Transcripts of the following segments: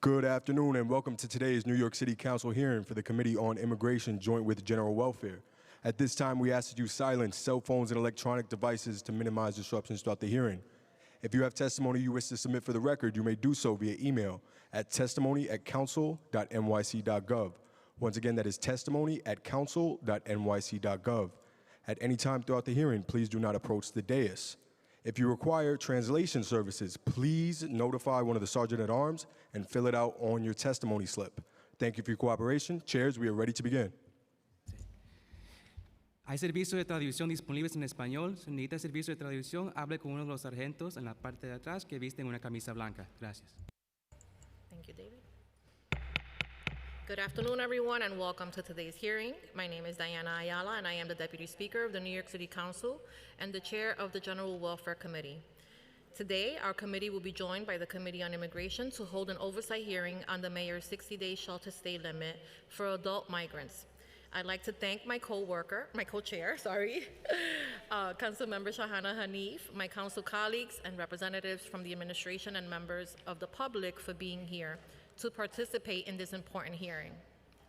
Good afternoon and welcome to today's New York City Council hearing for the Committee on Immigration joint with General Welfare. At this time, we ask that you silence cell phones and electronic devices to minimize disruptions throughout the hearing. If you have testimony you wish to submit for the record, you may do so via email at testimony@council.nyc.gov. Once again, that is testimony@council.nyc.gov. At any time throughout the hearing, please do not approach the dais. If you require translation services, please notify one of the Sergeant-at-Arms and fill it out on your testimony slip. Thank you for your cooperation. Chairs, we are ready to begin. Hay servicio de traducción disponibles en español. Si necesita servicio de traducción, hable con uno de los sargentos en la parte de atrás que visten una camisa blanca. Gracias. Thank you, David. Good afternoon, everyone, and welcome to today's hearing. My name is Diana Ayala, and I am the Deputy Speaker of the New York City Council and the Chair of the General Welfare Committee. Today, our committee will be joined by the Committee on Immigration to hold an oversight hearing on the mayor's 60-day shelter stay limit for adult migrants. I'd like to thank my co-chair, Councilmember Shahana Hanif, my council colleagues and representatives from the administration and members of the public for being here to participate in this important hearing.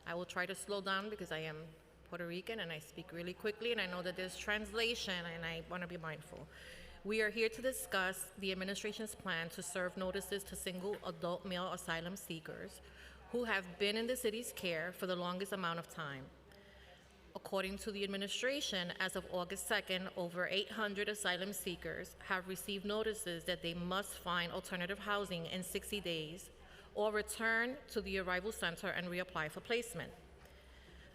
I will try to slow down because I am Puerto Rican and I speak really quickly, and I know that there's translation and I want to be mindful. We are here to discuss the administration's plan to serve notices to single adult male asylum seekers who have been in the city's care for the longest amount of time. According to the administration, as of August 2nd, over 800 asylum seekers have received notices that they must find alternative housing in 60 days or return to the arrival center and reapply for placement.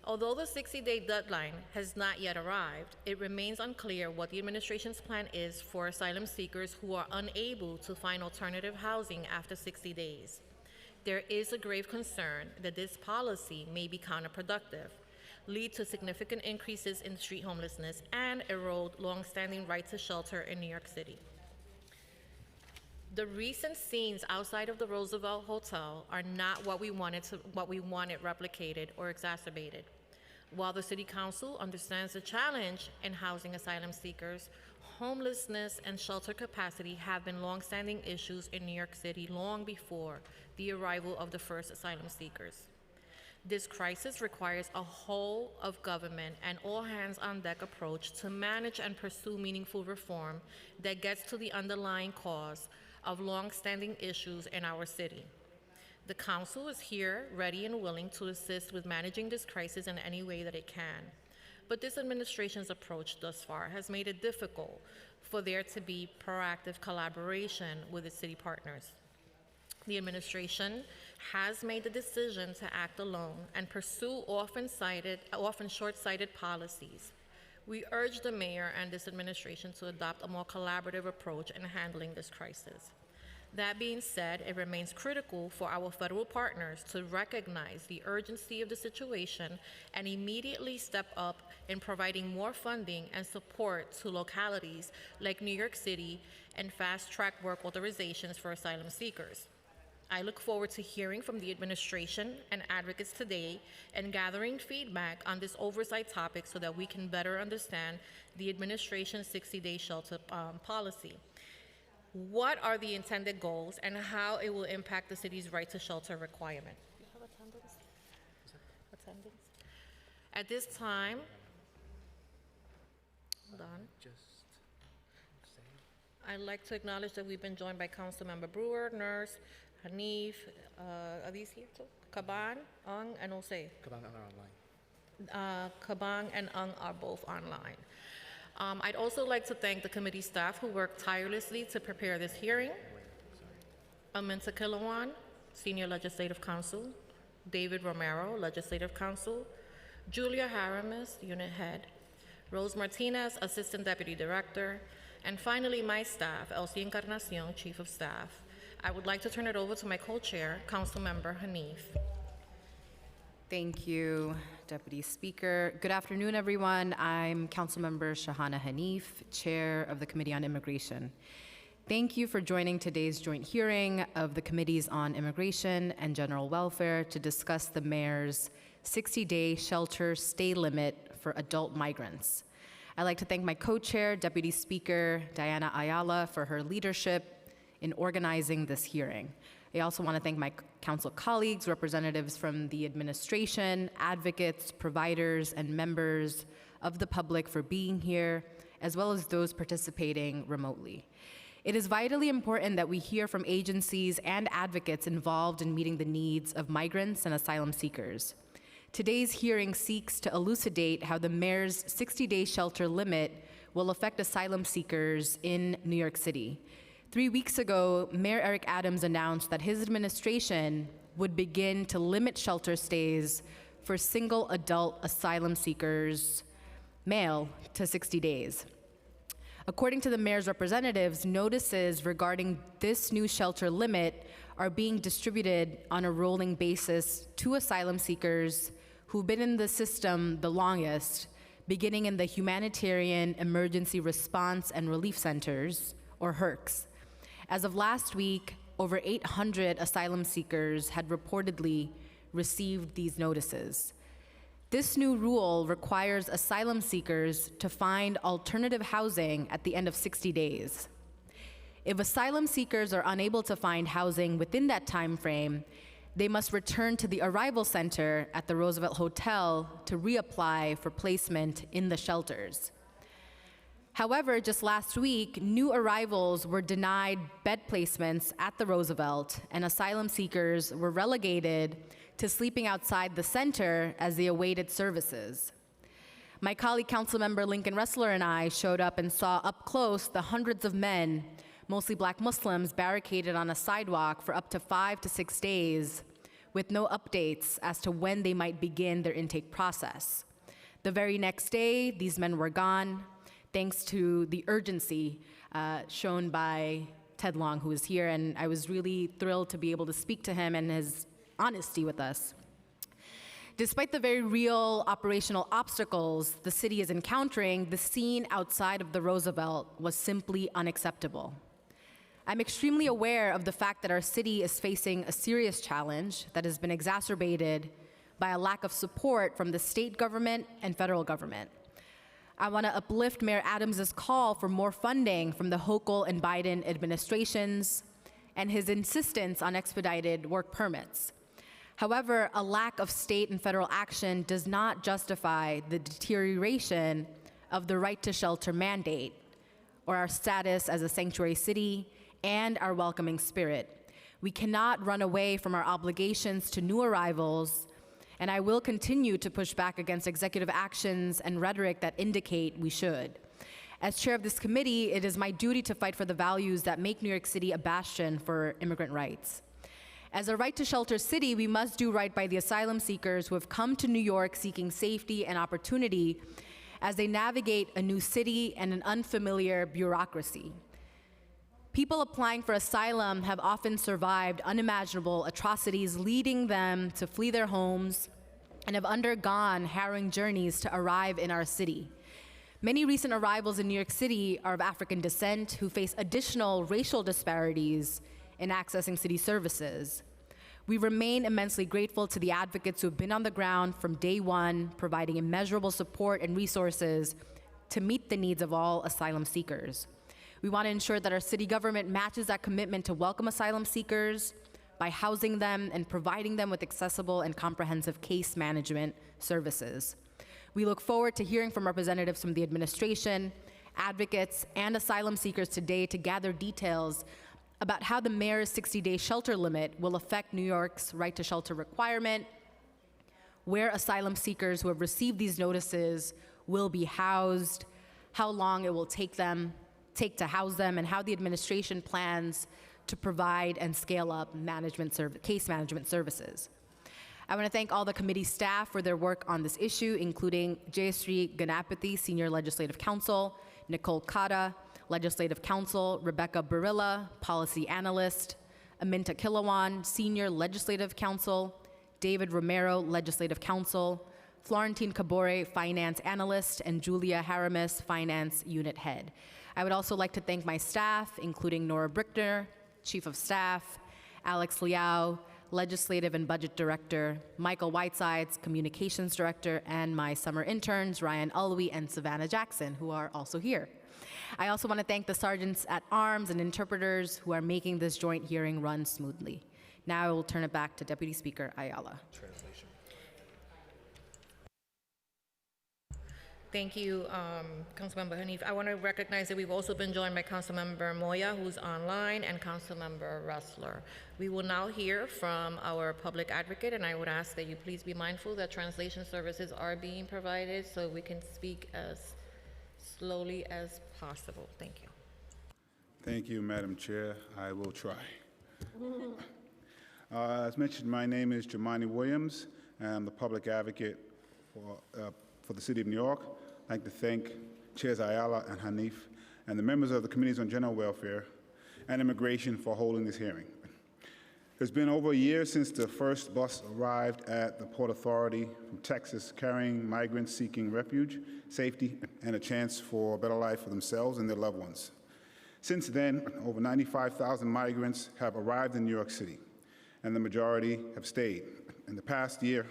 Although the 60-day deadline has not yet arrived, it remains unclear what the administration's plan is for asylum seekers who are unable to find alternative housing after 60 days. There is a grave concern that this policy may be counterproductive, lead to significant increases in street homelessness, and erode longstanding right to shelter in New York City. The recent scenes outside of the Roosevelt Hotel are not what we wanted replicated or exacerbated. While the City Council understands the challenge in housing asylum seekers, homelessness and shelter capacity have been longstanding issues in New York City long before the arrival of the first asylum seekers. This crisis requires a whole of government and all hands on deck approach to manage and pursue meaningful reform that gets to the underlying cause of long-standing issues in our city. The Council is here, ready and willing to assist with managing this crisis in any way that it can. But this administration's approach thus far has made it difficult for there to be proactive collaboration with its city partners. The administration has made the decision to act alone and pursue often short-sighted policies. We urge the mayor and this administration to adopt a more collaborative approach in handling this crisis. That being said, it remains critical for our federal partners to recognize the urgency of the situation and immediately step up in providing more funding and support to localities like New York City and fast-track work authorizations for asylum seekers. I look forward to hearing from the administration and advocates today and gathering feedback on this oversight topic so that we can better understand the administration's 60-day shelter policy. What are the intended goals and how it will impact the city's right to shelter requirement? Do you have attendance? At this time, hold on. I'd like to acknowledge that we've been joined by Councilmember Brewer, Nurse, Hanif, are these here too? Caban, Ung, and Osei. Caban are online. Caban and Ung are both online. I'd also like to thank the committee staff who worked tirelessly to prepare this hearing. Aminta Kilawan, Senior Legislative Counsel, David Romero, Legislative Counsel, Julia Haramis, Unit Head, Rose Martinez, Assistant Deputy Director, and finally my staff, Elsie Encarnacion, Chief of Staff. I would like to turn it over to my co-chair, Councilmember Hanif. Thank you, Deputy Speaker. Good afternoon, everyone. I'm Councilmember Shahana Hanif, Chair of the Committee on Immigration. Thank you for joining today's joint hearing of the Committees on Immigration and General Welfare to discuss the mayor's 60-day shelter stay limit for adult migrants. I'd like to thank my co-chair, Deputy Speaker Diana Ayala, for her leadership in organizing this hearing. I also want to thank my council colleagues, representatives from the administration, advocates, providers, and members of the public for being here, as well as those participating remotely. It is vitally important that we hear from agencies and advocates involved in meeting the needs of migrants and asylum seekers. Today's hearing seeks to elucidate how the mayor's 60-day shelter limit will affect asylum seekers in New York City. 3 weeks ago, Mayor Eric Adams announced that his administration would begin to limit shelter stays for single adult asylum seekers, male, to 60 days. According to the mayor's representatives, notices regarding this new shelter limit are being distributed on a rolling basis to asylum seekers who've been in the system the longest, beginning in the Humanitarian Emergency Response and Relief Centers, or HERCs. As of last week, over 800 asylum seekers had reportedly received these notices. This new rule requires asylum seekers to find alternative housing at the end of 60 days. If asylum seekers are unable to find housing within that time frame, they must return to the arrival center at the Roosevelt Hotel to reapply for placement in the shelters. However, just last week, new arrivals were denied bed placements at the Roosevelt, and asylum seekers were relegated to sleeping outside the center as they awaited services. My colleague, Councilmember Lincoln Ressler, and I showed up and saw up close the hundreds of men, mostly Black Muslims, barricaded on a sidewalk for up to 5 to 6 days with no updates as to when they might begin their intake process. The very next day, these men were gone, thanks to the urgency shown by Ted Long, who is here, and I was really thrilled to be able to speak to him and his honesty with us. Despite the very real operational obstacles the city is encountering, the scene outside of the Roosevelt was simply unacceptable. I'm extremely aware of the fact that our city is facing a serious challenge that has been exacerbated by a lack of support from the state government and federal government. I want to uplift Mayor Adams' call for more funding from the Hochul and Biden administrations and his insistence on expedited work permits. However, a lack of state and federal action does not justify the deterioration of the right to shelter mandate or our status as a sanctuary city and our welcoming spirit. We cannot run away from our obligations to new arrivals, and I will continue to push back against executive actions and rhetoric that indicate we should. As chair of this committee, it is my duty to fight for the values that make New York City a bastion for immigrant rights. As a right to shelter city, we must do right by the asylum seekers who have come to New York seeking safety and opportunity as they navigate a new city and an unfamiliar bureaucracy. People applying for asylum have often survived unimaginable atrocities, leading them to flee their homes and have undergone harrowing journeys to arrive in our city. Many recent arrivals in New York City are of African descent who face additional racial disparities in accessing city services. We remain immensely grateful to the advocates who have been on the ground from day one, providing immeasurable support and resources to meet the needs of all asylum seekers. We want to ensure that our city government matches that commitment to welcome asylum seekers by housing them and providing them with accessible and comprehensive case management services. We look forward to hearing from representatives from the administration, advocates, and asylum seekers today to gather details about how the mayor's 60-day shelter limit will affect New York's right to shelter requirement, where asylum seekers who have received these notices will be housed, how long it will take to house them, and how the administration plans to provide and scale up case management services. I want to thank all the committee staff for their work on this issue, including Jayashree Ganapathy, Senior Legislative Counsel, Nicole Kata, Legislative Counsel, Rebecca Barilla, Policy Analyst, Aminta Kilawan, Senior Legislative Counsel, David Romero, Legislative Counsel, Florentine Cabore, Finance Analyst, and Julia Haramis, Finance Unit Head. I would also like to thank my staff, including Nora Brickner, Chief of Staff, Alex Liao, Legislative and Budget Director, Michael Whitesides, Communications Director, and my summer interns, Ryan Ulwe and Savannah Jackson, who are also here. I also want to thank the sergeants at arms and interpreters who are making this joint hearing run smoothly. Now I will turn it back to Deputy Speaker Ayala. Thank you, Councilmember Hanif. I want to recognize that we've also been joined by Councilmember Moya, who's online, and Councilmember Rustler. We will now hear from our public advocate, and I would ask that you please be mindful that translation services are being provided so we can speak as slowly as possible. Thank you. Thank you, Madam Chair. I will try. As mentioned, my name is Jamani Williams, and I'm the public advocate for the City of New York. I'd like to thank Chairs Ayala and Hanif and the members of the Committees on General Welfare and Immigration for holding this hearing. It's been over a year since the first bus arrived at the Port Authority from Texas carrying migrants seeking refuge, safety, and a chance for a better life for themselves and their loved ones. Since then, over 95,000 migrants have arrived in New York City, and the majority have stayed. In the past year,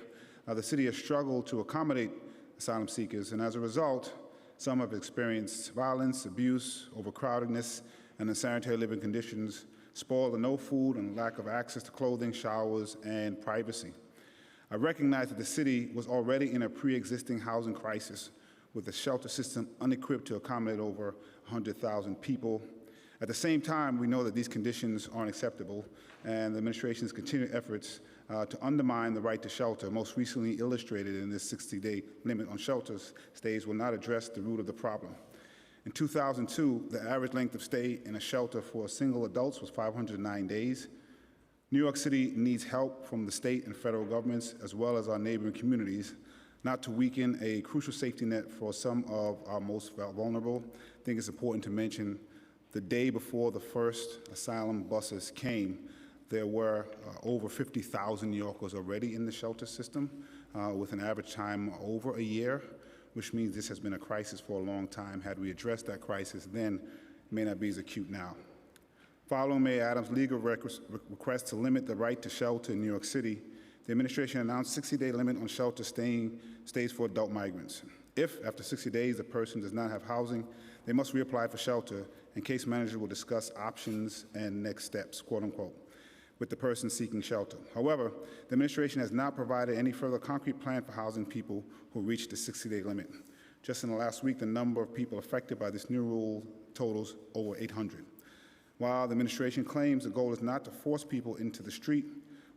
the city has struggled to accommodate asylum seekers, and as a result, some have experienced violence, abuse, overcrowdedness, and unsanitary living conditions, spoiled with no food and lack of access to clothing, showers, and privacy. I recognize that the city was already in a pre-existing housing crisis with the shelter system unequipped to accommodate over 100,000 people. At the same time, we know that these conditions aren't acceptable, and the administration's continued efforts to undermine the right to shelter, most recently illustrated in this 60-day limit on shelter stays, will not address the root of the problem. In 2002, the average length of stay in a shelter for single adults was 509 days. New York City needs help from the state and federal governments, as well as our neighboring communities, not to weaken a crucial safety net for some of our most vulnerable. I think it's important to mention the day before the first asylum buses came, there were over 50,000 New Yorkers already in the shelter system with an average time over a year, which means this has been a crisis for a long time. Had we addressed that crisis then, it may not be as acute now. Following Mayor Adams' legal request to limit the right to shelter in New York City, the administration announced a 60-day limit on shelter stays for adult migrants. If, after 60 days, a person does not have housing, they must reapply for shelter, and case manager will discuss options and next steps, quote unquote, with the person seeking shelter. However, the administration has not provided any further concrete plan for housing people who reach the 60-day limit. Just in the last week, the number of people affected by this new rule totals over 800. While the administration claims the goal is not to force people into the street,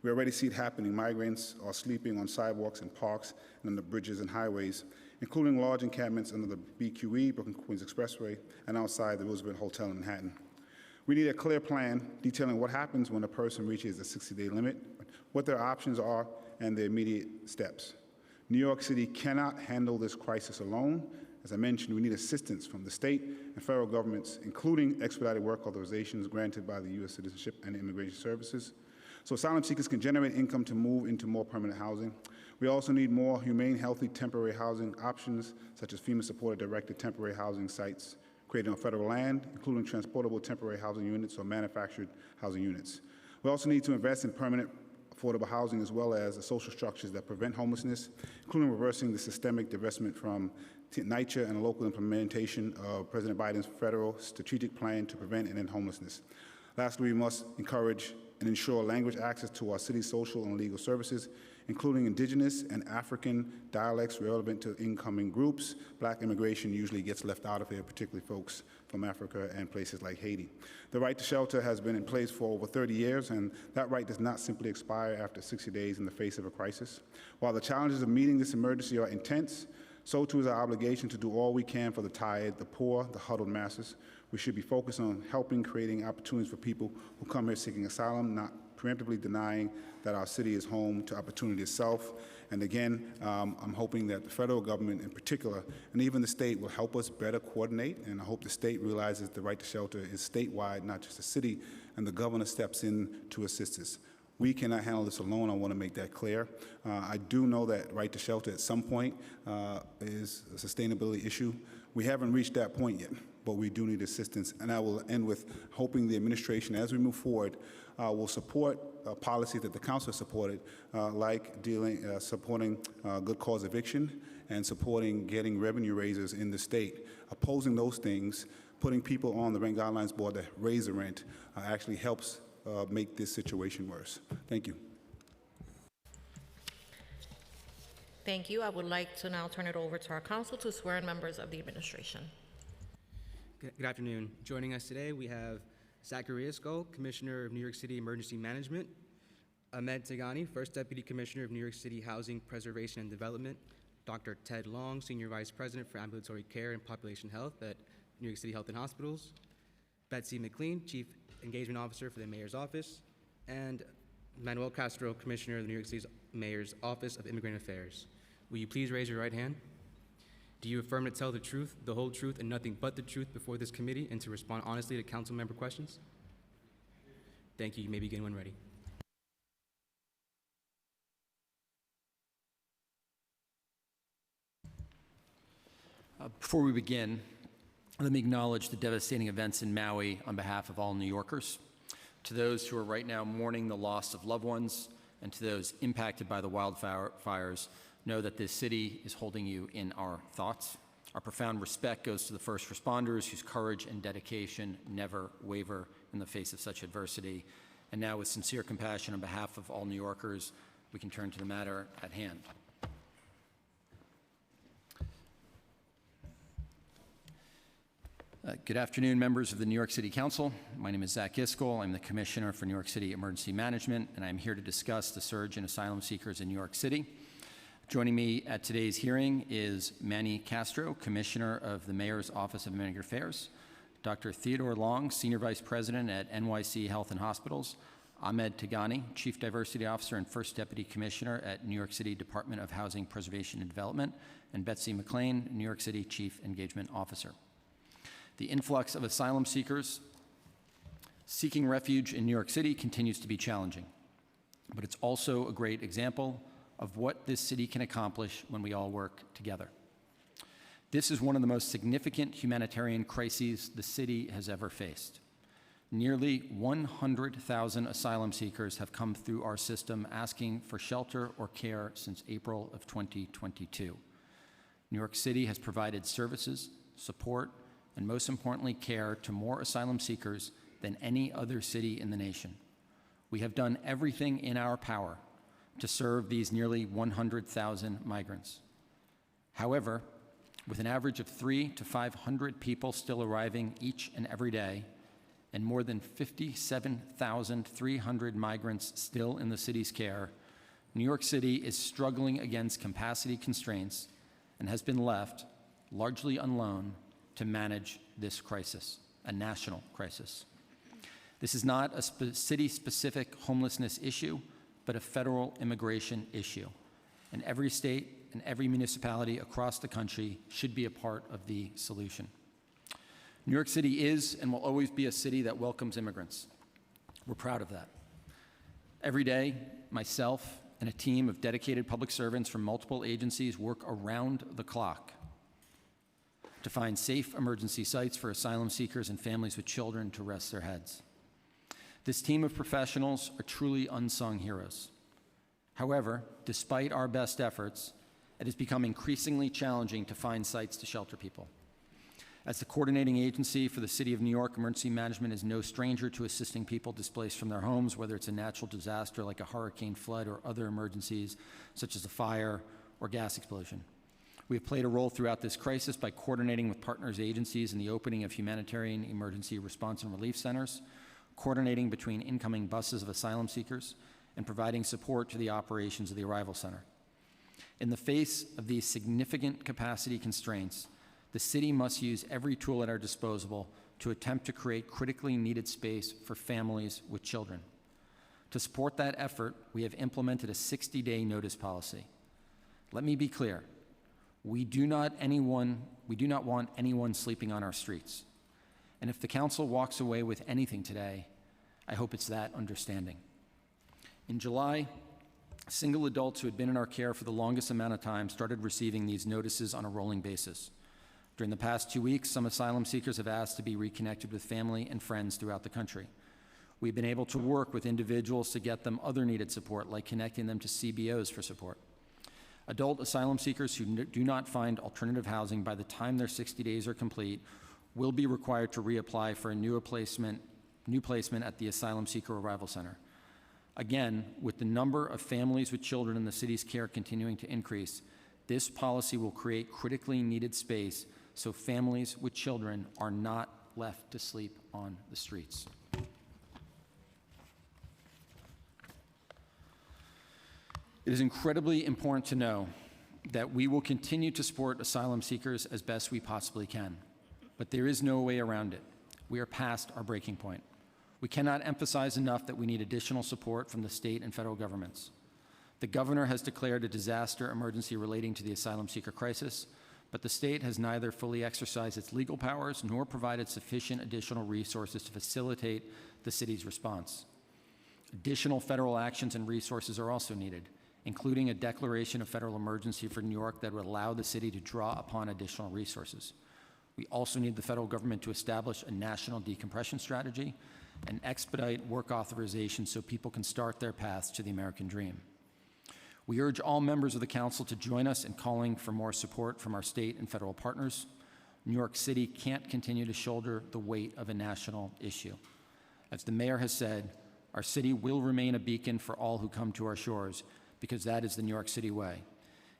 we already see it happening. Migrants are sleeping on sidewalks and parks and on the bridges and highways, including large encampments under the BQE, Brooklyn Queens Expressway, and outside the Roosevelt Hotel in Manhattan. We need a clear plan detailing what happens when a person reaches the 60-day limit, what their options are, and the immediate steps. New York City cannot handle this crisis alone. As I mentioned, we need assistance from the state and federal governments, including expedited work authorizations granted by the U.S. Citizenship and Immigration Services, so asylum seekers can generate income to move into more permanent housing. We also need more humane, healthy, temporary housing options, such as FEMA-supported directed temporary housing sites created on federal land, including transportable temporary housing units or manufactured housing units. We also need to invest in permanent affordable housing as well as the social structures that prevent homelessness, including reversing the systemic divestment from NYCHA and local implementation of President Biden's federal strategic plan to prevent and end homelessness. Lastly, we must encourage and ensure language access to our city's social and legal services, including indigenous and African dialects relevant to incoming groups. Black immigration usually gets left out of here, particularly folks from Africa and places like Haiti. The right to shelter has been in place for over 30 years, and that right does not simply expire after 60 days in the face of a crisis. While the challenges of meeting this emergency are intense, so too is our obligation to do all we can for the tired, the poor, the huddled masses. We should be focused on helping creating opportunities for people who come here seeking asylum, not preemptively denying that our city is home to opportunity itself. And again, I'm hoping that the federal government in particular, and even the state, will help us better coordinate, and I hope the state realizes the right to shelter is statewide, not just a city, and the governor steps in to assist us. We cannot handle this alone. I want to make that clear. I do know that right to shelter at some point is a sustainability issue. We haven't reached that point yet, but we do need assistance. And I will end with hoping the administration, as we move forward, will support policies that the council has supported, like supporting good cause eviction and supporting getting revenue raisers in the state. Opposing those things, putting people on the Rent Guidelines Board that raise the rent, actually helps make this situation worse. Thank you. Thank you. I would like to now turn it over to our council to swear in members of the administration. Good afternoon. Joining us today, we have Zachary Isco, Commissioner of New York City Emergency Management, Ahmed Tigani, First Deputy Commissioner of New York City Housing Preservation and Development, Dr. Ted Long, Senior Vice President for Ambulatory Care and Population Health at New York City Health and Hospitals, Betsy McLean, Chief Engagement Officer for the Mayor's Office, and Manuel Castro, Commissioner of the New York City Mayor's Office of Immigrant Affairs. Will you please raise your right hand? Do you affirm to tell the truth, the whole truth, and nothing but the truth before this committee and to respond honestly to council member questions? Thank you. You may begin when ready. Before we begin, let me acknowledge the devastating events in Maui on behalf of all New Yorkers. To those who are right now mourning the loss of loved ones and to those impacted by the wildfires, know that this city is holding you in our thoughts. Our profound respect goes to the first responders whose courage and dedication never waver in the face of such adversity. And now, with sincere compassion on behalf of all New Yorkers, we can turn to the matter at hand. Good afternoon, members of the New York City Council. My name is Zach Giskel. I'm the Commissioner for New York City Emergency Management, and I'm here to discuss the surge in asylum seekers in New York City. Joining me at today's hearing is Manny Castro, Commissioner of the Mayor's Office of Immigrant Affairs, Dr. Theodore Long, Senior Vice President at NYC Health and Hospitals, Ahmed Tigani, Chief Diversity Officer and First Deputy Commissioner at New York City Department of Housing Preservation and Development, and Betsy McLean, New York City Chief Engagement Officer. The influx of asylum seekers seeking refuge in New York City continues to be challenging, but it's also a great example of what this city can accomplish when we all work together. This is one of the most significant humanitarian crises the city has ever faced. Nearly 100,000 asylum seekers have come through our system asking for shelter or care since April of 2022. New York City has provided services, support, and most importantly, care to more asylum seekers than any other city in the nation. We have done everything in our power to serve these nearly 100,000 migrants. However, with an average of 300 to 500 people still arriving each and every day, and more than 57,300 migrants still in the city's care, New York City is struggling against capacity constraints and has been left, largely alone, to manage this crisis, a national crisis. This is not a city-specific homelessness issue, but a federal immigration issue. And every state and every municipality across the country should be a part of the solution. New York City is and will always be a city that welcomes immigrants. We're proud of that. Every day, myself and a team of dedicated public servants from multiple agencies work around the clock to find safe emergency sites for asylum seekers and families with children to rest their heads. This team of professionals are truly unsung heroes. However, despite our best efforts, it has become increasingly challenging to find sites to shelter people. As the coordinating agency for the City of New York, emergency management is no stranger to assisting people displaced from their homes, whether it's a natural disaster like a hurricane, flood, or other emergencies such as a fire or gas explosion. We have played a role throughout this crisis by coordinating with partners agencies in the opening of humanitarian emergency response and relief centers, coordinating between incoming buses of asylum seekers, and providing support to the operations of the arrival center. In the face of these significant capacity constraints, the city must use every tool at our disposal to attempt to create critically needed space for families with children. To support that effort, we have implemented a 60-day notice policy. Let me be clear. We do not want anyone sleeping on our streets. And if the council walks away with anything today, I hope it's that understanding. In July, single adults who had been in our care for the longest amount of time started receiving these notices on a rolling basis. During the past 2 weeks, some asylum seekers have asked to be reconnected with family and friends throughout the country. We've been able to work with individuals to get them other needed support, like connecting them to CBOs for support. Adult asylum seekers who do not find alternative housing by the time their 60 days are complete will be required to reapply for a new placement new placement at the Asylum Seeker Arrival Center. Again, with the number of families with children in the city's care continuing to increase, this policy will create critically needed space so families with children are not left to sleep on the streets. It is incredibly important to know that we will continue to support asylum seekers as best we possibly can, but there is no way around it. We are past our breaking point. We cannot emphasize enough that we need additional support from the state and federal governments. The governor has declared a disaster emergency relating to the asylum seeker crisis, but the state has neither fully exercised its legal powers nor provided sufficient additional resources to facilitate the city's response. Additional federal actions and resources are also needed, including a declaration of federal emergency for New York that would allow the city to draw upon additional resources. We also need the federal government to establish a national decompression strategy and expedite work authorization so people can start their paths to the American dream. We urge all members of the council to join us in calling for more support from our state and federal partners. New York City can't continue to shoulder the weight of a national issue. As the mayor has said, our city will remain a beacon for all who come to our shores because that is the New York City way.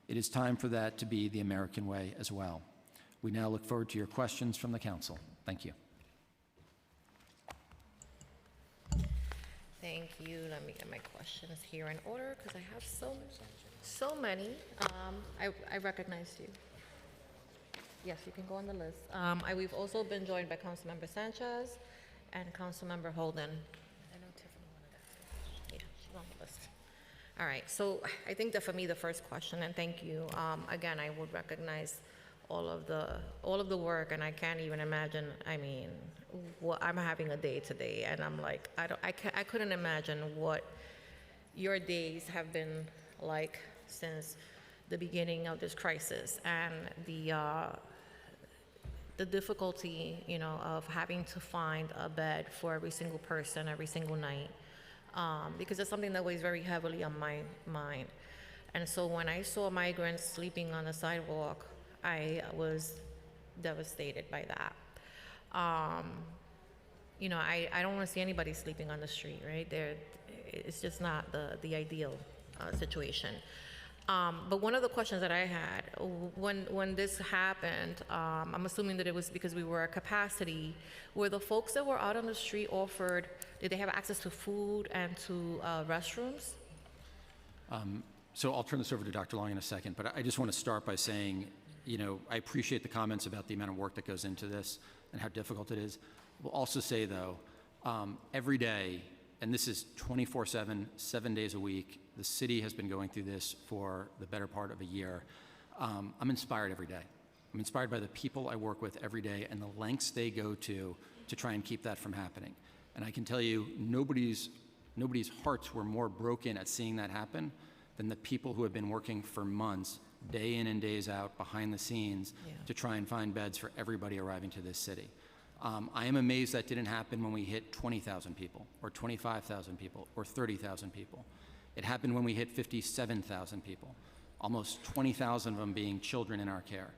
It is time for that to be the American way as well. We now look forward to your questions from the council. Thank you. Thank you. Let me get my questions here in order because I have so many. I recognized you. Yes, you can go on the list. We've also been joined by Councilmember Sanchez and Councilmember Holden. I know Tiffany wanted to. Yeah, she's on the list. All right. So I think that for me, the first question, and thank you. Again, I would recognize all of the work, and I can't even imagine. I mean, I'm having a day today, and I'm like, I couldn't imagine what your days have been like since the beginning of this crisis, and the difficulty, you know, of having to find a bed for every single person every single night, because it's something that weighs very heavily on my mind. And so when I saw migrants sleeping on the sidewalk, I was devastated by that. You know, I don't want to see anybody sleeping on the street, right? It's just not the ideal situation. But one of the questions that I had, when this happened, I'm assuming that it was because we were at capacity. Were the folks that were out on the street did they have access to food and to restrooms? So I'll turn this over to Dr. Long in a second, but I just want to start by saying, you know, I appreciate the comments about the amount of work that goes into this and how difficult it is. We'll also say, though, every day, and this is 24/7, 7 days a week, the city has been going through this for the better part of a year. I'm inspired every day. I'm inspired by the people I work with every day and the lengths they go to try and keep that from happening. And I can tell you, nobody's hearts were more broken at seeing that happen than the people who have been working for months, day in and days out, behind the scenes, to try and find beds for everybody arriving to this city. I am amazed that didn't happen when we hit 20,000 people, or 25,000 people, or 30,000 people. It happened when we hit 57,000 people, almost 20,000 of them being children in our care.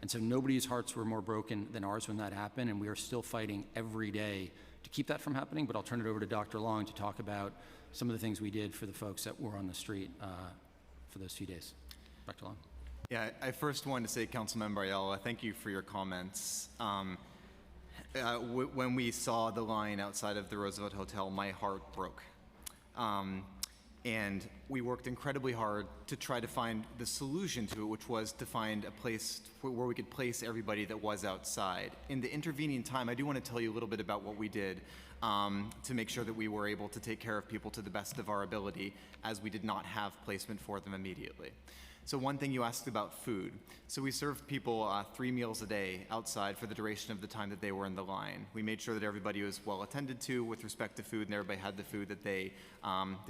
And so nobody's hearts were more broken than ours when that happened, and we are still fighting every day to keep that from happening. But I'll turn it over to Dr. Long to talk about some of the things we did for the folks that were on the street for those few days. Dr. Long. Yeah, I first wanted to say, Councilmember Ayala, thank you for your comments. When we saw the line outside of the Roosevelt Hotel, my heart broke. And we worked incredibly hard to try to find the solution to it, which was to find a place where we could place everybody that was outside. In the intervening time, I do want to tell you a little bit about what we did to make sure that we were able to take care of people to the best of our ability, as we did not have placement for them immediately. So one thing you asked about food. So we served people 3 meals a day outside for the duration of the time that they were in the line. We made sure that everybody was well attended to with respect to food, and everybody had the food that they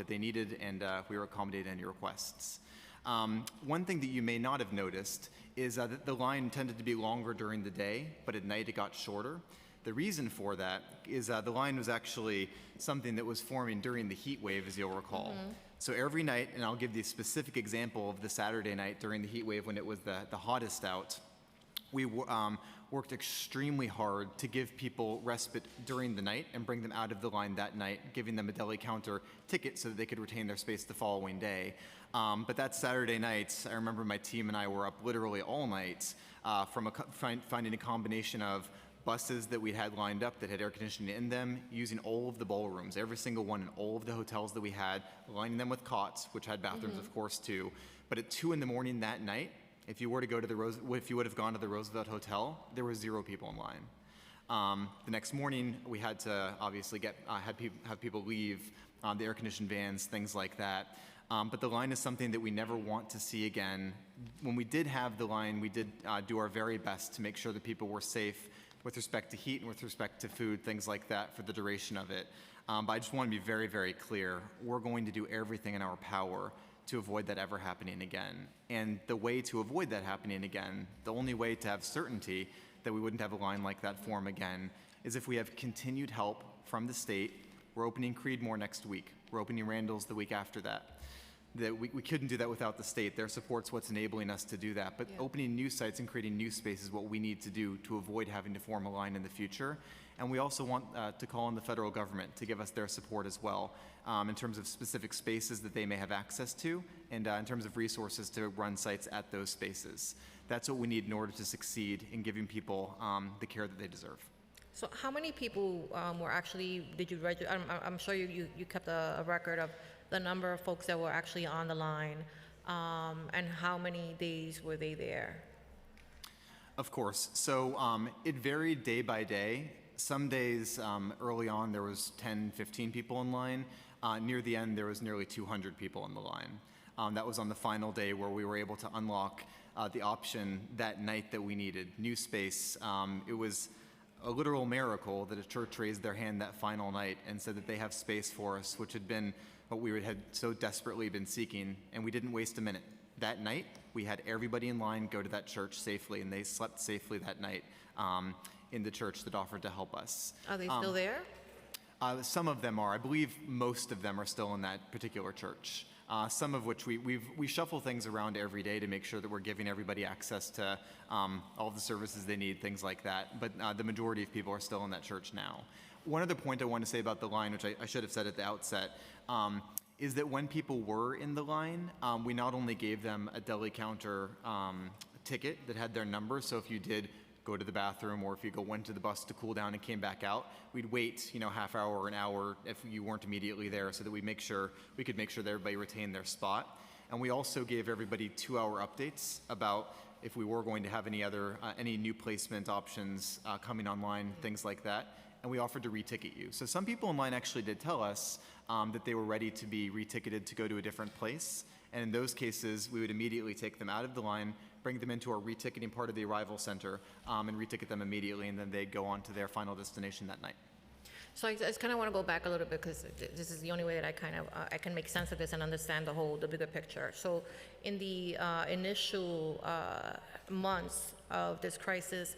needed, and we were accommodating any requests. One thing that you may not have noticed is that the line tended to be longer during the day, but at night it got shorter. The reason for that is the line was actually something that was forming during the heat wave, as you'll recall. Mm-hmm. So every night, and I'll give the specific example of the Saturday night during the heat wave when it was the hottest out, we worked extremely hard to give people respite during the night and bring them out of the line that night, giving them a deli counter ticket so that they could retain their space the following day. But that Saturday night, I remember my team and I were up literally all night finding a combination of buses that we had lined up that had air conditioning in them, using all of the ballrooms, every single one in all of the hotels that we had, lining them with cots, which had bathrooms, of course, too. But at 2 in the morning that night, if you were to go to if you would have gone to the Roosevelt Hotel, there were 0 people in line. The next morning, we had to obviously have people leave the air-conditioned vans, things like that. But the line is something that we never want to see again. When we did have the line, we did do our very best to make sure that people were safe with respect to heat and with respect to food, things like that, for the duration of it. But I just want to be very, very clear. We're going to do everything in our power to avoid that ever happening again. And the way to avoid that happening again, the only way to have certainty that we wouldn't have a line like that form again, is if we have continued help from the state. We're opening Creedmoor next week. We're opening Randall's the week after that. We couldn't do that without the state. Their support's what's enabling us to do that. But opening new sites and creating new space is what we need to do to avoid having to form a line in the future. And we also want to call on the federal government to give us their support as well, in terms of specific spaces that they may have access to, and in terms of resources to run sites at those spaces. That's what we need in order to succeed in giving people the care that they deserve. So how many people did you register? I'm sure you kept a record of the number of folks that were actually on the line, and how many days were they there? Of course. So it varied day by day. Some days early on there was 10, 15 people in line. Near the end there was nearly 200 people in the line. That was on the final day where we were able to unlock the option that night that we needed, new space. It was a literal miracle that a church raised their hand that final night and said that they have space for us, which had been what we had so desperately been seeking, and we didn't waste a minute. That night, we had everybody in line go to that church safely, and they slept safely that night in the church that offered to help us. Are they still there? Some of them are. I believe most of them are still in that particular church. Some of which we shuffle things around every day to make sure that we're giving everybody access to all the services they need, things like that. But the majority of people are still in that church now. One other point I want to say about the line, which I should have said at the outset, is that when people were in the line, we not only gave them a deli counter ticket that had their number, so if you did go to the bathroom or if you went to the bus to cool down and came back out, we'd wait, half hour or an hour if you weren't immediately there, so that we could make sure that everybody retained their spot. And we also gave everybody 2-hour updates about if we were going to have any new placement options coming online, things like that. And we offered to reticket you. So some people in line actually did tell us that they were ready to be reticketed to go to a different place. And in those cases, we would immediately take them out of the line, bring them into our reticketing part of the arrival center, and reticket them immediately, and then they'd go on to their final destination that night. So I just kind of want to go back a little bit, because this is the only way that I can make sense of this and understand the bigger picture. So in the initial months of this crisis,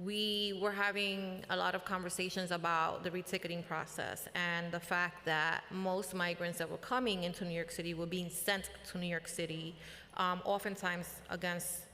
we were having a lot of conversations about the reticketing process and the fact that most migrants that were coming into New York City were being sent to New York City, oftentimes against,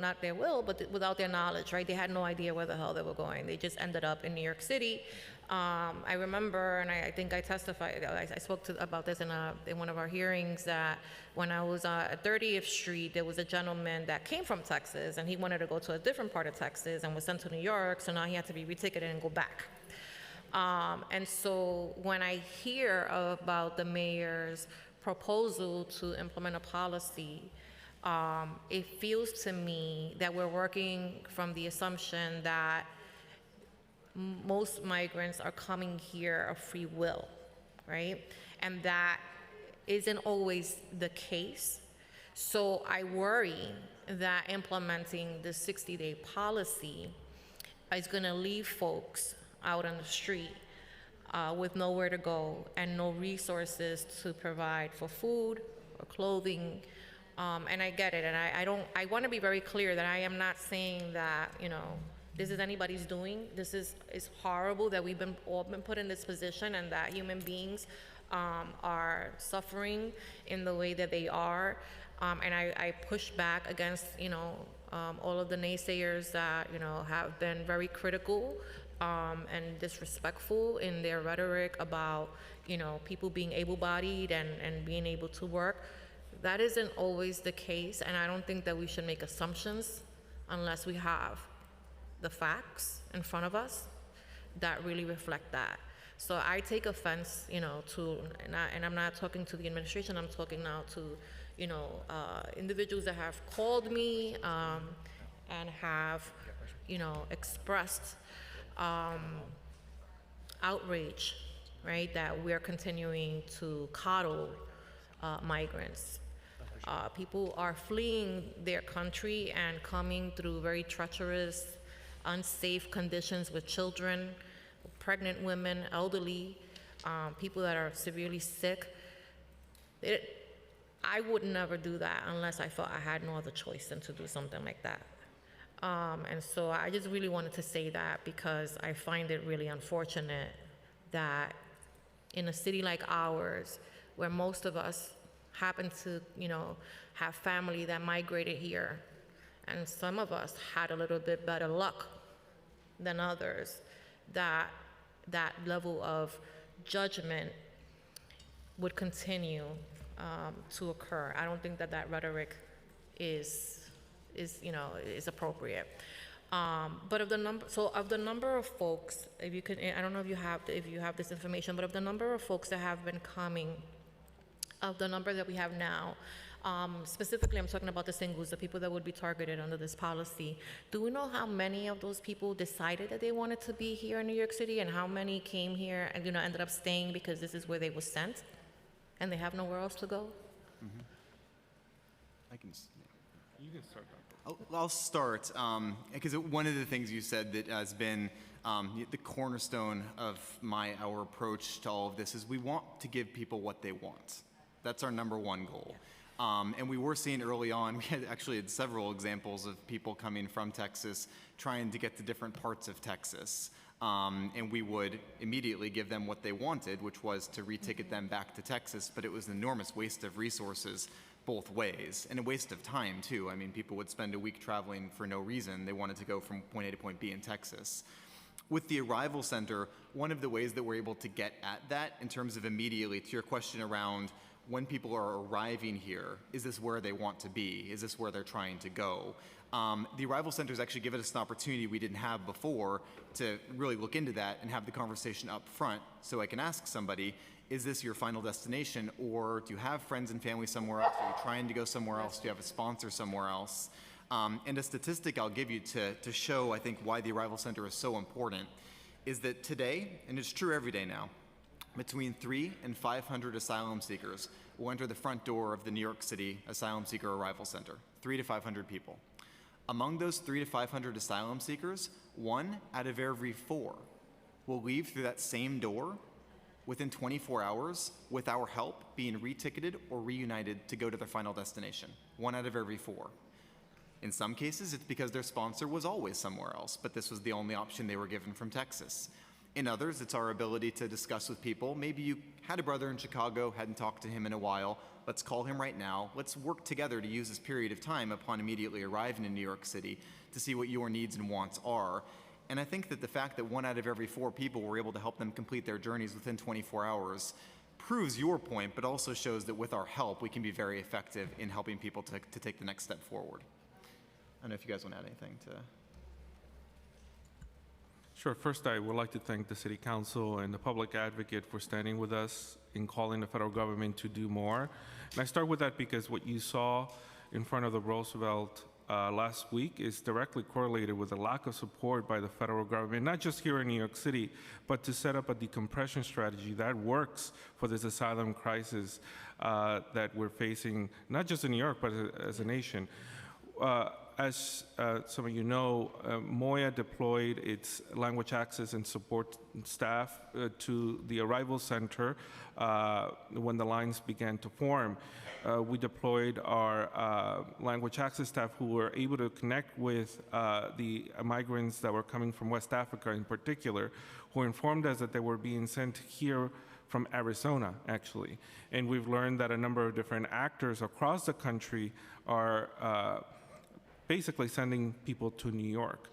not their will, but without their knowledge, right? They had no idea where the hell they were going. They just ended up in New York City. I remember, and I think I testified, I spoke about this in one of our hearings, that when I was at 30th Street, there was a gentleman that came from Texas, and he wanted to go to a different part of Texas and was sent to New York, so now he had to be reticketed and go back. And so when I hear about the mayor's proposal to implement a policy, it feels to me that we're working from the assumption that most migrants are coming here of free will, right? And that isn't always the case. So I worry that implementing the 60-day policy is gonna leave folks out on the street with nowhere to go and no resources to provide for food or clothing. And I get it, and I wanna be very clear that I am not saying that, this is anybody's doing. This is horrible that we've all been put in this position, and that human beings are suffering in the way that they are. And I push back against, all of the naysayers that, have been very critical and disrespectful in their rhetoric about, people being able-bodied and being able to work. That isn't always the case, and I don't think that we should make assumptions unless we have the facts in front of us that really reflect that. So I take offense, to, and I'm not talking to the administration, I'm talking now to, individuals that have called me and have, expressed outrage, right, that we're continuing to coddle migrants. People are fleeing their country and coming through very treacherous, unsafe conditions with children, pregnant women, elderly, people that are severely sick. I would never do that unless I felt I had no other choice than to do something like that. And so I just really wanted to say that because I find it really unfortunate that in a city like ours, where most of us happen to, have family that migrated here, and some of us had a little bit better luck than others, that level of judgment would continue to occur. I don't think that rhetoric is appropriate. But of the number of folks, if you can, I don't know if you have this information, but of the number of folks that have been coming, of the number that we have now, specifically I'm talking about the singles, the people that would be targeted under this policy. Do we know how many of those people decided that they wanted to be here in New York City, and how many came here and ended up staying because this is where they were sent and they have nowhere else to go? I can. You can start, Dr. I'll start, because one of the things you said that has been the cornerstone of our approach to all of this is we want to give people what they want. That's our number one goal. And we were seeing early on, we had several examples of people coming from Texas trying to get to different parts of Texas. And we would immediately give them what they wanted, which was to reticket them back to Texas, but it was an enormous waste of resources both ways, and a waste of time too. I mean, people would spend a week traveling for no reason. They wanted to go from point A to point B in Texas. With the Arrival Center, one of the ways that we're able to get at that in terms of immediately, to your question around when people are arriving here, is this where they want to be? Is this where they're trying to go? The Arrival Centers actually give us an opportunity we didn't have before to really look into that and have the conversation up front, so I can ask somebody, is this your final destination, or do you have friends and family somewhere else? Are you trying to go somewhere else? Do you have a sponsor somewhere else? And a statistic I'll give you to show, I think, why the Arrival Center is so important is that today, and it's true every day now, between 300 and 500 asylum seekers will enter the front door of the New York City Asylum Seeker Arrival Center, 300 to 500 people. Among those 300 to 500 asylum seekers, 1 out of every 4 will leave through that same door within 24 hours with our help being reticketed or reunited to go to their final destination. 1 out of every 4. In some cases, it's because their sponsor was always somewhere else, but this was the only option they were given from Texas. In others, it's our ability to discuss with people. Maybe you had a brother in Chicago, hadn't talked to him in a while. Let's call him right now. Let's work together to use this period of time upon immediately arriving in New York City to see what your needs and wants are. And I think that the fact that 1 out of every 4 people were able to help them complete their journeys within 24 hours proves your point, but also shows that with our help, we can be very effective in helping people to take the next step forward. I don't know if you guys want to add anything to... Sure. First, I would like to thank the City Council and the Public Advocate for standing with us in calling the federal government to do more. And I start with that because what you saw in front of the Roosevelt last week is directly correlated with a lack of support by the federal government, not just here in New York City, but to set up a decompression strategy that works for this asylum crisis that we're facing, not just in New York, but as a nation. As some of you know, MOIA deployed its language access and support staff to the Arrival Center when the lines began to form. We deployed our language access staff who were able to connect with the migrants that were coming from West Africa in particular, who informed us that they were being sent here from Arizona, actually. And we've learned that a number of different actors across the country are basically sending people to New York.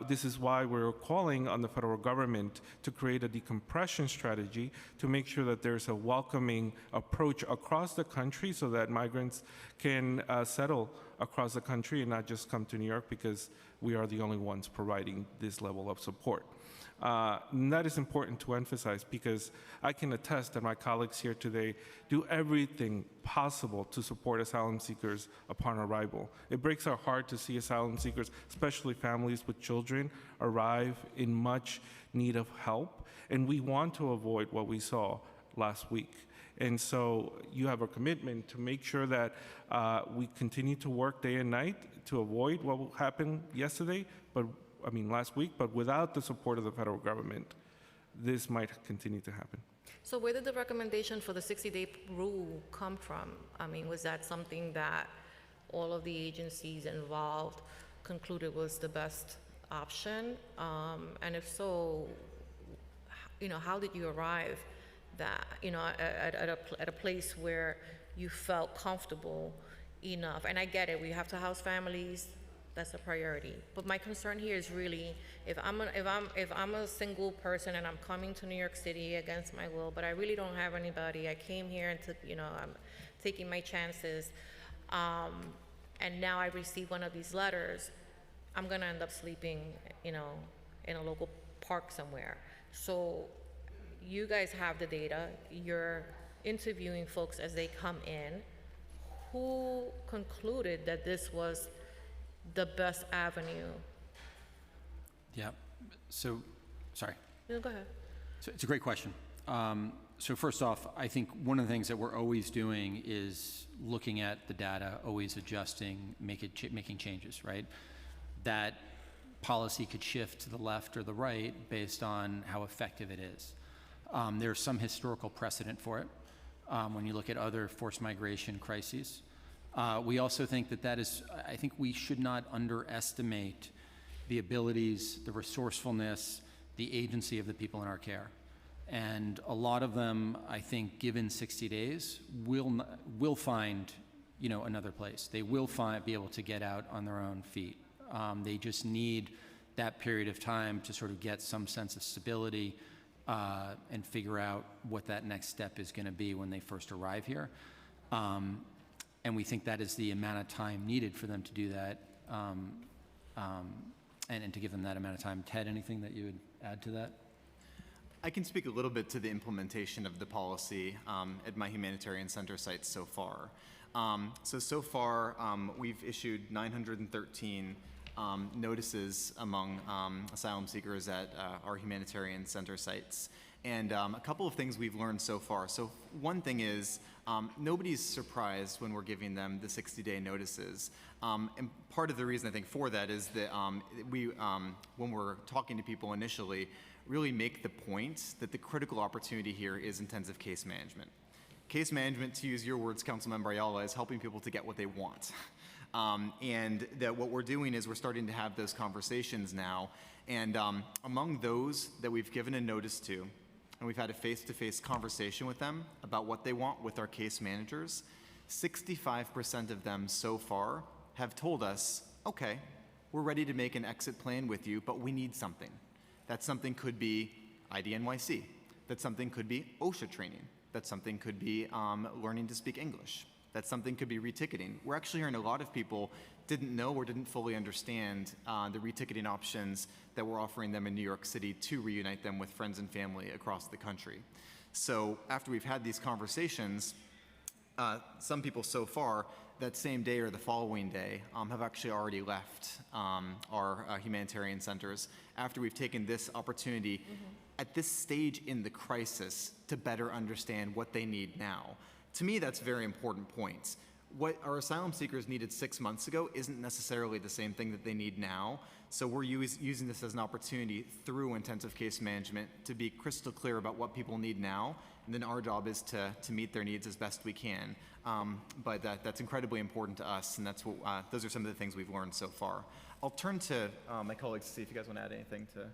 This is why we're calling on the federal government to create a decompression strategy to make sure that there's a welcoming approach across the country so that migrants can settle across the country and not just come to New York because we are the only ones providing this level of support. And that is important to emphasize because I can attest that my colleagues here today do everything possible to support asylum seekers upon arrival. It breaks our heart to see asylum seekers, especially families with children, arrive in much need of help, and we want to avoid what we saw last week. And so you have a commitment to make sure that we continue to work day and night to avoid what happened yesterday, last week, but without the support of the federal government, this might continue to happen. So where did the recommendation for the 60-day rule come from? I mean, was that something that all of the agencies involved concluded was the best option? And if so, how did you arrive that, at a place where you felt comfortable enough? And I get it, we have to house families. That's a priority. But my concern here is really, if I'm a single person and I'm coming to New York City against my will, but I really don't have anybody. I came here and I'm taking my chances, and now I receive one of these letters. I'm gonna end up sleeping, in a local park somewhere. So you guys have the data. You're interviewing folks as they come in. Who concluded that this was the best avenue? Yeah. So, sorry. No, go ahead. So it's a great question. So first off, I think one of the things that we're always doing is looking at the data, always adjusting, making changes, right? That policy could shift to the left or the right based on how effective it is. There's some historical precedent for it when you look at other forced migration crises. We also think I think we should not underestimate the abilities, the resourcefulness, the agency of the people in our care. And a lot of them, I think, given 60 days, will find, another place. They will be able to get out on their own feet. They just need that period of time to sort of get some sense of stability and figure out what that next step is going to be when they first arrive here. And we think that is the amount of time needed for them to do that, and to give them that amount of time. Ted, anything that you would add to that? I can speak a little bit to the implementation of the policy at my humanitarian center sites so far. So far, we've issued 913 notices among asylum seekers at our humanitarian center sites. And a couple of things we've learned so far. So one thing is, nobody's surprised when we're giving them the 60-day notices. And part of the reason I think for that is that when we're talking to people initially, really make the point that the critical opportunity here is intensive case management. Case management, to use your words, Councilmember Ayala, is helping people to get what they want. And that what we're doing is we're starting to have those conversations now. And among those that we've given a notice to, and we've had a face-to-face conversation with them about what they want with our case managers, 65% of them so far have told us, okay, we're ready to make an exit plan with you, but we need something. That something could be IDNYC. That something could be OSHA training. That something could be learning to speak English. That something could be reticketing. We're actually hearing a lot of people didn't know or didn't fully understand the reticketing options that we're offering them in New York City to reunite them with friends and family across the country. So after we've had these conversations, some people so far that same day or the following day have actually already left our humanitarian centers after we've taken this opportunity at this stage in the crisis to better understand what they need now. To me, that's a very important point. What our asylum seekers needed 6 months ago isn't necessarily the same thing that they need now. So we're using this as an opportunity through intensive case management to be crystal clear about what people need now. And then our job is to meet their needs as best we can. But that's incredibly important to us, and that's what, those are some of the things we've learned so far. I'll turn to my colleagues to see if you guys want to add anything to.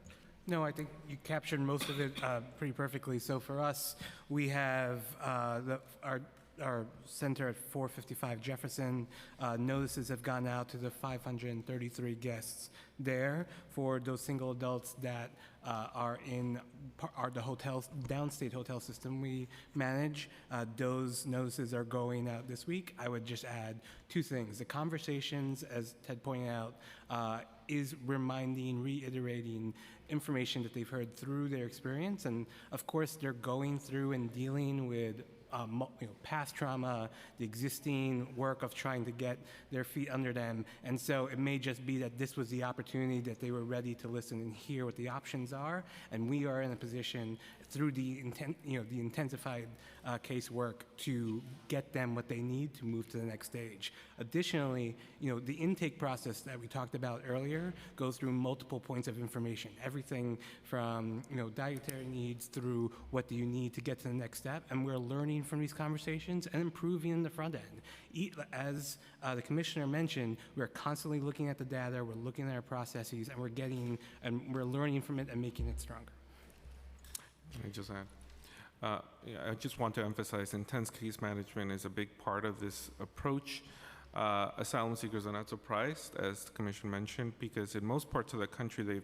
No, I think you captured most of it pretty perfectly. So for us, we have our our center at 455 Jefferson. Notices have gone out to the 533 guests there for those single adults that are in the hotels, downstate hotel system we manage. Those notices are going out this week. I would just add two things. The conversations, as Ted pointed out, is reminding, reiterating information that they've heard through their experience. And of course, they're going through and dealing with past trauma, the existing work of trying to get their feet under them. And so it may just be that this was the opportunity that they were ready to listen and hear what the options are. And we are in a position through the intensified case work to get them what they need to move to the next stage. Additionally, the intake process that we talked about earlier goes through multiple points of information, everything from dietary needs through what do you need to get to the next step, and we're learning from these conversations and improving in the front end. As the commissioner mentioned, we're constantly looking at the data, we're looking at our processes, and we're learning from it and making it stronger. Let me just add. I just want to emphasize intense case management is a big part of this approach. Asylum seekers are not surprised, as the Commission mentioned, because in most parts of the country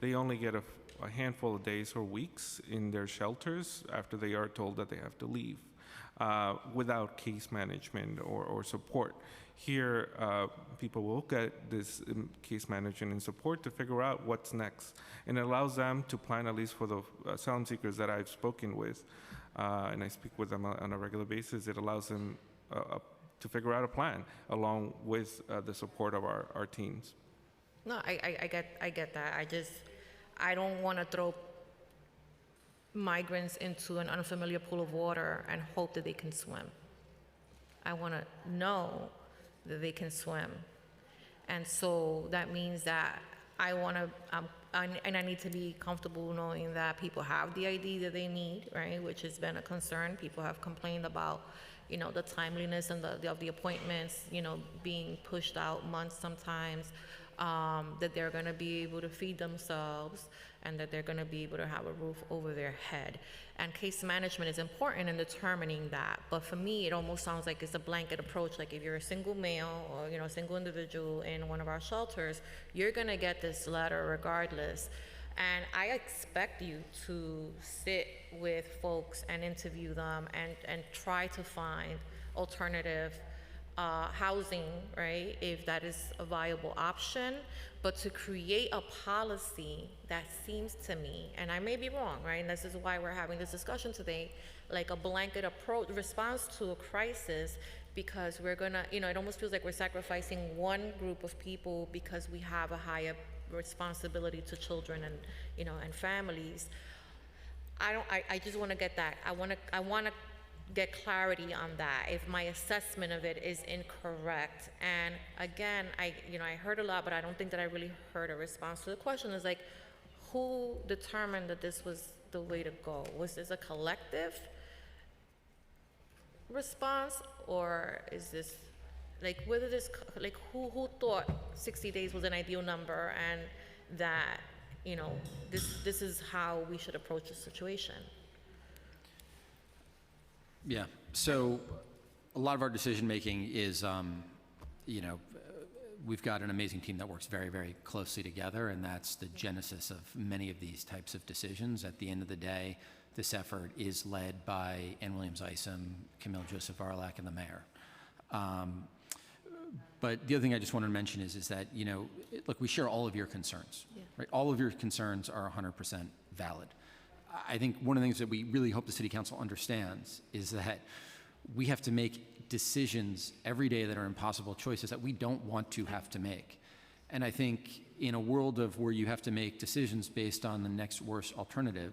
they only get a handful of days or weeks in their shelters after they are told that they have to leave without case management or support. Here, people will get this case management and support to figure out what's next. And it allows them to plan, at least for the asylum seekers that I've spoken with, and I speak with them on a regular basis, it allows them to figure out a plan along with the support of our teams. No, I get that. I don't want to throw migrants into an unfamiliar pool of water and hope that they can swim. I want to know that they can swim. And so that means that I want to, and I need to be comfortable knowing that people have the ID that they need, right, which has been a concern. People have complained about, the timeliness and of the appointments, being pushed out months sometimes, that they're going to be able to feed themselves and that they're going to be able to have a roof over their head. And case management is important in determining that. But for me, it almost sounds like it's a blanket approach. Like if you're a single male or a single individual in one of our shelters, you're going to get this letter regardless. And I expect you to sit with folks and interview them and try to find alternative housing, right, if that is a viable option. But to create a policy that seems to me, and I may be wrong, right, and this is why we're having this discussion today, like a blanket approach, response to a crisis, because we're gonna, it almost feels like we're sacrificing one group of people because we have a higher responsibility to children and, and families. I just want to get that. I want to get clarity on that if my assessment of it is incorrect. And again, I heard a lot, but I don't think that I really heard a response to the question. Is like, who determined that this was the way to go? Was this a collective response, or is this who thought 60 days was an ideal number and that this is how we should approach the situation? Yeah, so a lot of our decision-making is, we've got an amazing team that works very, very closely together, and that's the genesis of many of these types of decisions. At the end of the day, this effort is led by Ann Williams Isom, Camille Joseph Arlak, and the mayor. But the other thing I just wanted to mention is that, look, we share all of your concerns, right? All of your concerns are 100% valid. I think one of the things that we really hope the City Council understands is that we have to make decisions every day that are impossible choices that we don't want to have to make. And I think in a world of where you have to make decisions based on the next worst alternative,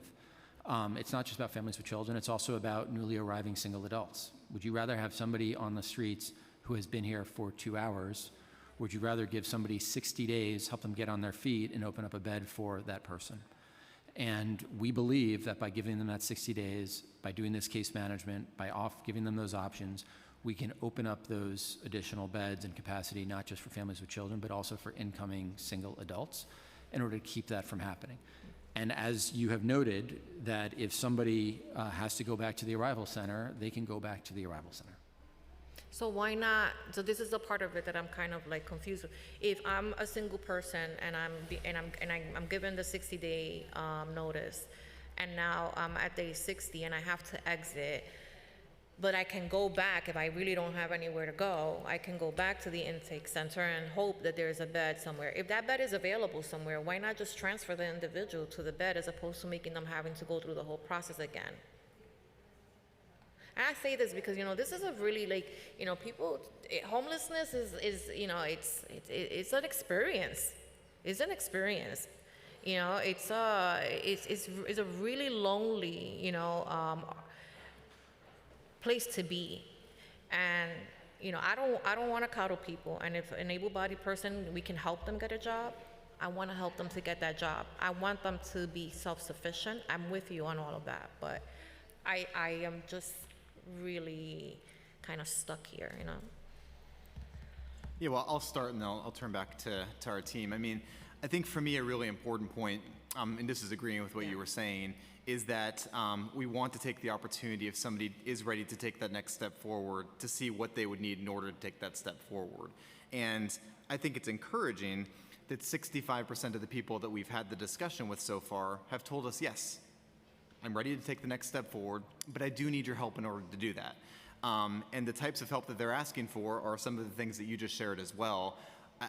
it's not just about families with children, it's also about newly arriving single adults. Would you rather have somebody on the streets who has been here for 2 hours? Would you rather give somebody 60 days, help them get on their feet, and open up a bed for that person? And we believe that by giving them that 60 days, by doing this case management, by giving them those options, we can open up those additional beds and capacity, not just for families with children, but also for incoming single adults, in order to keep that from happening. And as you have noted, that if somebody has to go back to the arrival center, they can go back to the arrival center. So why not, so this is the part of it that I'm kind of like confused with. If I'm a single person and I'm given the 60-day notice, and now I'm at day 60 and I have to exit, but I can go back if I really don't have anywhere to go. I can go back to the intake center and hope that there's a bed somewhere. If that bed is available somewhere, why not just transfer the individual to the bed as opposed to making them having to go through the whole process again? And I say this because, this is a really, people, homelessness is it's an experience. It's an experience. It's a really lonely, place to be. And, I don't want to coddle people. And if an able-bodied person, we can help them get a job, I want to help them to get that job. I want them to be self-sufficient. I'm with you on all of that. But I am just really kind of stuck here, Yeah, well, I'll start and I'll turn back to our team. I mean, I think for me a really important point, and this is agreeing with what you were saying, is that we want to take the opportunity if somebody is ready to take that next step forward to see what they would need in order to take that step forward. And I think it's encouraging that 65% of the people that we've had the discussion with so far have told us, yes, I'm ready to take the next step forward, but I do need your help in order to do that. And the types of help that they're asking for are some of the things that you just shared as well.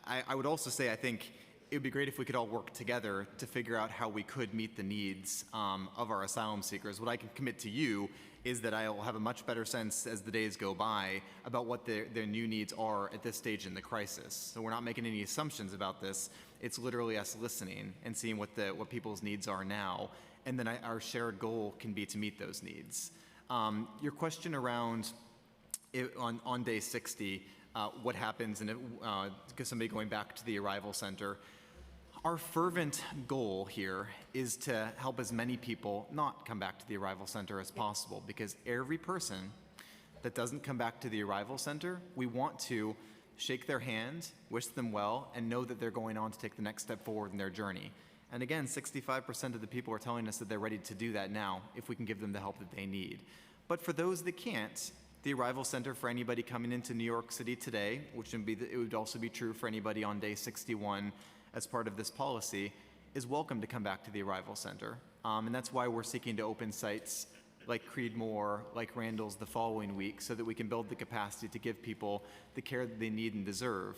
I would also say I think it would be great if we could all work together to figure out how we could meet the needs of our asylum seekers. What I can commit to you is that I will have a much better sense as the days go by about what their new needs are at this stage in the crisis. So we're not making any assumptions about this. It's literally us listening and seeing what people's needs are now. And then our shared goal can be to meet those needs. Your question around on day 60, what happens and somebody going back to the arrival center. Our fervent goal here is to help as many people not come back to the arrival center as possible, because every person that doesn't come back to the arrival center, we want to shake their hand, wish them well, and know that they're going on to take the next step forward in their journey. And again, 65% of the people are telling us that they're ready to do that now if we can give them the help that they need. But for those that can't, the arrival center for anybody coming into New York City today, which it would also be true for anybody on day 61 as part of this policy, is welcome to come back to the arrival center. And that's why we're seeking to open sites like Creedmoor, like Randall's the following week, so that we can build the capacity to give people the care that they need and deserve,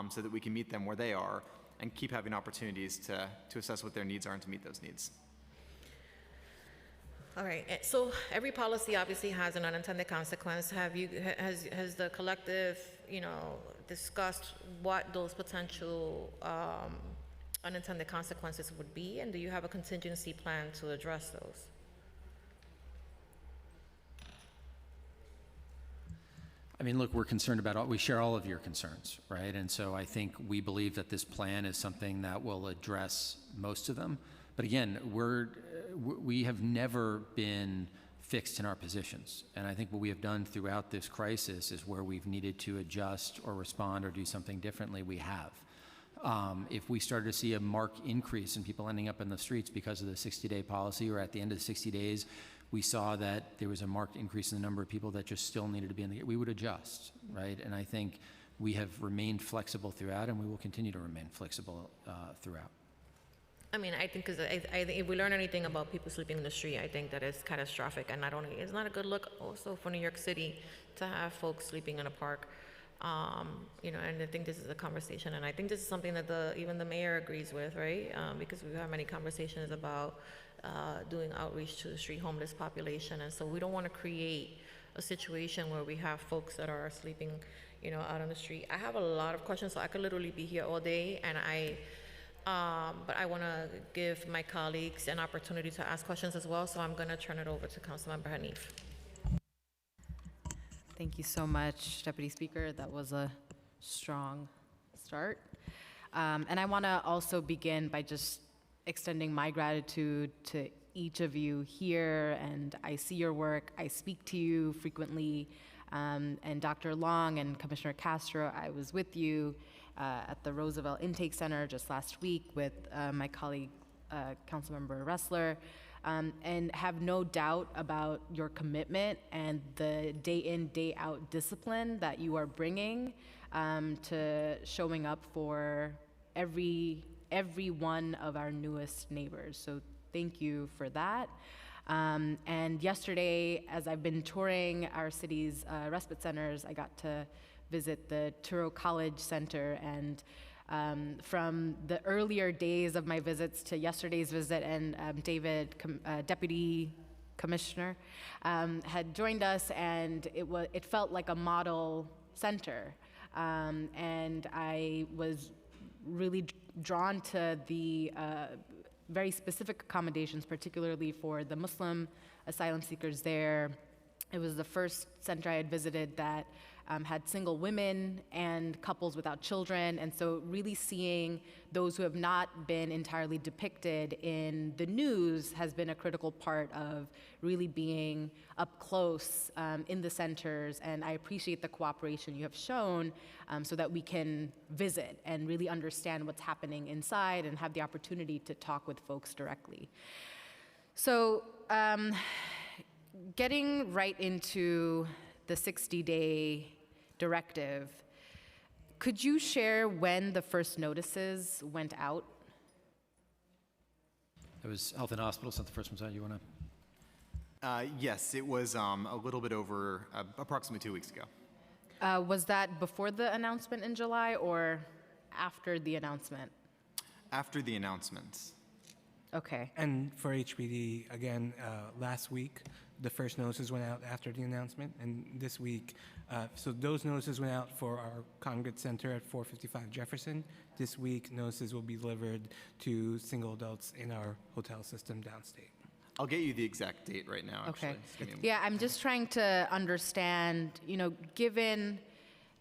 so that we can meet them where they are and keep having opportunities to assess what their needs are and to meet those needs. All right, so every policy obviously has an unintended consequence. Has the collective, discussed what those potential unintended consequences would be, and do you have a contingency plan to address those? I mean, look, we're concerned about we share all of your concerns, right? And so I think we believe that this plan is something that will address most of them. But again, we have never been fixed in our positions. And I think what we have done throughout this crisis is where we've needed to adjust or respond or do something differently, we have. If we started to see a marked increase in people ending up in the streets because of the 60-day policy, or at the end of the 60 days, we saw that there was a marked increase in the number of people that just still needed to be we would adjust, right? And I think we have remained flexible throughout, and we will continue to remain flexible throughout. I mean, I think, because I think if we learn anything about people sleeping in the street, I think that it's catastrophic, and it's not a good look also for New York City to have folks sleeping in a park. And I think this is a conversation, and I think this is something that even the mayor agrees with, right? Because we've had many conversations about doing outreach to the street homeless population, and so we don't want to create a situation where we have folks that are sleeping, out on the street. I have a lot of questions, so I could literally be here all day, and but I want to give my colleagues an opportunity to ask questions as well, so I'm going to turn it over to Councilmember Hanif. Thank you so much, Deputy Speaker. That was a strong start. And I want to also begin by just extending my gratitude to each of you here, and I see your work. I speak to you frequently. And Dr. Long and Commissioner Castro, I was with you at the Roosevelt Intake Center just last week with my colleague Councilmember Ressler, and have no doubt about your commitment and the day in, day out discipline that you are bringing to showing up for every one of our newest neighbors. So thank you for that. And yesterday, as I've been touring our city's respite centers, I got to visit the Touro College Center, and from the earlier days of my visits to yesterday's visit, and David, Deputy Commissioner, had joined us, and it felt like a model center, and I was really drawn to the very specific accommodations, particularly for the Muslim asylum seekers there. It was the first center I had visited that had single women and couples without children, and so really seeing those who have not been entirely depicted in the news has been a critical part of really being up close in the centers, and I appreciate the cooperation you have shown so that we can visit and really understand what's happening inside and have the opportunity to talk with folks directly. So getting right into the 60-day directive, could you share when the first notices went out? It was Health and Hospitals, not the first one. You want to? Yes, it was a little bit over, approximately 2 weeks ago. Was that before the announcement in July or after the announcement? After the announcements. Okay. And for HPD, again, last week, the first notices went out after the announcement, and this week, so those notices went out for our Congregate Center at 455 Jefferson. This week, notices will be delivered to single adults in our hotel system downstate. I'll get you the exact date right now, actually. Okay. Just give me a Yeah, I'm just trying to understand, given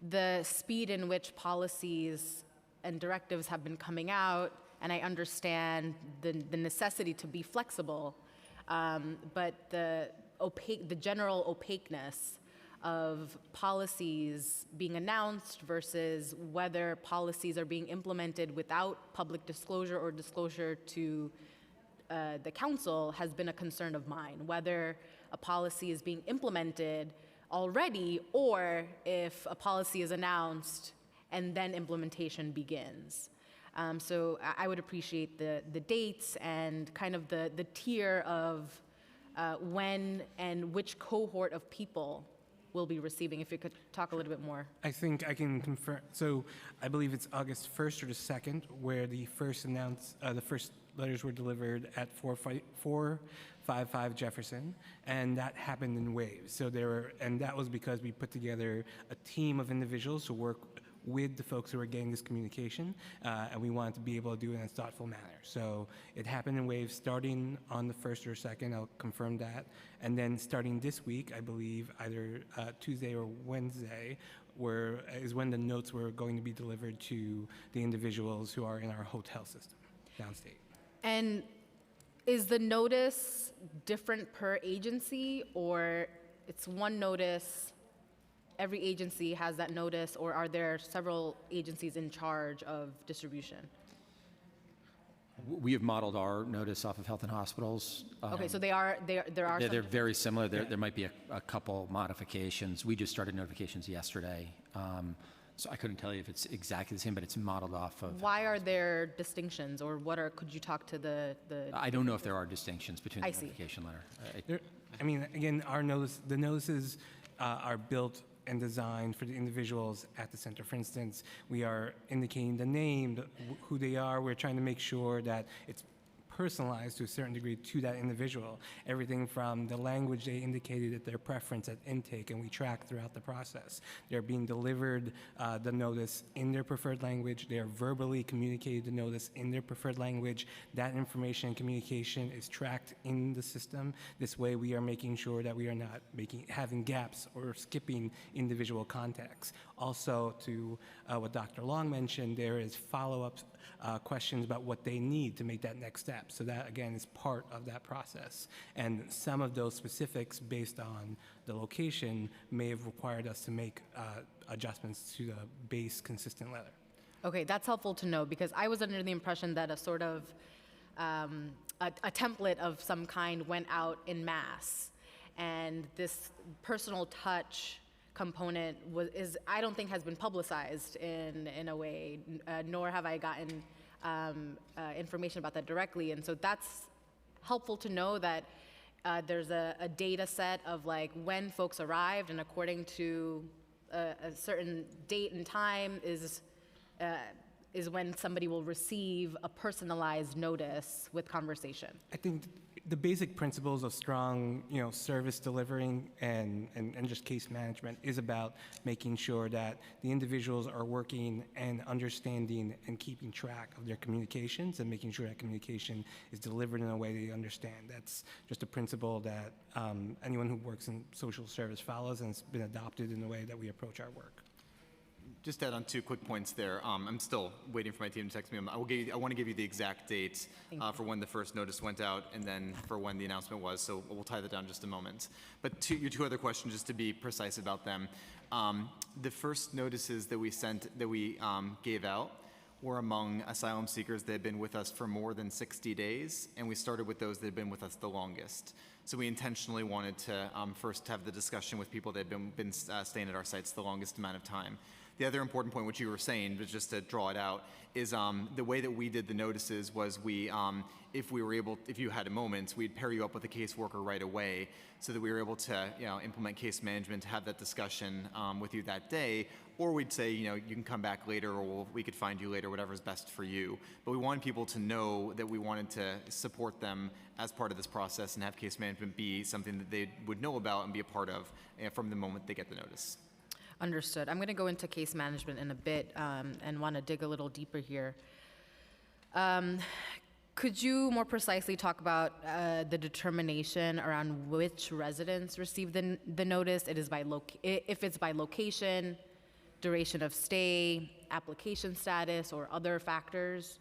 the speed in which policies and directives have been coming out, and I understand the necessity to be flexible, but the general opaqueness of policies being announced versus whether policies are being implemented without public disclosure or disclosure to the council has been a concern of mine, whether a policy is being implemented already or if a policy is announced and then implementation begins. So I would appreciate the dates and kind of the tier of when and which cohort of people will be receiving, if you could talk a little bit more. I think I can confirm. So I believe it's August 1st or the 2nd, where the first letters were delivered at 455 Jefferson, and that happened in waves. So and that was because we put together a team of individuals to work with the folks who are getting this communication, and we wanted to be able to do it in a thoughtful manner. So it happened in waves starting on the 1st or 2nd, I'll confirm that, and then starting this week, I believe either Tuesday or Wednesday, is when the notes were going to be delivered to the individuals who are in our hotel system downstate. And is the notice different per agency, or it's one notice, every agency has that notice, or are there several agencies in charge of distribution? We have modeled our notice off of Health and Hospitals. Okay, so there are They're some. very similar. There might be a couple modifications. We just started notifications yesterday. So I couldn't tell you if it's exactly the same, but it's modeled off of. Why are there distinctions, or could you talk to the? I don't know if there are distinctions between the I see. notification letter. Again, the notices are built and designed for the individuals at the center. For instance, we are indicating the name, who they are. We're trying to make sure that it's personalized to a certain degree to that individual. Everything from the language they indicated at their preference at intake, and we track throughout the process. They're being delivered the notice in their preferred language. They are verbally communicated the notice in their preferred language. That information and communication is tracked in the system. This way we are making sure that we are not having gaps or skipping individual contacts. Also, to what Dr. Long mentioned, there is follow-up questions about what they need to make that next step. So that, again, is part of that process. And some of those specifics, based on the location, may have required us to make adjustments to the base consistent letter. Okay, that's helpful to know, because I was under the impression that a sort of a template of some kind went out in mass. And this personal touch component I don't think has been publicized in a way, nor have I gotten information about that directly. And so that's helpful to know that there's a data set of like when folks arrived, and according to a certain date and time is when somebody will receive a personalized notice with conversation. I think the basic principles of strong, service delivering and just case management is about making sure that the individuals are working and understanding and keeping track of their communications and making sure that communication is delivered in a way they understand. That's just a principle that anyone who works in social service follows, and it's been adopted in the way that we approach our work. Just to add on 2 quick points there. I'm still waiting for my team to text me. I want to give you the exact dates for when the first notice went out and then for when the announcement was, so we'll tie that down in just a moment. But your 2 other questions, just to be precise about them. The first notices that we gave out were among asylum seekers that had been with us for more than 60 days, and we started with those that had been with us the longest. So we intentionally wanted to first have the discussion with people that had been staying at our sites the longest amount of time. The other important point, which you were saying, but just to draw it out, is the way that we did the notices was if you had a moment, we'd pair you up with a caseworker right away so that we were able to, implement case management, to have that discussion with you that day, or we'd say, you can come back later, or we could find you later, whatever's best for you. But we wanted people to know that we wanted to support them as part of this process and have case management be something that they would know about and be a part of from the moment they get the notice. Understood. I'm going to go into case management in a bit and want to dig a little deeper here. Could you more precisely talk about the determination around which residents receive the notice? If it's by location, duration of stay, application status, or other factors?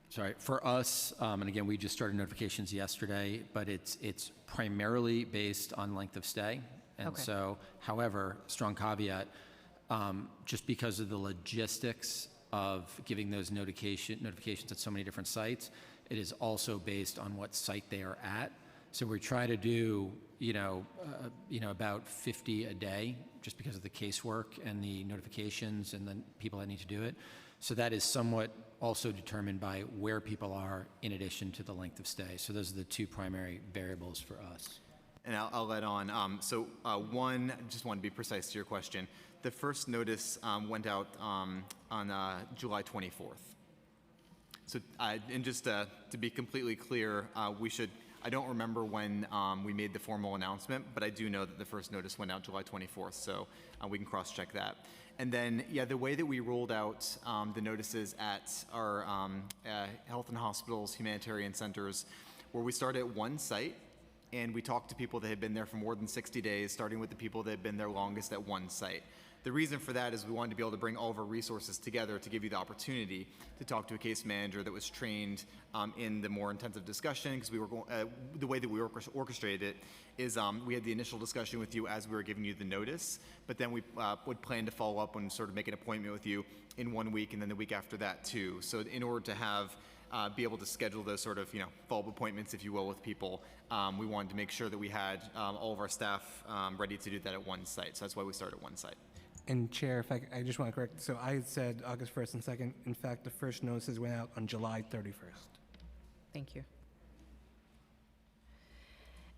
Sorry, for us, and again, we just started notifications yesterday, but it's primarily based on length of stay. And Okay. so, however, strong caveat, just because of the logistics of giving those notifications at so many different sites, it is also based on what site they are at. So we try to do, about 50 a day, just because of the casework and the notifications and the people that need to do it. So that is somewhat also determined by where people are in addition to the length of stay. So those are the 2 primary variables for us. And I'll let on. One, just want to be precise to your question. The first notice went out on July 24th. So, and just to be completely clear, I don't remember when we made the formal announcement, but I do know that the first notice went out July 24th, so we can cross-check that. And then, the way that we rolled out the notices at our health and hospitals, humanitarian centers, where we started at one site, and we talked to people that had been there for more than 60 days, starting with the people that had been there longest at one site. The reason for that is we wanted to be able to bring all of our resources together to give you the opportunity to talk to a case manager that was trained in the more intensive discussion, because the way that we orchestrated it is we had the initial discussion with you as we were giving you the notice, but then we would plan to follow up and sort of make an appointment with you in 1 week and then the week after that too. So in order to be able to schedule those sort of, follow-up appointments, if you will, with people, we wanted to make sure that we had all of our staff ready to do that at one site. So that's why we started at one site. And Chair, if I just want to correct, so I said August 1st and 2nd. In fact, the first notices went out on July 31st. Thank you.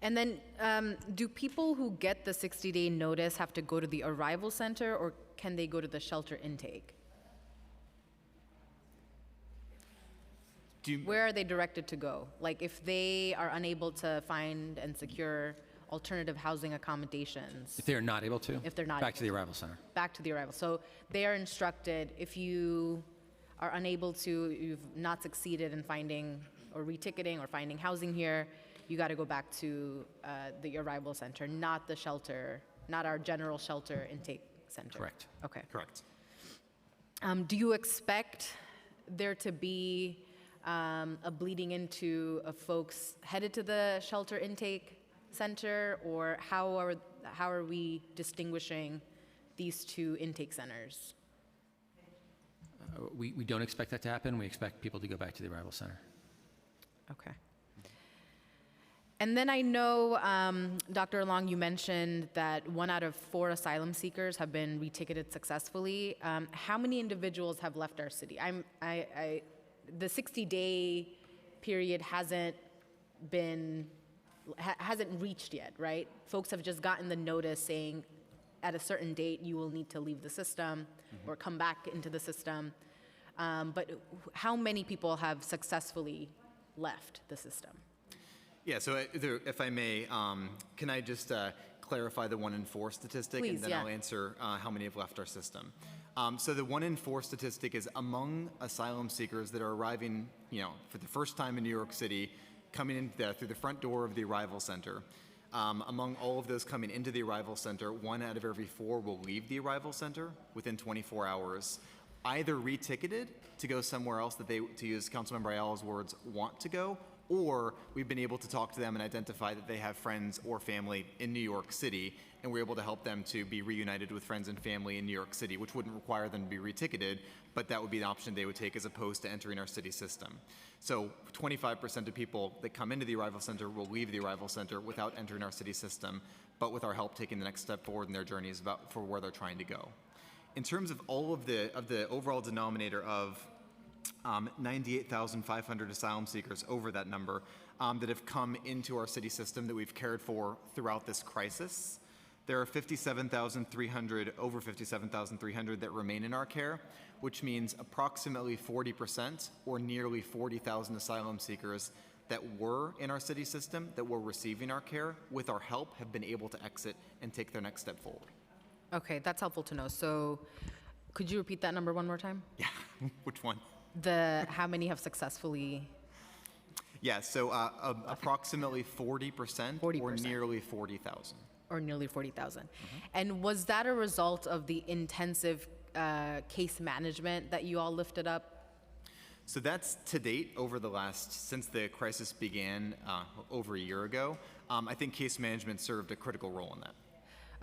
And then, do people who get the 60-day notice have to go to the arrival center, or can they go to the shelter intake? Where are they directed to go? Like, if they are unable to find and secure alternative housing accommodations. If they're not able to? If they're not Back to the able arrival center. Back to the arrival. So they are instructed, if you are unable to, you've not succeeded in finding or reticketing or finding housing here, you got to go back to the arrival center, not the shelter, not our general shelter intake center. Correct. Okay. Correct. Do you expect there to be a bleeding into of folks headed to the shelter intake center, or how are we distinguishing these 2 intake centers? We don't expect that to happen. We expect people to go back to the arrival center. Okay. And then I know, Dr. Long, you mentioned that 1 out of 4 asylum seekers have been reticketed successfully. How many individuals have left our city? The 60-day period hasn't reached yet, right? Folks have just gotten the notice saying at a certain date you will need to leave the system or come back into the system. But how many people have successfully left the system? Yeah, so if I may, can I just clarify the 1 in 4 statistic? Please, and then yeah. I'll answer how many have left our system. So the 1 in 4 statistic is among asylum seekers that are arriving, for the first time in New York City, coming in through the front door of the arrival center. Among all of those coming into the arrival center, 1 out of every 4 will leave the arrival center within 24 hours, either reticketed to go somewhere else that they, to use Councilmember Ayala's words, want to go, or we've been able to talk to them and identify that they have friends or family in New York City, and we're able to help them to be reunited with friends and family in New York City, which wouldn't require them to be reticketed, but that would be the option they would take as opposed to entering our city system. So 25% of people that come into the arrival center will leave the arrival center without entering our city system, but with our help taking the next step forward in their journeys for where they're trying to go. In terms of all of the overall denominator of 98,500 asylum seekers, over that number, that have come into our city system that we've cared for throughout this crisis. There are 57,300, over 57,300 that remain in our care, which means approximately 40% or nearly 40,000 asylum seekers that were in our city system, that were receiving our care, with our help, have been able to exit and take their next step forward. Okay, that's helpful to know. So could you repeat that number one more time? Yeah, which one? How many have successfully? Yeah, so approximately 40%, 40%. or nearly 40,000. Or nearly 40,000. And was that a result of the intensive case management that you all lifted up? So that's to date over the since the crisis began over a year ago. I think case management served a critical role in that.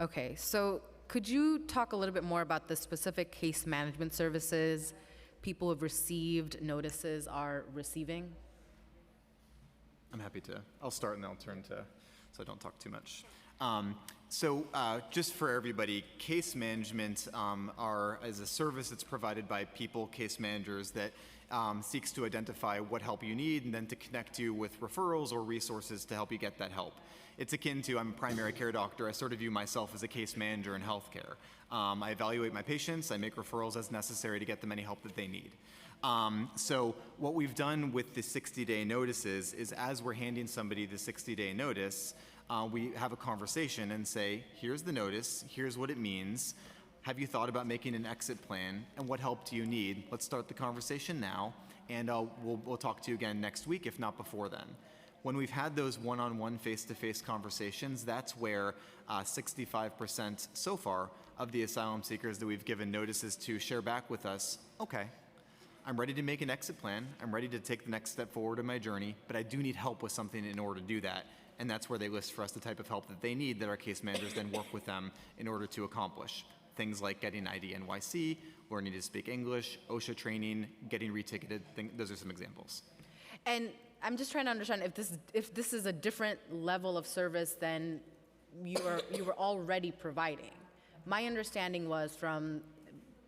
Okay, so could you talk a little bit more about the specific case management services people who have received notices are receiving? I'm happy to. I'll start and then I'll turn to, so I don't talk too much. Just for everybody, case management is a service that's provided by people, case managers, that seeks to identify what help you need and then to connect you with referrals or resources to help you get that help. It's akin to, I'm a primary care doctor, I sort of view myself as a case manager in healthcare. I evaluate my patients, I make referrals as necessary to get them any help that they need. So what we've done with the 60-day notices is, as we're handing somebody the 60-day notice, we have a conversation and say, here's the notice, here's what it means. Have you thought about making an exit plan, and what help do you need? Let's start the conversation now, and we'll talk to you again next week, if not before then. When we've had those one-on-one, face-to-face conversations, that's where 65% so far of the asylum seekers that we've given notices to share back with us, okay, I'm ready to make an exit plan, I'm ready to take the next step forward in my journey, but I do need help with something in order to do that. And that's where they list for us the type of help that they need, that our case managers then work with them in order to accomplish. Things like getting ID NYC, learning to speak English, OSHA training, getting reticketed, those are some examples. And I'm just trying to understand if this is a different level of service than you were already providing. My understanding was from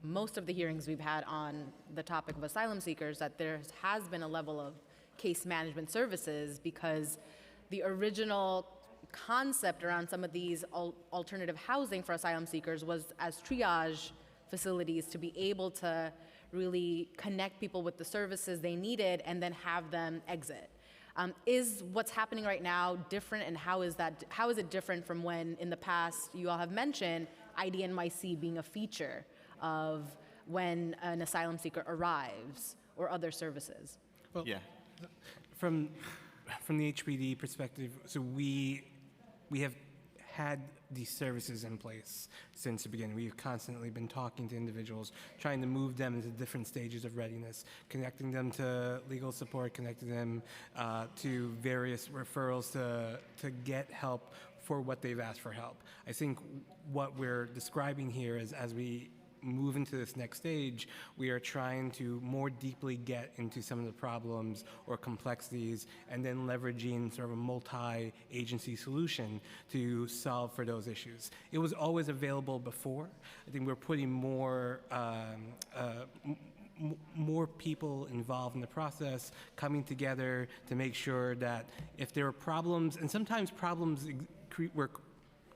most of the hearings we've had on the topic of asylum seekers that there has been a level of case management services, because the original concept around some of these alternative housing for asylum seekers was as triage facilities to be able to really connect people with the services they needed and then have them exit. Is what's happening right now different, and how is it different from when in the past you all have mentioned ID NYC being a feature of when an asylum seeker arrives, or other services? Well, Yeah. From the HPD perspective, so we have had these services in place since the beginning. We've constantly been talking to individuals, trying to move them into different stages of readiness, connecting them to legal support, connecting them to various referrals to get help for what they've asked for help. I think what we're describing here is, as we move into this next stage, we are trying to more deeply get into some of the problems or complexities and then leveraging sort of a multi-agency solution to solve for those issues. It was always available before. I think we're putting more more people involved in the process, coming together to make sure that if there are problems, and sometimes problems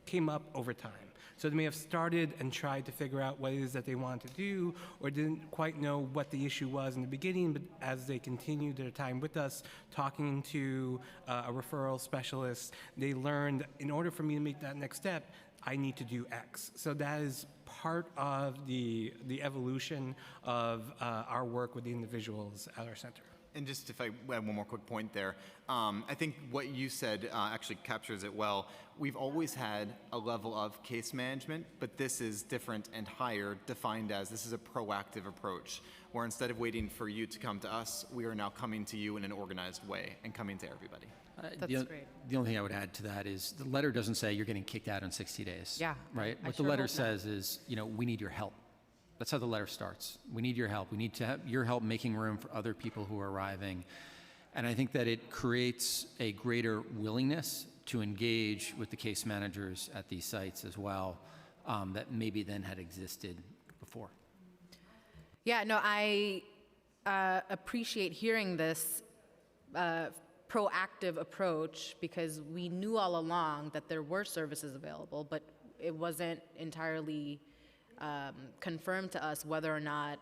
came up over time. So they may have started and tried to figure out what it is that they wanted to do, or didn't quite know what the issue was in the beginning, but as they continued their time with us, talking to a referral specialist, they learned, in order for me to make that next step, I need to do X. So that is part of the evolution of our work with the individuals at our center. And just if I add one more quick point there, I think what you said actually captures it well. We've always had a level of case management, but this is different and higher, defined as this is a proactive approach, where instead of waiting for you to come to us, we are now coming to you in an organized way and coming to everybody. That's great. The only thing I would add to that is the letter doesn't say you're getting kicked out in 60 days. Yeah, Right? I What the sure letter hope not. says is, we need your help. That's how the letter starts. We need your help. We need to have your help making room for other people who are arriving. And I think that it creates a greater willingness to engage with the case managers at these sites as well, that maybe then had existed before. Yeah, no, I appreciate hearing this proactive approach, because we knew all along that there were services available, but it wasn't entirely confirmed to us whether or not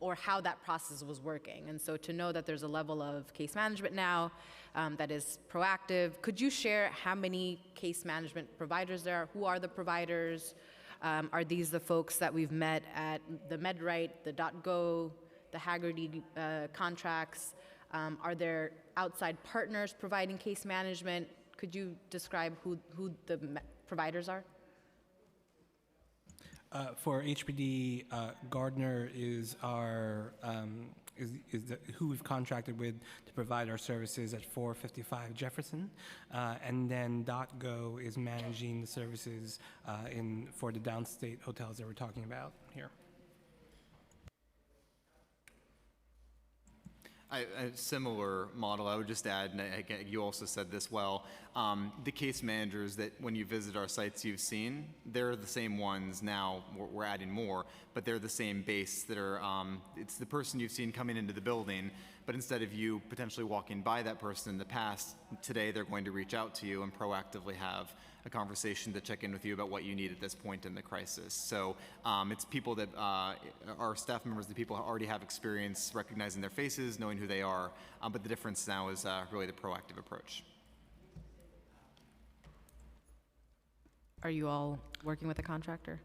or how that process was working. And so to know that there's a level of case management now that is proactive, could you share how many case management providers there are? Who are the providers? Are these the folks that we've met at the MedRight, the .go, the Hagerty contracts? Are there outside partners providing case management? Could you describe who the providers are? For HPD, Gardner is our who we've contracted with to provide our services at 455 Jefferson, and then .go is managing the services for the downstate hotels that we're talking about here. A similar model, I would just add, and again, you also said this well, the case managers that when you visit our sites you've seen, they're the same ones now, we're adding more, but they're the same base that are, it's the person you've seen coming into the building, but instead of you potentially walking by that person in the past, today they're going to reach out to you and proactively have a conversation to check in with you about what you need at this point in the crisis. So it's people that are staff members, the people who already have experience recognizing their faces, knowing who they are, but the difference now is really the proactive approach. Are you all working with a contractor?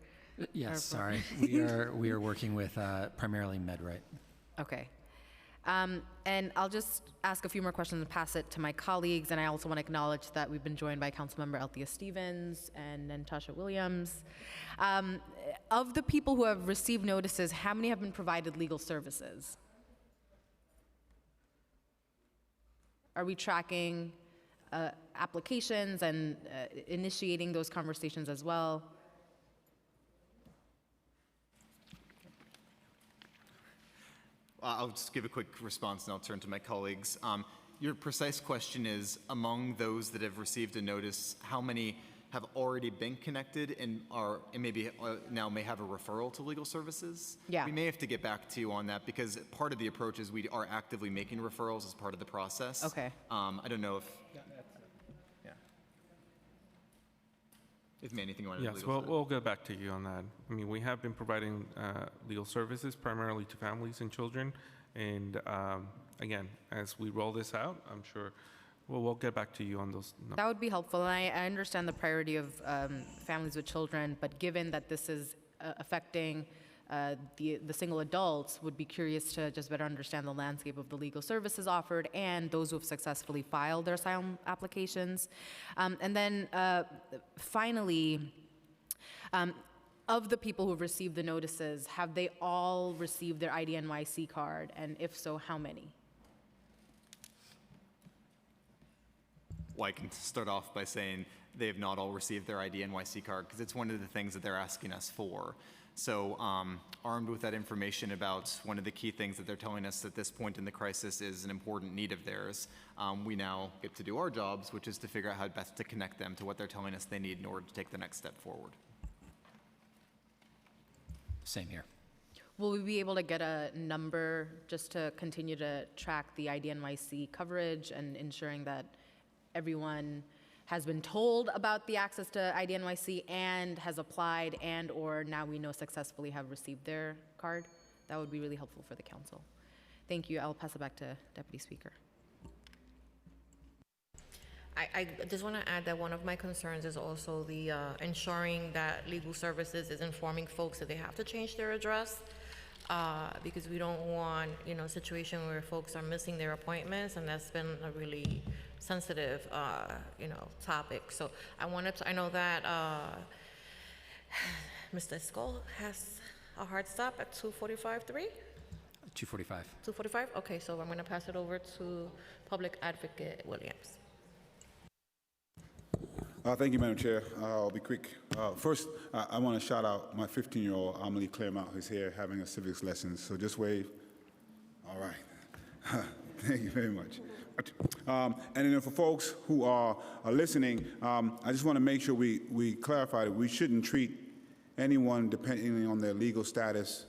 Yes, sorry. We are working with primarily MedRight. Okay. And I'll just ask a few more questions and pass it to my colleagues. And I also want to acknowledge that we've been joined by Councilmember Althea Stevens and Natasha Williams. Of the people who have received notices, how many have been provided legal services? Are we tracking applications and initiating those conversations as well? I'll just give a quick response and I'll turn to my colleagues. Your precise question is, among those that have received a notice, how many have already been connected and maybe now may have a referral to legal services? Yeah. We may have to get back to you on that, because part of the approach is we are actively making referrals as part of the process. Okay. I don't know if, if anything you want to Yes, we'll get back to you on that. I mean, we have been providing legal services primarily to families and children. And again, as we roll this out, I'm sure we'll get back to you on those numbers. That would be helpful. And I understand the priority of families with children, but given that this is affecting the single adults, would be curious to just better understand the landscape of the legal services offered and those who have successfully filed their asylum applications. And then finally, of the people who have received the notices, have they all received their IDNYC card? And if so, how many? Well, I can start off by saying they have not all received their IDNYC card because it's one of the things that they're asking us for. So armed with that information about one of the key things that they're telling us at this point in the crisis is an important need of theirs, we now get to do our jobs, which is to figure out how best to connect them to what they're telling us they need in order to take the next step forward. Same here. Will we be able to get a number just to continue to track the IDNYC coverage and ensuring that everyone has been told about the access to IDNYC and has applied and or now we know successfully have received their card? That would be really helpful for the council. Thank you. I'll pass it back to Deputy Speaker. I just want to add that one of my concerns is also the ensuring that legal services is informing folks that they have to change their address, because we don't want, a situation where folks are missing their appointments, and that's been a really sensitive, topic. So I know that Mr. Skull has a hard stop at 2:45-3? 245. 2:45? Okay, so I'm going to pass it over to Public Advocate Williams. Thank you, Madam Chair. I'll be quick. First, I want to shout out my 15-year-old, Amelie Claremont, who's here having a civics lesson. So just wave. All right. Thank you very much. And then for folks who are listening, I just want to make sure we clarify that we shouldn't treat anyone, depending on their legal status,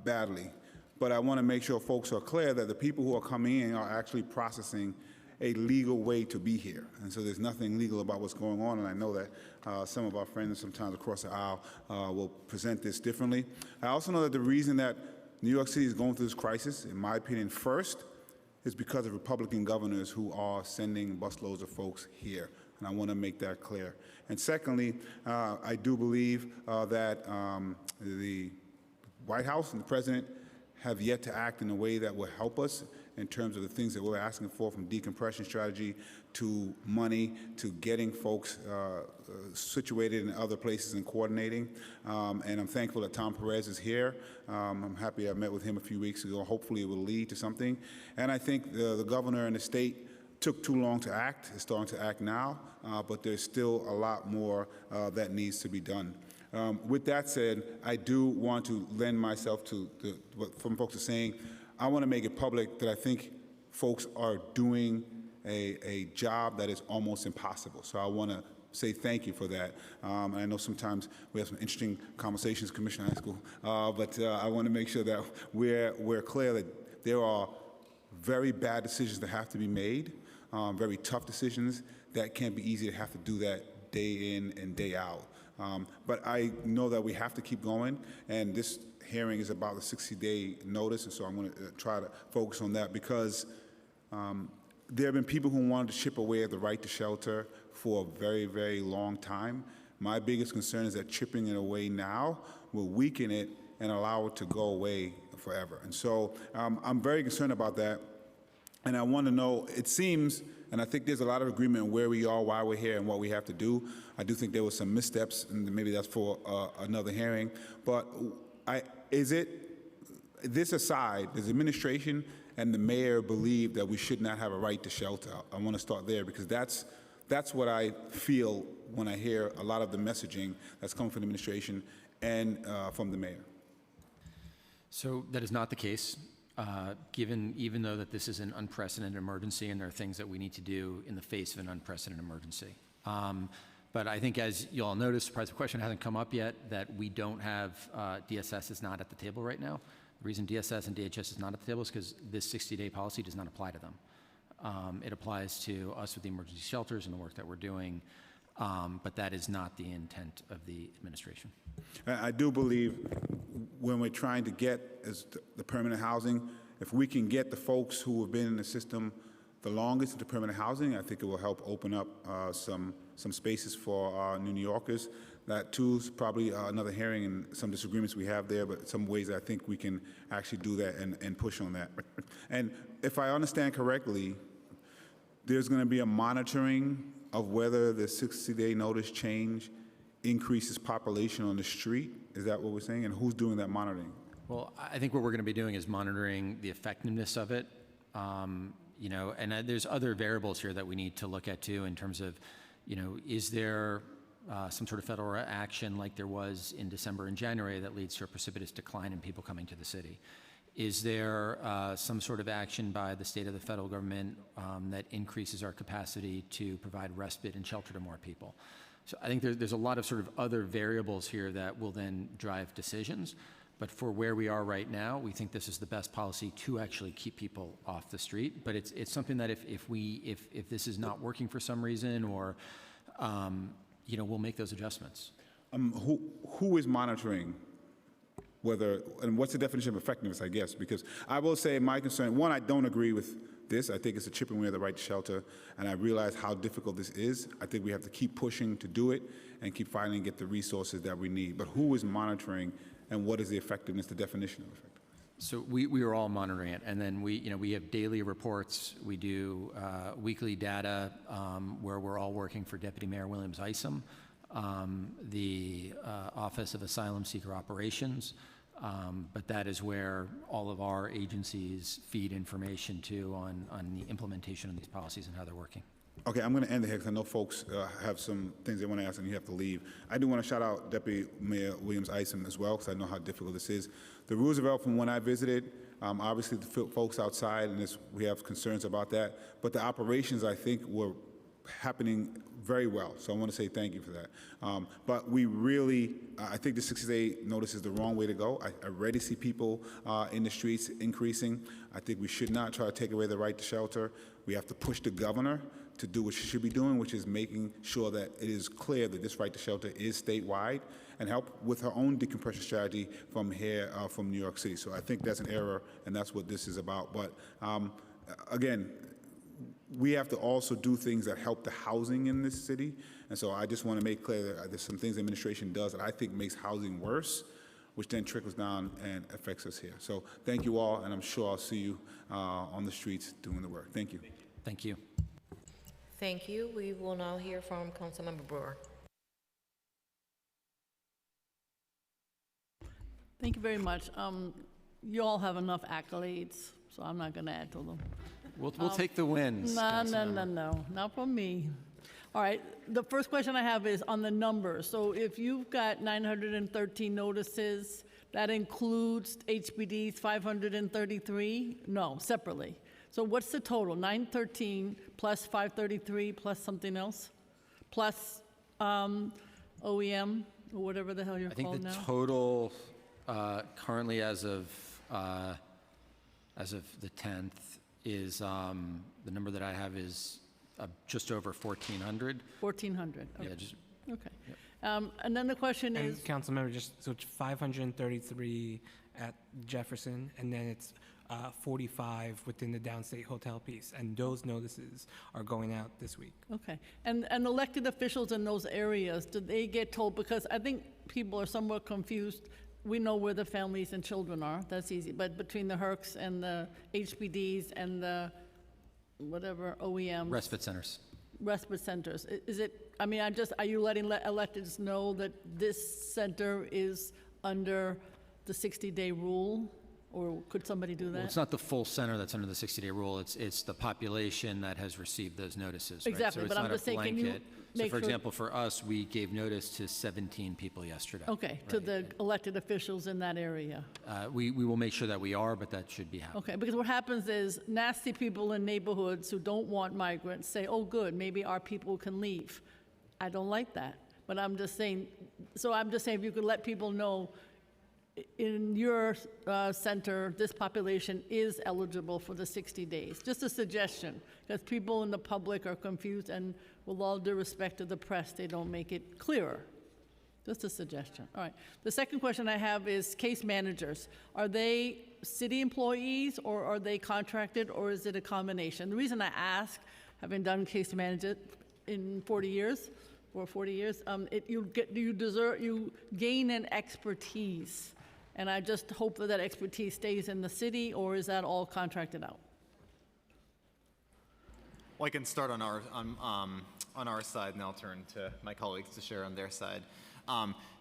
badly. But I want to make sure folks are clear that the people who are coming in are actually processing a legal way to be here. And so there's nothing legal about what's going on, and I know that some of our friends sometimes across the aisle will present this differently. I also know that the reason that New York City is going through this crisis, in my opinion, first, is because of Republican governors who are sending busloads of folks here, and I want to make that clear. And secondly, I do believe that the White House and the President have yet to act in a way that will help us in terms of the things that we're asking for, from decompression strategy to money to getting folks situated in other places and coordinating. And I'm thankful that Tom Perez is here. I'm happy I met with him a few weeks ago. Hopefully it will lead to something. And I think the governor and the state took too long to act. It's starting to act now, but there's still a lot more that needs to be done. With that said, I do want to lend myself to what some folks are saying. I want to make it public that I think folks are doing a job that is almost impossible. So I want to say thank you for that. I know sometimes we have some interesting conversations, Commissioner High School, but I want to make sure that we're clear that there are very bad decisions that have to be made, very tough decisions that can't be easy to have to do that day in and day out. But I know that we have to keep going, and this hearing is about the 60-day notice, and so I'm going to try to focus on that because there have been people who wanted to chip away at the right to shelter for a very, very long time. My biggest concern is that chipping it away now will weaken it and allow it to go away forever. And so I'm very concerned about that, and I want to know, it seems, and I think there's a lot of agreement on where we are, why we're here, and what we have to do. I do think there were some missteps, and maybe that's for another hearing. But this aside, does the administration and the mayor believe that we should not have a right to shelter? I want to start there because that's what I feel when I hear a lot of the messaging that's coming from the administration and from the mayor. So that is not the case. Even though that this is an unprecedented emergency and there are things that we need to do in the face of an unprecedented emergency. But I think as you all noticed, surprise, the question hasn't come up yet, that we don't have, DSS is not at the table right now. The reason DSS and DHS is not at the table is because this 60-day policy does not apply to them. It applies to us with the emergency shelters and the work that we're doing, but that is not the intent of the administration. I do believe when we're trying to get the permanent housing, if we can get the folks who have been in the system the longest into permanent housing, I think it will help open up some spaces for New Yorkers. That too is probably another hearing and some disagreements we have there, but some ways I think we can actually do that and push on that. And if I understand correctly, there's going to be a monitoring of whether the 60-day notice change increases population on the street. Is that what we're saying? And who's doing that monitoring? Well, I think what we're going to be doing is monitoring the effectiveness of it. And there's other variables here that we need to look at too in terms of, is there some sort of federal action like there was in December and January that leads to a precipitous decline in people coming to the city? Is there some sort of action by the state or the federal government that increases our capacity to provide respite and shelter to more people? So I think there's a lot of sort of other variables here that will then drive decisions. But for where we are right now, we think this is the best policy to actually keep people off the street. But it's something that if this is not working for some reason, or we'll make those adjustments. Who is monitoring whether, and what's the definition of effectiveness, I guess? Because I will say my concern, one, I don't agree with this. I think it's a chipping away at the right to shelter, and I realize how difficult this is. I think we have to keep pushing to do it and keep fighting and get the resources that we need. But who is monitoring, and what is the effectiveness, the definition of effectiveness? So we are all monitoring it, and then we have daily reports. We do weekly data where we're all working for Deputy Mayor Williams Isom, the Office of Asylum Seeker Operations, but that is where all of our agencies feed information to on the implementation of these policies and how they're working. Okay, I'm going to end it here because I know folks have some things they want to ask and you have to leave. I do want to shout out Deputy Mayor Williams Isom as well because I know how difficult this is. The Roosevelt, from when I visited, obviously the folks outside, and we have concerns about that, but the operations, I think, were happening very well. So I want to say thank you for that. But we really, I think the 60-day notice is the wrong way to go. I already see people in the streets increasing. I think we should not try to take away the right to shelter. We have to push the governor to do what she should be doing, which is making sure that it is clear that this right to shelter is statewide, and help with her own decompression strategy from here, from New York City. So I think that's an error, and that's what this is about. But again, we have to also do things that help the housing in this city. And so I just want to make clear that there's some things the administration does that I think makes housing worse, which then trickles down and affects us here. So thank you all, and I'm sure I'll see you on the streets doing the work. Thank you. Thank you. Thank you. We will now hear from Councilmember Brewer. Thank you very much. You all have enough accolades, so I'm not going to add to them. We'll take the wins. No, not from me. All right, the first question I have is on the numbers. So if you've got 913 notices, that includes HPD's 533? No, separately. So what's the total? 913 plus 533 plus something else? Plus OEM, or whatever the hell you're called now? I think the total currently as of the 10th is, the number that I have is just over 1,400. 1,400, okay. Yeah, just, okay. Yep. And then the question And is... Councilmember, so it's 533 at Jefferson, and then it's 45 within the downstate hotel piece, and those notices are going out this week. Okay. And elected officials in those areas, do they get told, because I think people are somewhat confused. We know where the families and children are, that's easy, but between the HERCs and the HPDs and the whatever OEMs. respite centers. Respite centers, is it, I mean, are you letting electeds know that this center is under the 60-day rule? Or could somebody do that? Well, it's not the full center that's under the 60-day rule. It's the population that has received those notices. Right? Exactly, so it's but I'm not just a saying, can you blanket. make So, for sure- example, for us, we gave notice to 17 people yesterday. Okay, to the elected officials in that area. We will make sure that we are, but that should be happening. Okay, because what happens is nasty people in neighborhoods who don't want migrants say, oh, good, maybe our people can leave. I don't like that, but I'm just saying, if you could let people know in your center, this population is eligible for the 60 days. Just a suggestion, because people in the public are confused, and with all due respect to the press, they don't make it clearer. Just a suggestion. All right. The second question I have is case managers. Are they city employees, or are they contracted, or is it a combination? The reason I ask, having done case management in 40 years, you gain an expertise. And I just hope that that expertise stays in the city, or is that all contracted out? Well, I can start on our side, and I'll turn to my colleagues to share on their side.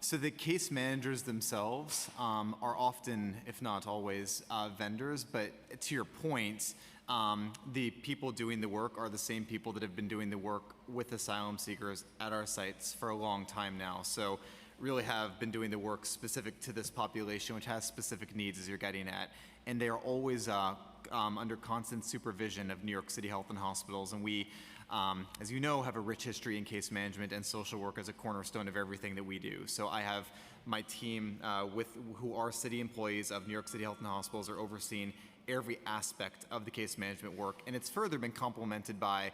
So the case managers themselves are often, if not always, vendors. But to your point, The people doing the work are the same people that have been doing the work with asylum seekers at our sites for a long time now. So really have been doing the work specific to this population, which has specific needs, as you're getting at. And they are always under constant supervision of New York City Health and Hospitals. And we, as you know, have a rich history in case management and social work as a cornerstone of everything that we do. So I have my team who are city employees of New York City Health and Hospitals are overseeing every aspect of the case management work. And it's further been complemented by,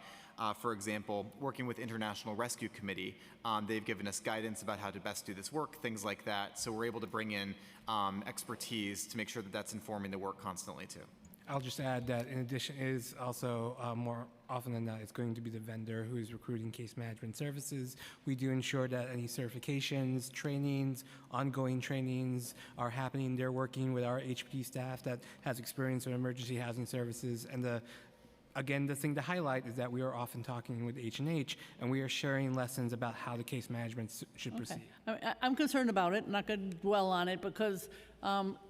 for example, working with International Rescue Committee. They've given us guidance about how to best do this work, things like that. So we're able to bring in expertise to make sure that that's informing the work constantly too. I'll just add that in addition is also more often than not, it's going to be the vendor who is recruiting case management services. We do ensure that any certifications, trainings, ongoing trainings are happening. They're working with our HPD staff that has experience with emergency housing services. And again, the thing to highlight is that we are often talking with H&H, and we are sharing lessons about how the case management should proceed. I'm concerned about it. I'm not going to dwell on it because,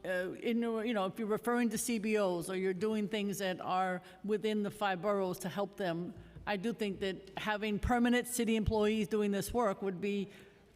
if you're referring to CBOs or you're doing things that are within the 5 boroughs to help them, I do think that having permanent city employees doing this work would be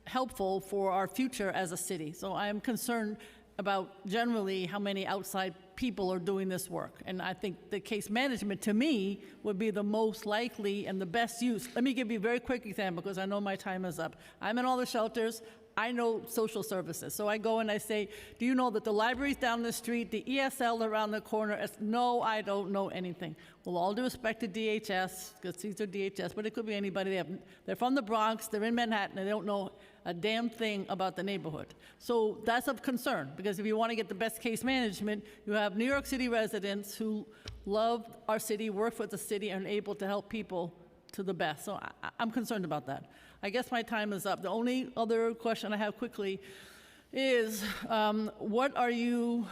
helpful for our future as a city. So I am concerned about generally how many outside people are doing this work. And I think the case management, to me, would be the most likely and the best use. Let me give you a very quick example because I know my time is up. I'm in all the shelters. I know social services. So I go and I say, do you know that the library's down the street, the ESL around the corner? No, I don't know anything. Well, all due respect to DHS, because these are DHS, but it could be anybody. They're from the Bronx, they're in Manhattan, and they don't know a damn thing about the neighborhood. So that's of concern, because if you want to get the best case management, you have New York City residents who love our city, work with the city, and are able to help people to the best. So I'm concerned about that. I guess my time is up. The only other question I have quickly is, what are you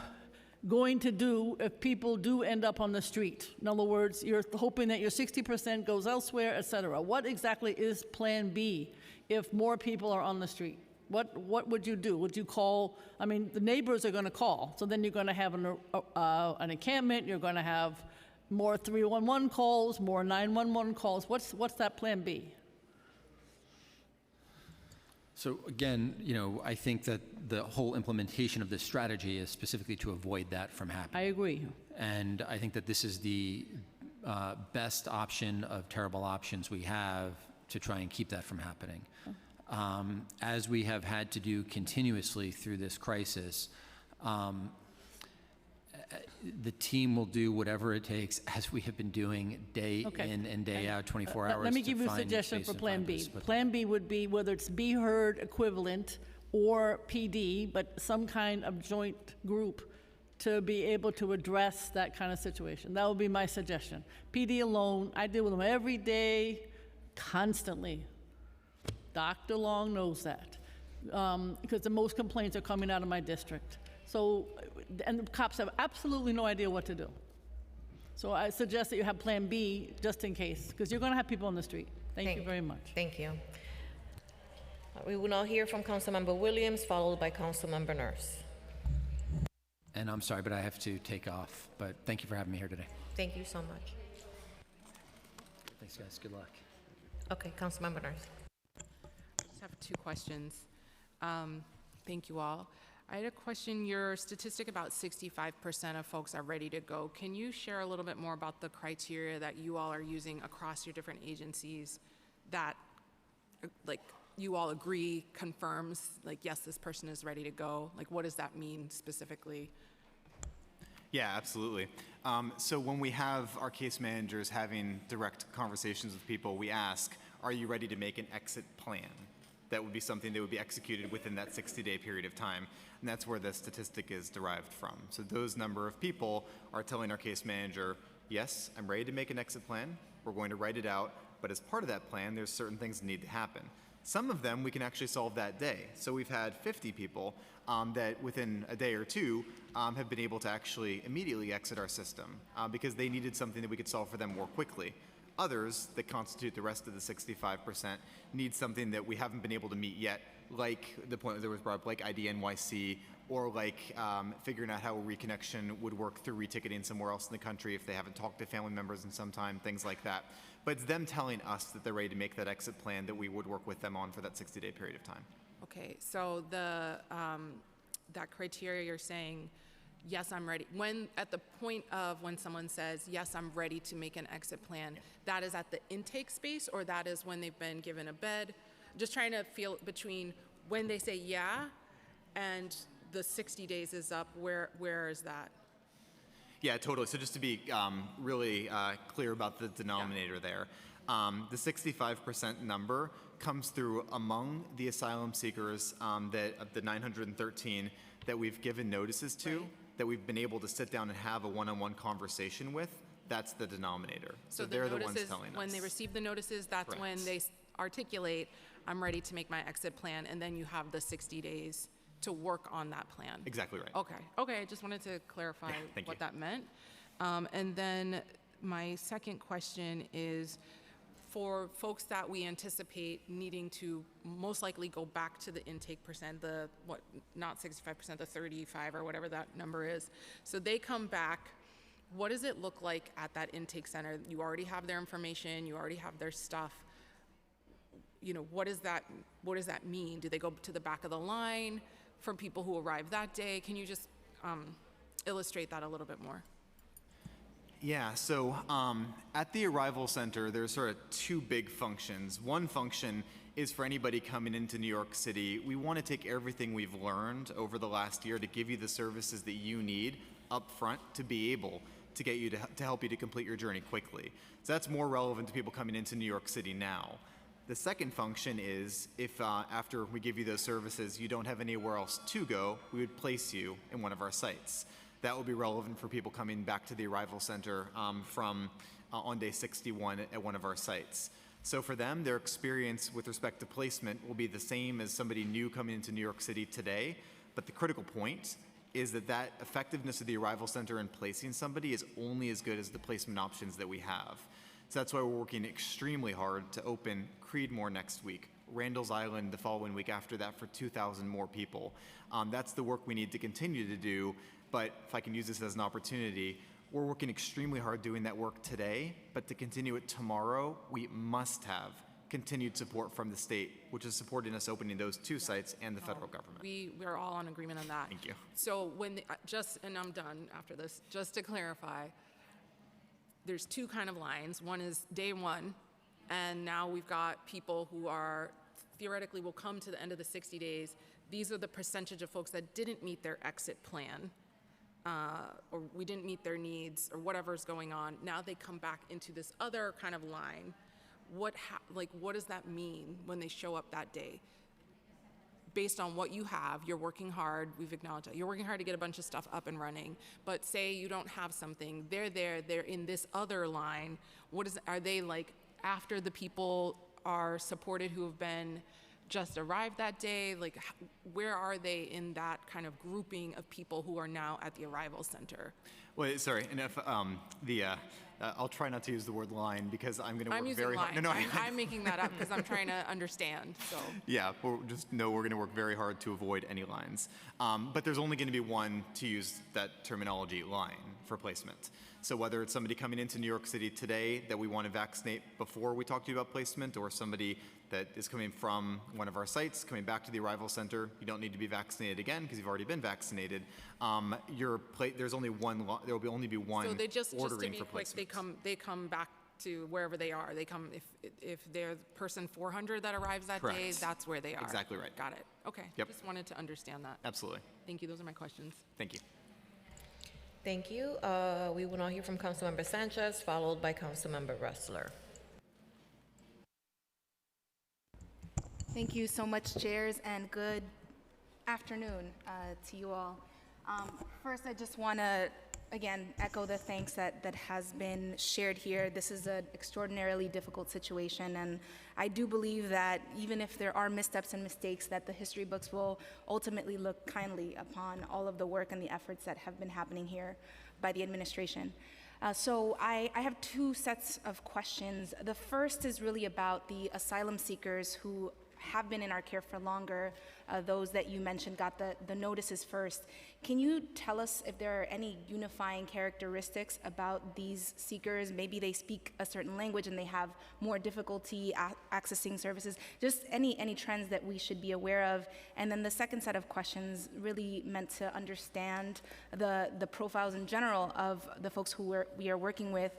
going to do if people do end up on the street? In other words, you're hoping that your 60% goes elsewhere, et cetera. What exactly is Plan B if more people are on the street? What would you do? Would you call? I mean, the neighbors are going to call. So then you're going to have an encampment. You're going to have more 311 calls, more 911 calls. What's that Plan B? So again, I think that the whole implementation of this strategy is specifically to avoid that from happening. I agree. And I think that this is the best option of terrible options we have to try and keep that from happening. As we have had to do continuously through this crisis, the team will do whatever it takes, as we have been doing day in and day out, 24 hours. Let me give you a suggestion for Plan B. Plan B would be whether it's Be Heard equivalent or PD, but some kind of joint group to be able to address that kind of situation. That would be my suggestion. PD alone, I deal with them every day, constantly. Dr. Long knows that, because the most complaints are coming out of my district. So, and the cops have absolutely no idea what to do. So I suggest that you have Plan B just in case, because you're going to have people on the street. Thank you very much. Thank you. We will now hear from Councilmember Williams, followed by Councilmember Nurse. And I'm sorry, but I have to take off. But thank you for having me here today. Thank you so much. Thanks, guys. Good luck. Okay, Councilmember Nurse. I just have 2 questions. Thank you all. I had a question. Your statistic about 65% of folks are ready to go. Can you share a little bit more about the criteria that you all are using across your different agencies that, like, you all agree, confirms, like, yes, this person is ready to go? Like, what does that mean specifically? Yeah, absolutely. So when we have our case managers having direct conversations with people, we ask, are you ready to make an exit plan? That would be something that would be executed within that 60-day period of time. And that's where the statistic is derived from. So those number of people are telling our case manager, yes, I'm ready to make an exit plan. We're going to write it out. But as part of that plan, there's certain things that need to happen. Some of them we can actually solve that day. So we've had 50 people that within a day or two have been able to actually immediately exit our system because they needed something that we could solve for them more quickly. Others that constitute the rest of the 65% need something that we haven't been able to meet yet, like the point that was brought up, like IDNYC, or like figuring out how reconnection would work through reticketing somewhere else in the country if they haven't talked to family members in some time, things like that. But it's them telling us that they're ready to make that exit plan that we would work with them on for that 60-day period of time. Okay, so the, that criteria you're saying, yes, I'm ready. When, at the point of when someone says, yes, I'm ready to make an exit plan, that is at the intake space, or that is when they've been given a bed? Just trying to feel between when they say yeah and the 60 days is up, where is that? Yeah, totally. So just to be really clear about the denominator there, the 65% number comes through among the asylum seekers that of the 913 that we've given notices to, that we've been able to sit down and have a one-on-one conversation with. That's the denominator. So they're the ones telling us. When they receive the notices, that's Correct. when they articulate, I'm ready to make my exit plan, and then you have the 60 days to work on that plan. Exactly right. Okay, I just wanted to clarify thank what you. that meant. And then my second question is, for folks that we anticipate needing to most likely go back to the intake percent, the, what, not 65%, the 35 or whatever that number is. So they come back, what does it look like at that intake center? You already have their information, you already have their stuff. You know, what does that mean? Do they go to the back of the line from people who arrived that day? Can you just illustrate that a little bit more? Yeah, so at the arrival center, there's sort of two big functions. One function is for anybody coming into New York City. We want to take everything we've learned over the last year to give you the services that you need up front to be able to get you to help you to complete your journey quickly. So that's more relevant to people coming into New York City now. The second function is if after we give you those services, you don't have anywhere else to go, we would place you in one of our sites. That will be relevant for people coming back to the arrival center from on day 61 at one of our sites. So for them, their experience with respect to placement will be the same as somebody new coming into New York City today, but the critical point is that effectiveness of the arrival center in placing somebody is only as good as the placement options that we have. So that's why we're working extremely hard to open Creedmoor next week, Randall's Island the following week after that for 2,000 more people. That's the work we need to continue to do, but if I can use this as an opportunity, we're working extremely hard doing that work today, but to continue it tomorrow, we must have continued support from the state, which is supporting us opening those two sites and the federal government. We're all on agreement on that. Thank you. So when, and I'm done after this, just to clarify, there's two kind of lines. One is day one, and now we've got people who are theoretically will come to the end of the 60 days. These are the percentage of folks that didn't meet their exit plan, or we didn't meet their needs, or whatever's going on. Now they come back into this other kind of line. What does that mean when they show up that day? Based on what you have, you're working hard, we've acknowledged that. You're working hard to get a bunch of stuff up and running, but say you don't have something, they're in this other line. Are they like after the people are supported who have been just arrived that day? Like, where are they in that kind of grouping of people who are now at the arrival center? Wait, sorry, and if I'll try not to use the word line because I'm going to work very hard. I'm making that up because I'm trying to understand. So yeah, we're going to work very hard to avoid any lines. But there's only going to be one, to use that terminology, line for placement. So whether it's somebody coming into New York City today that we want to vaccinate before we talk to you about placement, or somebody that is coming from one of our sites, coming back to the arrival center, you don't need to be vaccinated again because you've already been vaccinated. There's only one. There will only be one. So they just to ordering be for quick, placement. they come back to wherever they are. They come if they're person 400 that arrives that Correct. day, that's where they are. Exactly right. Got it. Okay. Yep. Just wanted to understand that. Absolutely. Thank you. Those are my questions. Thank you. Thank you. We will now hear from Councilmember Sanchez, followed by Councilmember Ressler. Thank you so much, chairs, and good afternoon to you all. First, I just want to, again, echo the thanks that has been shared here. This is an extraordinarily difficult situation, and I do believe that even if there are missteps and mistakes, that the history books will ultimately look kindly upon all of the work and the efforts that have been happening here by the administration. So I have two sets of questions. The first is really about the asylum seekers who have been in our care for longer, those that you mentioned got the notices first. Can you tell us if there are any unifying characteristics about these seekers? Maybe they speak a certain language and they have more difficulty accessing services. Just any trends that we should be aware of. And then the second set of questions really meant to understand the profiles in general of the folks who we are working with.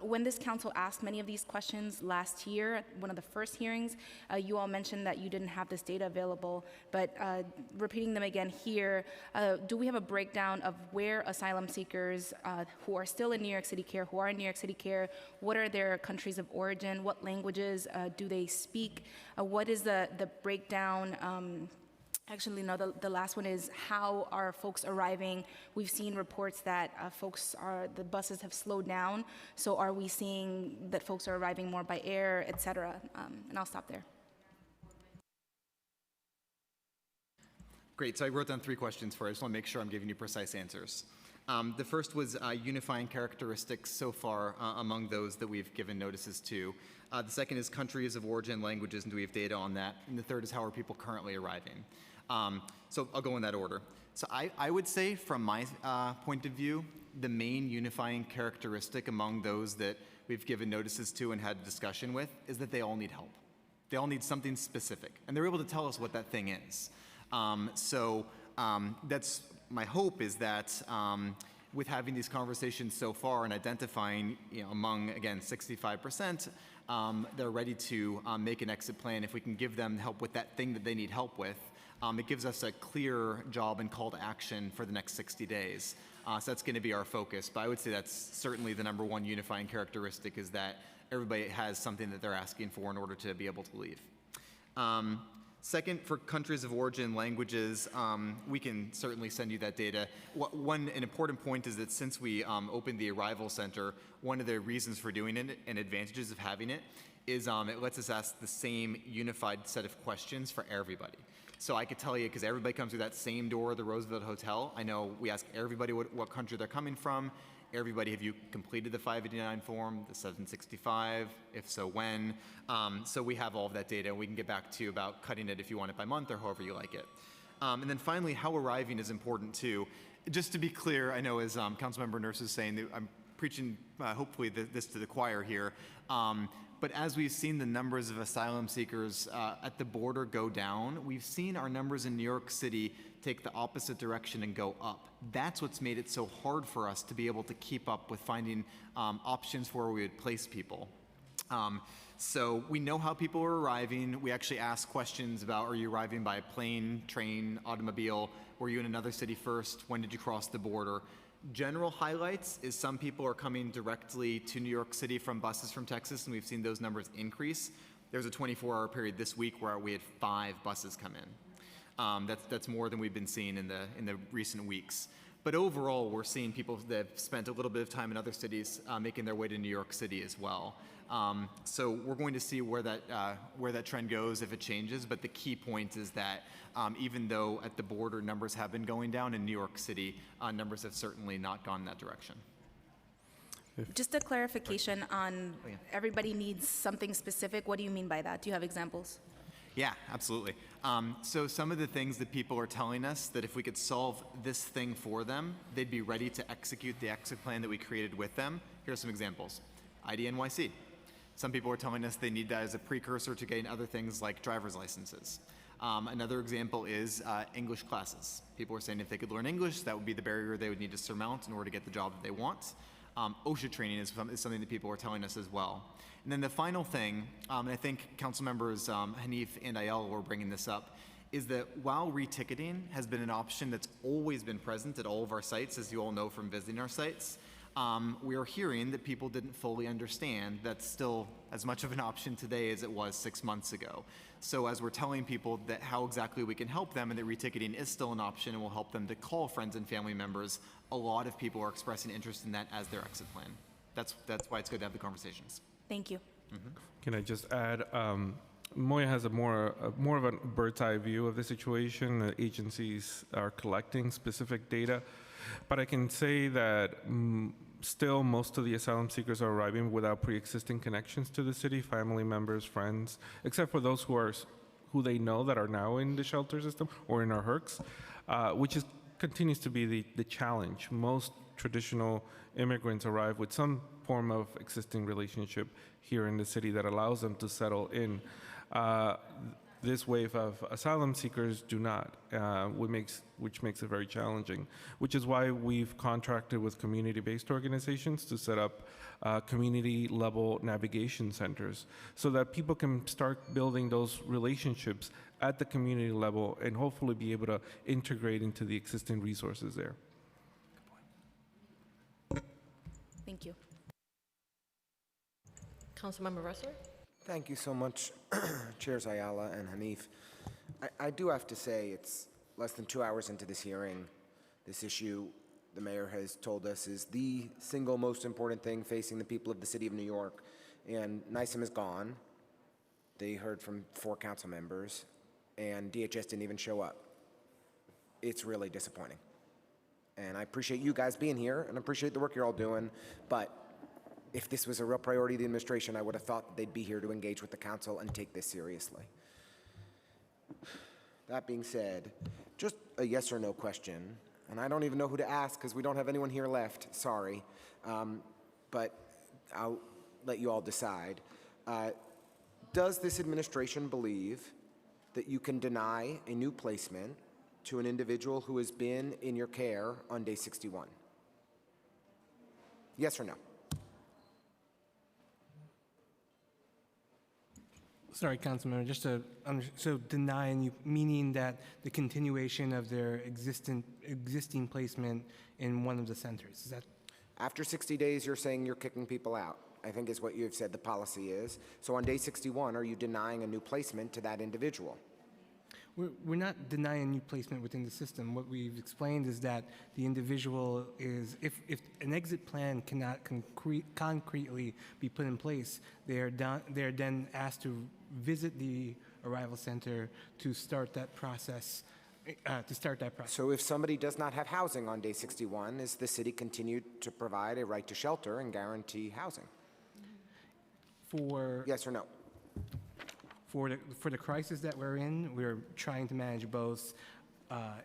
When this council asked many of these questions last year, at one of the first hearings, you all mentioned that you didn't have this data available, but repeating them again here, do we have a breakdown of where asylum seekers who are still in New York City care, who are in New York City care, what are their countries of origin, what languages do they speak, what is the breakdown? Actually, no, the last one is how are folks arriving? We've seen reports that the buses have slowed down. So are we seeing that folks are arriving more by air, et cetera? And I'll stop there. Great, so I wrote down 3 questions for you. I just want to make sure I'm giving you precise answers. The first was unifying characteristics so far among those that we've given notices to. The second is countries of origin, languages, and do we have data on that? And the third is how are people currently arriving? So I'll go in that order. So I would say from my point of view, the main unifying characteristic among those that we've given notices to and had a discussion with is that they all need help. They all need something specific, and they're able to tell us what that thing is. That's my hope is that with having these conversations so far and identifying, among, again, 65%, they're ready to make an exit plan. If we can give them help with that thing that they need help with, it gives us a clear job and call to action for the next 60 days. So that's going to be our focus. But I would say that's certainly the number one unifying characteristic is that everybody has something that they're asking for in order to be able to leave. Second, for countries of origin, languages, we can certainly send you that data. An important point is that since we opened the Arrival Center, one of the reasons for doing it and advantages of having it is it lets us ask the same unified set of questions for everybody. So I could tell you, because everybody comes through that same door of the Roosevelt Hotel, I know we ask everybody what country they're coming from. Everybody, have you completed the 589 form, the 765? If so, when? So we have all of that data, and we can get back to you about cutting it if you want it by month or however you like it. And then finally, how arriving is important too. Just to be clear, I know as Councilmember Nurse is saying, that I'm preaching hopefully this to the choir here. But as we've seen the numbers of asylum seekers at the border go down, we've seen our numbers in New York City take the opposite direction and go up. That's what's made it so hard for us to be able to keep up with finding options where we would place people. So we know how people are arriving. We actually ask questions about, are you arriving by plane, train, automobile? Were you in another city first? When did you cross the border? General highlights is some people are coming directly to New York City from buses from Texas, and we've seen those numbers increase. There's a 24-hour period this week where we had 5 buses come in. That's more than we've been seeing in the recent weeks. But overall, we're seeing people that have spent a little bit of time in other cities making their way to New York City as well. So we're going to see where that trend goes if it changes. But the key point is that even though at the border numbers have been going down, in New York City numbers have certainly not gone in that direction. Just a clarification on everybody needs something specific. What do you mean by that? Do you have examples? Yeah, absolutely. So some of the things that people are telling us that if we could solve this thing for them, they'd be ready to execute the exit plan that we created with them. Here are some examples. IDNYC. Some people are telling us they need that as a precursor to getting other things like driver's licenses. Another example is English classes. People are saying if they could learn English, that would be the barrier they would need to surmount in order to get the job that they want. OSHA training is something that people are telling us as well. And then the final thing, and I think council members Hanif and Ayala were bringing this up, is that while reticketing has been an option that's always been present at all of our sites, as you all know from visiting our sites, we are hearing that people didn't fully understand that's still as much of an option today as it was 6 months ago. So as we're telling people that how exactly we can help them and that reticketing is still an option and will help them to call friends and family members, a lot of people are expressing interest in that as their exit plan. That's why it's good to have the conversations. Thank you. Mm-hmm. Can I just add, Moya has a more of a bird's eye view of the situation. The agencies are collecting specific data, but I can say that still most of the asylum seekers are arriving without pre-existing connections to the city, family members, friends, except for those who they know that are now in the shelter system or in our HERCs, which continues to be the challenge. Most traditional immigrants arrive with some form of existing relationship here in the city that allows them to settle in. This wave of asylum seekers do not, which makes it very challenging, which is why we've contracted with community-based organizations to set up community-level navigation centers so that people can start building those relationships at the community level and hopefully be able to integrate into the existing resources there. Thank you. Councilmember Ressler? Thank you so much, Chairs Ayala and Hanif. I do have to say it's less than 2 hours into this hearing. This issue, the mayor has told us, is the single most important thing facing the people of the city of New York. And NYSEM is gone. They heard from 4 council members, and DHS didn't even show up. It's really disappointing. And I appreciate you guys being here, and I appreciate the work you're all doing, but if this was a real priority of the administration, I would have thought they'd be here to engage with the council and take this seriously. That being said, just a yes or no question, and I don't even know who to ask because we don't have anyone here left, sorry, but I'll let you all decide. Does this administration believe that you can deny a new placement to an individual who has been in your care on day 61? Yes or no? Sorry, Councilmember, just to, so denying, meaning that the continuation of their existing placement in one of the centers, is that? After 60 days, you're saying you're kicking people out, I think is what you've said the policy is. So on day 61, are you denying a new placement to that individual? We're not denying new placement within the system. What we've explained is that the individual is, if an exit plan cannot concretely be put in place, they're then asked to visit the arrival center to start that process. So if somebody does not have housing on day 61, is the city continued to provide a right to shelter and guarantee housing? Yes or no? For the crisis that we're in, we're trying to manage both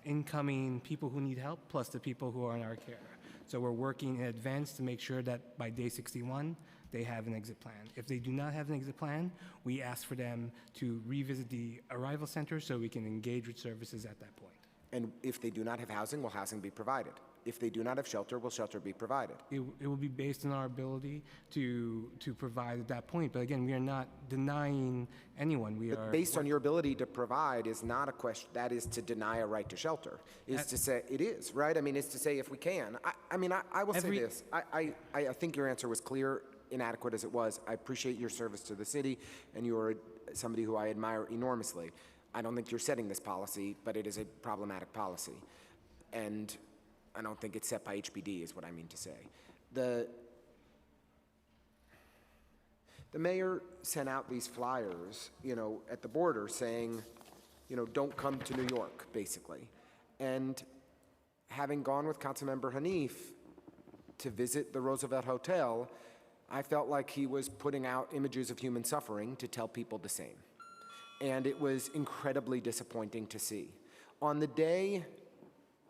incoming people who need help plus the people who are in our care. So we're working in advance to make sure that by day 61, they have an exit plan. If they do not have an exit plan, we ask for them to revisit the arrival center so we can engage with services at that point. And if they do not have housing, will housing be provided? If they do not have shelter, will shelter be provided? It will be based on our ability to provide at that point. But again, we are not denying anyone. Based on your ability to provide is not a question. That is to deny a right to shelter. Is to say it is, right? I mean, it's to say if we can. I will say this. I think your answer was clear, inadequate as it was. I appreciate your service to the city, and you are somebody who I admire enormously. I don't think you're setting this policy, but it is a problematic policy. And I don't think it's set by HPD is what I mean to say. The mayor sent out these flyers, at the border saying, don't come to New York, basically. And having gone with Councilmember Hanif to visit the Roosevelt Hotel, I felt like he was putting out images of human suffering to tell people the same. And it was incredibly disappointing to see. On the day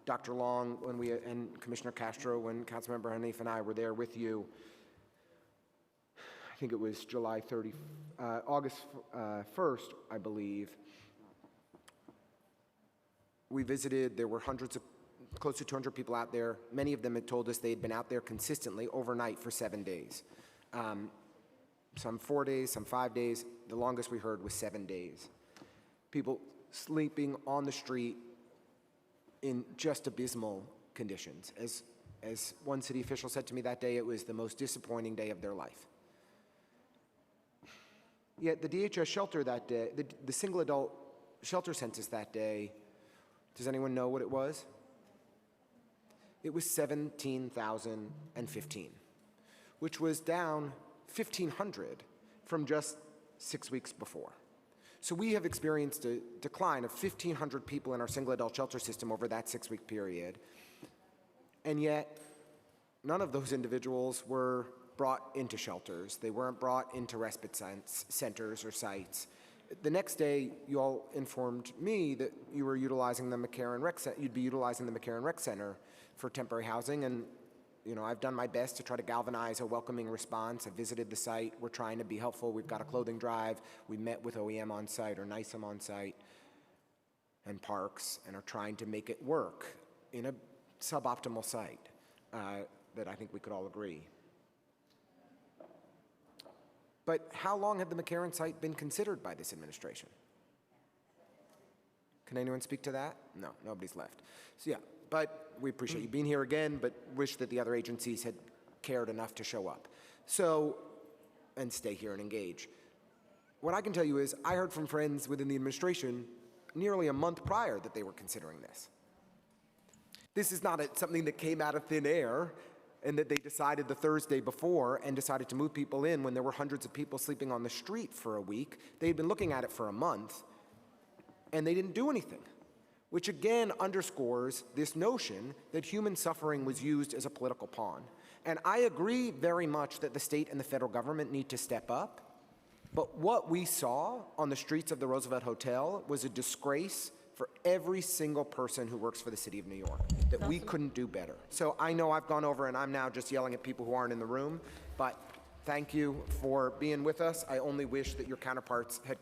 Dr. Long, and Commissioner Castro, when Councilmember Hanif and I were there with you, I think it was August 1st, I believe, we visited, there were close to 200 people out there. Many of them had told us they had been out there consistently overnight for 7 days. Some 4 days, some 5 days. The longest we heard was 7 days. People sleeping on the street in just abysmal conditions. As one city official said to me that day, it was the most disappointing day of their life. Yet the DHS shelter that day, the single adult shelter census that day, does anyone know what it was? It was 17,015, which was down 1,500 from just 6 weeks before. So we have experienced a decline of 1,500 people in our single adult shelter system over that 6-week period. And yet, none of those individuals were brought into shelters. They weren't brought into respite centers or sites. The next day, you all informed me that you were utilizing the McCarran Rec Center, you'd be utilizing the McCarran Rec Center for temporary housing, and I've done my best to try to galvanize a welcoming response. I visited the site. We're trying to be helpful. We've got a clothing drive. We met with OEM on site or NISM on site and parks, and are trying to make it work in a suboptimal site that I think we could all agree. But how long had the McCarran site been considered by this administration? Can anyone speak to that? No, nobody's left. So yeah, but we appreciate you being here again, but wish that the other agencies had cared enough to show up. So, and stay here and engage. What I can tell you is I heard from friends within the administration nearly a month prior that they were considering this. This is not something that came out of thin air and that they decided the Thursday before and decided to move people in when there were hundreds of people sleeping on the street for a week. They had been looking at it for a month, and they didn't do anything, which again underscores this notion that human suffering was used as a political pawn. And I agree very much that the state and the federal government need to step up, but what we saw on the streets of the Roosevelt Hotel was a disgrace for every single person who works for the city of New York, that we couldn't do better. So I know I've gone over and I'm now just yelling at people who aren't in the room, but thank you for being with us. I only wish that your counterparts had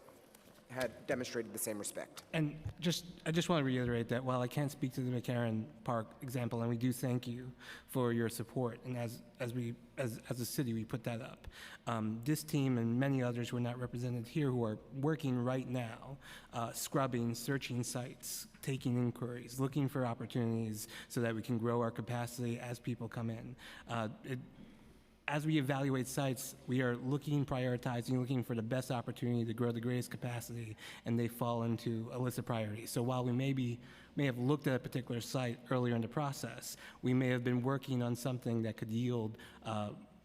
demonstrated the same respect. And I just want to reiterate that while I can't speak to the McCarran Park example, and we do thank you for your support, and as a city, we put that up. This team and many others who are not represented here who are working right now, scrubbing, searching sites, taking inquiries, looking for opportunities so that we can grow our capacity as people come in. As we evaluate sites, we are prioritizing, looking for the best opportunity to grow the greatest capacity, and they fall into a list of priorities. So while we may have looked at a particular site earlier in the process, we may have been working on something that could yield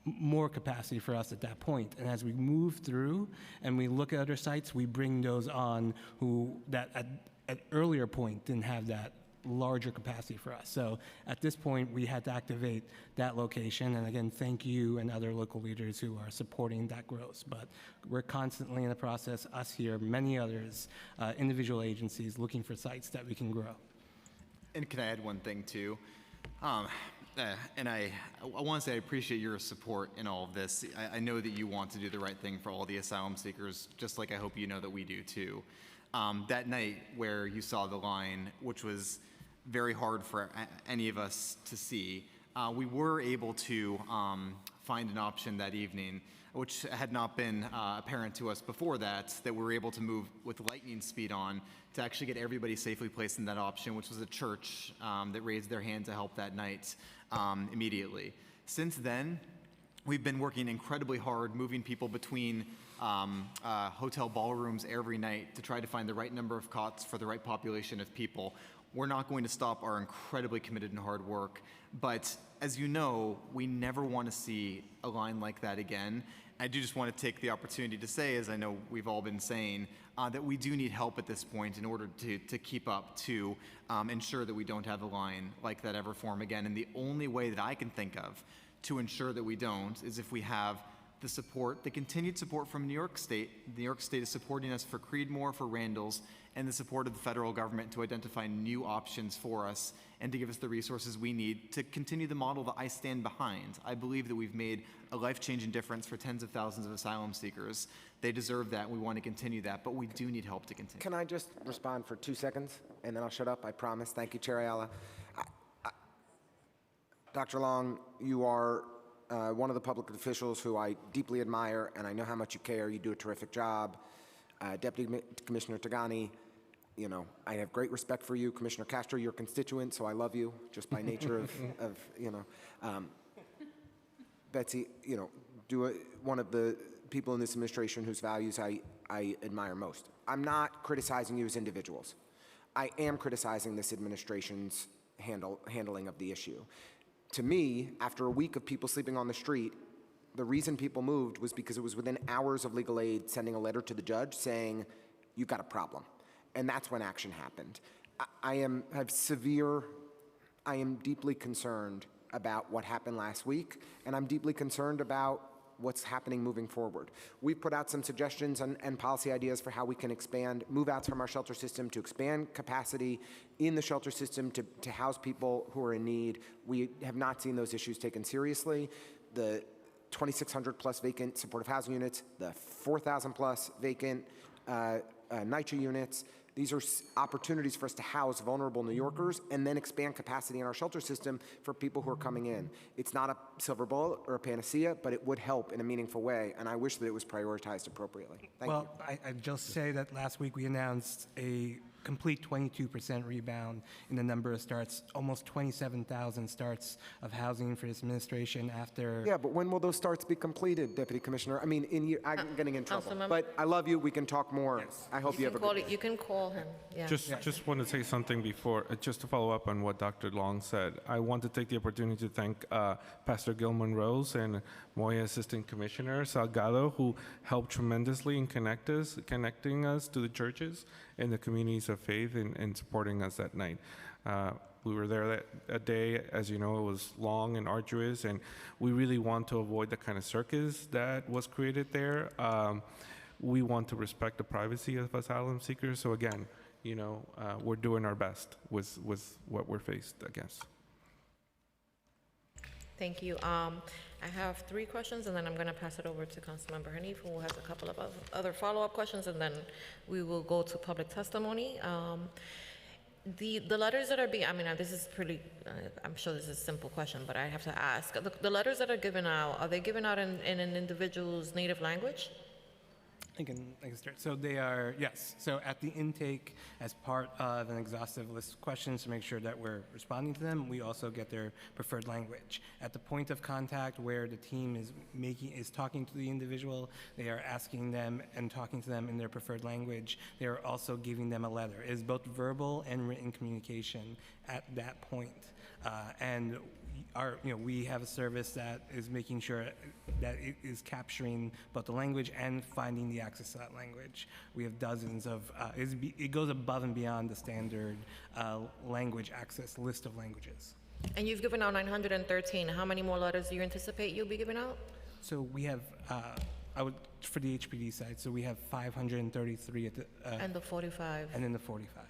more capacity for us at that point. And as we move through and we look at other sites, we bring those on who that at earlier point didn't have that larger capacity for us. So at this point, we had to activate that location. And again, thank you and other local leaders who are supporting that growth. But we're constantly in the process, us here, many others, individual agencies looking for sites that we can grow. And can I add one thing too? And I want to say I appreciate your support in all of this. I know that you want to do the right thing for all the asylum seekers, just like I hope you know that we do too. That night where you saw the line, which was very hard for any of us to see, we were able to find an option that evening, which had not been apparent to us before that we were able to move with lightning speed on to actually get everybody safely placed in that option, which was a church that raised their hand to help that night immediately. Since then, we've been working incredibly hard, moving people between hotel ballrooms every night to try to find the right number of cots for the right population of people. We're not going to stop our incredibly committed and hard work, but as you know, we never want to see a line like that again. I do just want to take the opportunity to say, as I know we've all been saying, that we do need help at this point in order to keep up to ensure that we don't have a line like that ever form again. And the only way that I can think of to ensure that we don't is if we have the support, the continued support from New York State. New York State is supporting us for Creedmoor, for Randalls, and the support of the federal government to identify new options for us and to give us the resources we need to continue the model that I stand behind. I believe that we've made a life-changing difference for tens of thousands of asylum seekers. They deserve that. We want to continue that, but we do need help to continue. Can I just respond for 2 seconds, and then I'll shut up, I promise. Thank you, Chair Ayala. Dr. Long, you are one of the public officials who I deeply admire, and I know how much you care. You do a terrific job. Deputy Commissioner Tagani, you know, I have great respect for you. Commissioner Castro, your constituent, so I love you just by nature of you know. Betsy, you know, one of the people in this administration whose values I admire most. I'm not criticizing you as individuals. I am criticizing this administration's handling of the issue. To me, after a week of people sleeping on the street, the reason people moved was because it was within hours of legal aid sending a letter to the judge saying, you've got a problem. And that's when action happened. I am deeply concerned about what happened last week, and I'm deeply concerned about what's happening moving forward. We've put out some suggestions and policy ideas for how we can expand move-outs from our shelter system, to expand capacity in the shelter system to house people who are in need. We have not seen those issues taken seriously. The 2,600 plus vacant supportive housing units, the 4,000 plus vacant NYCHA units. These are opportunities for us to house vulnerable New Yorkers and then expand capacity in our shelter system for people who are coming in. It's not a silver bullet or a panacea, but it would help in a meaningful way, and I wish that it was prioritized appropriately. Thank you. I'd just say that last week we announced a complete 22% rebound in the number of starts, almost 27,000 starts of housing for this administration after. Yeah, but when will those starts be completed, Deputy Commissioner? I mean, I'm getting in trouble. Councilmember? But I love you. We can talk more. Yes. I hope you have a good day. You can call him, yeah. Just want to say something before, just to follow up on what Dr. Long said. I want to take the opportunity to thank Pastor Gil Monrose and Moya Assistant Commissioner Salgado, who helped tremendously in connecting us to the churches and the communities of faith and supporting us that night. We were there that day. As you know, it was long and arduous, and we really want to avoid the kind of circus that was created there. We want to respect the privacy of asylum seekers. So again, we're doing our best with what we're faced against. Thank you. I have 3 questions, and then I'm going to pass it over to Councilmember Hanif, who has a couple of other follow-up questions, and then we will go to public testimony. The letters that are being, this is pretty, I'm sure this is a simple question, but I have to ask. The letters that are given out, are they given out in an individual's native language? I can start. So they are, yes. So at the intake, as part of an exhaustive list of questions to make sure that we're responding to them, we also get their preferred language. At the point of contact where the team is talking to the individual, they are asking them and talking to them in their preferred language. They are also giving them a letter. It is both verbal and written communication at that point. And we have a service that is making sure that it is capturing both the language and finding the access to that language. We have dozens of, it goes above and beyond the standard language access list of languages. And you've given out 913. How many more letters do you anticipate you'll be giving out? So we have, for the HPD side, so we have 533 at the. And the 45. And then the 45.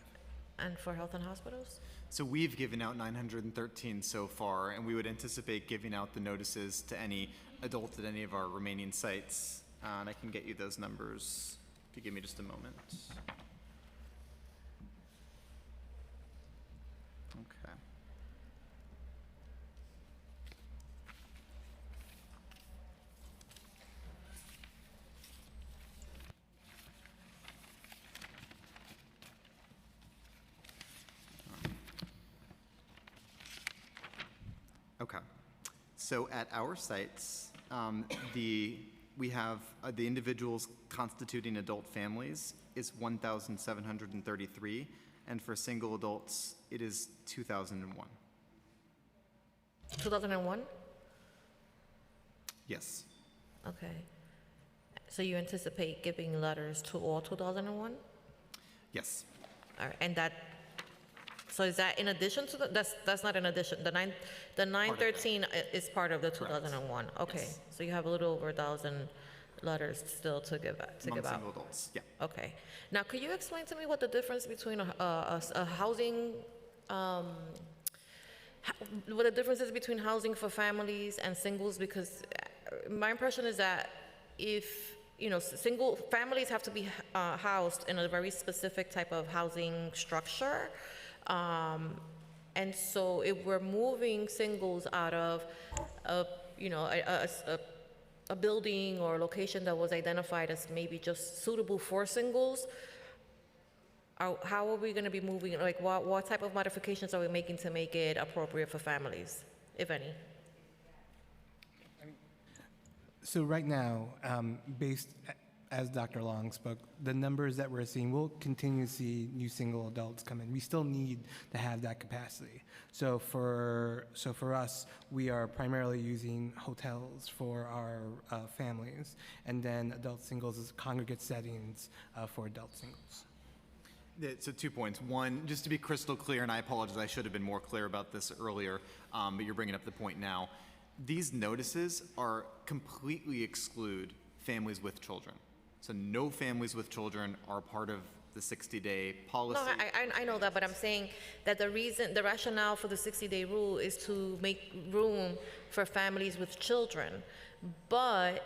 And for health and hospitals? So we've given out 913 so far, and we would anticipate giving out the notices to any adult at any of our remaining sites. And I can get you those numbers if you give me just a moment. Okay. Okay. So at our sites, we have the individuals constituting adult families is 1,733, and for single adults, it is 2,001. 2001? Yes. Okay. So you anticipate giving letters to all 2001? Yes. All right, and that, so is that in addition to the, that's not in addition, the 913 is part of the 2001? Okay, Yes. so you have a little over 1,000 letters still to give out. Among single adults, yeah. Okay. Now, could you explain to me what the difference between a housing, what the difference is between housing for families and singles? Because my impression is that if, single families have to be housed in a very specific type of housing structure. And so if we're moving singles out of a building or a location that was identified as maybe just suitable for singles, how are we going to be moving? Like, what type of modifications are we making to make it appropriate for families, if any? So right now, based, as Dr. Long spoke, the numbers that we're seeing, we'll continue to see new single adults come in. We still need to have that capacity. So for us, we are primarily using hotels for our families, and then adult singles as congregate settings for adult singles. So 2 points. One, just to be crystal clear, and I apologize, I should have been more clear about this earlier, but you're bringing up the point now. These notices are completely exclude families with children. So no families with children are part of the 60-day policy. No, I know that, but I'm saying that the rationale for the 60-day rule is to make room for families with children. But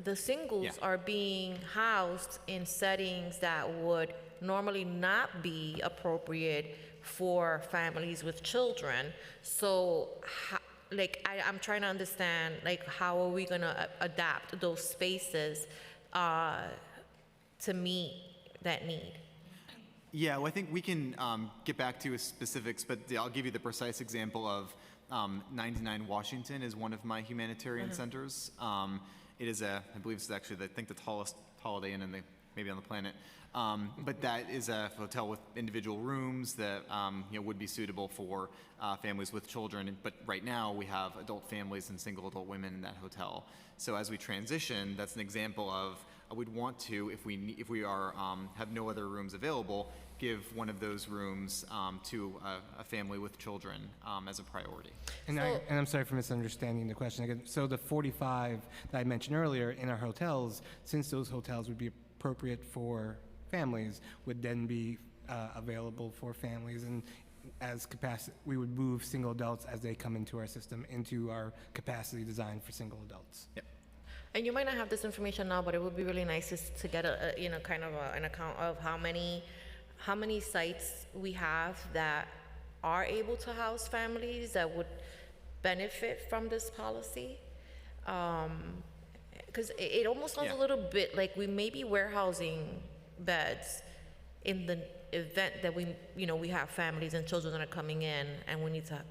the singles are being housed in settings that would normally not be appropriate for families with children. So, I'm trying to understand, how are we gonna adapt those spaces to meet that need? Yeah, well, I think we can get back to specifics, but I'll give you the precise example of 99 Washington is one of my humanitarian centers. It is I believe it's actually, I think, the tallest Holiday Inn maybe on the planet. But that is a hotel with individual rooms that would be suitable for families with children. But right now we have adult families and single adult women in that hotel. So as we transition, that's an example of we'd want to, if we are have no other rooms available, give one of those rooms to a family with children as a priority. And I'm sorry for misunderstanding the question again. So the 45 that I mentioned earlier in our hotels, since those hotels would be appropriate for families, would then be available for families, and as capacity, we would move single adults as they come into our system into our capacity design for single adults. Yep. And you might not have this information now, but it would be really nice to get an account of how many sites we have that are able to house families that would benefit from this policy. Because it almost sounds a little bit like we may be warehousing beds in the event that we have families and children that are coming in and we need to,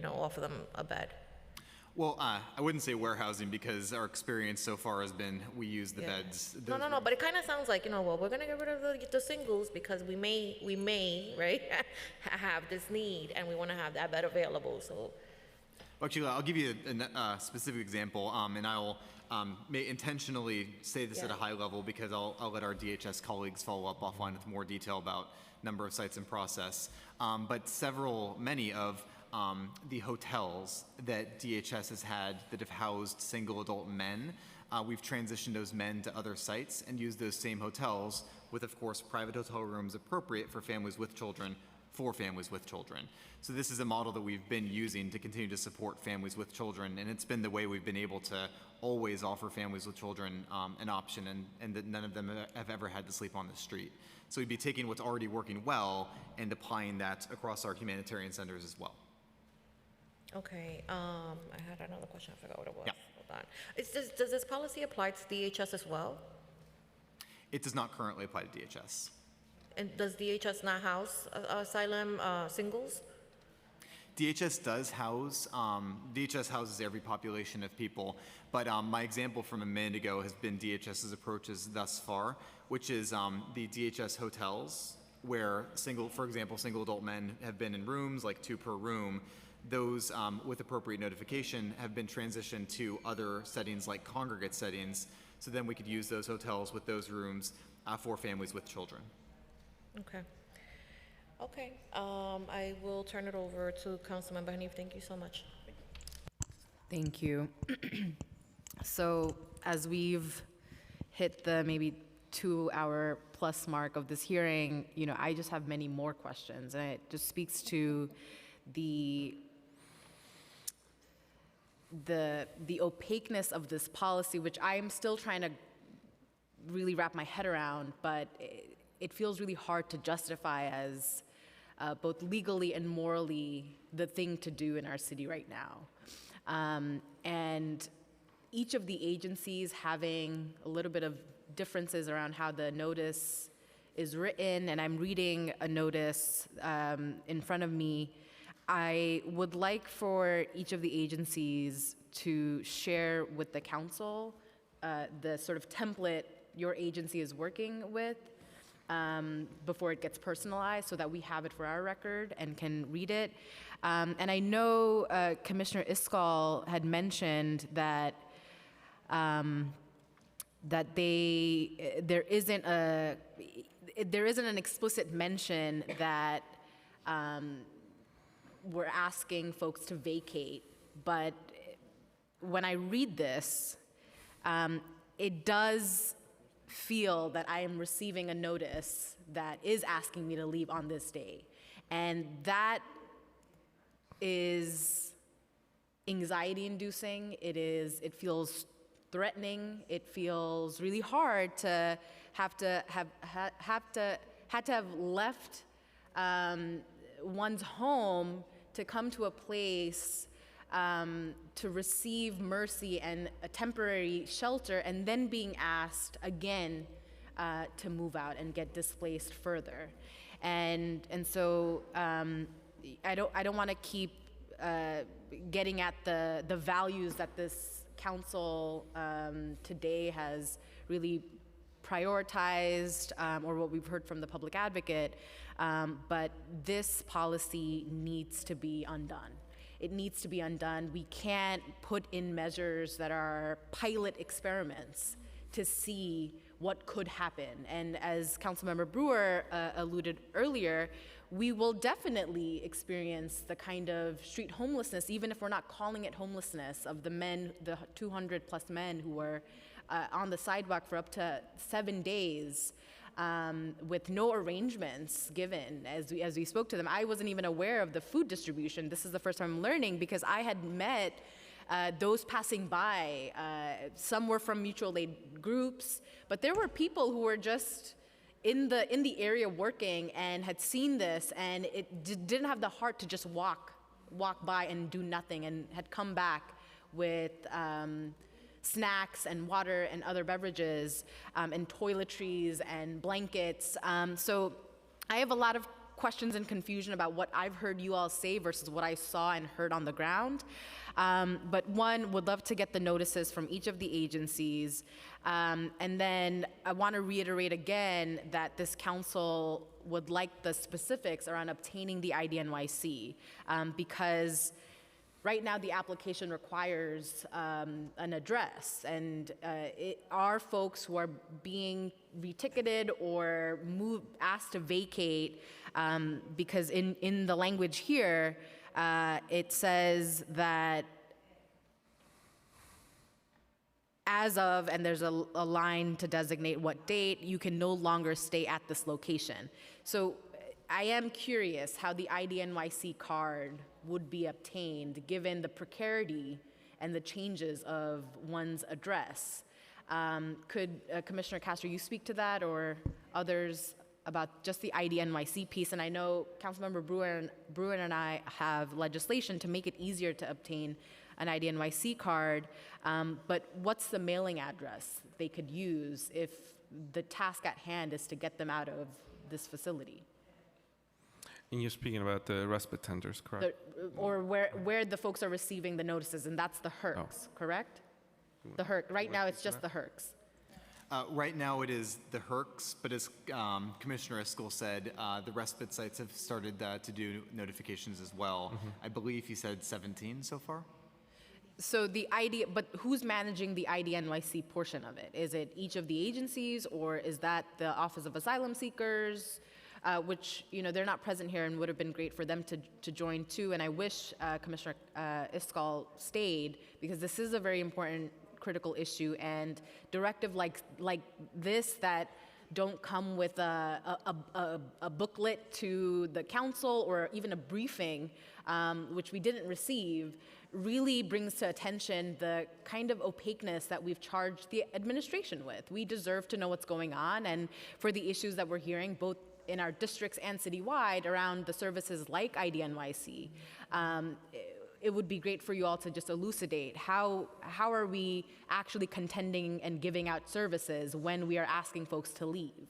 offer them a bed. Well, I wouldn't say warehousing because our experience so far has been we use the beds. No, but it kind of sounds like, we're going to get rid of the singles because we may, right, have this need and we want to have that bed available, so. Actually, I'll give you a specific example, and I'll may intentionally say this at a high level because I'll let our DHS colleagues follow up offline with more detail about number of sites in process. But many of the hotels that DHS has had that have housed single adult men, we've transitioned those men to other sites and used those same hotels with, of course, private hotel rooms appropriate for families with children, for families with children. So this is a model that we've been using to continue to support families with children, and it's been the way we've been able to always offer families with children an option, and that none of them have ever had to sleep on the street. So we'd be taking what's already working well and applying that across our humanitarian centers as well. Okay, I had another question, I forgot what it was. Hold on. Does this policy apply to DHS as well? It does not currently apply to DHS. And does DHS not house asylum singles? DHS does house, DHS houses every population of people, but my example from a minute ago has been DHS's approaches thus far, which is the DHS hotels where for example, single adult men have been in rooms, like 2 per room. Those with appropriate notification have been transitioned to other settings like congregate settings, so then we could use those hotels with those rooms for families with children. Okay, I will turn it over to Councilmember Hanif. Thank you so much. Thank you. So as we've hit the maybe 2-hour plus mark of this hearing, I just have many more questions, and it just speaks to the opaqueness of this policy, which I am still trying to really wrap my head around, but it feels really hard to justify as both legally and morally the thing to do in our city right now. And each of the agencies having a little bit of differences around how the notice is written, and I'm reading a notice in front of me. I would like for each of the agencies to share with the council the sort of template your agency is working with before it gets personalized, so that we have it for our record and can read it. And I know Commissioner Iskall had mentioned that there isn't an explicit mention that we're asking folks to vacate, but when I read this, it does feel that I am receiving a notice that is asking me to leave on this day. And that is anxiety inducing. It feels threatening. It feels really hard to have left one's home to come to a place to receive mercy and a temporary shelter, and then being asked again to move out and get displaced further. And so I don't want to keep getting at the values that this council today has really prioritized, or what we've heard from the public advocate, but this policy needs to be undone. It needs to be undone. We can't put in measures that are pilot experiments to see what could happen. And as Councilmember Brewer alluded earlier, we will definitely experience the kind of street homelessness, even if we're not calling it homelessness, of the 200 plus men who were on the sidewalk for up to 7 days with no arrangements given as we spoke to them. I wasn't even aware of the food distribution. This is the first time I'm learning, because I had met those passing by. Some were from mutual aid groups, but there were people who were just in the area working and had seen this, and it didn't have the heart to just walk by and do nothing, and had come back with snacks and water and other beverages, and toiletries and blankets. So I have a lot of questions and confusion about what I've heard you all say versus what I saw and heard on the ground. But one, would love to get the notices from each of the agencies. And then I want to reiterate again that this council would like the specifics around obtaining the IDNYC, because right now the application requires an address, and our folks who are being reticketed or asked to vacate, because in the language here, it says that as of, and there's a line to designate what date, you can no longer stay at this location. So I am curious how the IDNYC card would be obtained given the precarity and the changes of one's address. Could Commissioner Castro, you speak to that, or others, about just the IDNYC piece? And I know Councilmember Brewer and I have legislation to make it easier to obtain an IDNYC card, but what's the mailing address they could use if the task at hand is to get them out of this facility? And you're speaking about the respite centers, correct? Or where the folks are receiving the notices, and that's the HERCs, correct? The HERC, right now it's just the HERCs. Right now it is the HERCs, but as Commissioner Iscol said, the respite sites have started to do notifications as well. I believe he said 17 so far. So but who's managing the IDNYC portion of it? Is it each of the agencies, or is that the Office of Asylum Seekers, which, they're not present here, and would have been great for them to join too. And I wish Commissioner Iscol stayed, because this is a very important critical issue, and directive like this that don't come with a booklet to the council or even a briefing, which we didn't receive, really brings to attention the kind of opaqueness that we've charged the administration with. We deserve to know what's going on, and for the issues that we're hearing, both in our districts and citywide, around the services like IDNYC, it would be great for you all to just elucidate how are we actually contending and giving out services when we are asking folks to leave?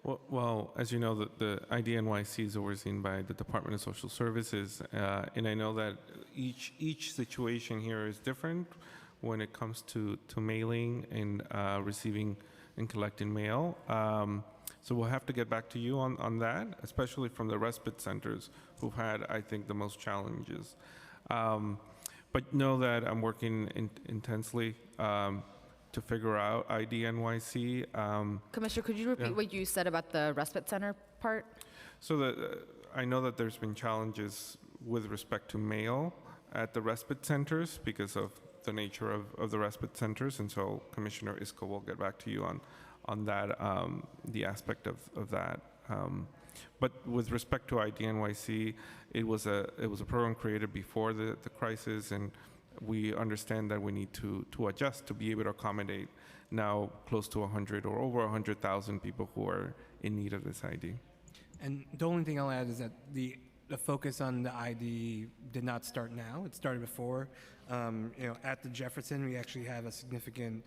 Well, as you know, the IDNYC is overseen by the Department of Social Services, and I know that each situation here is different when it comes to mailing and receiving and collecting mail. So we'll have to get back to you on that, especially from the respite centers who've had, I think, the most challenges. But know that I'm working intensely to figure out IDNYC. Commissioner, could you repeat what you said about the respite center part? So I know that there's been challenges with respect to mail, at the respite centers because of the nature of the respite centers, and so Commissioner Isco will get back to you on that, the aspect of that. But with respect to IDNYC, it was a program created before the crisis, and we understand that we need to adjust to be able to accommodate now close to 100 or over 100,000 people who are in need of this ID. And the only thing I'll add is that the focus on the ID did not start now. It started before. At the Jefferson, we actually have a significant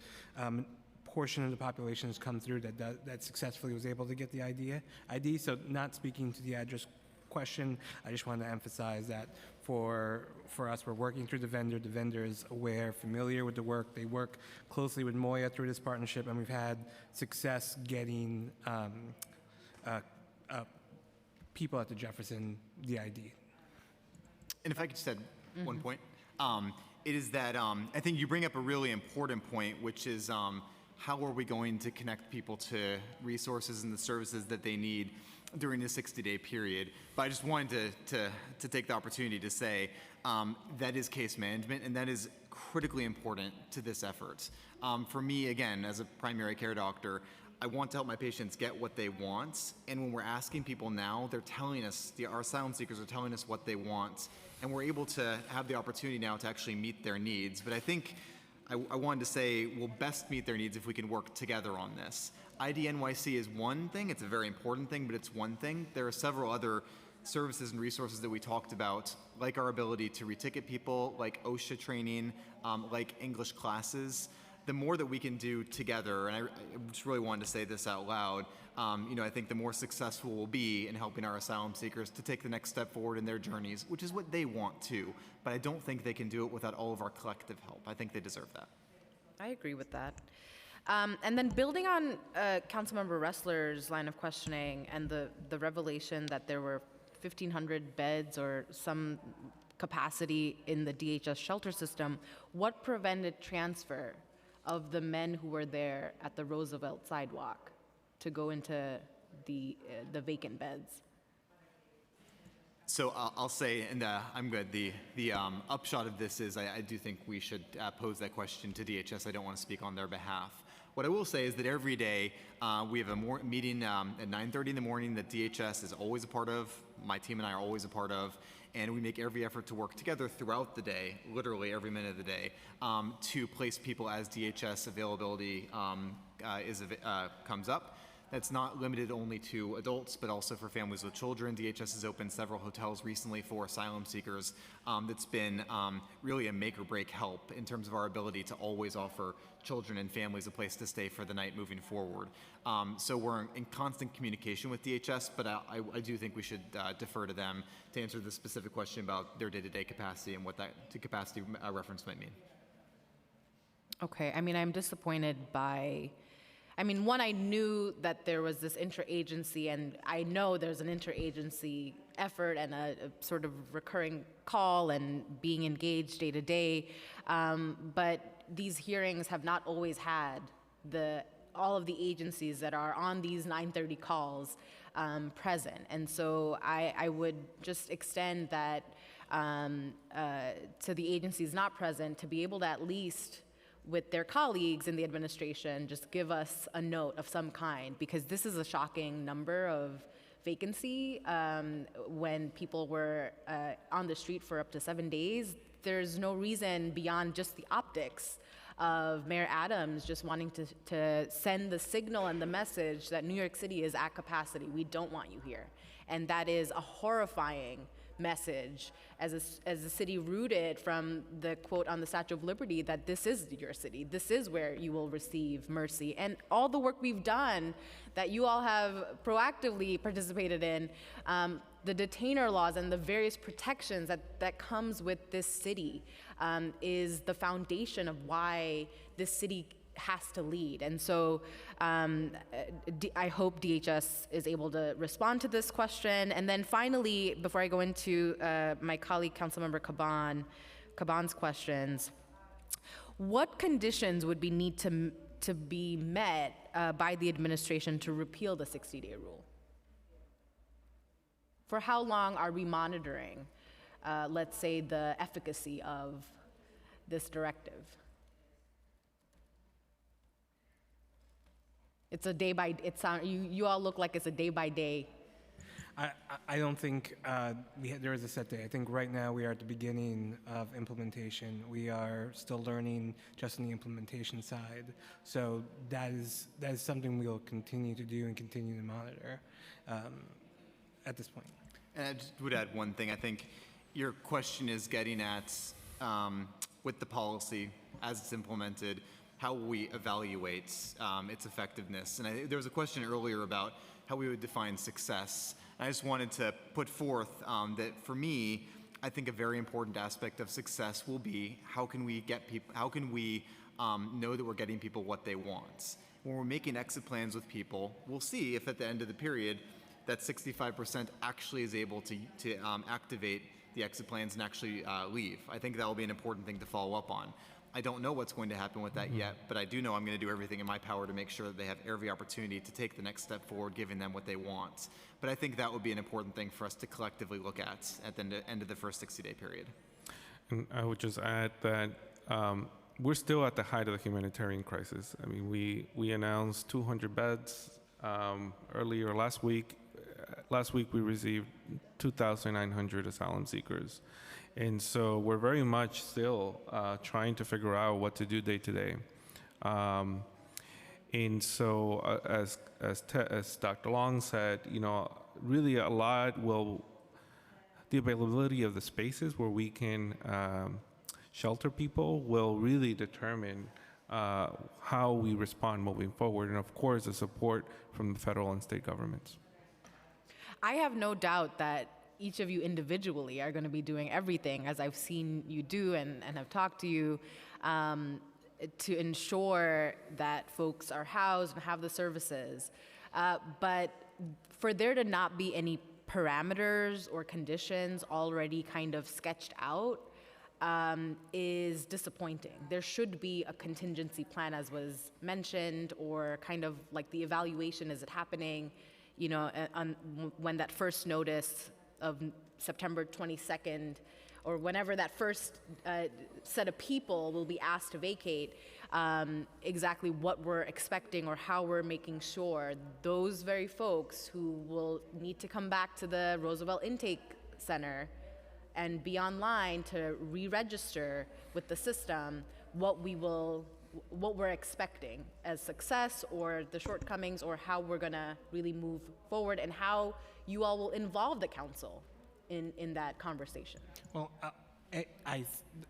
portion of the population has come through that successfully was able to get the ID. So not speaking to the address question, I just want to emphasize that for us, we're working through the vendor. The vendor is aware, familiar with the work. They work closely with Moya through this partnership, and we've had success getting people at the Jefferson the ID. And if I could just add one point, it is that I think you bring up a really important point, which is how are we going to connect people to resources and the services that they need during the 60-day period. But I just wanted to take the opportunity to say that is case management, and that is critically important to this effort. For me, again, as a primary care doctor, I want to help my patients get what they want, and when we're asking people now, they're telling us, our asylum seekers are telling us what they want, and we're able to have the opportunity now to actually meet their needs. But I think I wanted to say we'll best meet their needs if we can work together on this. IDNYC is one thing, it's a very important thing, but it's one thing. There are several other services and resources that we talked about, like our ability to reticket people, like OSHA training, like English classes. The more that we can do together, and I just really wanted to say this out loud, I think the more successful we'll be in helping our asylum seekers to take the next step forward in their journeys, which is what they want to. But I don't think they can do it without all of our collective help. I think they deserve that. I agree with that. And then building on Councilmember Ressler's line of questioning and the revelation that there were 1,500 beds or some capacity in the DHS shelter system, what prevented transfer of the men who were there at the Roosevelt sidewalk to go into the vacant beds? So I'll say, and I'm good, the upshot of this is I do think we should pose that question to DHS. I don't want to speak on their behalf. What I will say is that every day we have a meeting at 9:30 in the morning that DHS is always a part of, my team and I are always a part of, and we make every effort to work together throughout the day, literally every minute of the day, to place people as DHS availability comes up. That's not limited only to adults, but also for families with children. DHS has opened several hotels recently for asylum seekers. That's been really a make or break help in terms of our ability to always offer children and families a place to stay for the night moving forward. So we're in constant communication with DHS, but I do think we should defer to them to answer the specific question about their day-to-day capacity and what that capacity reference might mean. Okay, I'm disappointed by, one, I knew that there was this interagency, and I know there's an interagency effort and a sort of recurring call and being engaged day to day, but these hearings have not always had all of the agencies that are on these 9:30 calls present. And so I would just extend that to the agencies not present to be able to at least, with their colleagues in the administration, just give us a note of some kind, because this is a shocking number of vacancy. When people were on the street for up to 7 days, there's no reason beyond just the optics of Mayor Adams just wanting to send the signal and the message that New York City is at capacity. We don't want you here. And that is a horrifying message as a city rooted from the quote on the Statue of Liberty that this is your city, this is where you will receive mercy. And all the work we've done that you all have proactively participated in, the detainer laws and the various protections that comes with this city is the foundation of why this city has to lead. And so I hope DHS is able to respond to this question. And then finally, before I go into my colleague, Councilmember Caban's questions, what conditions would we need to be met by the administration to repeal the 60-day rule? For how long are we monitoring let's say, the efficacy of this directive? It's a day by, you all look like it's a day by day. I don't think there is a set day. I think right now we are at the beginning of implementation. We are still learning just on the implementation side. So that is something we'll continue to do and continue to monitor at this point. And I just would add one thing. I think your question is getting at, with the policy as it's implemented, how we evaluate its effectiveness. And there was a question earlier about how we would define success. I just wanted to put forth that for me, I think a very important aspect of success will be how can we get people, how can we know that we're getting people what they want. When we're making exit plans with people, we'll see if at the end of the period that 65% actually is able to activate the exit plans and actually leave. I think that will be an important thing to follow up on. I don't know what's going to happen with that yet, but I do know I'm going to do everything in my power to make sure that they have every opportunity to take the next step forward, giving them what they want. But I think that would be an important thing for us to collectively look at the end of the first 60-day period. And I would just add that we're still at the height of the humanitarian crisis. I mean, we announced 200 beds earlier last week. Last week we received 2,900 asylum seekers. And so we're very much still trying to figure out what to do day to day. And so as Dr. Long said, you know, really a lot the availability of the spaces where we can shelter people will really determine how we respond moving forward. And of course, the support from the federal and state governments. I have no doubt that each of you individually are going to be doing everything, as I've seen you do and have talked to you, to ensure that folks are housed and have the services. But for there to not be any parameters or conditions already kind of sketched out is disappointing. There should be a contingency plan, as was mentioned, or kind of like the evaluation, is it happening, you know, when that first notice of September 22nd, or whenever that first set of people will be asked to vacate, exactly what we're expecting or how we're making sure those very folks who will need to come back to the Roosevelt Intake Center and be online to re-register with the system, what we're expecting as success or the shortcomings, or how we're gonna really move forward, and how you all will involve the council in that conversation. Well,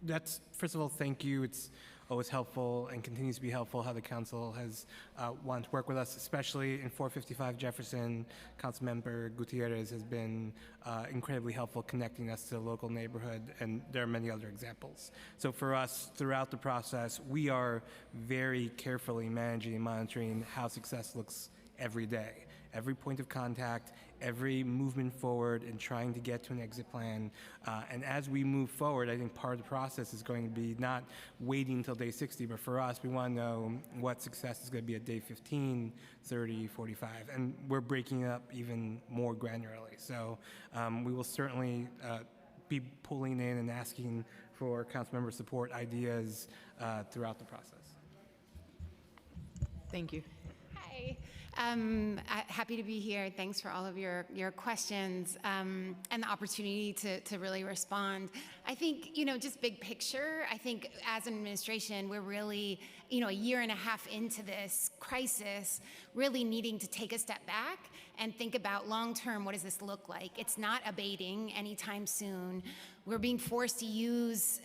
that's, first of all, thank you. It's always helpful and continues to be helpful how the council has wanted to work with us, especially in 455 Jefferson. Councilmember Gutierrez has been incredibly helpful connecting us to the local neighborhood, and there are many other examples. So for us, throughout the process, we are very carefully managing and monitoring how success looks every day. Every point of contact, every movement forward in trying to get to an exit plan. And as we move forward, I think part of the process is going to be not waiting until day 60, but for us, we want to know what success is going to be at day 15, 30, 45. And we're breaking it up even more granularly. So we will certainly be pulling in and asking for councilmember support ideas throughout the process. Thank you. Hi. Happy to be here. Thanks for all of your questions and the opportunity to really respond. I think, just big picture, I think as an administration, we're really, a year and a half into this crisis, really needing to take a step back and think about long-term, what does this look like? It's not abating anytime soon. We're being forced to use,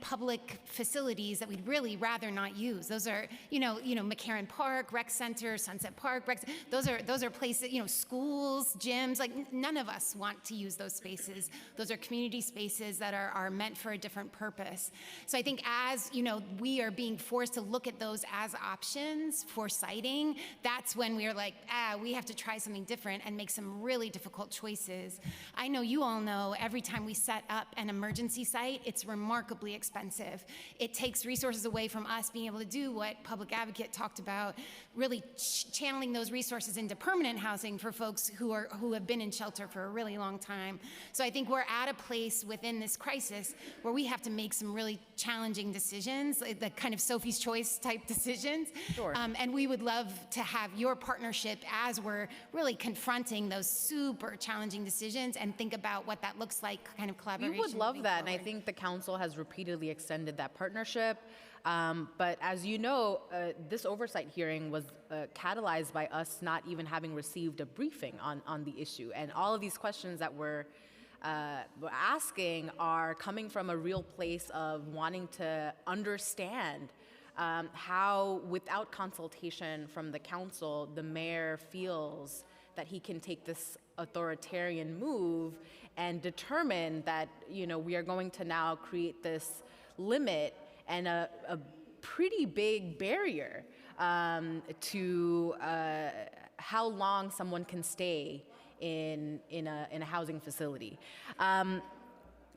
public facilities that we'd really rather not use. Those are, McCarran Park, Rec Center, Sunset Park, those are places, schools, gyms, like none of us want to use those spaces. Those are community spaces that are meant for a different purpose. So I think as, we are being forced to look at those as options for siting, that's when we're like, we have to try something different and make some really difficult choices. I know you all know every time we set up an emergency site, it's remarkably expensive. It takes resources away from us being able to do what Public Advocate talked about, really channeling those resources into permanent housing for folks who have been in shelter for a really long time. So I think we're at a place within this crisis where we have to make some really challenging decisions, like the kind of Sophie's Choice type decisions. Sure. And we would love to have your partnership as we're really confronting those super challenging decisions and think about what that looks like, kind of collaboration. We would love moving that, and I forward. think the council has repeatedly extended that partnership. But as you know, this oversight hearing was catalyzed by us not even having received a briefing on the issue. And all of these questions that we're asking are coming from a real place of wanting to understand how, without consultation from the council, the mayor feels that he can take this authoritarian move and determine that, you know, we are going to now create this limit and a pretty big barrier to how long someone can stay in a housing facility.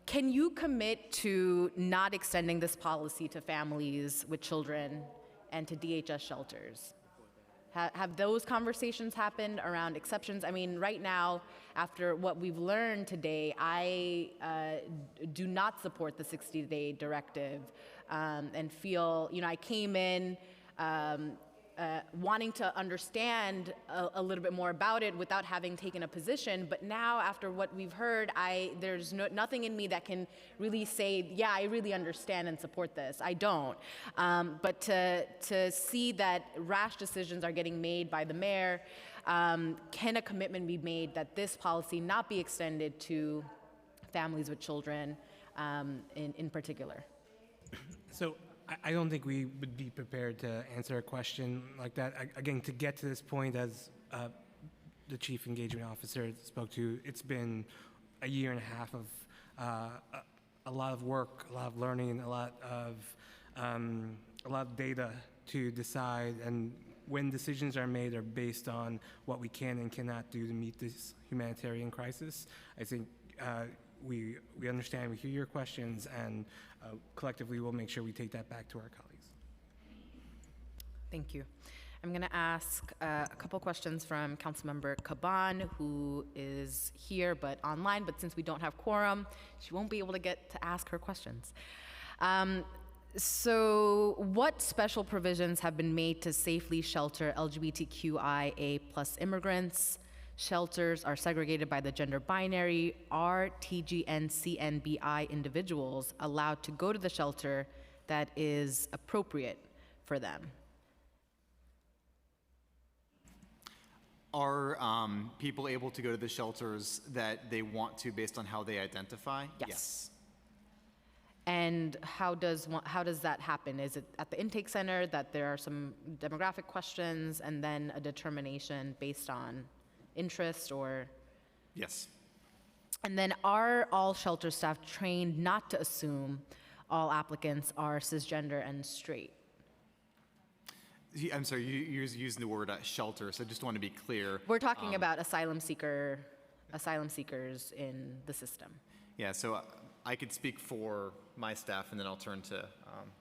Can you commit to not extending this policy to families with children and to DHS shelters? Have those conversations happened around exceptions? I mean, right now, after what we've learned today, I do not support the 60-day directive and feel, you know, I came in wanting to understand a little bit more about it without having taken a position. But now, after what we've heard, there's nothing in me that can really say, yeah, I really understand and support this. I don't. But to see that rash decisions are getting made by the mayor, can a commitment be made that this policy not be extended to families with children in particular? So I don't think we would be prepared to answer a question like that. Again, to get to this point, as the Chief Engagement Officer spoke to, it's been a year and a half of a lot of work, a lot of learning, and a lot of data to decide. And when decisions are made are based on what we can and cannot do to meet this humanitarian crisis. I think we understand, we hear your questions, and collectively we'll make sure we take that back to our colleagues. Thank you. I'm going to ask a couple questions from Councilmember Caban, who is here but online, but since we don't have quorum, she won't be able to get to ask her questions. So what special provisions have been made to safely shelter LGBTQIA+ immigrants? Shelters are segregated by the gender binary. Are TGNCNBI individuals allowed to go to the shelter that is appropriate for them? Are people able to go to the shelters that they want to based on how they identify? Yes. And how does that happen? Is it at the intake center that there are some demographic questions and then a determination based on interest, or? Yes. And then are all shelter staff trained not to assume all applicants are cisgender and straight? I'm sorry, you're using the word shelter, so I just want to be clear. We're talking about asylum seekers in the system. Yeah, so I could speak for my staff, and then I'll turn to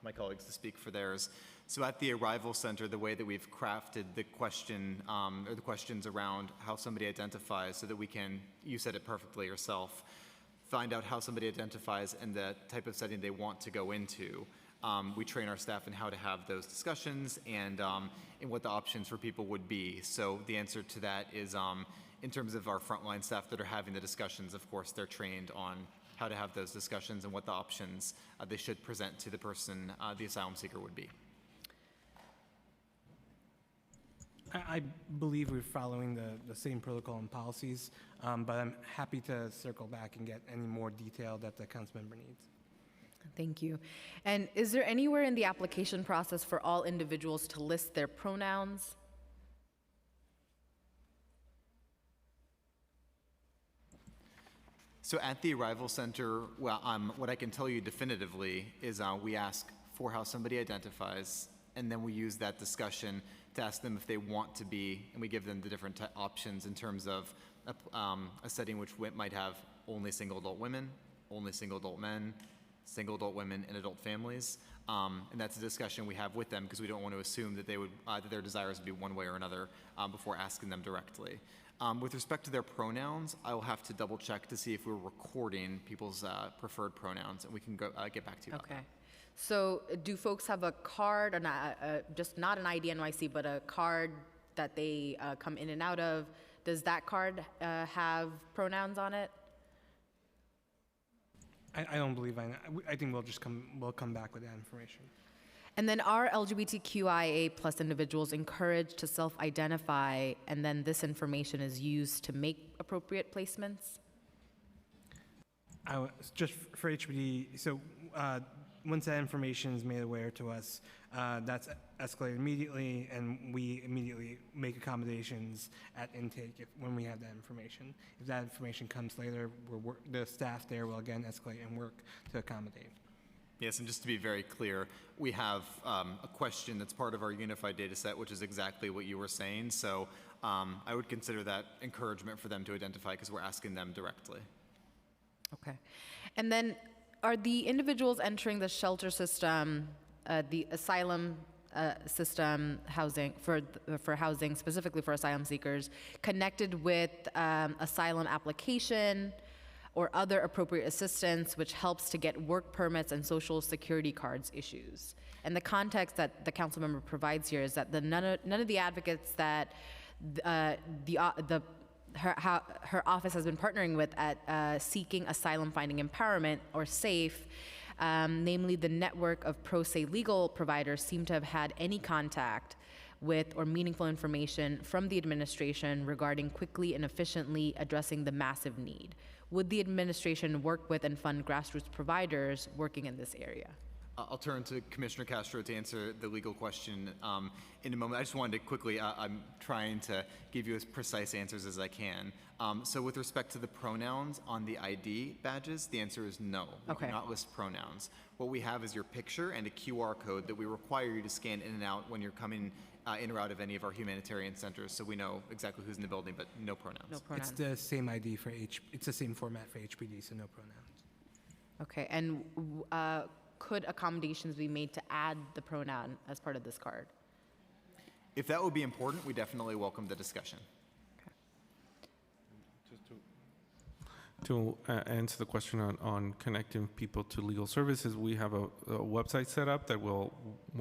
my colleagues to speak for theirs. So at the arrival center, the way that we've crafted the question, or the questions around how somebody identifies, so that we can, you said it perfectly yourself, find out how somebody identifies and the type of setting they want to go into. We train our staff in how to have those discussions and what the options for people would be. So the answer to that is, in terms of our frontline staff that are having the discussions, of course, they're trained on how to have those discussions and what the options they should present to the person, the asylum seeker, would be. I believe we're following the same protocol and policies, but I'm happy to circle back and get any more detail that the council member needs. Thank you. And is there anywhere in the application process for all individuals to list their pronouns? So at the arrival center, well, what I can tell you definitively is we ask for how somebody identifies, and then we use that discussion to ask them if they want to be, and we give them the different options in terms of a setting which might have only single adult women, only single adult men, single adult women, and adult families. And that's a discussion we have with them because we don't want to assume that they would that their desires would be one way or another before asking them directly. With respect to their pronouns, I will have to double check to see if we're recording people's preferred pronouns, and we can get back to you. Okay. So do folks have a card, or just not an ID NYC, but a card that they come in and out of? Does that card have pronouns on it? I don't believe I think we'll come back with that information. And then are LGBTQIA plus individuals encouraged to self-identify, and then this information is used to make appropriate placements? Just for HPD, so once that information is made aware to us, that's escalated immediately, and we immediately make accommodations at intake when we have that information. If that information comes later, the staff there will again escalate and work to accommodate. Yes, and just to be very clear, we have a question that's part of our unified data set, which is exactly what you were saying. So I would consider that encouragement for them to identify because we're asking them directly. Okay. And then are the individuals entering the shelter system, the asylum system housing, for housing, specifically for asylum seekers, connected with asylum application or other appropriate assistance which helps to get work permits and social security cards issues? And the context that the council member provides here is that none of the advocates that her office has been partnering with at Seeking Asylum Finding Empowerment, or SAFE, namely the network of pro se legal providers, seem to have had any contact with or meaningful information from the administration regarding quickly and efficiently addressing the massive need. Would the administration work with and fund grassroots providers working in this area? I'll turn to Commissioner Castro to answer the legal question in a moment. I just wanted to quickly, I'm trying to give you as precise answers as I can. So with respect to the pronouns on the ID badges, the answer is no. We do not list pronouns. What we have is your picture and a QR code that we require you to scan in and out when you're coming in or out of any of our humanitarian centers, so we know exactly who's in the building, but no pronouns. No pronouns. It's the same ID for it's the same format for HPD, so no pronouns. Okay, and could accommodations be made to add the pronoun as part of this card? If that would be important, we definitely welcome the discussion. To answer the question on connecting people to legal services, we have a website set up that will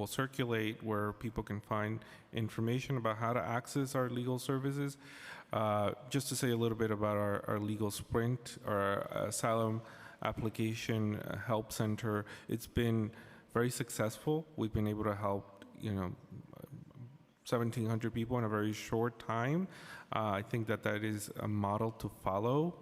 circulate where people can find information about how to access our legal services. Just to say a little bit about our legal sprint, our asylum application help center, it's been very successful. We've been able to help 1,700 people in a very short time. I think that is a model to follow.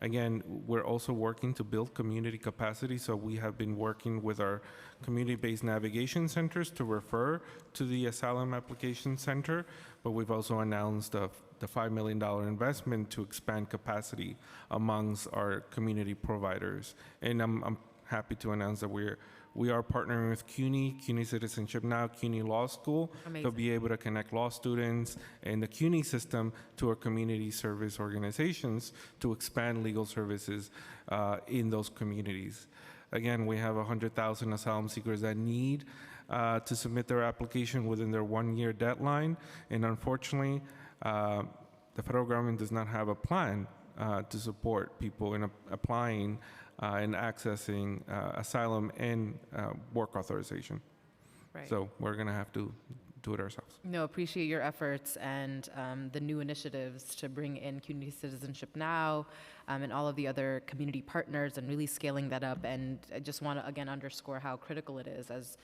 Again, we're also working to build community capacity, so we have been working with our community-based navigation centers to refer to the Asylum Application Center, but we've also announced the $5 million investment to expand capacity amongst our community providers. And I'm happy to announce that we are partnering with CUNY Citizenship Now, CUNY Law School, to be able to connect law students and the CUNY system to our community service organizations to expand legal services in those communities. Again, we have 100,000 asylum seekers that need to submit their application within their 1-year deadline, and unfortunately, the federal government does not have a plan to support people in applying and accessing asylum and work authorization. Right. So we're going to have to do it ourselves. No, appreciate your efforts and the new initiatives to bring in Community Citizenship Now and all of the other community partners, and really scaling that up. And I just want to again underscore how critical it is as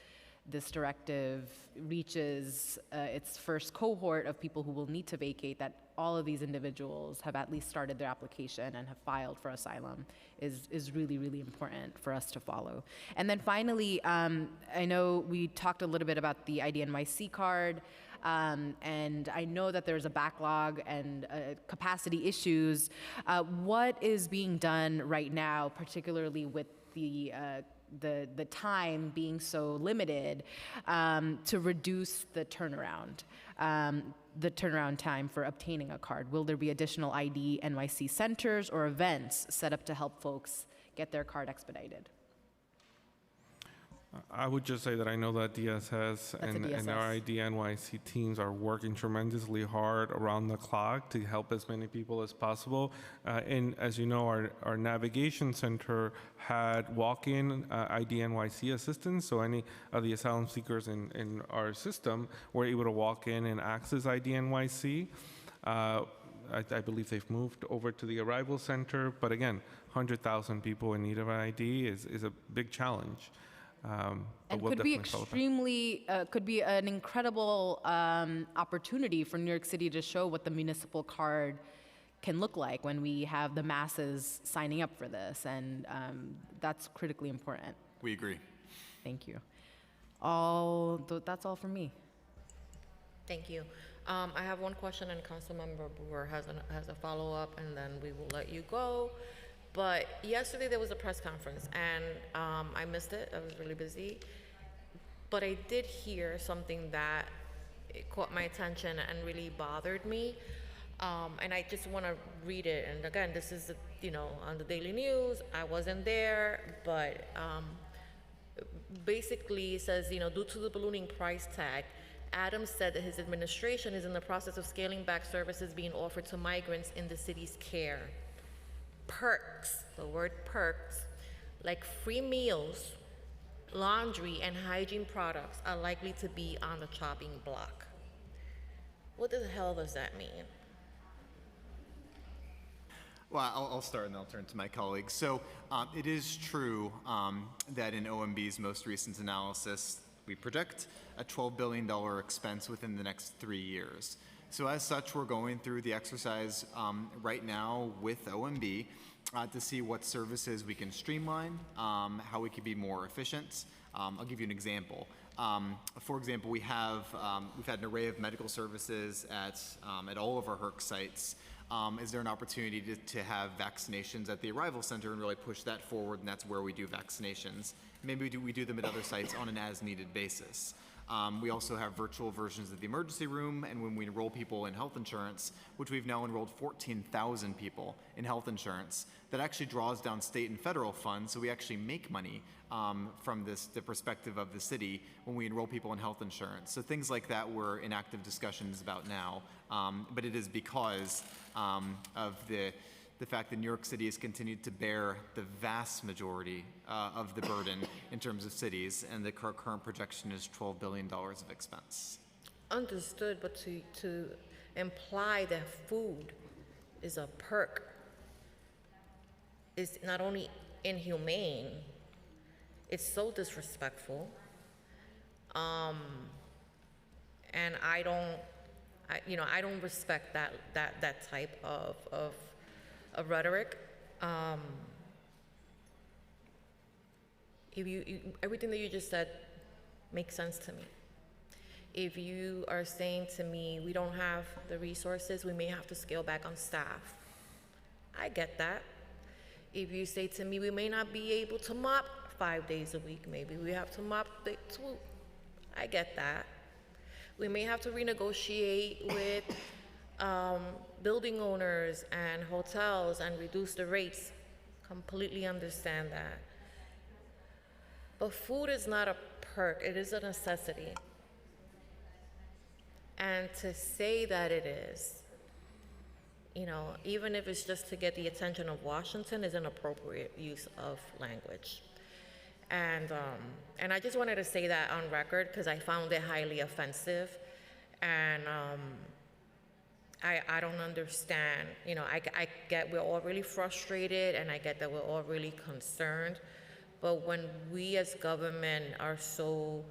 this directive reaches its first cohort of people who will need to vacate, that all of these individuals have at least started their application and have filed for asylum is really, really important for us to follow. And then finally, I know we talked a little bit about the IDNYC card, and I know that there's a backlog and capacity issues. What is being done right now, particularly with the the time being so limited, to reduce the turnaround time for obtaining a card? Will there be additional ID NYC centers or events set up to help folks get their card expedited? I would just say that I know that DSS and our ID NYC teams are working tremendously hard around the clock to help as many people as possible. And as you know, our navigation center had walk-in ID NYC assistance, so any of the asylum seekers in our system were able to walk in and access ID NYC. I believe they've moved over to the arrival center, but again, 100,000 people in need of an ID is a big challenge. And could be an incredible opportunity for New York City to show what the municipal card can look like when we have the masses signing up for this, and that's critically important. We agree. Thank you. That's all from me. Thank you. I have one question, and Councilmember Brewer has a follow-up, and then we will let you go. But yesterday there was a press conference, and I missed it. I was really busy. But I did hear something that it caught my attention and really bothered me. And I just want to read it. And again, this is, on the Daily News. I wasn't there, but basically it says, due to the ballooning price tag, Adams said that his administration is in the process of scaling back services being offered to migrants in the city's care. Perks, the word perks, like free meals, laundry, and hygiene products are likely to be on the chopping block. What the hell does that mean? Well, I'll start and I'll turn to my colleagues. So it is true that in OMB's most recent analysis, we project a $12 billion expense within the next 3 years. So as such, we're going through the exercise right now with OMB to see what services we can streamline, how we can be more efficient. I'll give you an example. For example, we've had an array of medical services at all of our HERC sites. Is there an opportunity to have vaccinations at the arrival center and really push that forward, and that's where we do vaccinations? Maybe we do them at other sites on an as-needed basis. We also have virtual versions of the emergency room, and when we enroll people in health insurance, which we've now enrolled 14,000 people in health insurance, that actually draws down state and federal funds, so we actually make money from the perspective of the city when we enroll people in health insurance. So things like that we're in active discussions about now, but it is because of the fact that New York City has continued to bear the vast majority of the burden in terms of cities, and the current projection is $12 billion of expense. Understood, but to imply that food is a perk is not only inhumane, it's so disrespectful. And I don't respect that type of rhetoric. Everything that you just said makes sense to me. If you are saying to me, we don't have the resources, we may have to scale back on staff, I get that. If you say to me, we may not be able to mop 5 days a week, maybe we have to mop 2, I get that. We may have to renegotiate with building owners and hotels and reduce the rates. Completely understand that. But food is not a perk, it is a necessity. And to say that it is, even if it's just to get the attention of Washington, is an appropriate use of language. And I just wanted to say that on record because I found it highly offensive. And I don't understand. I get we're all really frustrated, and I get that we're all really concerned. But when we as government are so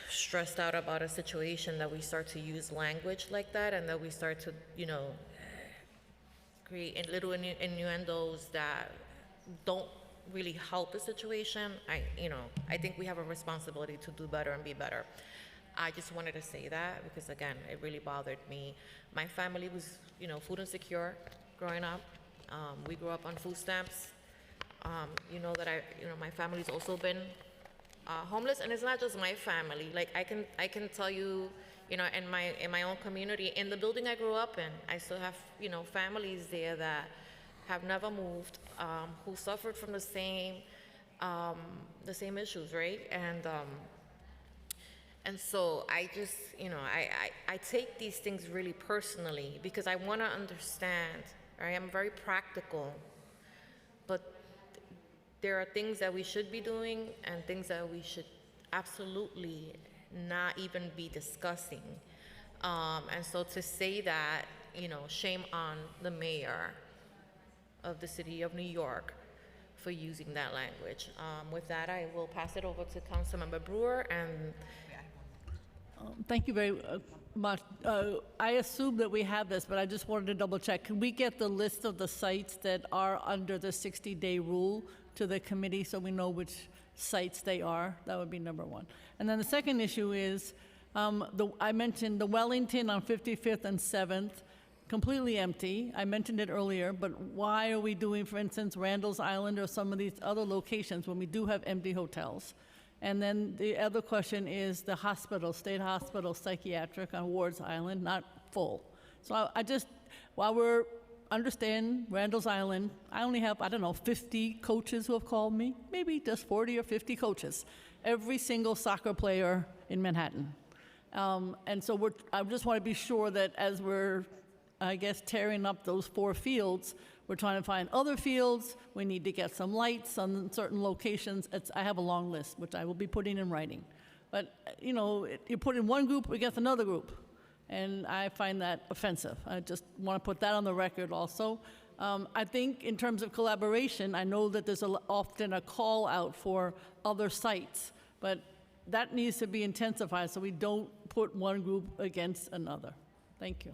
stressed out about a situation that we start to use language like that, and that we start to, create little innuendos that don't really help the situation, I think we have a responsibility to do better and be better. I just wanted to say that because, again, it really bothered me. My family was, food insecure growing up. We grew up on food stamps. You know that my family's also been homeless, and it's not just my family. Like I can tell you, in my own community, in the building I grew up in, I still have families there that have never moved, who suffered from the same issues, right? And so I just, I take these things really personally because I want to understand, right? I'm very practical, but there are things that we should be doing and things that we should absolutely not even be discussing. And so to say that, shame on the mayor of the city of New York for using that language. With that, I will pass it over to Councilmember Brewer and Thank you very much. I assume that we have this, but I just wanted to double check. Can we get the list of the sites that are under the 60-day rule to the committee so we know which sites they are? That would be number one. And then the second issue is, I mentioned the Wellington on 55th and 7th, completely empty. I mentioned it earlier, but why are we doing, for instance, Randall's Island or some of these other locations when we do have empty hotels? And then the other question is the hospital, State Hospital Psychiatric on Ward's Island, not full. So I just, while we're understand Randall's Island, I only have, 50 coaches who have called me, maybe just 40 or 50 coaches, every single soccer player in Manhattan. And so I just want to be sure that as we're, tearing up those 4 fields, we're trying to find other fields. We need to get some lights on certain locations. I have a long list, which I will be putting in writing. But, you put in one group against another group, and I find that offensive. I just want to put that on the record also. I think in terms of collaboration, I know that there's often a call out for other sites, but that needs to be intensified so we don't put one group against another. Thank you.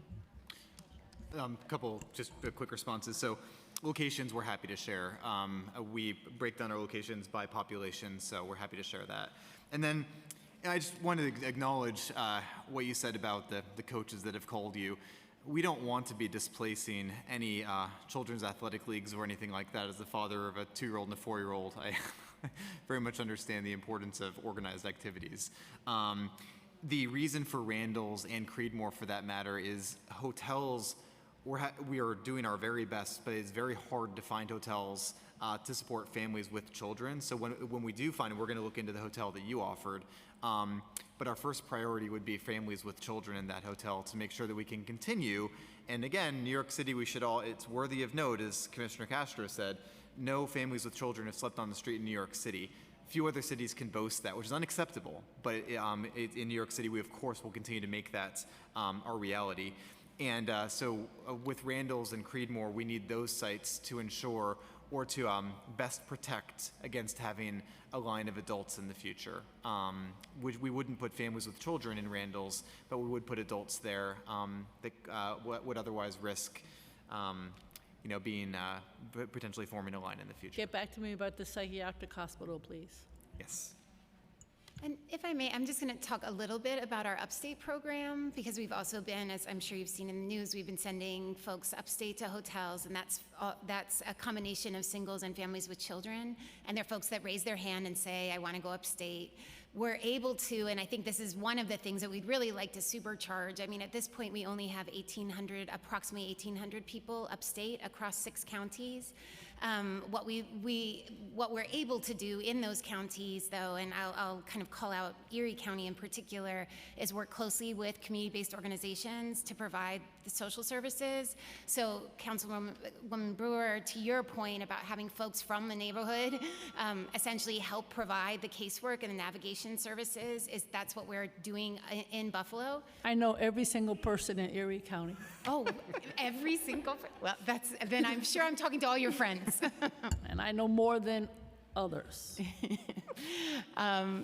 Couple just quick responses. So locations we're happy to share. We break down our locations by population, so we're happy to share that. And then I just wanted to acknowledge what you said about the coaches that have called you. We don't want to be displacing any children's athletic leagues or anything like that. As the father of a 2-year-old and a 4-year-old, I very much understand the importance of organized activities. The reason for Randall's and Creedmoor, for that matter, is hotels. We are doing our very best, but it's very hard to find hotels to support families with children. So when we do find it, we're going to look into the hotel that you offered. But our first priority would be families with children in that hotel to make sure that we can continue. And again, New York City, it's worthy of note, as Commissioner Castro said, no families with children have slept on the street in New York City. Few other cities can boast that, which is unacceptable. But in New York City, we of course will continue to make that our reality. And so with Randall's and Creedmoor, we need those sites to ensure or to best protect against having a line of adults in the future. We wouldn't put families with children in Randall's, but we would put adults there that would otherwise risk being potentially forming a line in the future. Get back to me about the psychiatric hospital, please. Yes. And if I may, I'm just going to talk a little bit about our upstate program, because we've also been, as I'm sure you've seen in the news, we've been sending folks upstate to hotels, and that's a combination of singles and families with children. And they're folks that raise their hand and say, I want to go upstate. We're able to, and I think this is one of the things that we'd really like to supercharge. I mean, at this point, we only have approximately 1,800 people upstate across 6 counties. What we're able to do in those counties, though, and I'll kind of call out Erie County in particular, is work closely with community-based organizations to provide the social services. So, Councilwoman Brewer, to your point about having folks from the neighborhood essentially help provide the casework and the navigation services, that's what we're doing in Buffalo. I know every single person in Erie County. Oh, every single. Well, then I'm sure I'm talking to all your friends. And I know more than others.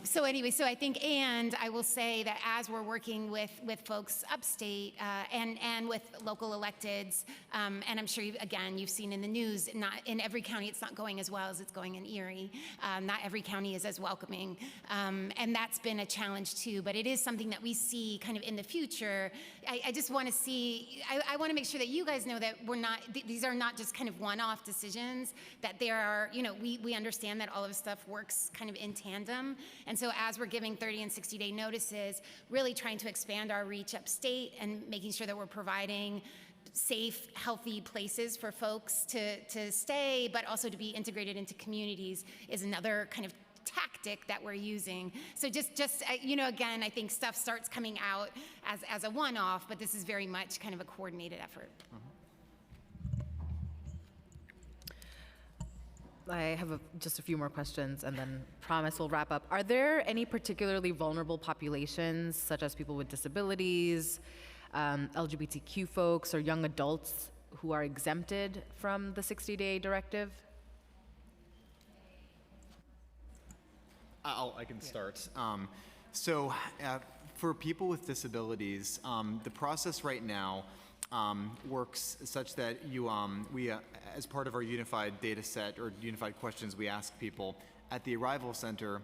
So anyway, so I think, and I will say that as we're working with folks upstate and with local electeds, and I'm sure, you've seen in the news, not in every county it's not going as well as it's going in Erie. Not every county is as welcoming. And that's been a challenge too, but it is something that we see kind of in the future. I just want to see, I want to make sure that you guys know that we're not, these are not just kind of one-off decisions, that there are, we understand that all of this stuff works kind of in tandem. And so as we're giving 30 and 60-day notices, really trying to expand our reach upstate and making sure that we're providing safe, healthy places for folks to stay, but also to be integrated into communities is another kind of tactic that we're using. So just again, I think stuff starts coming out as a one-off, but this is very much kind of a coordinated effort. I have just a few more questions and then promise we'll wrap up. Are there any particularly vulnerable populations, such as people with disabilities, LGBTQ folks, or young adults who are exempted from the 60-day directive? I can start. For people with disabilities, the process right now works such that we, as part of our unified data set or unified questions we ask people, at the arrival center,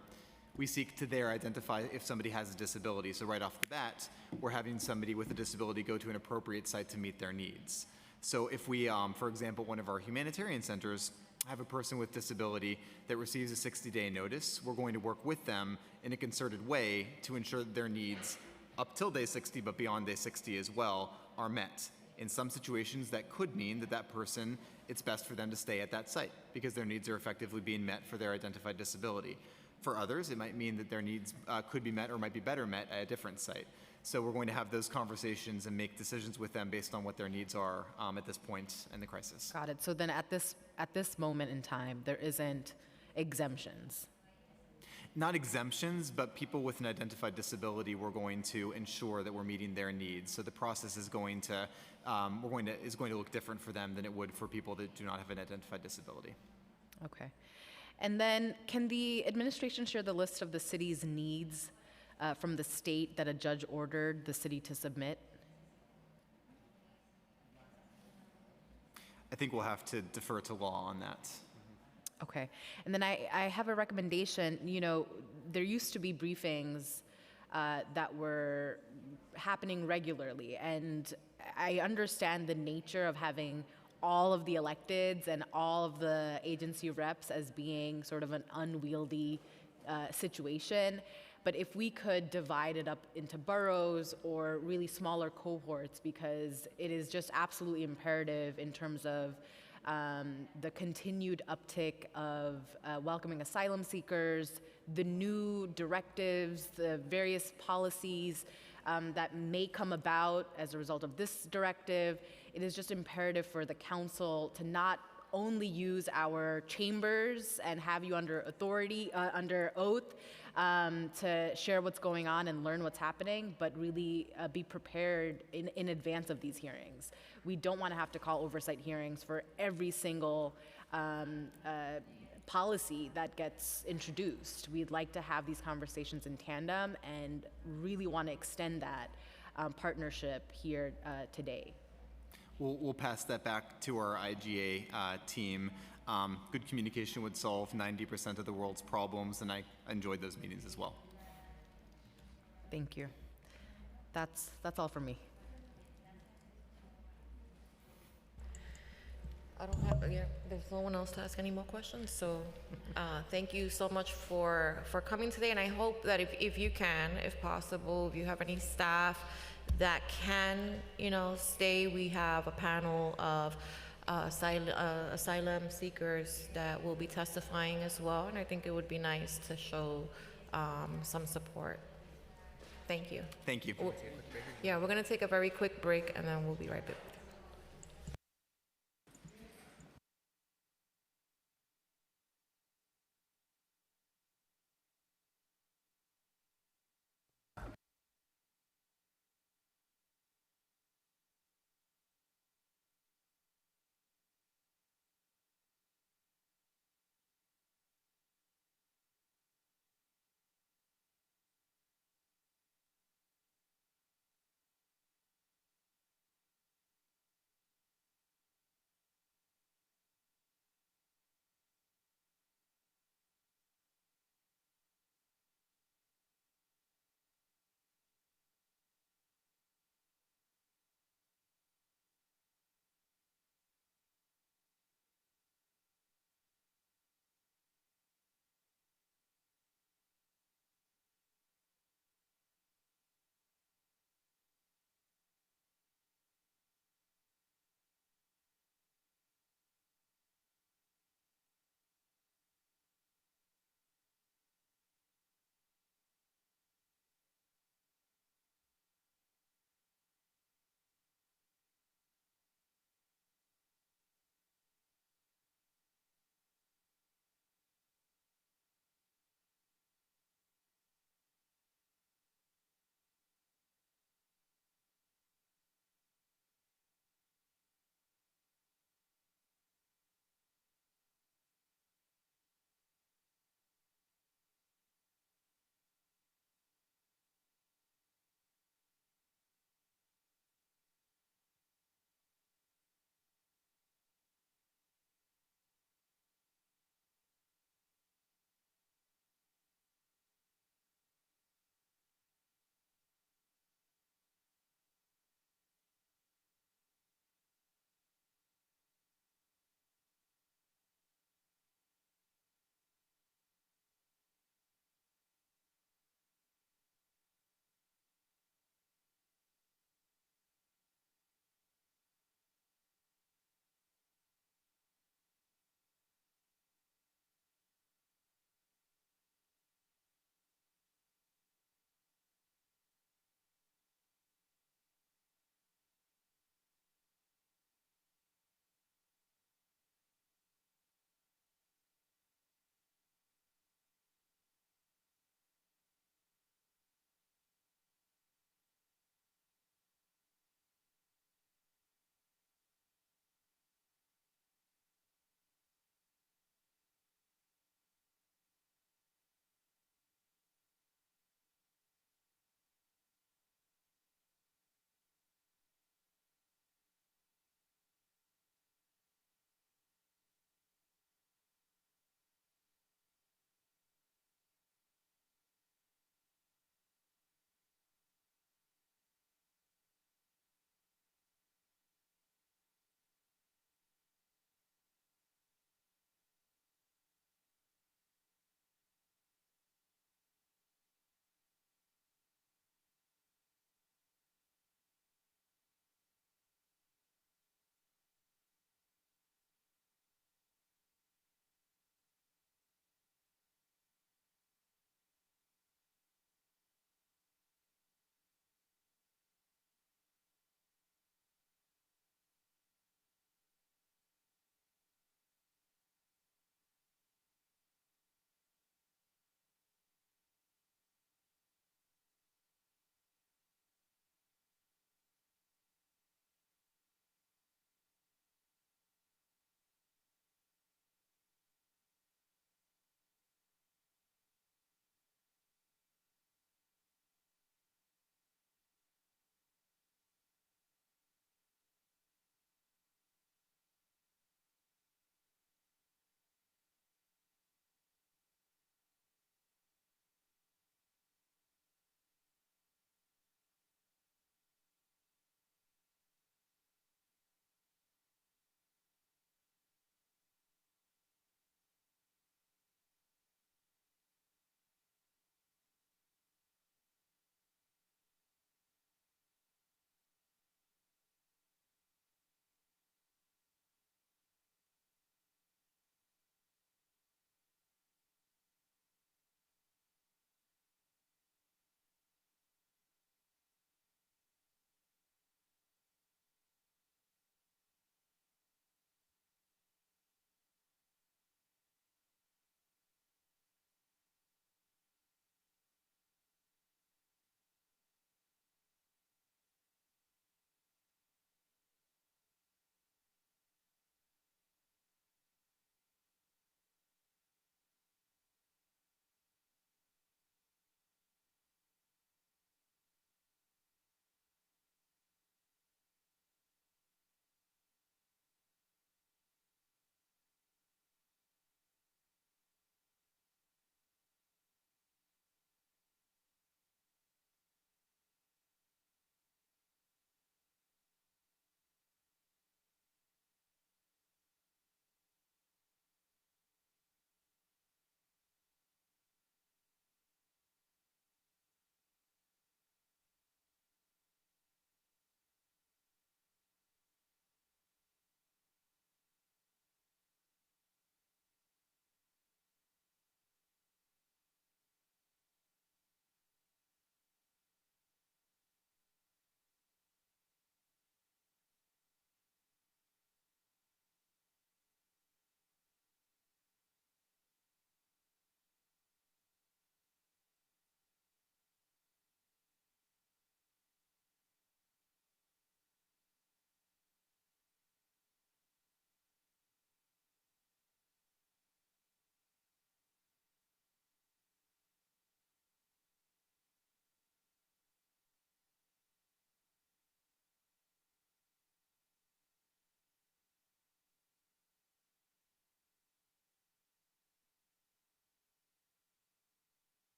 we seek to there identify if somebody has a disability. So right off the bat, we're having somebody with a disability go to an appropriate site to meet their needs. So if we, for example, one of our humanitarian centers have a person with disability that receives a 60-day notice, we're going to work with them in a concerted way to ensure that their needs up till day 60, but beyond day 60 as well, are met. In some situations, that could mean that that person, it's best for them to stay at that site because their needs are effectively being met for their identified disability. For others, it might mean that their needs could be met or might be better met at a different site. So we're going to have those conversations and make decisions with them based on what their needs are at this point in the crisis. Got it. So then at this moment in time, there isn't exemptions. Not exemptions, but people with an identified disability, we're going to ensure that we're meeting their needs. So the process is going to look different for them than it would for people that do not have an identified disability. Okay. And then can the administration share the list of the city's needs from the state that a judge ordered the city to submit? I think we'll have to defer to law on that. Okay. And then I have a recommendation. There used to be briefings that were happening regularly, and I understand the nature of having all of the electeds and all of the agency reps as being sort of an unwieldy situation. But if we could divide it up into boroughs or really smaller cohorts, because it is just absolutely imperative in terms of the continued uptick of welcoming asylum seekers, the new directives, the various policies that may come about as a result of this directive. It is just imperative for the council to not only use our chambers and have you under authority, under oath, to share what's going on and learn what's happening, but really be prepared in advance of these hearings. We don't want to have to call oversight hearings for every single policy that gets introduced. We'd like to have these conversations in tandem and really want to extend that partnership here today. We'll pass that back to our IGA team. Good communication would solve 90% of the world's problems, and I enjoyed those meetings as well. Thank you. That's all for me. I don't have, there's no one else to ask any more questions, so thank you so much for coming today, and I hope that if you can, if possible, if you have any staff that can, stay, we have a panel of asylum seekers that will be testifying as well, and I think it would be nice to show some support. Thank you. Thank you. Yeah, we're gonna take a very quick break, and then we'll be right back.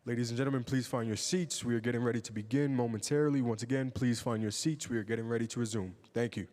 Ladies and gentlemen, please find your seats. We are getting ready to begin momentarily. Once again, please find your seats. We are getting ready to resume. Thank you.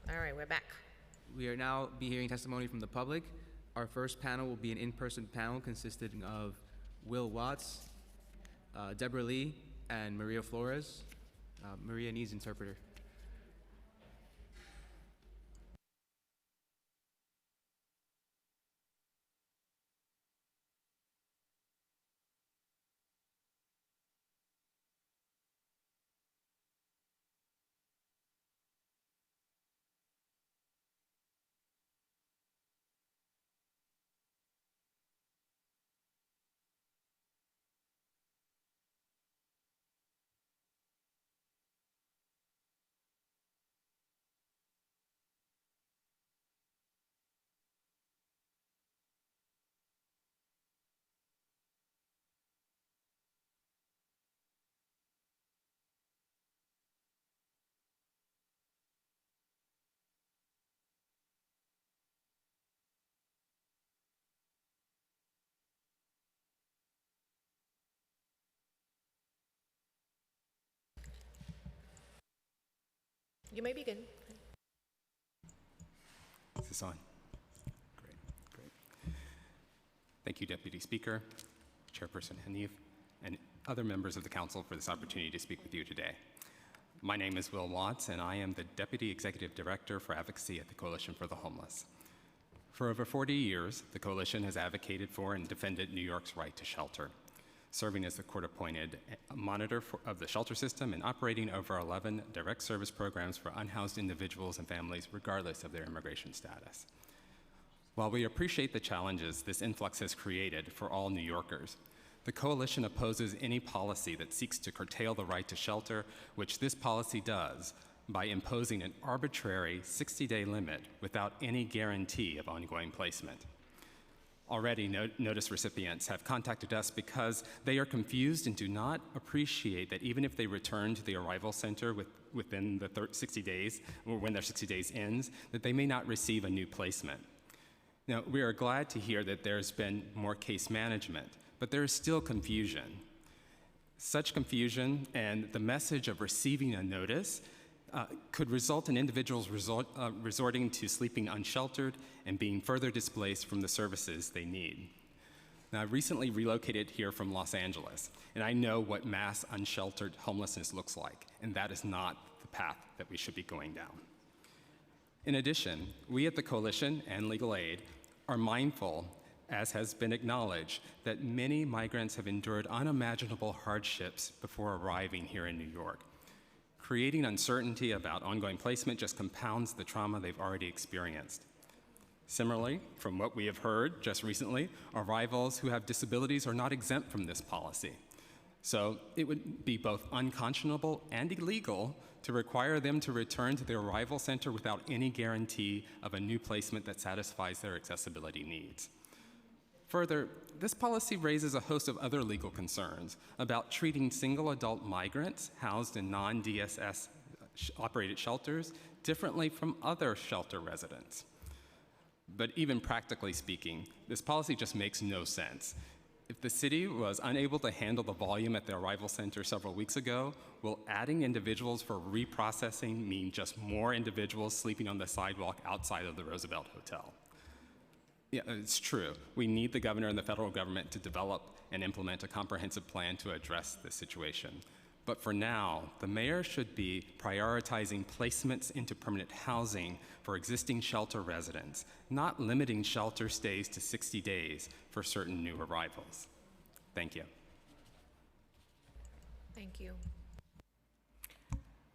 All right, we're back. We are now be hearing testimony from the public. Our first panel will be an in-person panel consisting of Will Watts, Deborah Lee, and Maria Flores. Maria needs interpreter. You may begin. Is this on? Great, great. Thank you, Deputy Speaker, Chairperson Hanif, and other members of the Council for this opportunity to speak with you today. My name is Will Watts, and I am the Deputy Executive Director for Advocacy at the Coalition for the Homeless. For over 40 years, the Coalition has advocated for and defended New York's right to shelter, serving as the court-appointed monitor of the shelter system and operating over 11 direct service programs for unhoused individuals and families regardless of their immigration status. While we appreciate the challenges this influx has created for all New Yorkers, the Coalition opposes any policy that seeks to curtail the right to shelter, which this policy does by imposing an arbitrary 60-day limit without any guarantee of ongoing placement. Already, notice recipients have contacted us because they are confused and do not appreciate that even if they return to the arrival center within the 60 days, or when their 60 days ends, that they may not receive a new placement. Now, we are glad to hear that there's been more case management, but there is still confusion. Such confusion and the message of receiving a notice could result in individuals resorting to sleeping unsheltered and being further displaced from the services they need. Now, I recently relocated here from Los Angeles, and I know what mass unsheltered homelessness looks like, and that is not the path that we should be going down. In addition, we at the Coalition and Legal Aid are mindful, as has been acknowledged, that many migrants have endured unimaginable hardships before arriving here in New York. Creating uncertainty about ongoing placement just compounds the trauma they've already experienced. Similarly, from what we have heard just recently, arrivals who have disabilities are not exempt from this policy. So it would be both unconscionable and illegal to require them to return to their arrival center without any guarantee of a new placement that satisfies their accessibility needs. Further, this policy raises a host of other legal concerns about treating single adult migrants housed in non-DSS operated shelters differently from other shelter residents. But even practically speaking, this policy just makes no sense. If the city was unable to handle the volume at the arrival center several weeks ago, will adding individuals for reprocessing mean just more individuals sleeping on the sidewalk outside of the Roosevelt Hotel? Yeah, it's true. We need the governor and the federal government to develop and implement a comprehensive plan to address this situation. But for now, the mayor should be prioritizing placements into permanent housing for existing shelter residents, not limiting shelter stays to 60 days for certain new arrivals. Thank you. Thank you.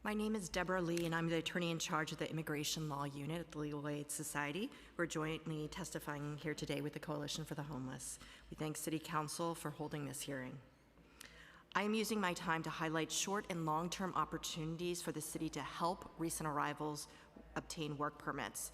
My name is Deborah Lee, and I'm the attorney in charge of the Immigration Law Unit at the Legal Aid Society. We're jointly testifying here today with the Coalition for the Homeless. We thank City Council for holding this hearing. I am using my time to highlight short and long-term opportunities for the city to help recent arrivals obtain work permits.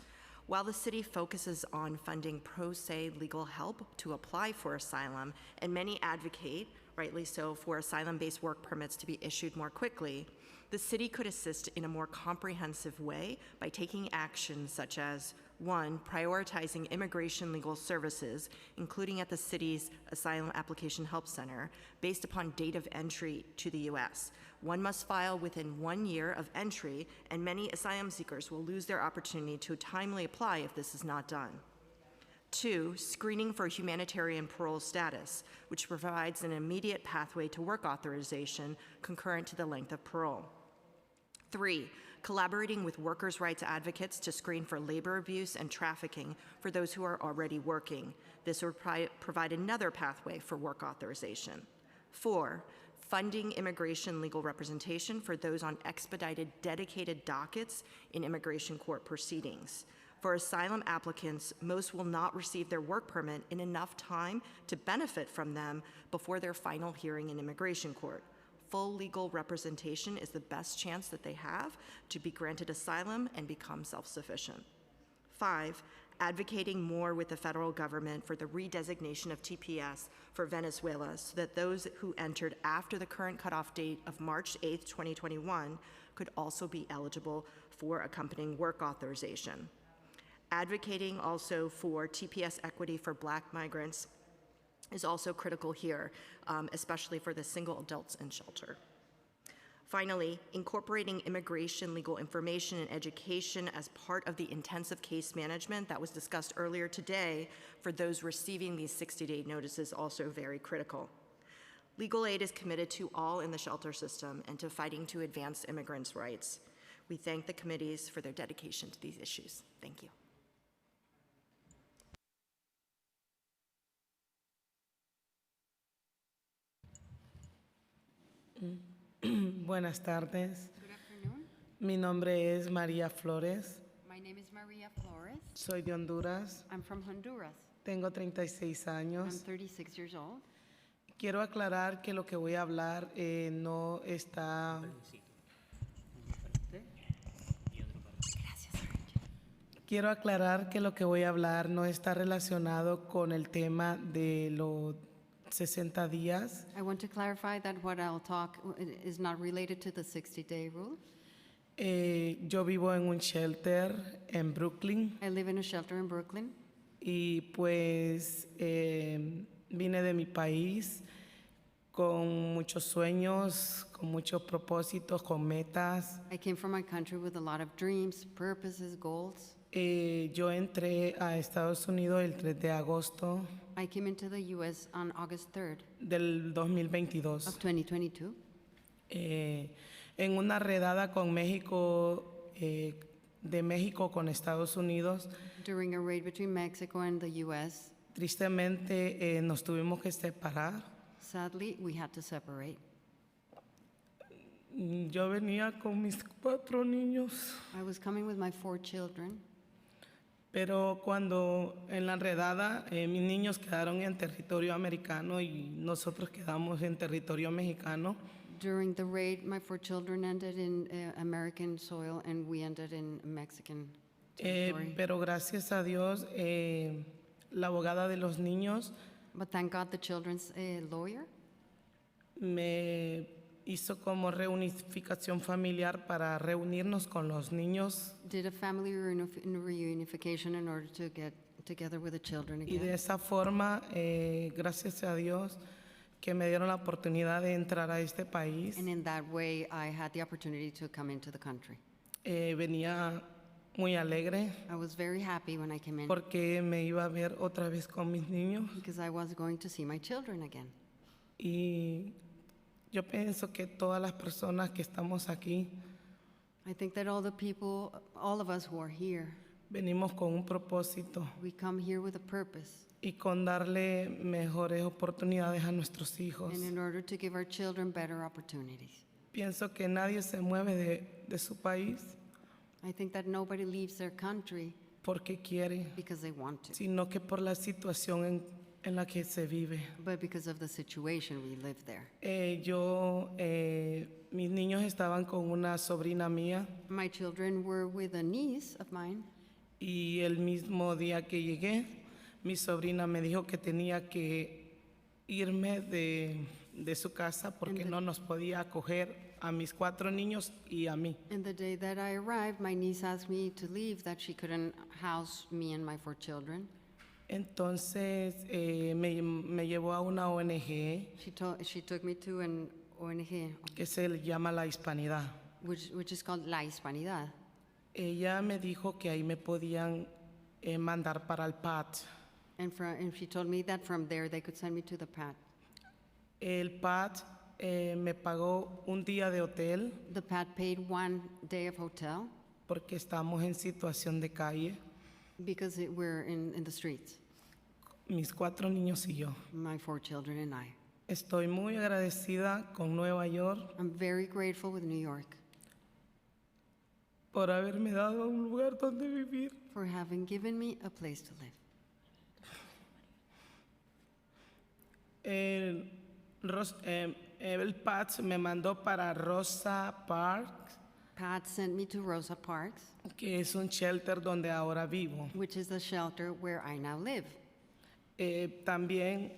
While the city focuses on funding pro se legal help to apply for asylum, and many advocate, rightly so, for asylum-based work permits to be issued more quickly, the city could assist in a more comprehensive way by taking actions such as, 1, prioritizing immigration legal services, including at the city's Asylum Application Help Center, based upon date of entry to the U.S. One must file within 1 year of entry, and many asylum seekers will lose their opportunity to timely apply if this is not done. 2, screening for humanitarian parole status, which provides an immediate pathway to work authorization concurrent to the length of parole. 3, collaborating with workers' rights advocates to screen for labor abuse and trafficking for those who are already working. This would provide another pathway for work authorization. 4, funding immigration legal representation for those on expedited, dedicated dockets in immigration court proceedings. For asylum applicants, most will not receive their work permit in enough time to benefit from them before their final hearing in immigration court. Full legal representation is the best chance that they have to be granted asylum and become self-sufficient. 5, advocating more with the federal government for the redesignation of TPS for Venezuela so that those who entered after the current cutoff date of March 8, 2021 could also be eligible for accompanying work authorization. Advocating also for TPS equity for Black migrants is also critical here, especially for the single adults in shelter. Finally, incorporating immigration legal information and education as part of the intensive case management that was discussed earlier today for those receiving these 60-day notices is also very critical. Legal Aid is committed to all in the shelter system and to fighting to advance immigrants' rights. We thank the committees for their dedication to these issues. Thank you. Buenas tardes. Good afternoon. Mi nombre es María Flores. My name is Maria Flores. Soy de Honduras. I'm from Honduras. Tengo 36 I'm años. 36 years old. Quiero aclarar que lo que voy a hablar no está... Quiero aclarar que lo que voy a hablar no está relacionado con el tema de los 60 días. I want to clarify that what I'll talk is not related to the 60-day rule. Yo vivo en un shelter en Brooklyn. I live in a shelter in Brooklyn. Y pues vine de mi país con muchos sueños, con muchos propósitos, con metas. I came from my country with a lot of dreams, purposes, goals. Yo entré a Estados Unidos el 3 de agosto I came into the U.S. on August 3rd del 2022. of 2022. En una redada con México, de México con Estados Unidos. During a raid between Mexico and the U.S., Tristemente nos tuvimos que separar. sadly, we had to separate. Yo venía con mis 4 niños. I was coming with my 4 children. Pero cuando en la redada mis niños quedaron en territorio americano y nosotros quedamos en territorio mexicano. During the raid, my 4 children ended in American soil and we ended in Mexican territory. Pero gracias a Dios, la abogada de los niños But thank God the children's lawyer me hizo como reunificación familiar para reunirnos con los niños. did a family reunification in order to get together with the children Y de again. esa forma, gracias a Dios, que me dieron la oportunidad de entrar a este país. And in that way, I had the opportunity to come into the country. Venía muy alegre I was very happy when I came in porque me iba a ver otra vez con mis niños because I was going to see my children again. y yo pienso que todas las personas que estamos aquí I think that all the people, all of us who are here, venimos con un propósito we come here with a purpose y con darle mejores oportunidades a nuestros hijos. and in order to give our children better opportunities. Pienso que nadie se mueve de su país I think that nobody leaves their country porque quiere, because they want to, sino que por la situación en la que se vive. but because of the situation we live there. Mis niños estaban con una sobrina mía My children were with a niece of mine, y el mismo día que llegué, mi sobrina me dijo que tenía que irme de su casa porque no nos podía acoger a mis 4 niños y a mí. and the day that I arrived, my niece asked me to leave, that she couldn't house me and my 4 children. Entonces me llevó a una ONG She took me to an ONG, que se le llama La Hispanidad. which is called La Hispanidad. Ella me dijo que ahí me podían mandar para el PAT. And she told me that from there they could send me to the PAT. El PAT me pagó un día de hotel The PAT paid 1 day of hotel porque estamos en situación de calle, because we're in the streets, mis 4 niños y yo. my 4 children and I. Estoy muy agradecida con Nueva York I'm very grateful with New York por haberme dado un lugar donde vivir. for having given me a place to live. El PAT me mandó para Rosa Parks, PAT sent me to Rosa Parks, que es un shelter donde ahora vivo. which is the shelter where I now live. También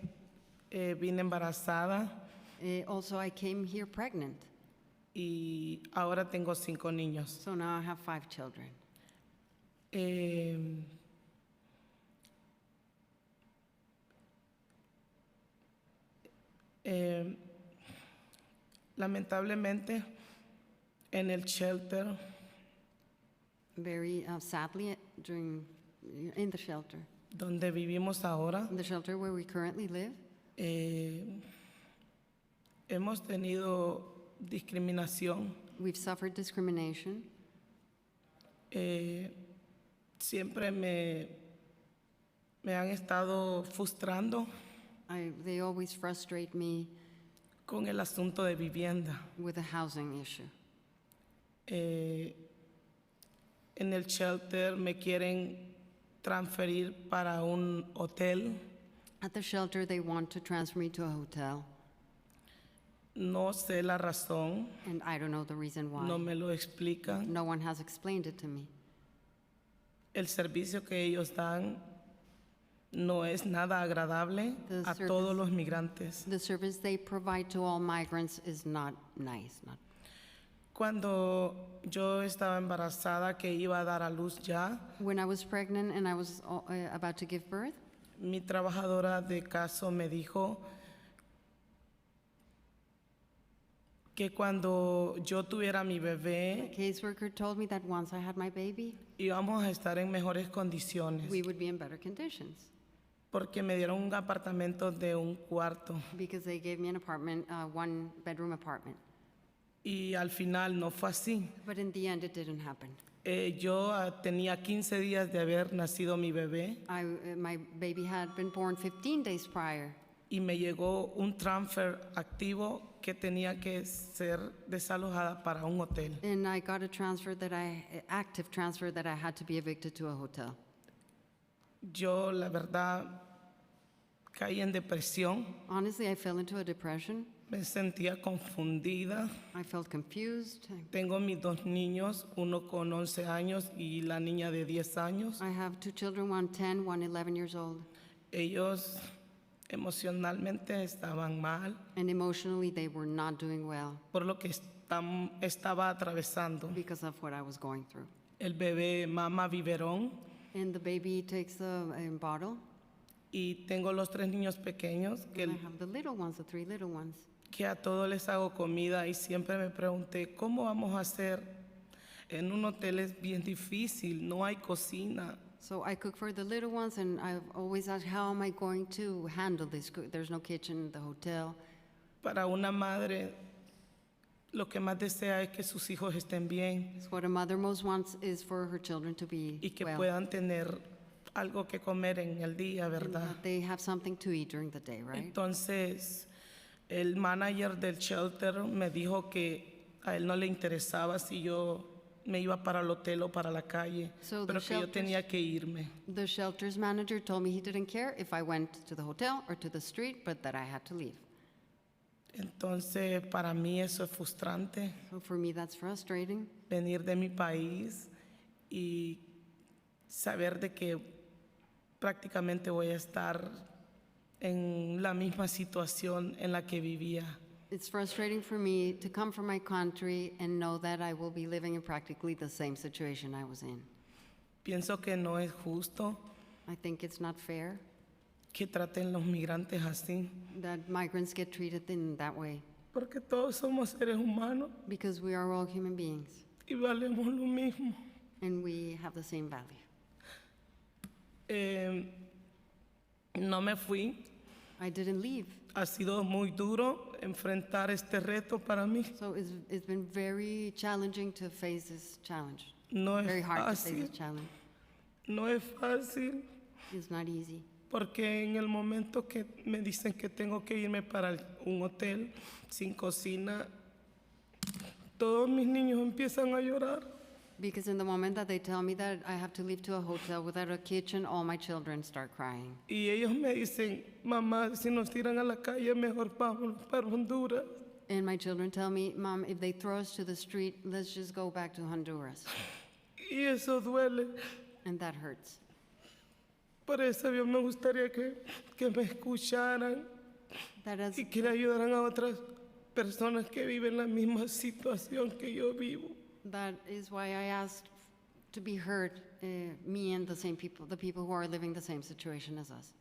vine embarazada Also, I came here pregnant, y ahora tengo 5 niños. so now I have 5 children. Lamentablemente, en el shelter Very sadly, in the shelter, donde vivimos ahora, in the shelter where we currently live, hemos tenido discriminación. we've suffered discrimination. Siempre me han estado frustrando They always frustrate me con el asunto de vivienda. with a housing issue. En el shelter me quieren transferir para un hotel. At the shelter, they want to transfer me to a hotel, No sé la razón, and I don't know the reason why. no me lo explican. No one has explained it to me. El servicio que ellos dan no es nada agradable The a service- todos los migrantes. The service they provide to all migrants is not nice. Cuando yo estaba embarazada, que iba a dar a luz ya, When I was pregnant and I was about to give birth, mi trabajadora de caso me dijo que cuando yo tuviera mi the bebé caseworker told me that once I had my baby, íbamos a estar en mejores condiciones we would be in better conditions porque me dieron un apartamento de un cuarto because they gave me an apartment, 1-bedroom apartment. y al final no fue así. But in the end, it didn't happen. Yo tenía 15 días de haber nacido mi bebé My baby had been born 15 days prior, y me llegó un transfer activo que tenía que ser desalojada para un hotel. and I got a active transfer that I had to be evicted to a hotel. Yo, la verdad, caí en depresión, Honestly, I fell into a depression. me sentía confundida. I felt confused. Tengo mis 2 niños, uno con 11 años y la niña de 10 años. I have 2 children, one 10, one 11 years old. Ellos emocionalmente estaban mal And emotionally, they were not doing well por lo que estaba atravesando. because of what I was going through. El bebé mama biberón And the baby takes the bottle. y tengo los 3 niños pequeños And I have the little ones, the 3 little ones. que a todos les hago comida y siempre me pregunté, ¿cómo vamos a hacer en un hotel es bien difícil, no hay cocina. So I cook for the little ones, and I've always asked, how am I going to handle this? There's no kitchen in the hotel. Para una madre, lo que más desea es que sus hijos estén bien So what a mother most wants is for her children to be y que well, puedan tener algo que comer en el día, and ¿verdad? that they have something to eat during the day, right? Entonces, el manager del shelter me dijo que a él no le interesaba si yo me iba para el hotel o para la calle, So pero the que yo shelters- tenía que irme. The shelter's manager told me he didn't care if I went to the hotel or to the street, but that I had to leave. Entonces, para mí eso es frustrante, So for me, that's frustrating. venir de mi país y saber de que prácticamente voy a estar en la misma situación en la que vivía. It's frustrating for me to come from my country and know that I will be living in practically the same situation I was in. Pienso que no es justo I think it's not fair que traten los migrantes así, that migrants get treated in that way, porque todos somos seres humanos because we are all human beings y valemos lo mismo. and we have the same value. No me fui. I didn't leave. Ha sido muy duro enfrentar este reto para mí. So it's been very challenging to face this challenge. No es Very hard to face fácil. this challenge. No es fácil It's not easy. porque en el momento que me dicen que tengo que irme para un hotel sin cocina, todos mis niños empiezan a llorar. Because in the moment that they tell me that I have to leave to a hotel without a kitchen, all my children start crying. Y ellos me dicen, mamá, si nos tiran a la calle, mejor vámonos para Honduras. And my children tell me, Mom, if they throw us to the street, let's just go back to Honduras. Y eso duele. And that hurts. Por eso yo me gustaría que me escucharan y que le ayudaran a otras personas que viven la misma situación que yo vivo. That is why I asked to be heard, me and the same people, the people who are living the same situation as us.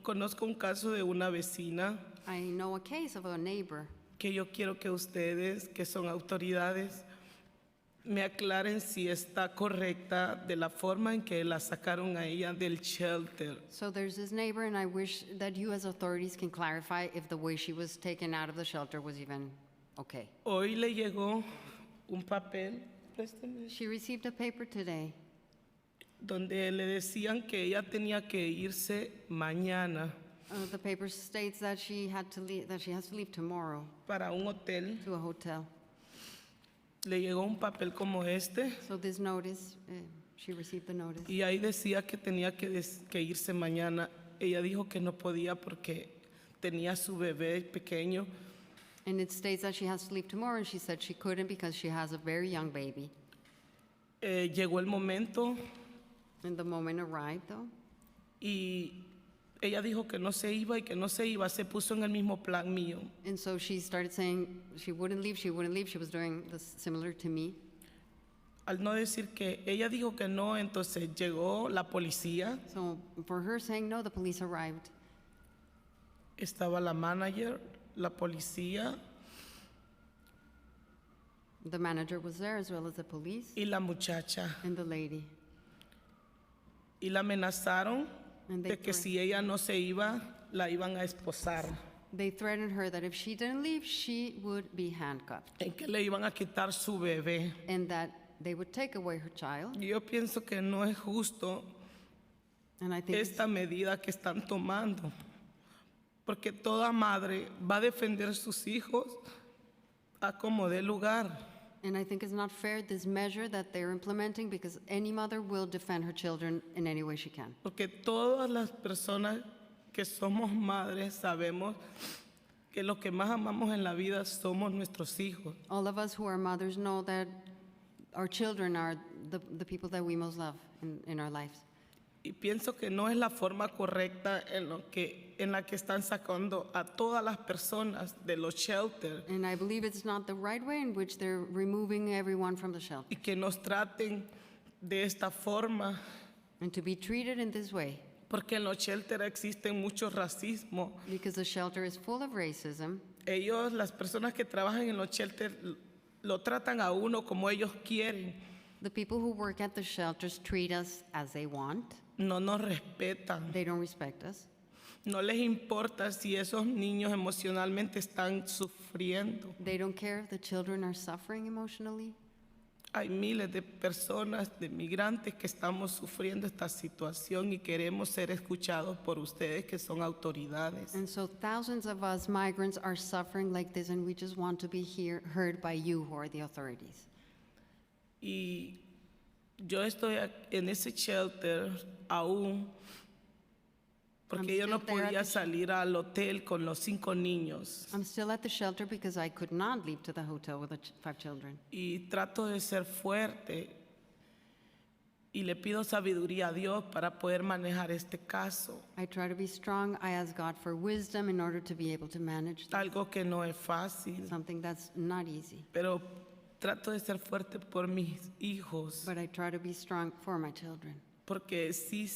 Conozco un caso de una vecina I know a case of a neighbor que yo quiero que ustedes, que son autoridades, me aclaren si está correcta de la forma en que la sacaron a ella del shelter. So there's this neighbor, and I wish that you as authorities can clarify if the way she was taken out of the shelter was even okay. Hoy le llegó un papel, préstame, She received a paper today donde le decían que ella tenía que irse mañana the paper states that she had to leave, that she has to leave tomorrow para un hotel. to a hotel. Le llegó un papel como este So this notice, she received the notice. y ahí decía que tenía que irse mañana. Ella dijo que no podía porque tenía su bebé pequeño. And it states that she has to leave tomorrow, and she said she couldn't because she has a very young baby. Llegó el momento And the moment arrived, though, y ella dijo que no se iba y que no se iba. Se puso en el mismo plan mío. and so she started saying she wouldn't leave, she wouldn't leave. She was doing this similar to me. Al no decir que ella dijo que no, entonces llegó la policía. So for her saying no, the police arrived. Estaba la manager, la policía The manager was there as well as the police y la muchacha. and the lady. Y la amenazaron And de que si ella no se iba, la iban a esposar. They threatened her that if she didn't leave, she would be handcuffed En que le iban a quitar su bebé. and that they would take away her child. Y yo pienso que no es justo And I think esta medida que están tomando. Porque toda madre va a defender sus hijos a como dé lugar. And I think it's not fair, this measure that they're implementing, because any mother will defend her children in any way she can. Porque todas las personas que somos madres sabemos que lo que más amamos en la vida somos nuestros hijos. All of us who are mothers know that our children are the people that we most love in our lives. Y pienso que no es la forma correcta en la que están sacando a todas las personas de los shelters And I believe it's not the right way in which they're removing everyone from the shelter. y que nos traten de esta forma. And to be treated in this way. Porque en los shelters existe mucho racismo. Because the shelter is full of racism. Ellos, las personas que trabajan en los shelters, lo tratan a uno como ellos quieren. The people who work at the shelters treat us as they want. No nos respetan. They don't respect us. No les importa si esos niños emocionalmente están sufriendo. They don't care if the children are suffering emotionally. Hay miles de personas, de migrantes que estamos sufriendo esta situación y queremos ser escuchados por ustedes que son autoridades. And so thousands of us migrants are suffering like this, and we just want to be heard by you who are the authorities. Y yo estoy en ese shelter aún porque yo no podía salir al hotel con los 5 niños. I'm still at the shelter because I could not leave to the hotel with the 5 children. Y trato de ser fuerte y le pido sabiduría a Dios para poder manejar este caso. I try to be strong. I ask God for wisdom in order to be able to manage this. Algo que no es fácil. Something that's not easy. Pero trato de ser fuerte por mis hijos. But I try to be strong for my children. Porque sí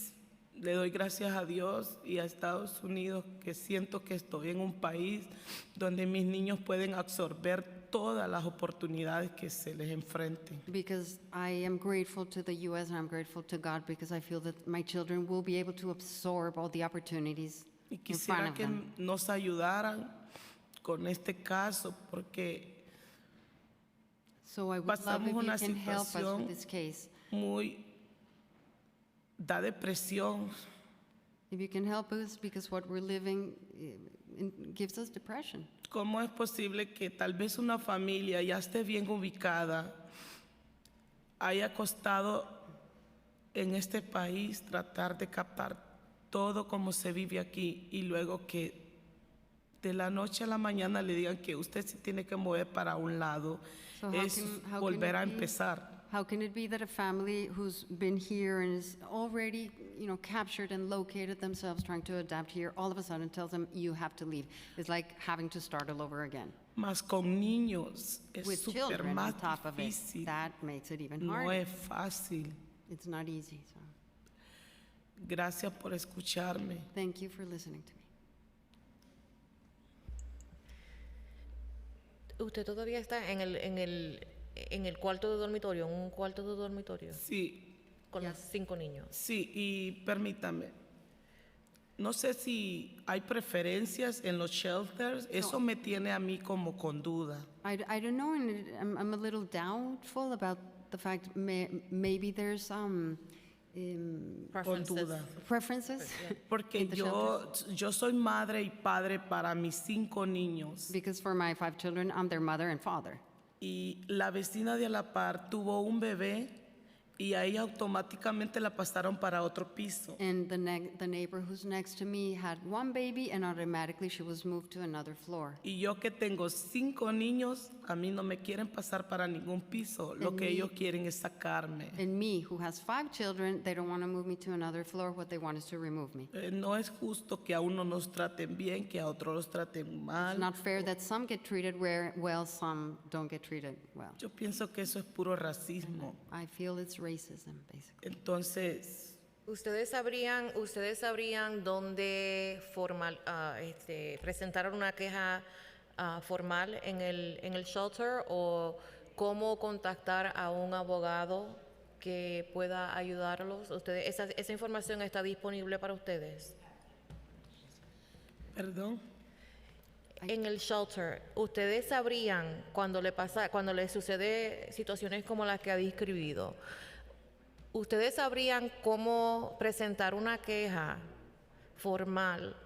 le doy gracias a Dios y a Estados Unidos que siento que estoy en un país donde mis niños pueden absorber todas las oportunidades que se les enfrenten. Because I am grateful to the U.S. and I'm grateful to God because I feel that my children will be able to absorb all the opportunities Y in front quisiera of que them. nos ayudaran con este caso porque So I would love pasamos if you una can help us situación with this case. muy da depresión. If you can help us, because what we're living gives us depression. ¿Cómo es posible que tal vez una familia ya esté bien ubicada, haya costado en este país tratar de captar todo como se vive aquí y luego que de la noche a la mañana le digan que usted se tiene que mover para un lado? So Es volver a empezar. How can it be that a family who's been here and is already, captured and located themselves trying to adapt here, all of a sudden tells them you have to leave? It's like having to start all over again. Más con niños es With súper children más on top of it, difícil. that makes it even No harder. es fácil. It's not easy. So Gracias por escucharme. thank you for listening to me. ¿Usted todavía está en el cuarto de dormitorio, en un cuarto de dormitorio? Sí. Con los 5 niños. Sí, y permítame. No sé si hay preferencias en los shelters. Eso me tiene a mí como con duda. I don't know, and I'm a little doubtful about the fact maybe there's Con duda. preferences. Porque in the shelters. yo soy madre y padre para mis 5 niños. Because for my 5 children, I'm their mother and father. Y la vecina de a la par tuvo un bebé y ahí automáticamente la pasaron para otro piso. And the neighbor who's next to me had 1 baby, and automatically she was moved to another floor. Y yo que tengo 5 niños, a mí no me quieren pasar para ningún piso. Lo que ellos quieren es sacarme. And me, who has 5 children, they don't want to move me to another floor. What they want is to remove me. No es justo que a uno nos traten bien, que a otros los traten mal. It's not fair that some get treated well, some don't get treated well. Yo pienso que eso es puro racismo. I feel it's racism, basically. Entonces, ¿Ustedes sabrían dónde presentar una queja formal en el shelter o cómo contactar a un abogado que pueda ayudarlos? ¿Esa información está disponible para ustedes? Perdón. En el shelter, ¿ustedes sabrían cuando les sucede situaciones como las que ha describido? ¿Ustedes sabrían cómo presentar una queja formal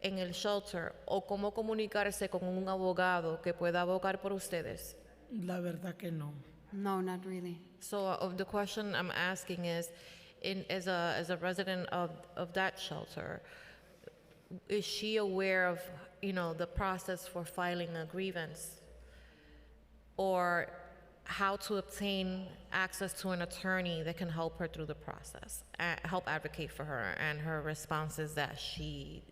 en el shelter o cómo comunicarse con un abogado que pueda abogar por ustedes? La verdad que no. No, not really. So the question I'm asking is, as a resident of that shelter, is she aware of, the process for filing a grievance, or how to obtain access to an attorney that can help her through the process, help advocate for her? And her response is that she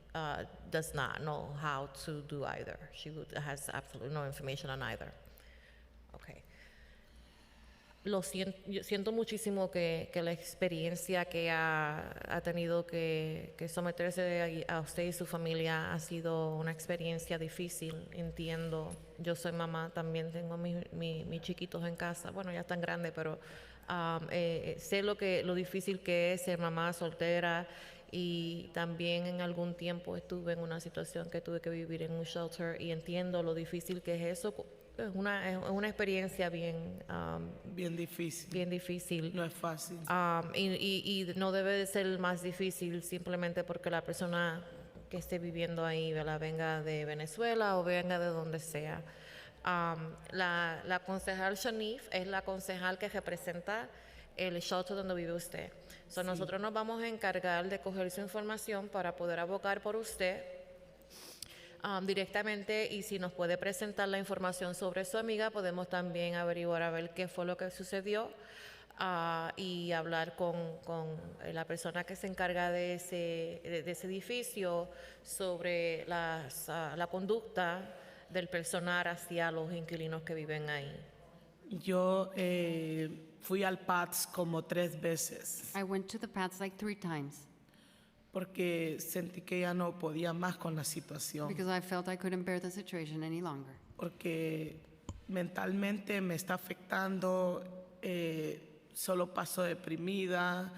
does not know how to do either. She has absolutely no information on either. Okay. yo siento muchísimo que la experiencia que ha tenido que someterse a usted y su familia ha sido una experiencia difícil, entiendo. Yo soy mamá, también tengo mis chiquitos en casa, bueno, ya están grandes, pero sé lo difícil que es ser mamá soltera, y también en algún tiempo estuve en una situación que tuve que vivir en un shelter y entiendo lo difícil que es eso. Es una experiencia bien difícil. Bien difícil. No es fácil. Y no debe de ser más difícil simplemente porque la persona que esté viviendo ahí, ¿verdad?, venga de Venezuela o venga de donde sea. La concejal Shanif es la concejal que representa el shelter donde vive usted. So, nosotros nos vamos a encargar de coger su información para poder abogar por usted directamente, y si nos puede presentar la información sobre su amiga, podemos también averiguar a ver qué fue lo que sucedió y hablar con la persona que se encarga de ese edificio sobre la conducta del personal hacia los inquilinos que viven ahí. Yo fui al PATS como 3 veces. I went to the PATS like 3 times Porque sentí que ya no podía más con la situación. because I felt I couldn't bear the situation any longer. Porque mentalmente me está afectando, solo paso deprimida.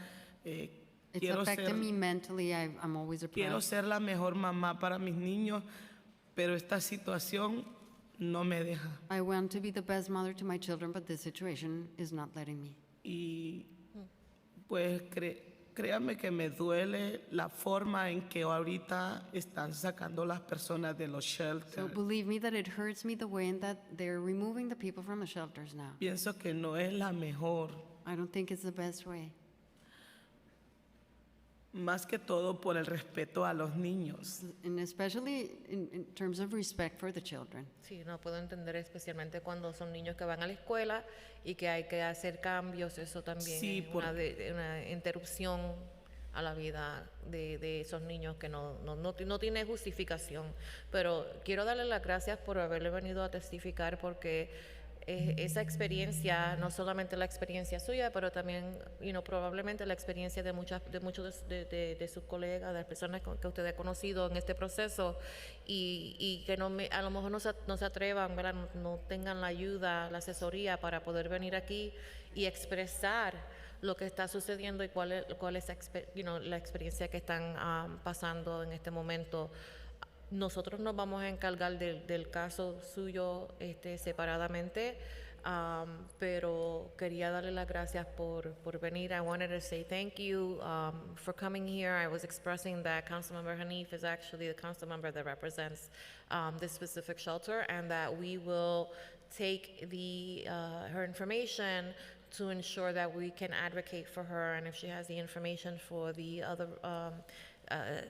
It's Quiero affecting me ser, mentally. I'm always quiero depressed. ser la mejor mamá para mis niños, pero esta situación no me deja. I want to be the best mother to my children, but this situation is not letting me. Y pues créame que me duele la forma en que ahorita están sacando las personas de los So shelters. believe me that it hurts me the way in that they're removing the people from the shelters now. Pienso que no es la mejor. I don't think it's the best way. Más que todo por el respeto a los niños. And especially in terms of respect for the children. Sí, no puedo entender, especialmente cuando son niños que van a la escuela y que hay que hacer cambios. Eso también Sí, es una interrupción a la vida de esos niños que no tiene justificación. Pero quiero darle las gracias por haberle venido a testificar, porque esa experiencia, no solamente la experiencia suya, pero también probablemente la experiencia de muchos de sus colegas, de las personas que usted ha conocido en este proceso, y que a lo mejor no se atrevan, ¿verdad?, no tengan la ayuda, la asesoría para poder venir aquí y expresar lo que está sucediendo y cuál es la experiencia que están pasando en este momento. Nosotros nos vamos a encargar del caso suyo separadamente, pero quería darle las gracias por venir. I wanted to say thank you for coming here. I was expressing that Councilmember Hanif is actually the council member that represents this specific shelter, and that we will take her information to ensure that we can advocate for her, and if she has the information for the other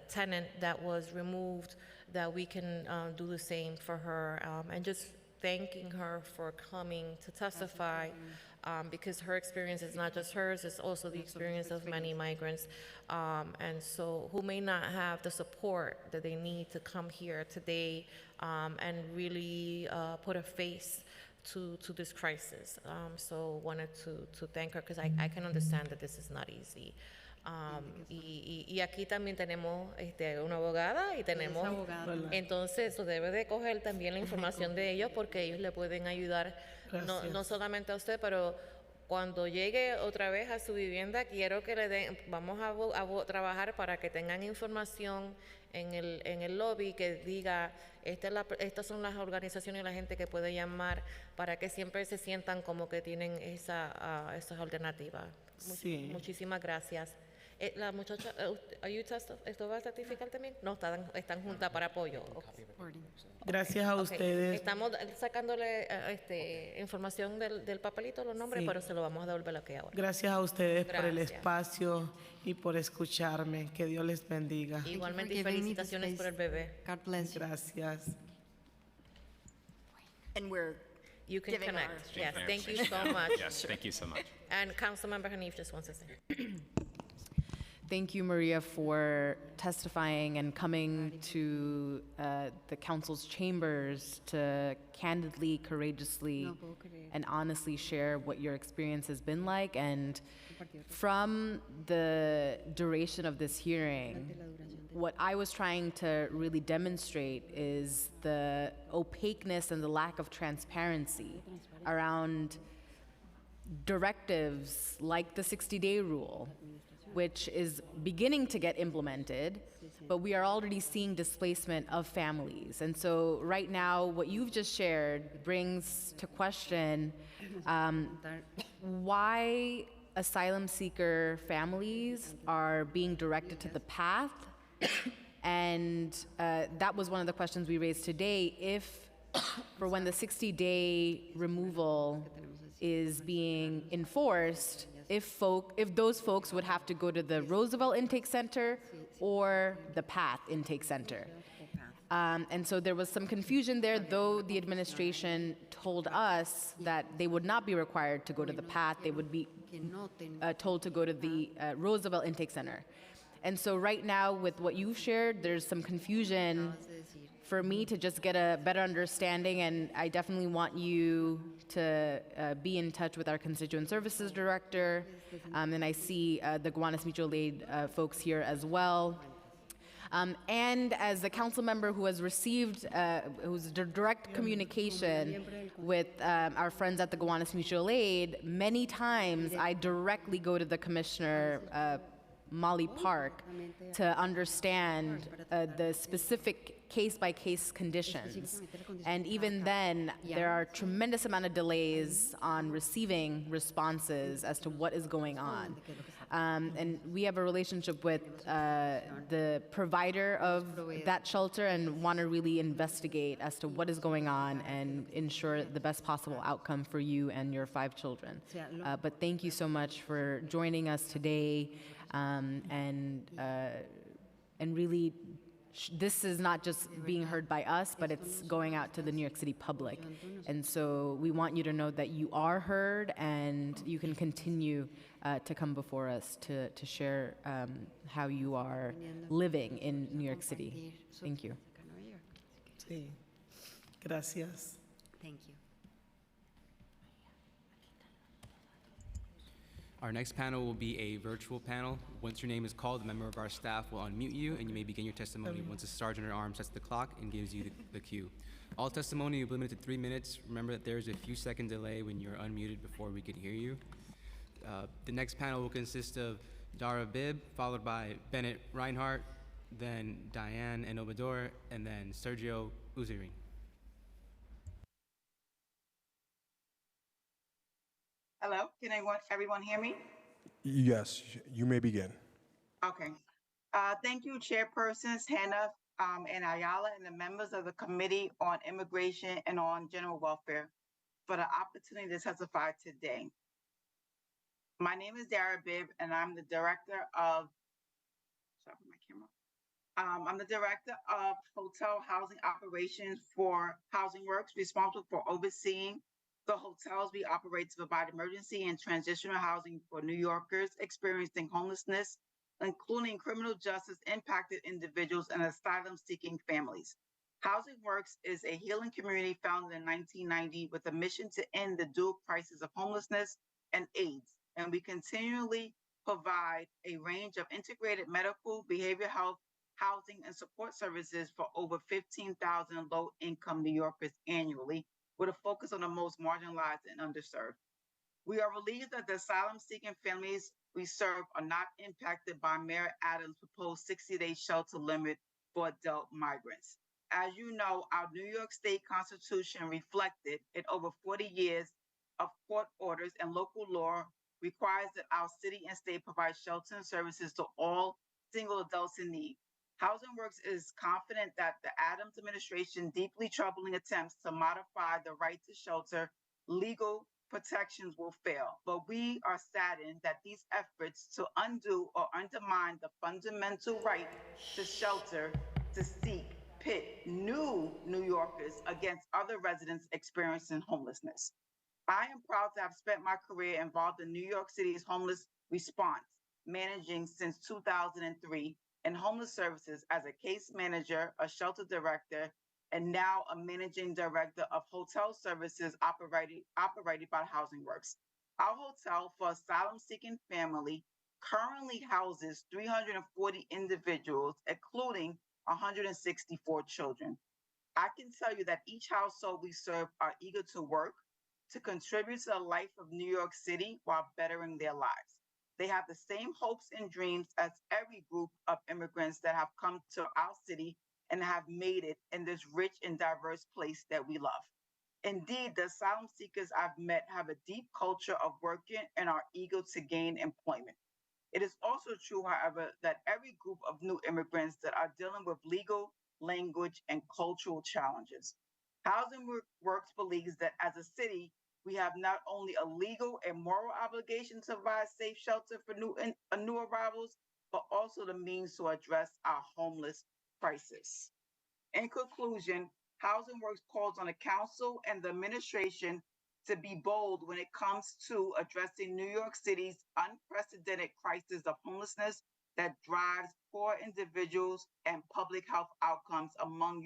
tenant that was removed, that we can do the same for her, and just thanking her for coming to testify, because her experience is not just hers, it's also the experience of many migrants, and so who may not have the support that they need to come here today and really put a face to this crisis. So wanted to thank her, because I can understand that this is not easy. Y aquí también tenemos una abogada y tenemos, entonces eso debe de coger también la información de ellos, porque ellos le pueden ayudar, no solamente a usted, pero cuando llegue otra vez a su vivienda, quiero que vamos a trabajar para que tengan información en el lobby que diga estas son las organizaciones y la gente que puede llamar, para que siempre se sientan como que tienen esas alternativas. Sí. Muchísimas gracias. La muchacha, ¿esto va a certificar también? No, están juntas para apoyo. Gracias a ustedes. Estamos sacándole información del papelito, los nombres, Sí. pero se lo vamos a devolver aquí ahora. Gracias a ustedes por el Gracias. espacio y por escucharme. Que Dios les bendiga. Igualmente, y felicitaciones por el bebé. God bless you. Gracias. And we're You can giving connect. our- Yes, thank you so much. Yes, thank you so much. And Councilmember Hanif just wants to say. Thank you, Maria, for testifying and coming to the council's chambers to candidly, courageously, and honestly share what your experience has been like. And from the duration of this hearing, what I was trying to really demonstrate is the opaqueness and the lack of transparency around directives like the 60-day rule, which is beginning to get implemented, but we are already seeing displacement of families. And so right now, what you've just shared brings to question why asylum seeker families are being directed to the path. And that was one of the questions we raised today. If, for when the 60-day removal is being enforced, if those folks would have to go to the Roosevelt Intake Center or the PATH Intake Center. And so there was some confusion there, though the administration told us that they would not be required to go to the PATH, they would be told to go to the Roosevelt Intake Center. And so right now, with what you've shared, there's some confusion for me to just get a better understanding, and I definitely want you to be in touch with our Constituent Services Director, and I see the Gowanus Mutual Aid folks here as well. And as the council member who has received, who's direct communication with our friends at the Gowanus Mutual Aid, many times I directly go to the Commissioner, Molly Park, to understand the specific case-by-case conditions. And even then, there are tremendous amount of delays on receiving responses as to what is going on. And we have a relationship with the provider of that shelter and want to really investigate as to what is going on and ensure the best possible outcome for you and your 5 children. But thank you so much for joining us today. And really, this is not just being heard by us, but it's going out to the New York City public. And so we want you to know that you are heard and you can continue to come before us to share how you are living in New York City. Thank you. Sí. Gracias. Thank you. Our next panel will be a virtual panel. Once your name is called, a member of our staff will unmute you, and you may begin your testimony once the sergeant at arms sets the clock and gives you the cue. All testimony will be limited to 3 minutes. Remember that there's a few second delay when you're unmuted before we can hear you. The next panel will consist of Dara Bibb, followed by Bennett Reinhardt, then Diane and Obador, and then Sergio Uzirin. Hello, can everyone hear me? Yes, you may begin. Okay. Thank you, Chairpersons Hannah and Ayala and the members of the Committee on Immigration and on General Welfare for the opportunity to testify today. My name is Dara Bibb, and I'm the Director of, I'm the Director of Hotel Housing Operations for Housing Works, responsible for overseeing the hotels we operate to provide emergency and transitional housing for New Yorkers experiencing homelessness, including criminal justice impacted individuals and asylum-seeking families. Housing Works is a healing community founded in 1990 with a mission to end the dual crisis of homelessness and AIDS. And we continually provide a range of integrated medical, behavioral health, housing, and support services for over 15,000 low-income New Yorkers annually, with a focus on the most marginalized and underserved. We are relieved that the asylum-seeking families we serve are not impacted by Mayor Adams' proposed 60-day shelter limit for adult migrants. As you know, our New York State Constitution reflected in over 40 years of court orders and local law requires that our city and state provide shelter and services to all single adults in need. Housing Works is confident that the Adams administration deeply troubling attempts to modify the right to shelter legal protections will fail. But we are saddened that these efforts to undo or undermine the fundamental right to shelter to seek pit new New Yorkers against other residents experiencing homelessness. I am proud to have spent my career involved in New York City's homeless response. managing since 2003 in homeless services as a case manager, a shelter director, and now a managing director of hotel services operated by Housing Works. Our hotel for asylum-seeking family currently houses 340 individuals, including 164 children. I can tell you that each household we serve are eager to work, to contribute to the life of New York City while bettering their lives. They have the same hopes and dreams as every group of immigrants that have come to our city and have made it in this rich and diverse place that we love. Indeed, the asylum seekers I've met have a deep culture of working and are eager to gain employment. It is also true, however, that every group of new immigrants that are dealing with legal, language, and cultural challenges. Works believes that as a city, we have not only a legal and moral obligation to provide safe shelter for new arrivals, but also the means to address our homeless crisis. In conclusion, Housing Works calls on the council and the administration to be bold when it comes to addressing New York City's unprecedented crisis of homelessness that drives poor individuals and public health outcomes among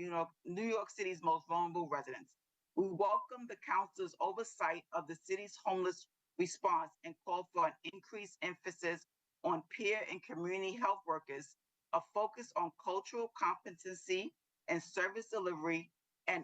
New York City's most vulnerable residents. We welcome the council's oversight of the city's homeless response and call for an increased emphasis on peer and community health workers, a focus on cultural competency and service delivery, and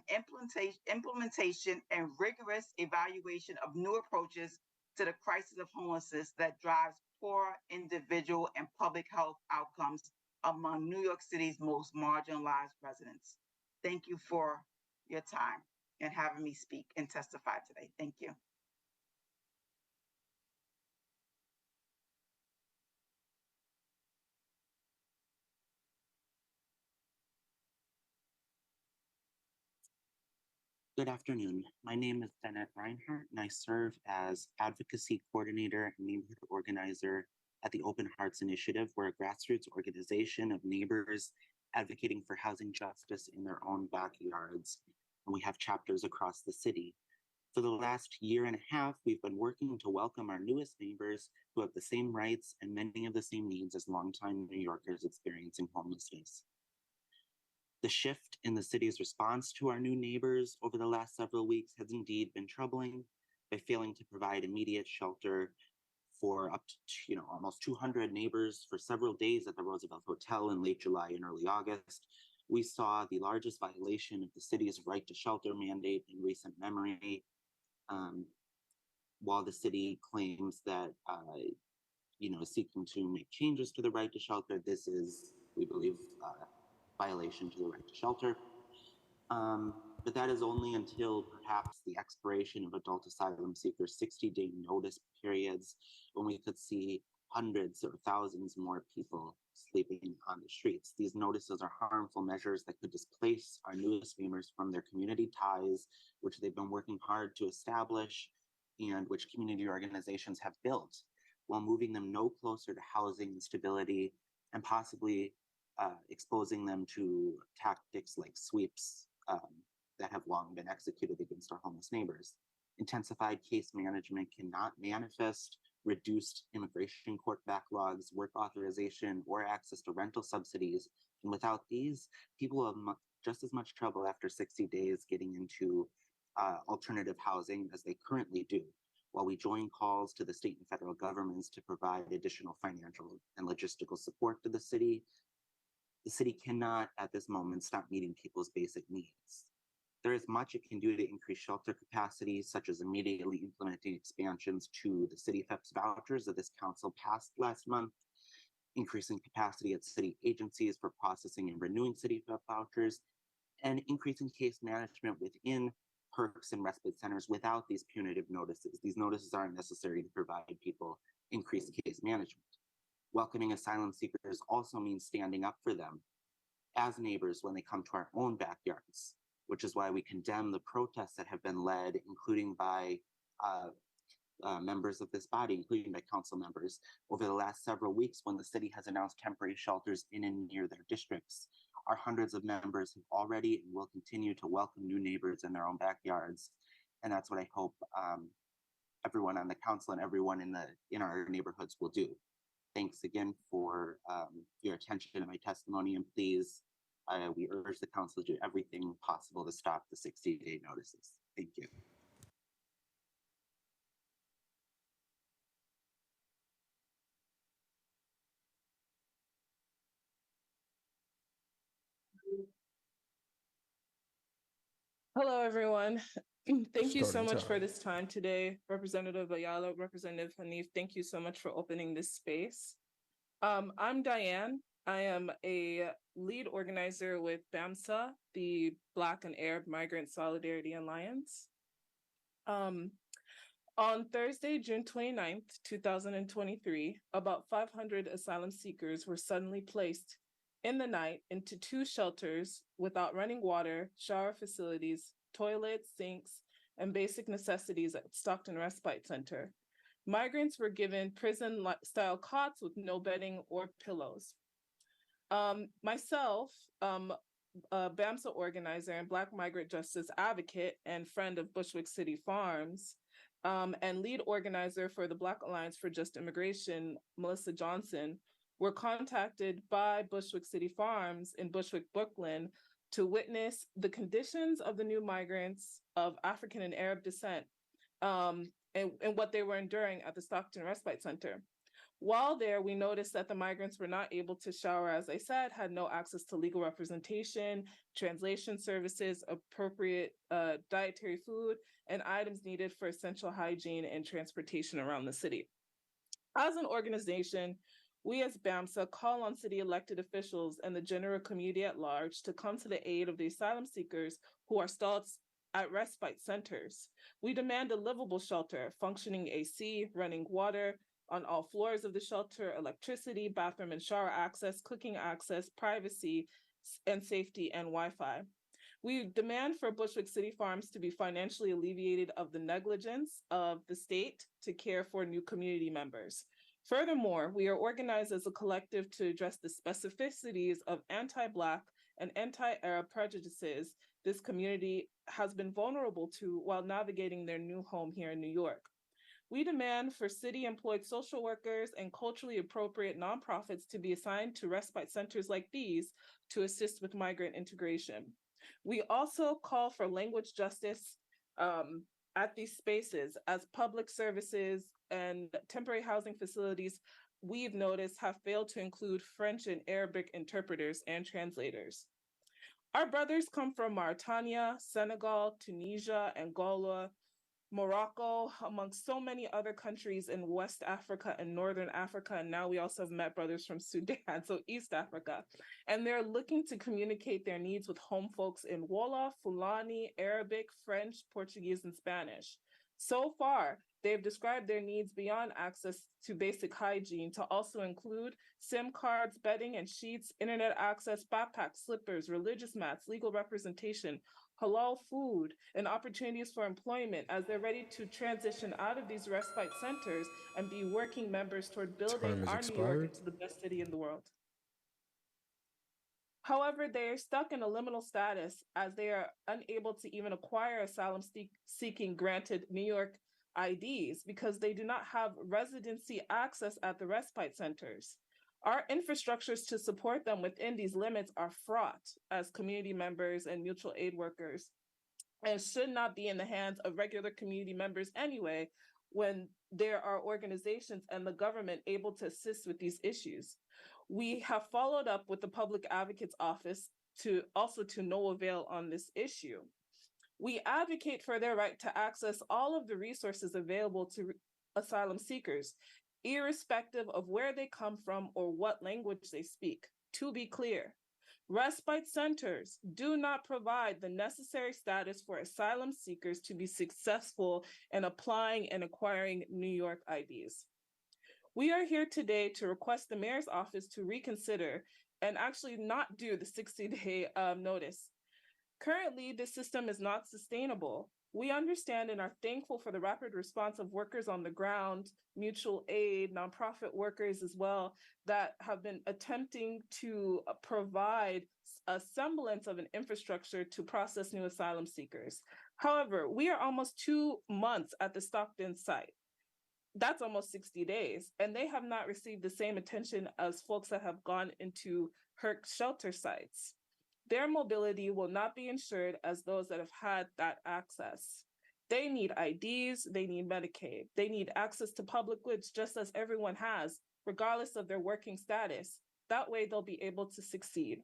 implementation and rigorous evaluation of new approaches to the crisis of homelessness that drives poor individual and public health outcomes among New York City's most marginalized residents. Thank you for your time and having me speak and testify today. Thank you. Good afternoon. My name is Bennett Reinhardt, and I serve as Advocacy Coordinator and Neighborhood Organizer at the Open Hearts Initiative. We're a grassroots organization of neighbors advocating for housing justice in their own backyards, and we have chapters across the city. For the last year and a half, we've been working to welcome our newest neighbors who have the same rights and many of the same needs as longtime New Yorkers experiencing homelessness. The shift in the city's response to our new neighbors over the last several weeks has indeed been troubling by failing to provide immediate shelter for up to almost 200 neighbors for several days at the Roosevelt Hotel in late July and early August. We saw the largest violation of the city's right to shelter mandate in recent memory. While the city claims that seeking to make changes to the right to shelter, this is, we believe, violation to the right to shelter. But that is only until perhaps the expiration of adult asylum seekers' 60-day notice periods, when we could see hundreds or thousands more people sleeping on the streets. These notices are harmful measures that could displace our newest neighbors from their community ties, which they've been working hard to establish and which community organizations have built, while moving them no closer to housing instability and possibly exposing them to tactics like sweeps that have long been executed against our homeless neighbors. Intensified case management cannot manifest reduced immigration court backlogs, work authorization, or access to rental subsidies. And without these, people have just as much trouble after 60 days getting into alternative housing as they currently do. While we join calls to the state and federal governments to provide additional financial and logistical support to the city cannot at this moment stop meeting people's basic needs. There is much it can do to increase shelter capacity, such as immediately implementing expansions to the city FEPS vouchers that this council passed last month, increasing capacity at city agencies for processing and renewing city FEP vouchers, and increasing case management within perks and respite centers without these punitive notices. These notices aren't necessary to provide people increased case management. Welcoming asylum seekers also means standing up for them as neighbors when they come to our own backyards, which is why we condemn the protests that have been led, including by members of this body, including by council members, over the last several weeks when the city has announced temporary shelters in and near their districts. Our hundreds of members have already and will continue to welcome new neighbors in their own backyards. And that's what I hope everyone on the council and everyone in our neighborhoods will do. thanks again for your attention to my testimony, and please, we urge the council to do everything possible to stop the 60-day notices. Thank you. Hello, everyone. Thank you so Starting much for time. this time today. Representative Ayala, Representative Hanif, thank you so much for opening this space. I'm Diane. I am a lead organizer with BAMSA, the Black and Arab Migrant Solidarity Alliance. On Thursday, June 29th, 2023, about 500 asylum seekers were suddenly placed in the night into 2 shelters without running water, shower facilities, toilets, sinks, and basic necessities at Stockton Respite Center. Migrants were given prison-style cots with no bedding or pillows. Myself, a BAMSA organizer and Black migrant justice advocate and friend of Bushwick City Farms, and lead organizer for the Black Alliance for Just Immigration, Melissa Johnson, were contacted by Bushwick City Farms in Bushwick, Brooklyn, to witness the conditions of the new migrants of African and Arab descent, and what they were enduring at the Stockton Respite Center. While there, we noticed that the migrants were not able to shower, as I said, had no access to legal representation, translation services, appropriate dietary food, and items needed for essential hygiene and transportation around the city. As an organization, we as BAMSA call on city elected officials and the general community at large to come to the aid of the asylum seekers who are stalled at respite centers. We demand a livable shelter, functioning AC, running water on all floors of the shelter, electricity, bathroom and shower access, cooking access, privacy, and safety, and Wi-Fi. We demand for Bushwick City Farms to be financially alleviated of the negligence of the state to care for new community members. Furthermore, we are organized as a collective to address the specificities of anti-Black and anti-Arab prejudices this community has been vulnerable to while navigating their new home here in New York. We demand for city-employed social workers and culturally appropriate nonprofits to be assigned to respite centers like these to assist with migrant integration. We also call for language justice at these spaces, as public services and temporary housing facilities we've noticed have failed to include French and Arabic interpreters and translators. Our brothers come from Mauritania, Senegal, Tunisia, Angola, Morocco, amongst so many other countries in West Africa and Northern Africa. And now we also have met brothers from Sudan, so East Africa. And they're looking to communicate their needs with home folks in Wolof, Fulani, Arabic, French, Portuguese, and Spanish. So far, they've described their needs beyond access to basic hygiene to also include SIM cards, bedding and sheets, internet access, backpacks, slippers, religious mats, legal representation, halal food, and opportunities for employment as they're ready to transition out of these respite centers and be working members toward building our New York into the best city in the world. However, they are stuck in a liminal status as they are unable to even acquire asylum seeking granted New York IDs because they do not have residency access at the respite centers. Our infrastructures to support them within these limits are fraught as community members and mutual aid workers, and should not be in the hands of regular community members anyway, when there are organizations and the government able to assist with these issues. We have followed up with the Public Advocate's Office to no avail on this issue. We advocate for their right to access all of the resources available to asylum seekers, irrespective of where they come from or what language they speak. To be clear, respite centers do not provide the necessary status for asylum seekers to be successful in applying and acquiring New York IDs. We are here today to request the mayor's office to reconsider and actually not do the 60-day notice. Currently, this system is not sustainable. We understand and are thankful for the rapid response of workers on the ground, mutual aid, nonprofit workers as well, that have been attempting to provide a semblance of an infrastructure to process new asylum seekers. However, we are almost 2 months at the Stockton site. that's almost 60 days, and they have not received the same attention as folks that have gone into HERC shelter sites. Their mobility will not be ensured as those that have had that access. They need IDs, they need Medicaid, they need access to public goods just as everyone has, regardless of their working status. That way they'll be able to succeed.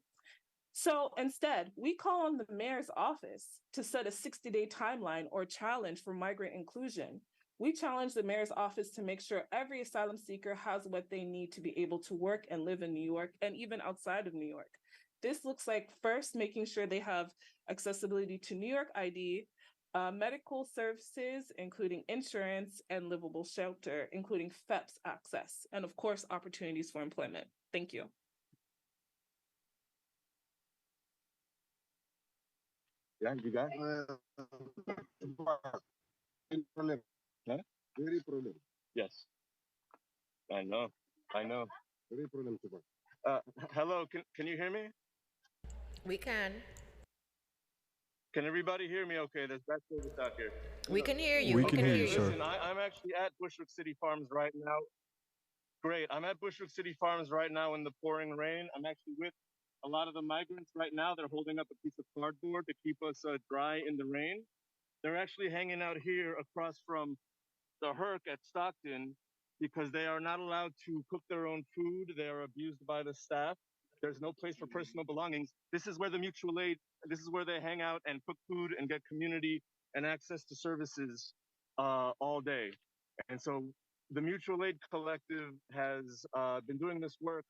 So instead, we call on the mayor's office to set a 60-day timeline or challenge for migrant inclusion. We challenge the mayor's office to make sure every asylum seeker has what they need to be able to work and live in New York and even outside of New York. This looks like first making sure they have accessibility to New York ID, medical services, including insurance and livable shelter, including FEPS access, and of course, opportunities for employment. Thank you. Yeah, you got problem. Huh? Very problem. Yes. I know. Very problem. Hello, can you hear me? We can. Can everybody hear me okay? There's bad service out here. We can hear you. We can hear you, sir. Listen, I'm actually at Bushwick City Farms right now. Great. I'm at Bushwick City Farms right now in the pouring rain. I'm actually with a lot of the migrants right now. They're holding up a piece of cardboard to keep us dry in the rain. They're actually hanging out here across from the HERC at Stockton because they are not allowed to cook their own food. They are abused by the staff. There's no place for personal belongings. This is where the mutual aid, this is where they hang out and cook food and get community and access to services all day. And so the Mutual Aid Collective has been doing this work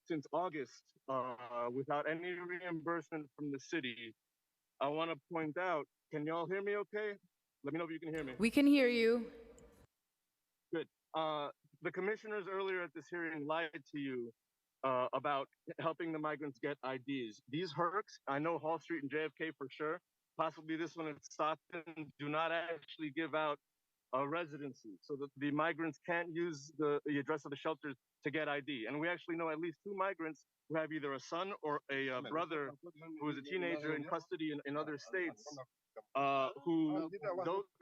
since August without any reimbursement from the city. I want to point out, can y'all hear me okay? Let me know if you can hear me. We can hear you. Good. The commissioners earlier at this hearing lied to you about helping the migrants get IDs. These HERCs, I know Hall Street and JFK for sure, possibly this one at Stockton, do not actually give out a residency so that the migrants can't use the address of the shelters to get ID. And we actually know at least 2 migrants who have either a son or a brother who is a teenager in custody in other states who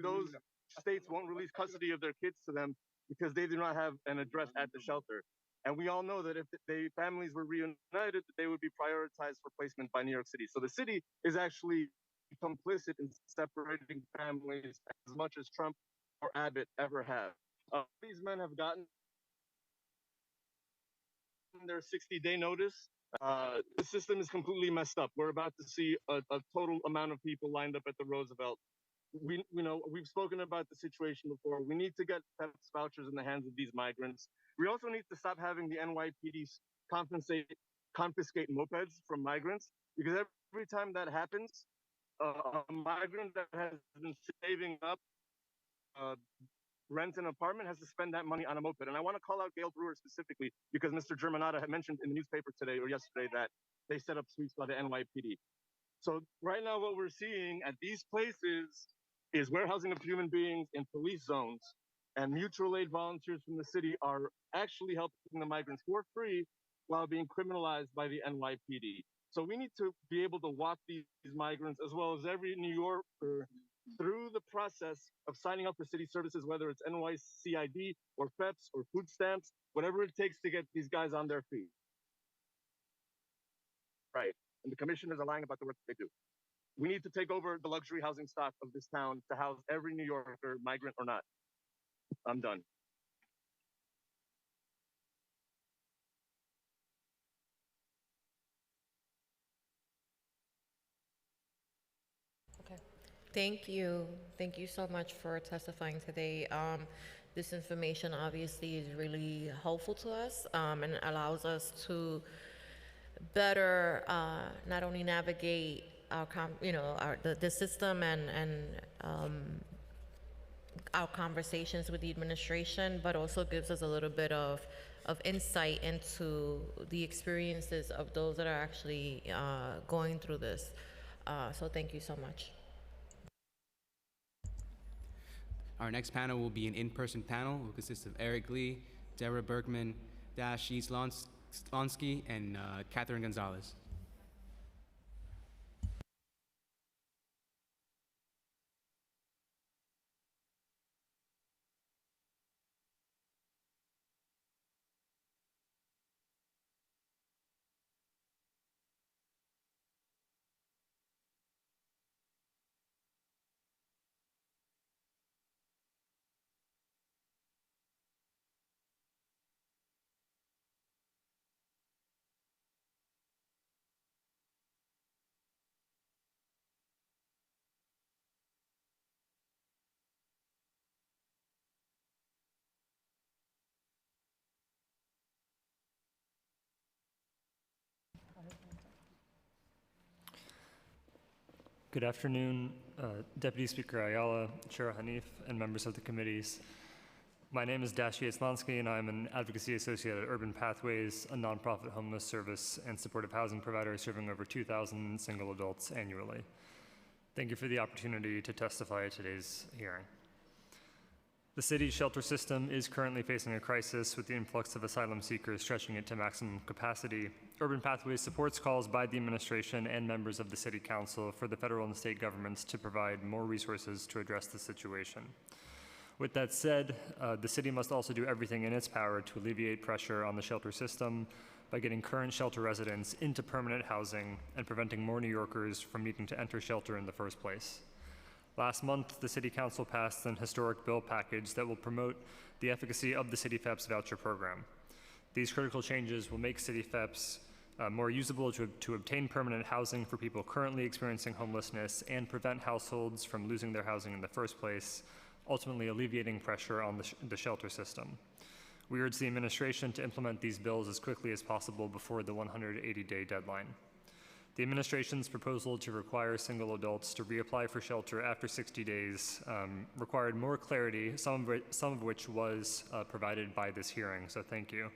those states won't release custody of their kids to them because they do not have an address at the shelter. And we all know that if the families were reunited, they would be prioritized for placement by New York City. So the city is actually complicit in separating families as much as Trump or Abbott ever have. These men have gotten their 60-day notice. The system is completely messed up. We're about to see a total amount of people lined up at the Roosevelt. We've spoken about the situation before. We need to get PEPS vouchers in the hands of these migrants. We also need to stop having the NYPD confiscate mopeds from migrants, because every time that happens, a migrant that has been saving up rent an apartment has to spend that money on a moped. And I want to call out Gail Brewer specifically because Mr. Germanata had mentioned in the newspaper today or yesterday that they set up sweeps by the NYPD. So right now what we're seeing at these places is warehousing of human beings in police zones, and mutual aid volunteers from the city are actually helping the migrants for free while being criminalized by the NYPD. So we need to be able to walk these migrants, as well as every New Yorker, through the process of signing up for city services, whether it's NYCID or FEPS or food stamps, whatever it takes to get these guys on their feet. Right. And the commissioners are lying about the work they do. We need to take over the luxury housing stock of this town to house every New Yorker, migrant or not. I'm done. Okay. Thank you. Thank you so much for testifying today. This information obviously is really helpful to us and allows us to better not only navigate our, the system and our conversations with the administration, but also gives us a little bit of insight into the experiences of those that are actually going through this. So thank you so much. Our next panel will be an in-person panel. It will consist of Eric Lee, Deborah Bergman, Dashi Slonsky, and Catherine Gonzalez. Good afternoon, Deputy Speaker Ayala, Chair Hanif, and members of the committees. My name is Dashi Islansky, and I'm an advocacy associate at Urban Pathways, a nonprofit homeless service and supportive housing provider serving over 2,000 single adults annually. Thank you for the opportunity to testify at today's hearing. The city's shelter system is currently facing a crisis with the influx of asylum seekers stretching it to maximum capacity. Urban Pathways supports calls by the administration and members of the City Council for the federal and state governments to provide more resources to address the situation. With that said, the city must also do everything in its power to alleviate pressure on the shelter system by getting current shelter residents into permanent housing and preventing more New Yorkers from needing to enter shelter in the first place. Last month, the City Council passed an historic bill package that will promote the efficacy of the CityFEPS voucher program. These critical changes will make CityFEPS more usable to obtain permanent housing for people currently experiencing homelessness and prevent households from losing their housing in the first place, ultimately alleviating pressure on the shelter system. We urge the administration to implement these bills as quickly as possible before the 180-day deadline. The administration's proposal to require single adults to reapply for shelter after 60 days required more clarity, some of which was provided by this hearing, so thank you.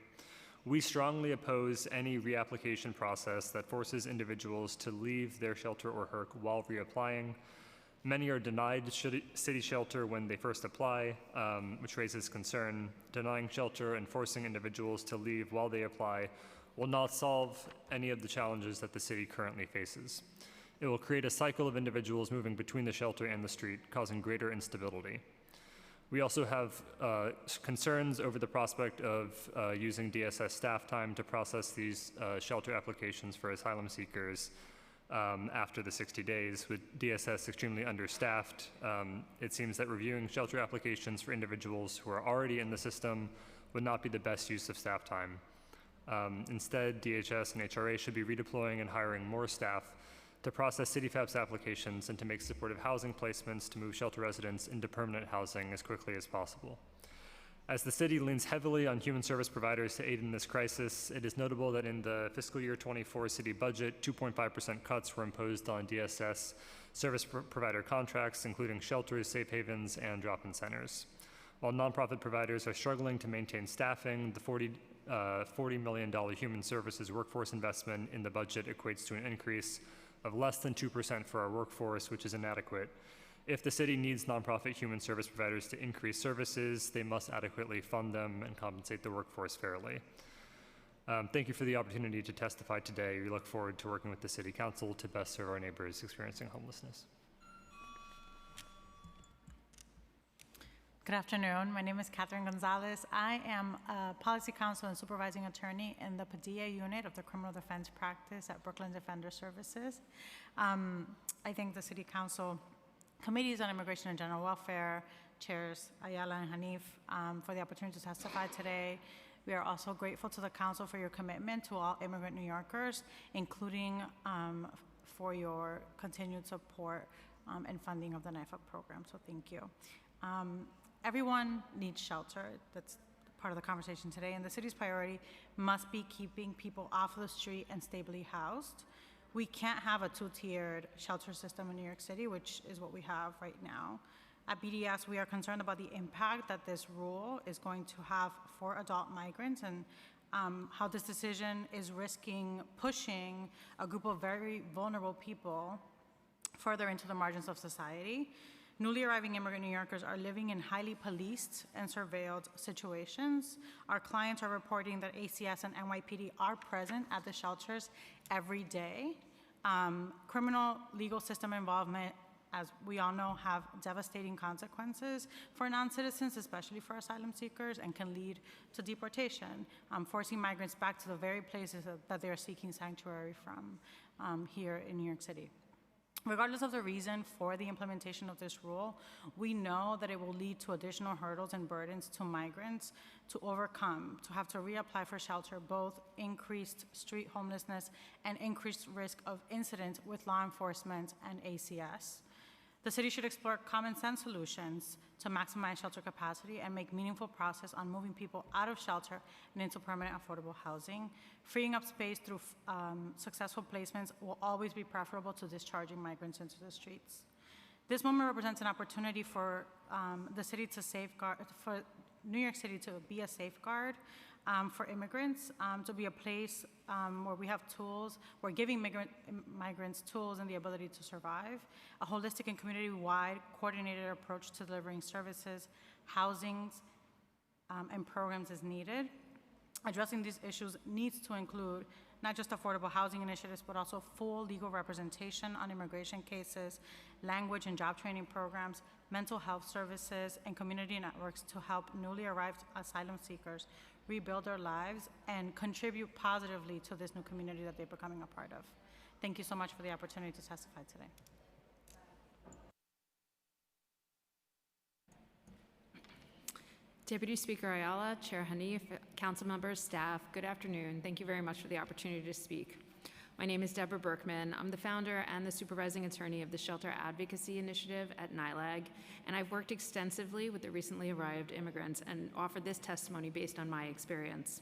We strongly oppose any reapplication process that forces individuals to leave their shelter or HERC while reapplying. Many are denied city shelter when they first apply, which raises concern. Denying shelter and forcing individuals to leave while they apply will not solve any of the challenges that the city currently faces. It will create a cycle of individuals moving between the shelter and the street, causing greater instability. We also have concerns over the prospect of using DSS staff time to process these shelter applications for asylum seekers after the 60 days. With DSS extremely understaffed, it seems that reviewing shelter applications for individuals who are already in the system would not be the best use of staff time. Instead, DHS and HRA should be redeploying and hiring more staff to process CityFEPS applications and to make supportive housing placements to move shelter residents into permanent housing as quickly as possible. As the city leans heavily on human service providers to aid in this crisis, it is notable that in the fiscal year 24 city budget, 2.5% cuts were imposed on DSS service provider contracts, including shelters, safe havens, and drop-in centers. While nonprofit providers are struggling to maintain staffing, the $40 million human services workforce investment in the budget equates to an increase of less than 2% for our workforce, which is inadequate. If the city needs nonprofit human service providers to increase services, they must adequately fund them and compensate the workforce fairly. Thank you for the opportunity to testify today. We look forward to working with the City Council to best serve our neighbors experiencing homelessness. Good afternoon. My name is Catherine Gonzalez. I am a policy counsel and supervising attorney in the Padilla unit of the criminal defense practice at Brooklyn Defender Services. I thank the City Council Committees on Immigration and General Welfare, Chairs Ayala and Hanif, for the opportunity to testify today. We are also grateful to the Council for your commitment to all immigrant New Yorkers, including for your continued support and funding of the NIFAC program, so thank you. Everyone needs shelter. That's part of the conversation today, and the city's priority must be keeping people off the street and stably housed. We can't have a two-tiered shelter system in New York City, which is what we have right now. At BDS, we are concerned about the impact that this rule is going to have for adult migrants and how this decision is risking pushing a group of very vulnerable people further into the margins of society. Newly arriving immigrant New Yorkers are living in highly policed and surveilled situations. Our clients are reporting that ACS and NYPD are present at the shelters every day. Criminal legal system involvement, as we all know, have devastating consequences for non-citizens, especially for asylum seekers, and can lead to deportation, forcing migrants back to the very places that they are seeking sanctuary from here in New York City. Regardless of the reason for the implementation of this rule, we know that it will lead to additional hurdles and burdens to migrants to overcome, to have to reapply for shelter, both increased street homelessness and increased risk of incidents with law enforcement and ACS. The city should explore common sense solutions to maximize shelter capacity and make meaningful progress on moving people out of shelter and into permanent affordable housing. Freeing up space through successful placements will always be preferable to discharging migrants into the streets. This moment represents an opportunity for the city to safeguard, for New York City to be a safeguard for immigrants, to be a place where we have tools, we're giving migrants tools and the ability to survive. A holistic and community-wide coordinated approach to delivering services, housings, and programs is needed. Addressing these issues needs to include not just affordable housing initiatives, but also full legal representation on immigration cases, language and job training programs, mental health services, and community networks to help newly arrived asylum seekers rebuild their lives and contribute positively to this new community that they're becoming a part of. Thank you so much for the opportunity to testify today. Deputy Speaker Ayala, Chair Hanif, council members, staff, good afternoon. Thank you very much for the opportunity to speak. My name is Deborah Berkman. I'm the founder and the supervising attorney of the Shelter Advocacy Initiative at NILAG, and I've worked extensively with the recently arrived immigrants and offered this testimony based on my experience.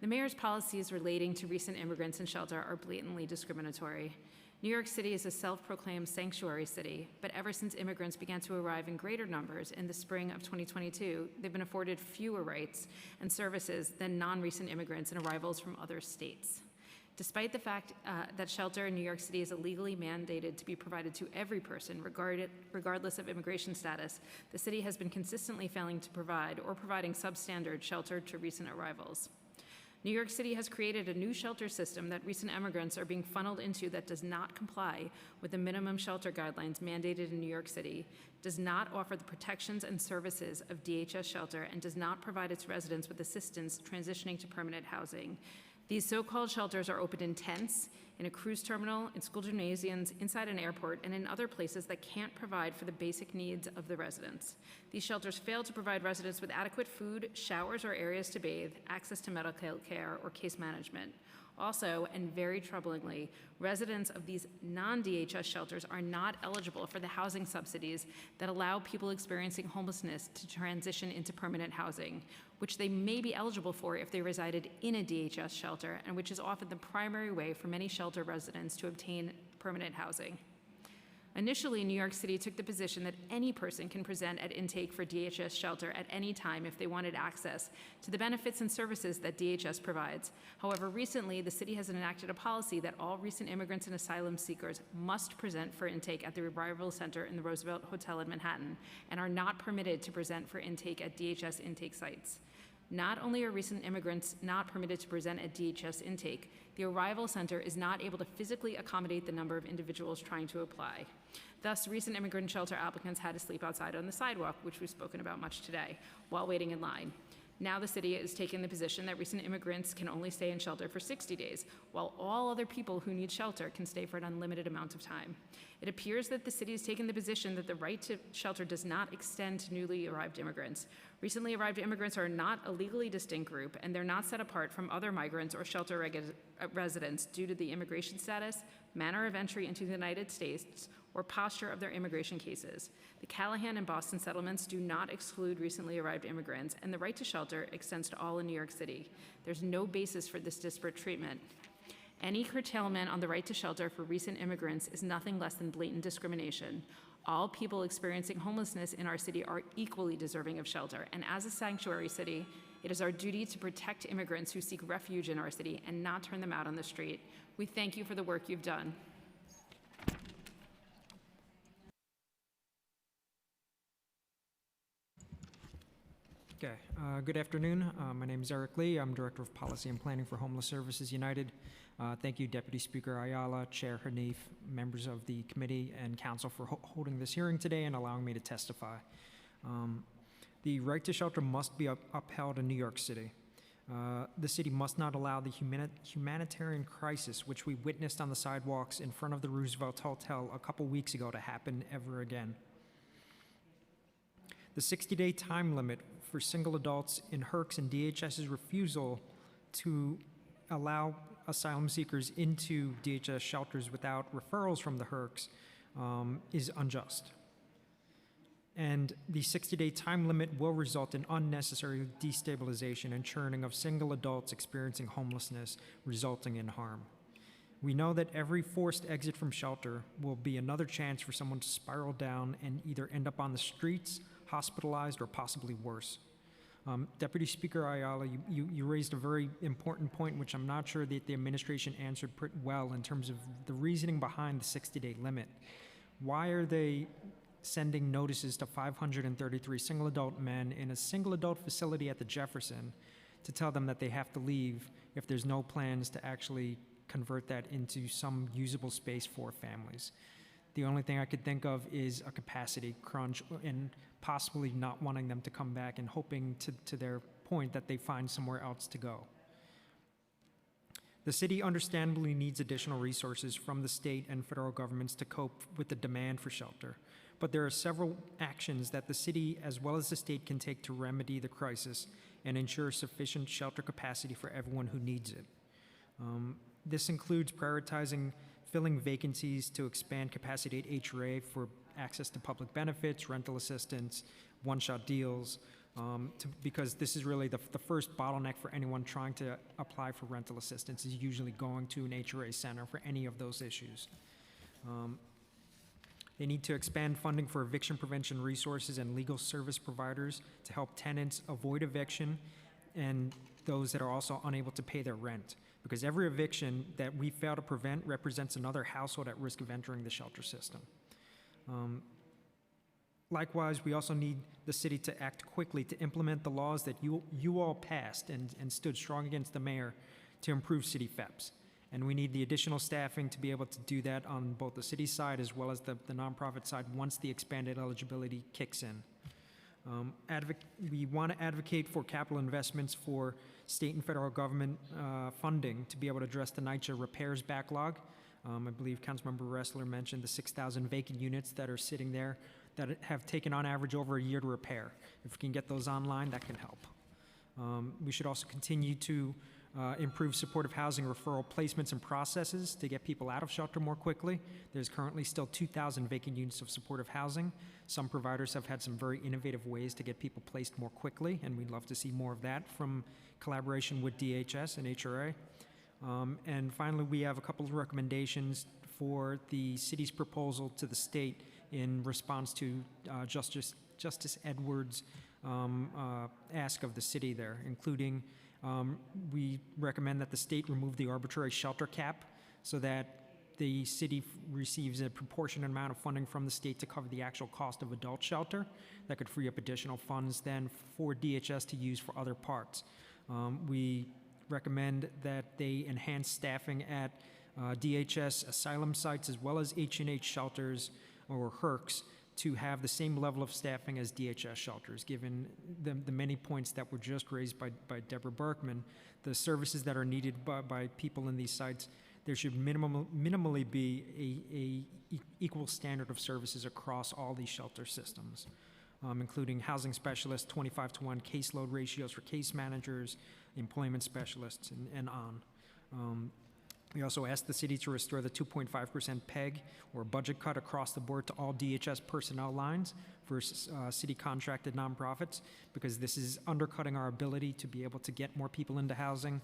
The mayor's policies relating to recent immigrants in shelter are blatantly discriminatory. New York City is a self-proclaimed sanctuary city, but ever since immigrants began to arrive in greater numbers in the spring of 2022, they've been afforded fewer rights and services than non-recent immigrants and arrivals from other states. Despite the fact that shelter in New York City is illegally mandated to be provided to every person, regardless of immigration status, the city has been consistently failing to provide or providing substandard shelter to recent arrivals. New York City has created a new shelter system that recent immigrants are being funneled into that does not comply with the minimum shelter guidelines mandated in New York City, does not offer the protections and services of DHS shelter, and does not provide its residents with assistance transitioning to permanent housing. These so-called shelters are open in tents, in a cruise terminal, in school gymnasiums, inside an airport, and in other places that can't provide for the basic needs of the residents. These shelters fail to provide residents with adequate food, showers or areas to bathe, access to medical care, or case management. Also, and very troublingly, residents of these non-DHS shelters are not eligible for the housing subsidies that allow people experiencing homelessness to transition into permanent housing, which they may be eligible for if they resided in a DHS shelter, and which is often the primary way for many shelter residents to obtain permanent housing. Initially, New York City took the position that any person can present at intake for DHS shelter at any time if they wanted access to the benefits and services that DHS provides. However, recently, the city has enacted a policy that all recent immigrants and asylum seekers must present for intake at the Arrival Center in the Roosevelt Hotel in Manhattan and are not permitted to present for intake at DHS intake sites. Not only are recent immigrants not permitted to present at DHS intake, the Arrival Center is not able to physically accommodate the number of individuals trying to apply. Thus, recent immigrant shelter applicants had to sleep outside on the sidewalk, which we've spoken about much today, while waiting in line. Now the city is taking the position that recent immigrants can only stay in shelter for 60 days, while all other people who need shelter can stay for an unlimited amount of time. It appears that the city is taking the position that the right to shelter does not extend to newly arrived immigrants. Recently arrived immigrants are not a legally distinct group, and they're not set apart from other migrants or shelter residents due to the immigration status, manner of entry into the United States, or posture of their immigration cases. The Callahan and Boston settlements do not exclude recently arrived immigrants, and the right to shelter extends to all in New York City. There's no basis for this disparate treatment. Any curtailment on the right to shelter for recent immigrants is nothing less than blatant discrimination. All people experiencing homelessness in our city are equally deserving of shelter, and as a sanctuary city, it is our duty to protect immigrants who seek refuge in our city and not turn them out on the street. We thank you for the work you've done. Okay, good afternoon. My name is Eric Lee. I'm Director of Policy and Planning for Homeless Services United. Thank you, Deputy Speaker Ayala, Chair Hanif, members of the committee and council for holding this hearing today and allowing me to testify. The right to shelter must be upheld in New York City. The city must not allow the humanitarian crisis which we witnessed on the sidewalks in front of the Roosevelt Hotel a couple weeks ago to happen ever again. The 60-day time limit for single adults in HERC's and DHS's refusal to allow asylum seekers into DHS shelters without referrals from the HERCs is unjust. And the 60-day time limit will result in unnecessary destabilization and churning of single adults experiencing homelessness, resulting in harm. We know that every forced exit from shelter will be another chance for someone to spiral down and either end up on the streets, hospitalized, or possibly worse. Deputy Speaker Ayala, you raised a very important point, which I'm not sure that the administration answered pretty well in terms of the reasoning behind the 60-day limit. Why are they sending notices to 533 single adult men in a single adult facility at the Jefferson to tell them that they have to leave if there's no plans to actually convert that into some usable space for families? The only thing I could think of is a capacity crunch and possibly not wanting them to come back and hoping to their point that they find somewhere else to go. The city understandably needs additional resources from the state and federal governments to cope with the demand for shelter, but there are several actions that the city as well as the state can take to remedy the crisis and ensure sufficient shelter capacity for everyone who needs it. This includes prioritizing filling vacancies to expand capacity at HRA for access to public benefits, rental assistance, one-shot deals, because this is really the first bottleneck for anyone trying to apply for rental assistance is usually going to an HRA center for any of those issues. They need to expand funding for eviction prevention resources and legal service providers to help tenants avoid eviction and those that are also unable to pay their rent, because every eviction that we fail to prevent represents another household at risk of entering the shelter system. Likewise, we also need the city to act quickly to implement the laws that you all passed and stood strong against the mayor to improve city FEPS. And we need the additional staffing to be able to do that on both the city side as well as the nonprofit side once the expanded eligibility kicks in. We want to advocate for capital investments for state and federal government funding to be able to address the NYCHA repairs backlog. I believe Councilmember Ressler mentioned the 6,000 vacant units that are sitting there that have taken on average over a year to repair. If we can get those online, that can help. We should also continue to improve supportive housing referral placements and processes to get people out of shelter more quickly. There's currently still 2,000 vacant units of supportive housing. Some providers have had some very innovative ways to get people placed more quickly, and we'd love to see more of that from collaboration with DHS and HRA. And finally, we have a couple of recommendations for the city's proposal to the state in response to Justice Edwards' ask of the city there, including we recommend that the state remove the arbitrary shelter cap so that the city receives a proportionate amount of funding from the state to cover the actual cost of adult shelter. That could free up additional funds then for DHS to use for other parts. We recommend that they enhance staffing at DHS asylum sites as well as H&H shelters or HERCs to have the same level of staffing as DHS shelters, given the many points that were just raised by Deborah Berkman. The services that are needed by people in these sites, there should minimally be a equal standard of services across all these shelter systems, including housing specialists, 25-to-1 caseload ratios for case managers, employment specialists, and on. We also asked the city to restore the 2.5% PEG or budget cut across the board to all DHS personnel lines for city contracted nonprofits, because this is undercutting our ability to be able to get more people into housing.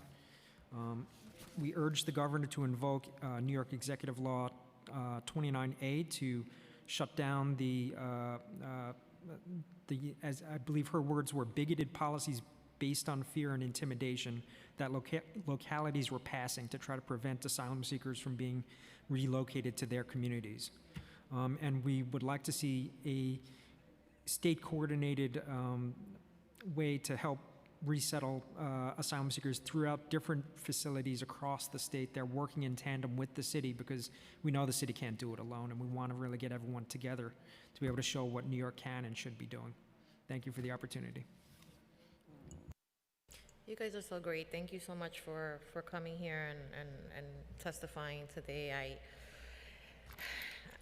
We urge the governor to invoke New York Executive Law 29A to shut down as I believe her words were, bigoted policies based on fear and intimidation that localities were passing to try to prevent asylum seekers from being relocated to their communities. And we would like to see a state-coordinated way to help resettle asylum seekers throughout different facilities across the state. They're working in tandem with the city because we know the city can't do it alone, and we want to really get everyone together to be able to show what New York can and should be doing. Thank you for the opportunity. You guys are so great. Thank you so much for coming here and testifying today.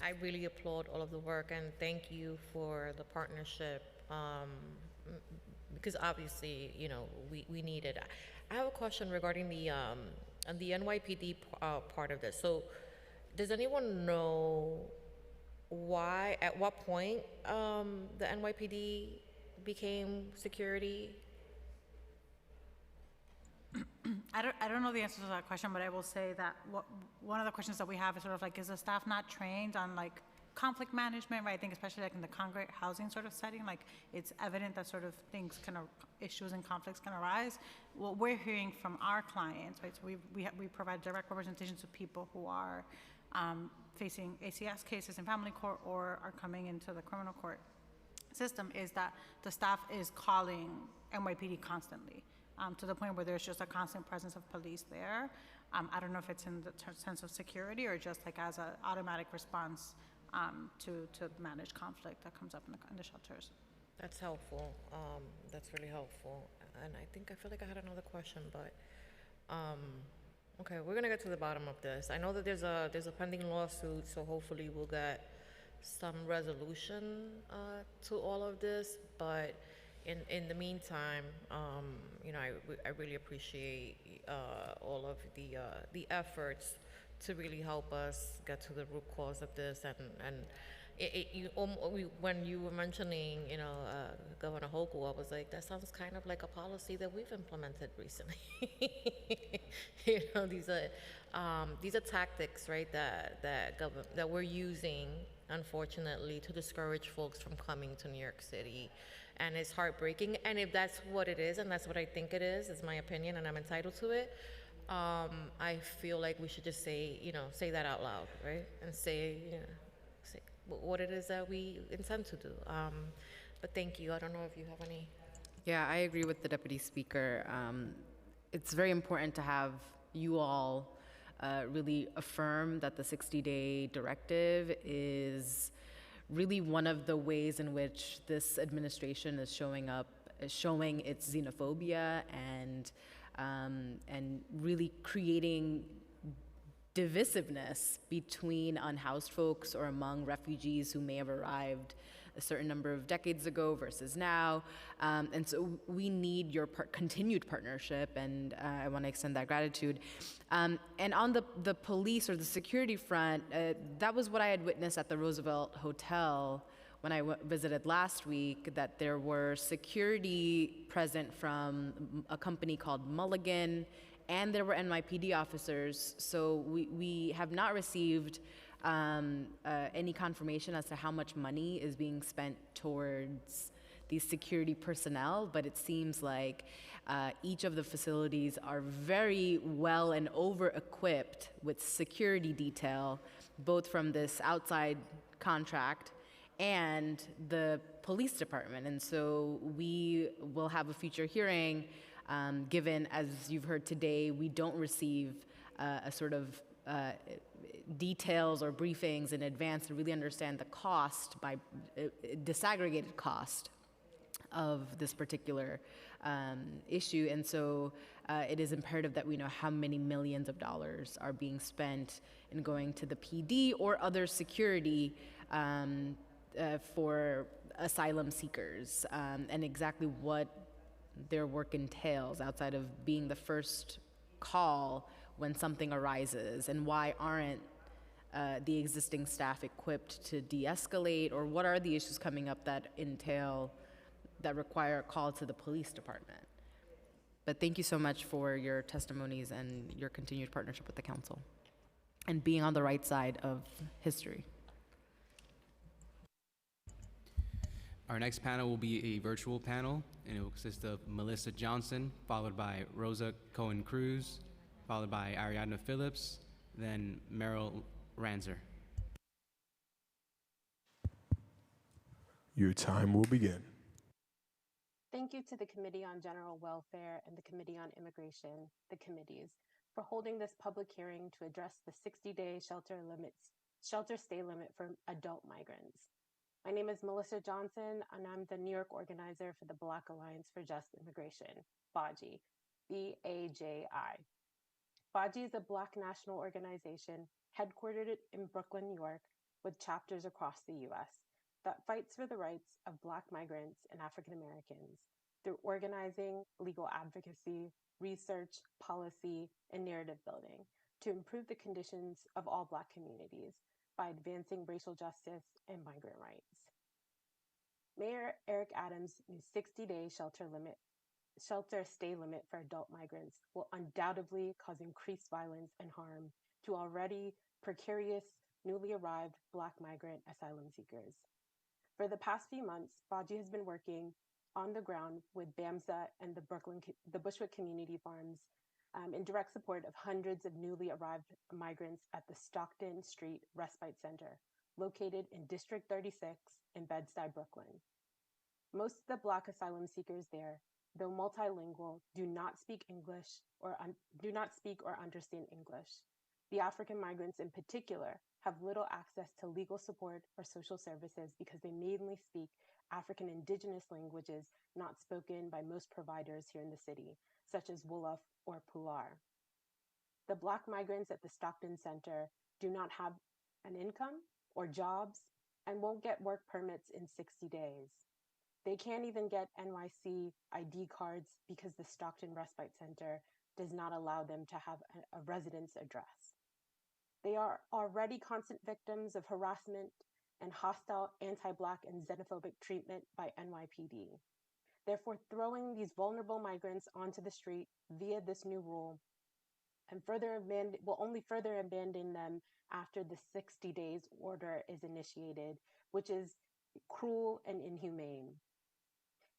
I really applaud all of the work and thank you for the partnership because obviously, you know, we need it. I have a question regarding the NYPD part of this. So does anyone know why, at what point the NYPD became security? I don't know the answer to that question, but I will say that one of the questions that we have is sort of like, is the staff not trained on like conflict management, right? I think especially like in the congregate housing sort of setting, like it's evident that sort of things issues and conflicts can arise. What we're hearing from our clients, right? So we provide direct representation to people who are facing ACS cases in family court or are coming into the criminal court system, is that the staff is calling NYPD constantly. To the point where there's just a constant presence of police there. I don't know if it's in the sense of security or just like as an automatic response to manage conflict that comes up in the shelters. That's helpful. That's really helpful. And I feel like I had another question, but okay, we're gonna get to the bottom of this. I know that there's a pending lawsuit, so hopefully we'll get some resolution to all of this, but in the meantime, I really appreciate all of the efforts to really help us get to the root cause of this. When you were mentioning, Governor Hochul, I was like, that sounds kind of like a policy that we've implemented recently. These are tactics, right, that we're using, unfortunately, to discourage folks from coming to New York City. And it's heartbreaking. And if that's what it is, and that's what I think it is, it's my opinion, and I'm entitled to it, I feel like we should just say that out loud, right? And say what it is that we intend to do. But thank you. I don't know if you have any. Yeah, I agree with the Deputy Speaker. It's very important to have you all really affirm that the 60-day directive is really one of the ways in which this administration is showing its xenophobia and really creating divisiveness between unhoused folks or among refugees who may have arrived a certain number of decades ago versus now. And so we need your continued partnership, and I want to extend that gratitude. And on the police or the security front, that was what I had witnessed at the Roosevelt Hotel when I visited last week, that there were security present from a company called Mulligan, and there were NYPD officers. So we have not received any confirmation as to how much money is being spent towards these security personnel, but it seems like each of the facilities are very well and over-equipped with security detail, both from this outside contract and the police department. And so we will have a future hearing, given, as you've heard today, we don't receive a sort of details or briefings in advance to really understand the cost, by disaggregated cost of this particular issue. And so it is imperative that we know how many millions of dollars are being spent in going to the PD or other security for asylum seekers, and exactly what their work entails outside of being the first call when something arises, and why aren't the existing staff equipped to de-escalate, or what are the issues coming up that require a call to the police department. But thank you so much for your testimonies and your continued partnership with the council and being on the right side of history. Our next panel will be a virtual panel, and it will consist of Melissa Johnson, followed by Rosa Cohen-Cruz, followed by Ariadna Phillips, then Meryl Ranzer. Your time will begin. Thank you to the Committee on General Welfare and the Committee on Immigration, the committees, for holding this public hearing to address the 60-day shelter stay limit for adult migrants. My name is Melissa Johnson, and I'm the New York organizer for the Black Alliance for Just Immigration, BAJI, B-A-J-I. BAJI is a Black national organization headquartered in Brooklyn, New York, with chapters across the U.S. that fights for the rights of Black migrants and African Americans through organizing, legal advocacy, research, policy, and narrative building to improve the conditions of all Black communities, by advancing racial justice and migrant rights. Mayor Eric Adams' new 60-day shelter stay limit for adult migrants will undoubtedly cause increased violence and harm to already precarious, newly arrived Black migrant asylum seekers. For the past few months, Baji has been working on the ground with BAMSA and the Bushwick Community Farms in direct support of hundreds of newly arrived migrants at the Stockton Street Respite Center, located in District 36 in Bed-Stuy, Brooklyn. Most of the Black asylum seekers there, though multilingual, do not speak or understand English. The African migrants in particular have little access to legal support or social services because they mainly speak African indigenous languages not spoken by most providers here in the city, such as Wolof or Pular. The Black migrants at the Stockton Center do not have an income or jobs and won't get work permits in 60 days. They can't even get NYC ID cards because the Stockton Respite Center does not allow them to have a residence address. They are already constant victims of harassment and hostile anti-Black and xenophobic treatment by NYPD. Therefore, throwing these vulnerable migrants onto the street via this new rule and will only further abandon them after the 60 days order is initiated, which is cruel and inhumane.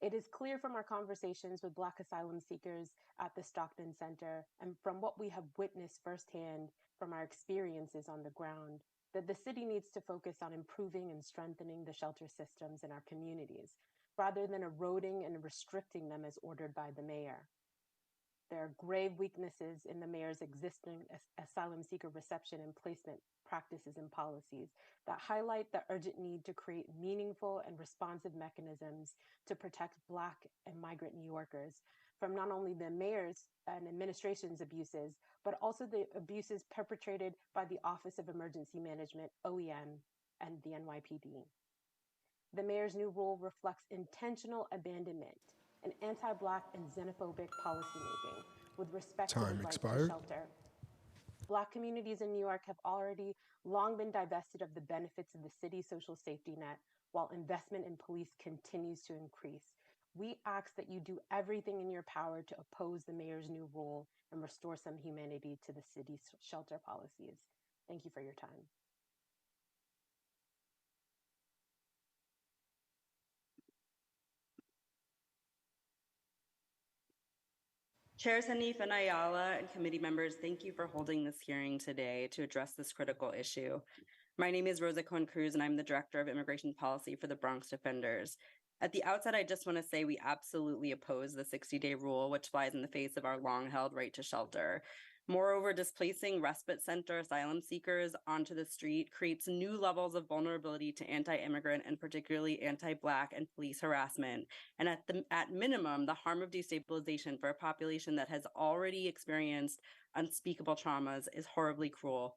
It is clear from our conversations with Black asylum seekers at the Stockton Center and from what we have witnessed firsthand from our experiences on the ground that the city needs to focus on improving and strengthening the shelter systems in our communities, rather than eroding and restricting them as ordered by the mayor. There are grave weaknesses in the mayor's existing asylum seeker reception and placement practices and policies that highlight the urgent need to create meaningful and responsive mechanisms to protect Black and migrant New Yorkers from not only the mayor's and administration's abuses, but also the abuses perpetrated by the Office of Emergency Management, OEM, and the NYPD. The mayor's new rule reflects intentional abandonment and anti-Black and xenophobic policymaking with respect to the right to shelter. Black communities in New York have already long been divested of the benefits of the city's social safety net, while investment in police continues to increase. We ask that you do everything in your power to oppose the mayor's new rule and restore some humanity to the city's shelter policies. Thank you for your time. Chairs Hanif and Ayala and committee members, thank you for holding this hearing today to address this critical issue. My name is Rosa Cohen-Cruz and I'm the Director of Immigration Policy for the Bronx Defenders. At the outset, I just want to say we absolutely oppose the 60-day rule, which flies in the face of our long-held right to shelter. Moreover, displacing respite center asylum seekers onto the street creates new levels of vulnerability to anti-immigrant and particularly anti-Black and police harassment. And at minimum, the harm of destabilization for a population that has already experienced unspeakable traumas is horribly cruel.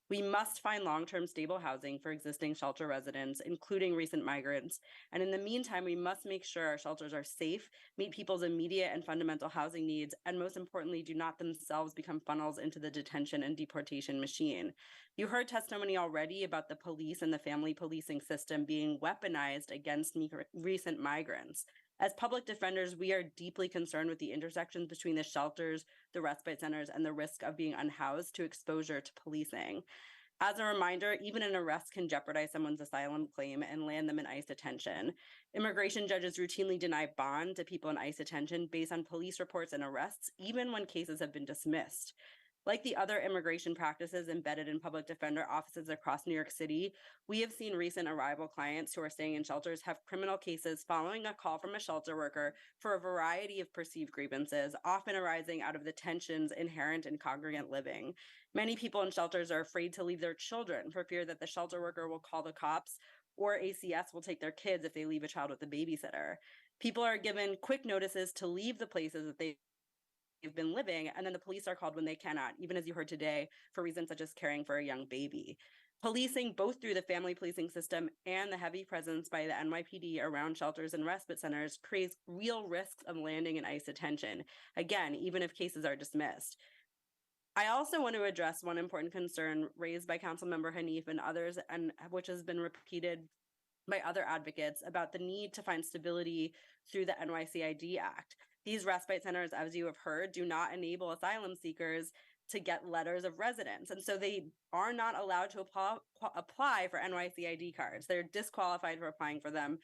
We must find long-term stable housing for existing shelter residents, including recent migrants. And in the meantime, we must make sure our shelters are safe, meet people's immediate and fundamental housing needs, and most importantly, do not themselves become funnels into the detention and deportation machine. You heard testimony already about the police and the family policing system being weaponized against recent migrants. As public defenders, we are deeply concerned with the intersections between the shelters, the respite centers, and the risk of being unhoused to exposure to policing. As a reminder, even an arrest can jeopardize someone's asylum claim and land them in ICE detention. Immigration judges routinely deny bond to people in ICE detention based on police reports and arrests, even when cases have been dismissed. Like the other immigration practices embedded in public defender offices across New York City, we have seen recent arrival clients who are staying in shelters have criminal cases following a call from a shelter worker for a variety of perceived grievances, often arising out of the tensions inherent in congregant living. Many people in shelters are afraid to leave their children for fear that the shelter worker will call the cops or ACS will take their kids if they leave a child with a babysitter. People are given quick notices to leave the places that they've been living, and then the police are called when they cannot, even as you heard today, for reasons such as caring for a young baby. Policing, both through the family policing system and the heavy presence by the NYPD around shelters and respite centers, creates real risks of landing in ICE detention, again, even if cases are dismissed. I also want to address one important concern raised by Councilmember Hanif and others, and which has been repeated by other advocates about the need to find stability through the NYCID Act. These respite centers, as you have heard, do not enable asylum seekers to get letters of residence. And so they are not allowed to apply for NYCID cards. They're disqualified for applying for them,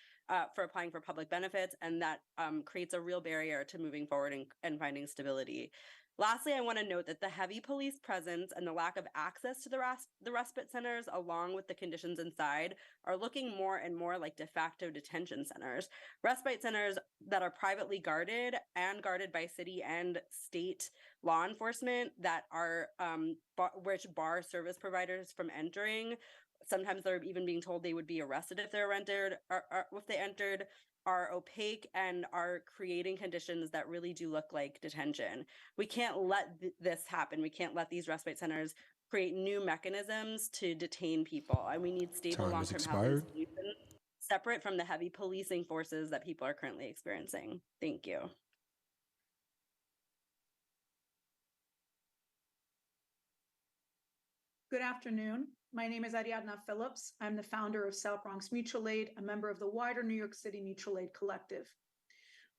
for applying for public benefits, and that creates a real barrier to moving forward and finding stability. Lastly, I want to note that the heavy police presence and the lack of access to the respite centers, along with the conditions inside, are looking more and more like de facto detention centers. Respite centers that are privately guarded and guarded by city and state law enforcement that are which bar service providers from entering. Sometimes they're even being told they would be arrested if they're entered, or if they entered, are opaque and are creating conditions that really do look like detention. We can't let this happen. We can't let these respite centers create new mechanisms to detain people. And we need stable long-term housing solutions separate from the heavy policing forces that people are currently experiencing. Thank you. Good afternoon. My name is Ariadna Phillips. I'm the founder of South Bronx Mutual Aid, a member of the wider New York City Mutual Aid Collective.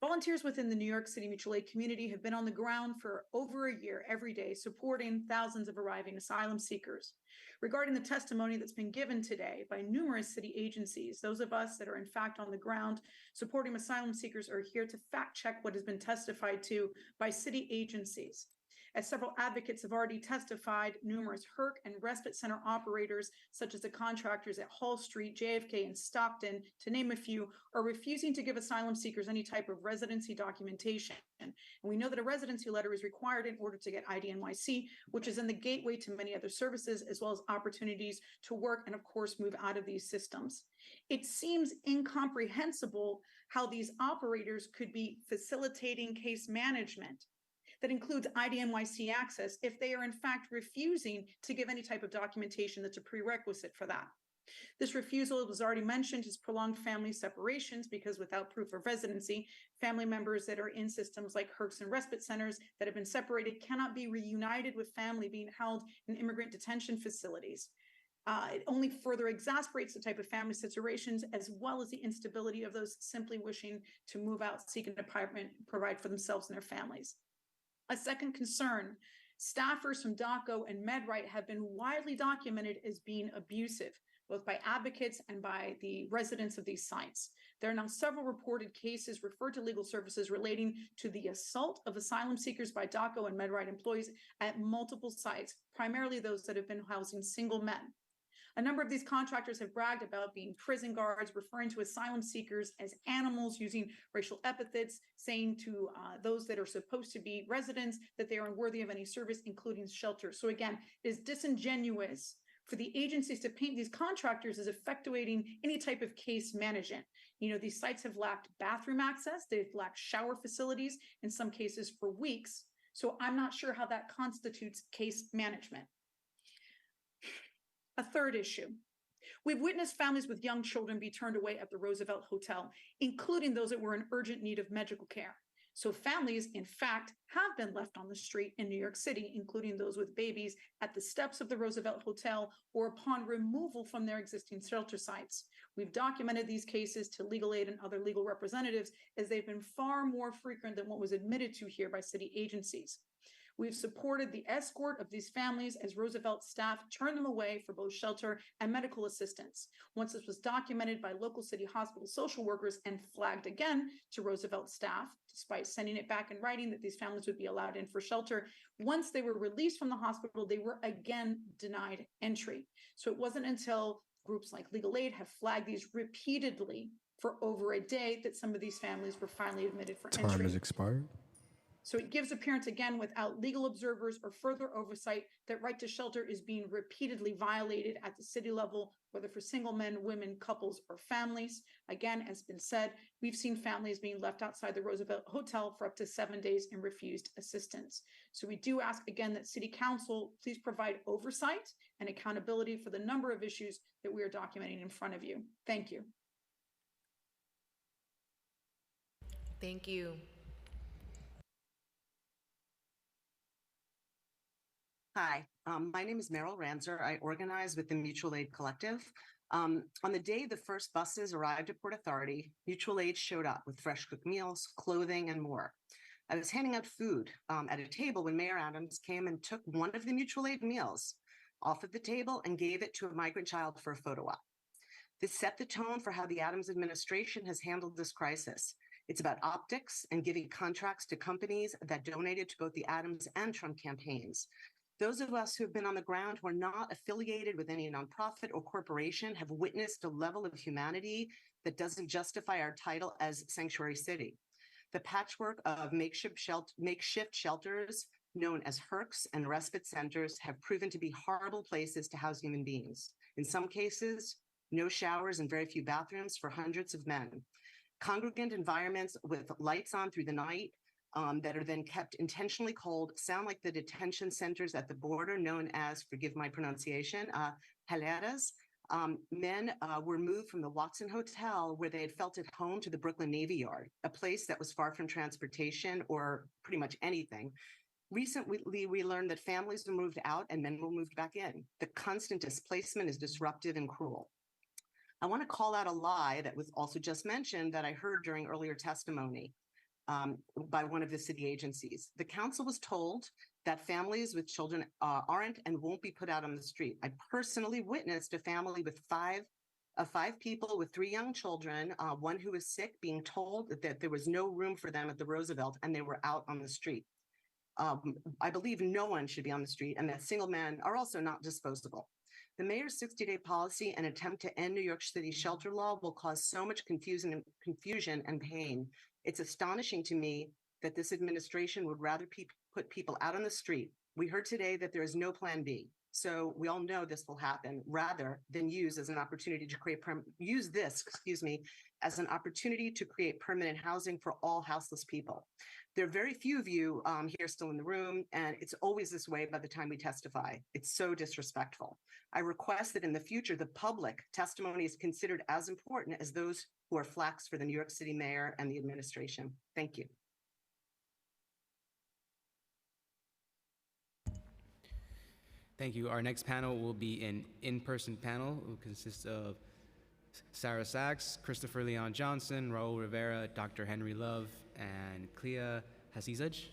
Volunteers within the New York City Mutual Aid community have been on the ground for over a year every day, supporting thousands of arriving asylum seekers. Regarding the testimony that's been given today by numerous city agencies, those of us that are in fact on the ground supporting asylum seekers are here to fact check what has been testified to by city agencies. As several advocates have already testified, numerous HERC and respite center operators, such as the contractors at Hall Street, JFK, and Stockton, to name a few, are refusing to give asylum seekers any type of residency documentation. And we know that a residency letter is required in order to get IDNYC, which is in the gateway to many other services, as well as opportunities to work and, of course, move out of these systems. It seems incomprehensible how these operators could be facilitating case management that includes IDNYC access if they are in fact refusing to give any type of documentation that's a prerequisite for that. This refusal, it was already mentioned, is prolonged family separations because without proof of residency, family members that are in systems like HERCs and respite centers that have been separated cannot be reunited with family being held in immigrant detention facilities. It only further exasperates the type of family situations, as well as the instability of those simply wishing to move out, seek an apartment, provide for themselves and their families. A second concern, staffers from DACO and MedRight have been widely documented as being abusive, both by advocates and by the residents of these sites. There are now several reported cases referred to legal services relating to the assault of asylum seekers by DACO and MedRight employees at multiple sites, primarily those that have been housing single men. A number of these contractors have bragged about being prison guards, referring to asylum seekers as animals, using racial epithets, saying to those that are supposed to be residents that they are unworthy of any service, including shelter. So again, it is disingenuous for the agencies to paint these contractors as effectuating any type of case management. You know, these sites have lacked bathroom access, they've lacked shower facilities, in some cases for weeks. So I'm not sure how that constitutes case management. A third issue. We've witnessed families with young children be turned away at the Roosevelt Hotel, including those that were in urgent need of medical care. So families, in fact, have been left on the street in New York City, including those with babies at the steps of the Roosevelt Hotel or upon removal from their existing shelter sites. We've documented these cases to legal aid and other legal representatives as they've been far more frequent than what was admitted to here by city agencies. We've supported the escort of these families as Roosevelt staff turned them away for both shelter and medical assistance. Once this was documented by local city hospital social workers and flagged again to Roosevelt staff, despite sending it back in writing that these families would be allowed in for shelter, once they were released from the hospital, they were again denied entry. So it wasn't until groups like Legal Aid have flagged these repeatedly for over a day that some of these families were finally admitted for entry. Time has expired. So it gives appearance again without legal observers or further oversight that right to shelter is being repeatedly violated at the city level, whether for single men, women, couples, or families. Again, as been said, we've seen families being left outside the Roosevelt Hotel for up to 7 days and refused assistance. So we do ask again that City Council please provide oversight and accountability for the number of issues that we are documenting in front of you. Thank you. Thank you. Hi, my name is Meryl Ranzer. I organize with the Mutual Aid Collective. On the day the first buses arrived at Port Authority, Mutual Aid showed up with fresh cooked meals, clothing, and more. I was handing out food at a table when Mayor Adams came and took one of the Mutual Aid meals off of the table and gave it to a migrant child for a photo op. This set the tone for how the Adams administration has handled this crisis. It's about optics and giving contracts to companies that donated to both the Adams and Trump campaigns. Those of us who have been on the ground who are not affiliated with any nonprofit or corporation have witnessed a level of humanity that doesn't justify our title as Sanctuary City. The patchwork of makeshift shelters known as HERCs and respite centers have proven to be horrible places to house human beings. In some cases, no showers and very few bathrooms for hundreds of men. Congregant environments with lights on through the night that are then kept intentionally cold sound like the detention centers at the border known as, forgive my pronunciation, heleras. Men were moved from the Watson Hotel where they had felt at home to the Brooklyn Navy Yard, a place that was far from transportation or pretty much anything. Recently, we learned that families were moved out and men were moved back in. The constant displacement is disruptive and cruel. I want to call out a lie that was also just mentioned that I heard during earlier testimony by one of the city agencies. The council was told that families with children aren't and won't be put out on the street. I personally witnessed a family with five people with 3 young children, one who was sick, being told that there was no room for them at the Roosevelt and they were out on the street. I believe no one should be on the street and that single men are also not disposable. The mayor's 60-day policy and attempt to end New York City shelter law will cause so much confusion and pain. It's astonishing to me that this administration would rather put people out on the street. We heard today that there is no plan B. So we all know this will happen rather than use as an opportunity to create as an opportunity to create permanent housing for all houseless people. There are very few of you here still in the room, and it's always this way by the time we testify. It's so disrespectful. I request that in the future, the public testimony is considered as important as those who are flacks for the New York City mayor and the administration. Thank you. Thank you. Our next panel will be an in-person panel who consists of Sarah Sachs, Christopher Leon Johnson, Raul Rivera, Dr. Henry Love, and Clea Hasizaj.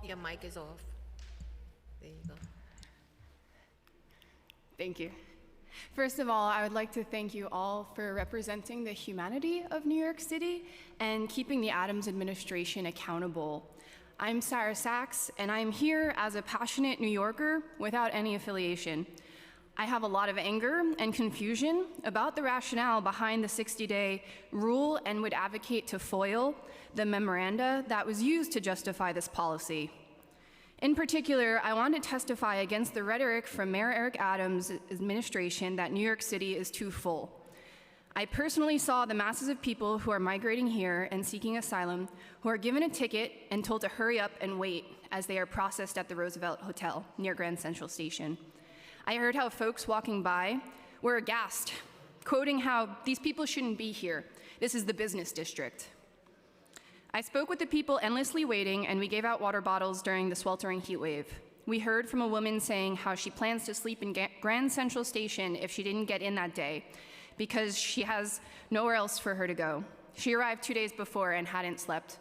Your mic is off. There you go. Thank you. First of all, I would like to thank you all for representing the humanity of New York City and keeping the Adams administration accountable. I'm Sarah Sachs, and I'm here as a passionate New Yorker without any affiliation. I have a lot of anger and confusion about the rationale behind the 60-day rule and would advocate to foil the memoranda that was used to justify this policy. In particular, I want to testify against the rhetoric from Mayor Eric Adams' administration that New York City is too full. I personally saw the masses of people who are migrating here and seeking asylum who are given a ticket and told to hurry up and wait as they are processed at the Roosevelt Hotel near Grand Central Station. I heard how folks walking by were aghast, quoting how these people shouldn't be here. This is the business district. I spoke with the people endlessly waiting, and we gave out water bottles during the sweltering heat wave. We heard from a woman saying how she plans to sleep in Grand Central Station if she didn't get in that day, because she has nowhere else for her to go. She arrived 2 days before and hadn't slept.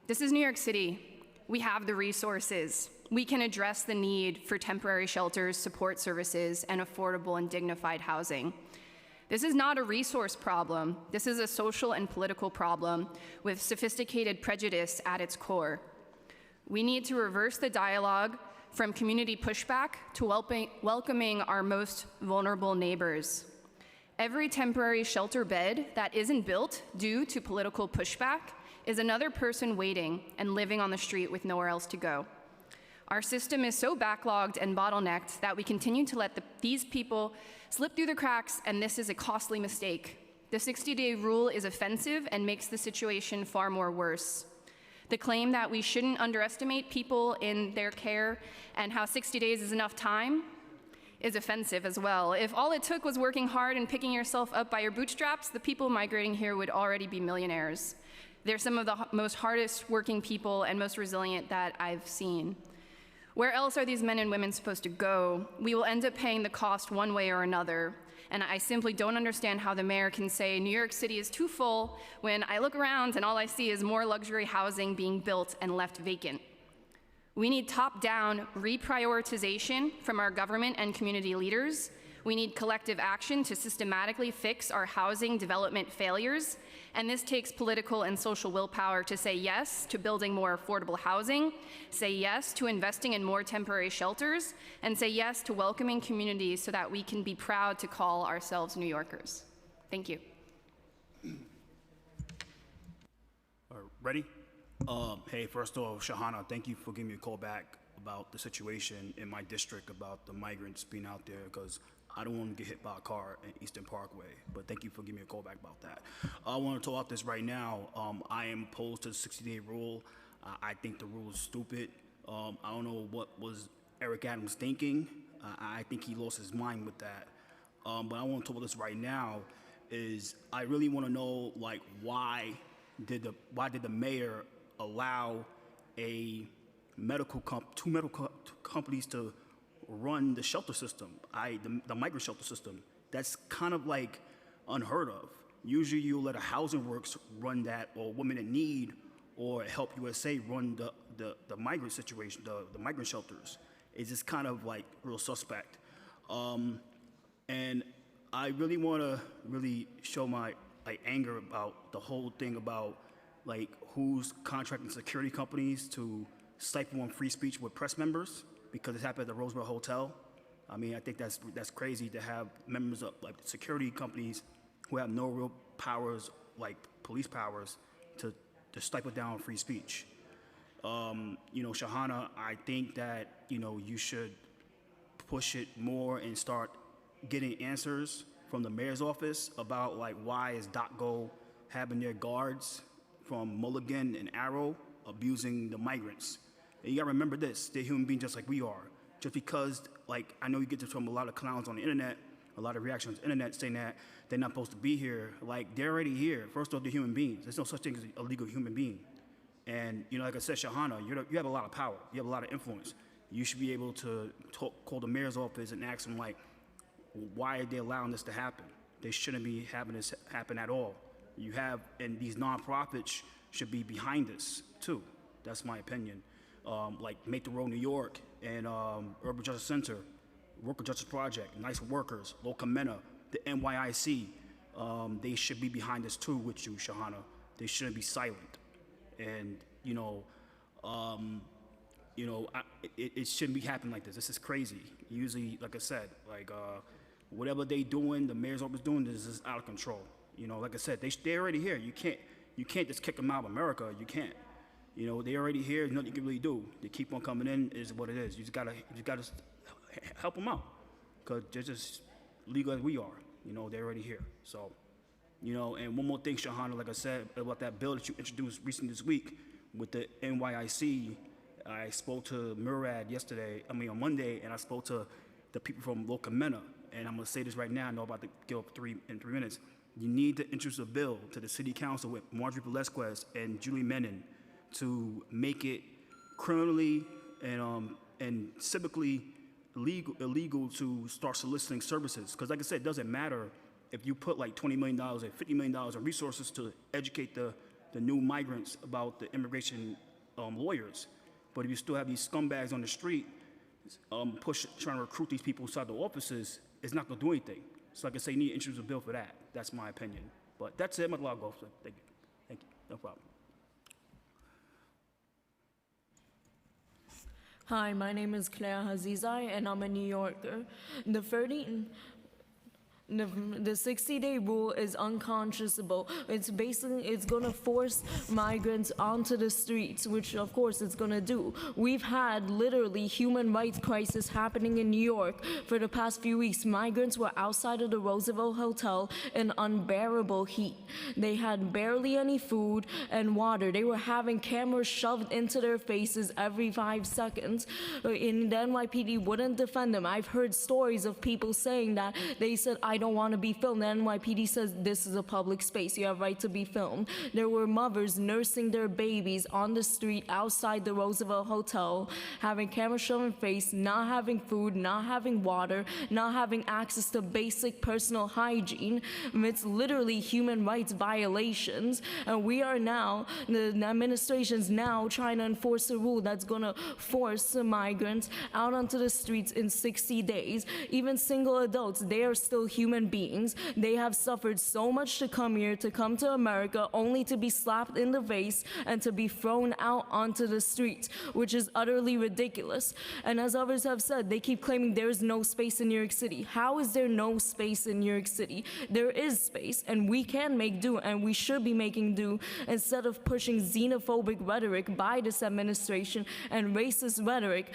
This is New York City. We have the resources. We can address the need for temporary shelters, support services, and affordable and dignified housing. This is not a resource problem. This is a social and political problem with sophisticated prejudice at its core. We need to reverse the dialogue from community pushback to welcoming our most vulnerable neighbors. Every temporary shelter bed that isn't built due to political pushback is another person waiting and living on the street with nowhere else to go. Our system is so backlogged and bottlenecked that we continue to let these people slip through the cracks, and this is a costly mistake. The 60-day rule is offensive and makes the situation far more worse. The claim that we shouldn't underestimate people in their care and how 60 days is enough time is offensive as well. If all it took was working hard and picking yourself up by your bootstraps, the people migrating here would already be millionaires. They're some of the most hardest working people and most resilient that I've seen. Where else are these men and women supposed to go? We will end up paying the cost one way or another. And I simply don't understand how the mayor can say New York City is too full when I look around and all I see is more luxury housing being built and left vacant. We need top-down reprioritization from our government and community leaders. We need collective action to systematically fix our housing development failures. And this takes political and social willpower to say yes to building more affordable housing, say yes to investing in more temporary shelters, and say yes to welcoming communities so that we can be proud to call ourselves New Yorkers. Thank you. Ready? Hey, first of all, Shahana, thank you for giving me a call back about the situation in my district about the migrants being out there, because I don't want to get hit by a car in Eastern Parkway, but thank you for giving me a call back about that. I want to talk about this right now. I am opposed to the 60-day rule. I think the rule is stupid. I don't know what was Eric Adams thinking. I think he lost his mind with that. But I want to talk about this right now. Is I really want to know, like, why did the mayor allow two medical companies to run the shelter system, the migrant shelter system? That's kind of like unheard of. Usually you let a Housing Works run that, or Women in Need, or Help USA run the migrant situation, the migrant shelters. It's just kind of like real suspect. And I really want to show my anger about the whole thing about like who's contracting security companies to stifle on free speech with press members, because it happened at the Roosevelt Hotel. I mean, I think that's crazy to have members of like security companies who have no real powers, like police powers, to stifle down free speech. Shahana, I think that, you should push it more and start getting answers from the mayor's office about like why is DocGo having their guards from Mulligan and Arrow abusing the migrants. And you gotta remember this, they're human beings just like we are. Just because, like, I know you get this from a lot of clowns on the internet, a lot of reactions on the internet saying that they're not supposed to be here. Like, they're already here. First off, they're human beings. There's no such thing as a legal human being. And, like I said, Shahana, you have a lot of power. You have a lot of influence. You should be able to call the mayor's office and ask them, like, why are they allowing this to happen? They shouldn't be having this happen at all. And these nonprofits should be behind this, too. That's my opinion. Like Make the Road New York and Urban Justice Center, Worker Justice Project, Nice Workers, Loca Mena, the NYIC, they should be behind this too with you, Shahana. They shouldn't be silent. And, it shouldn't be happening like this. This is crazy. Usually, like I said, like whatever they doing, the mayor's office doing, this is out of control. Like I said, they're already here. You can't just kick them out of America. You can't. They're already here. There's nothing you can really do. They keep on coming in. Is what it is. You just gotta help them out, because they're just legal as we are. They're already here. So, and one more thing, Shahana, like I said about that bill that you introduced recently this week with the NYIC. I spoke to Murad on Monday, and I spoke to the people from Loca Mena. And I'm gonna say this right now. I know about to give up in 3 minutes. You need to introduce a bill to the city council with Marjorie Velazquez and Julie Menon to make it criminally and civically illegal to start soliciting services. Because like I said, it doesn't matter if you put like $20 million and $50 million in resources to educate the new migrants about the immigration lawyers. But if you still have these scumbags on the street trying to recruit these people inside the offices, it's not going to do anything. So like I say, you need to introduce a bill for that. That's my opinion. But that's it. I'm going to go. So thank you. Thank you. No problem. Hi, my name is Claire Hazizai, and I'm a New Yorker. The The 60-day rule is unconscionable. It's gonna force migrants onto the streets, which of course it's gonna do. We've had literally human rights crisis happening in New York for the past few weeks. Migrants were outside of the Roosevelt Hotel in unbearable heat. They had barely any food and water. They were having cameras shoved into their faces every 5 seconds. And the NYPD wouldn't defend them. I've heard stories of people saying that they said, I don't want to be filmed. The NYPD says this is a public space. You have right to be filmed. There were mothers nursing their babies on the street outside the Roosevelt Hotel, having cameras shoved in face, not having food, not having water, not having access to basic personal hygiene. It's literally human rights violations. And we are now, the administration's now trying to enforce a rule that's going to force migrants out onto the streets in 60 days. Even single adults, they are still human beings. They have suffered so much to come here, to come to America, only to be slapped in the face and to be thrown out onto the streets, which is utterly ridiculous. And as others have said, they keep claiming there is no space in New York City. How is there no space in New York City? There is space, and we can make do, and we should be making do, instead of pushing xenophobic rhetoric by this administration and racist rhetoric,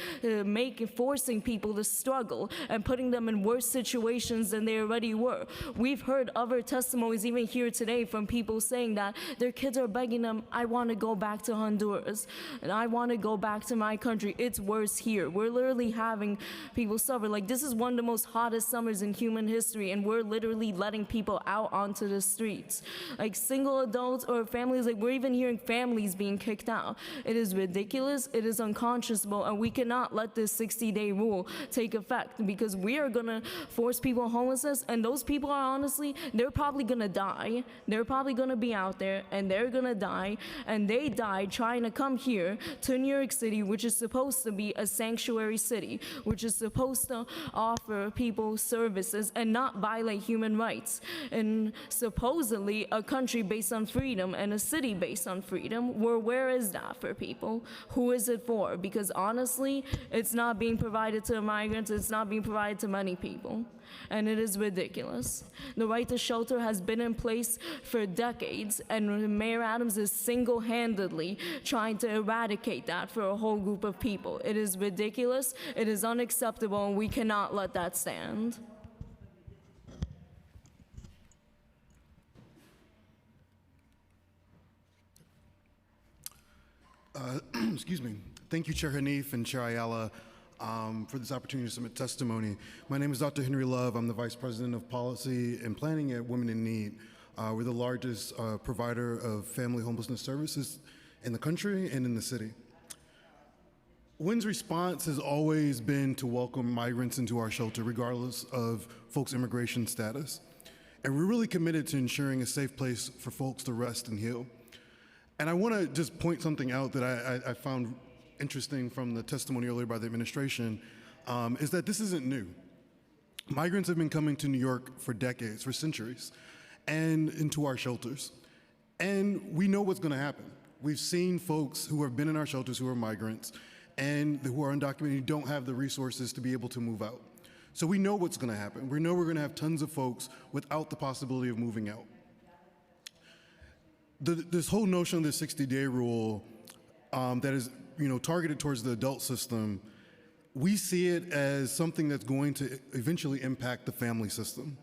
forcing people to struggle and putting them in worse situations than they already were. We've heard other testimonies even here today from people saying that their kids are begging them, I want to go back to Honduras and I want to go back to my country. It's worse here. We're literally having people suffer. Like, this is one of the most hottest summers in human history, and we're literally letting people out onto the streets. Like, single adults or families, like, we're even hearing families being kicked out. It is ridiculous, it is unconscionable, and we cannot let this 60-day rule take effect, because we are gonna force people on homelessness, and those people are honestly, they're probably gonna die. They're probably gonna be out there and they're gonna die, and they died trying to come here to New York City, which is supposed to be a sanctuary city, which is supposed to offer people services and not violate human rights, and supposedly a country based on freedom and a city based on freedom. Where is that for people? Who is it for? Because honestly, it's not being provided to migrants, it's not being provided to many people, and it is ridiculous. The right to shelter has been in place for decades, and Mayor Adams is single-handedly trying to eradicate that for a whole group of people. It is ridiculous, it is unacceptable, and we cannot let that stand. Excuse me. Thank you, Chair Hanif and Chair Ayala, for this opportunity to submit testimony. My name is Dr. Henry Love. I'm the Vice President of Policy and Planning at Women in Need. We're the largest provider of family homelessness services in the country and in the city. WIN's response has always been to welcome migrants into our shelter, regardless of folks' immigration status. And we're really committed to ensuring a safe place for folks to rest and heal. And I want to just point something out that I found interesting from the testimony earlier by the administration, is that this isn't new. Migrants have been coming to New York for decades, for centuries, and into our shelters. And we know what's going to happen. We've seen folks who have been in our shelters who are migrants and who are undocumented, who don't have the resources to be able to move out. So we know what's going to happen. We know we're going to have tons of folks without the possibility of moving out. This whole notion of the 60-day rule that is, targeted towards the adult system, we see it as something that's going to eventually impact the family system.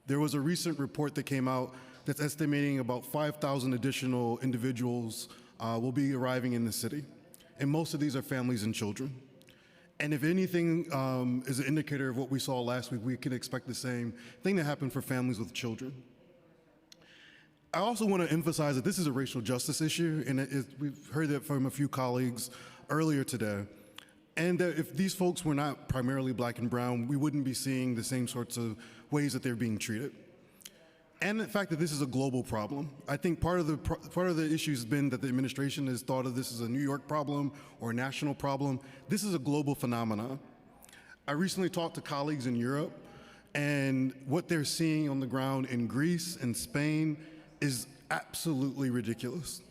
There was a recent report that came out that's estimating about 5,000 additional individuals will be arriving in the city, and most of these are families and children. And if anything is an indicator of what we saw last week, we can expect the same thing to happen for families with children. I also want to emphasize that this is a racial justice issue, and we've heard that from a few colleagues earlier today. And that if these folks were not primarily black and brown, we wouldn't be seeing the same sorts of ways that they're being treated. And the fact that this is a global problem. I think part of the issue has been that the administration has thought of this as a New York problem or a national problem. This is a global phenomenon. I recently talked to colleagues in Europe, and what they're seeing on the ground in Greece and Spain is absolutely ridiculous.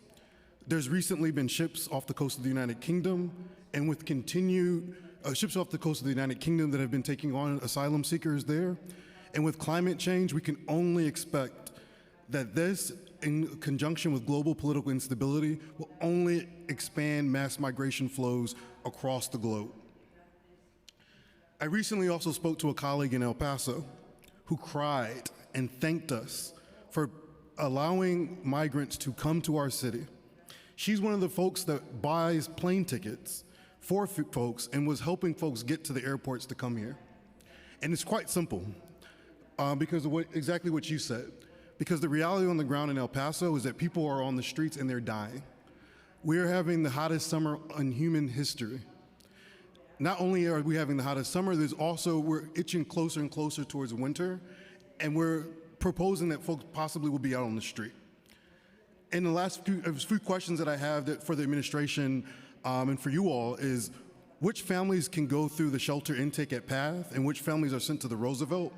There's recently been ships off the coast of the United Kingdom, and with continued ships off the coast of the United Kingdom that have been taking on asylum seekers there, And with climate change, we can only expect that this, in conjunction with global political instability, will only expand mass migration flows across the globe. I recently also spoke to a colleague in El Paso who cried and thanked us for allowing migrants to come to our city. She's one of the folks that buys plane tickets for folks and was helping folks get to the airports to come here. And it's quite simple because of exactly what you said. Because the reality on the ground in El Paso is that people are on the streets and they're dying. We're having the hottest summer in human history. Not only are we having the hottest summer, we're itching closer and closer towards winter, and we're proposing that folks possibly will be out on the street. And the last few questions that I have for the administration and for you all is, which families can go through the shelter intake at PATH and which families are sent to the Roosevelt?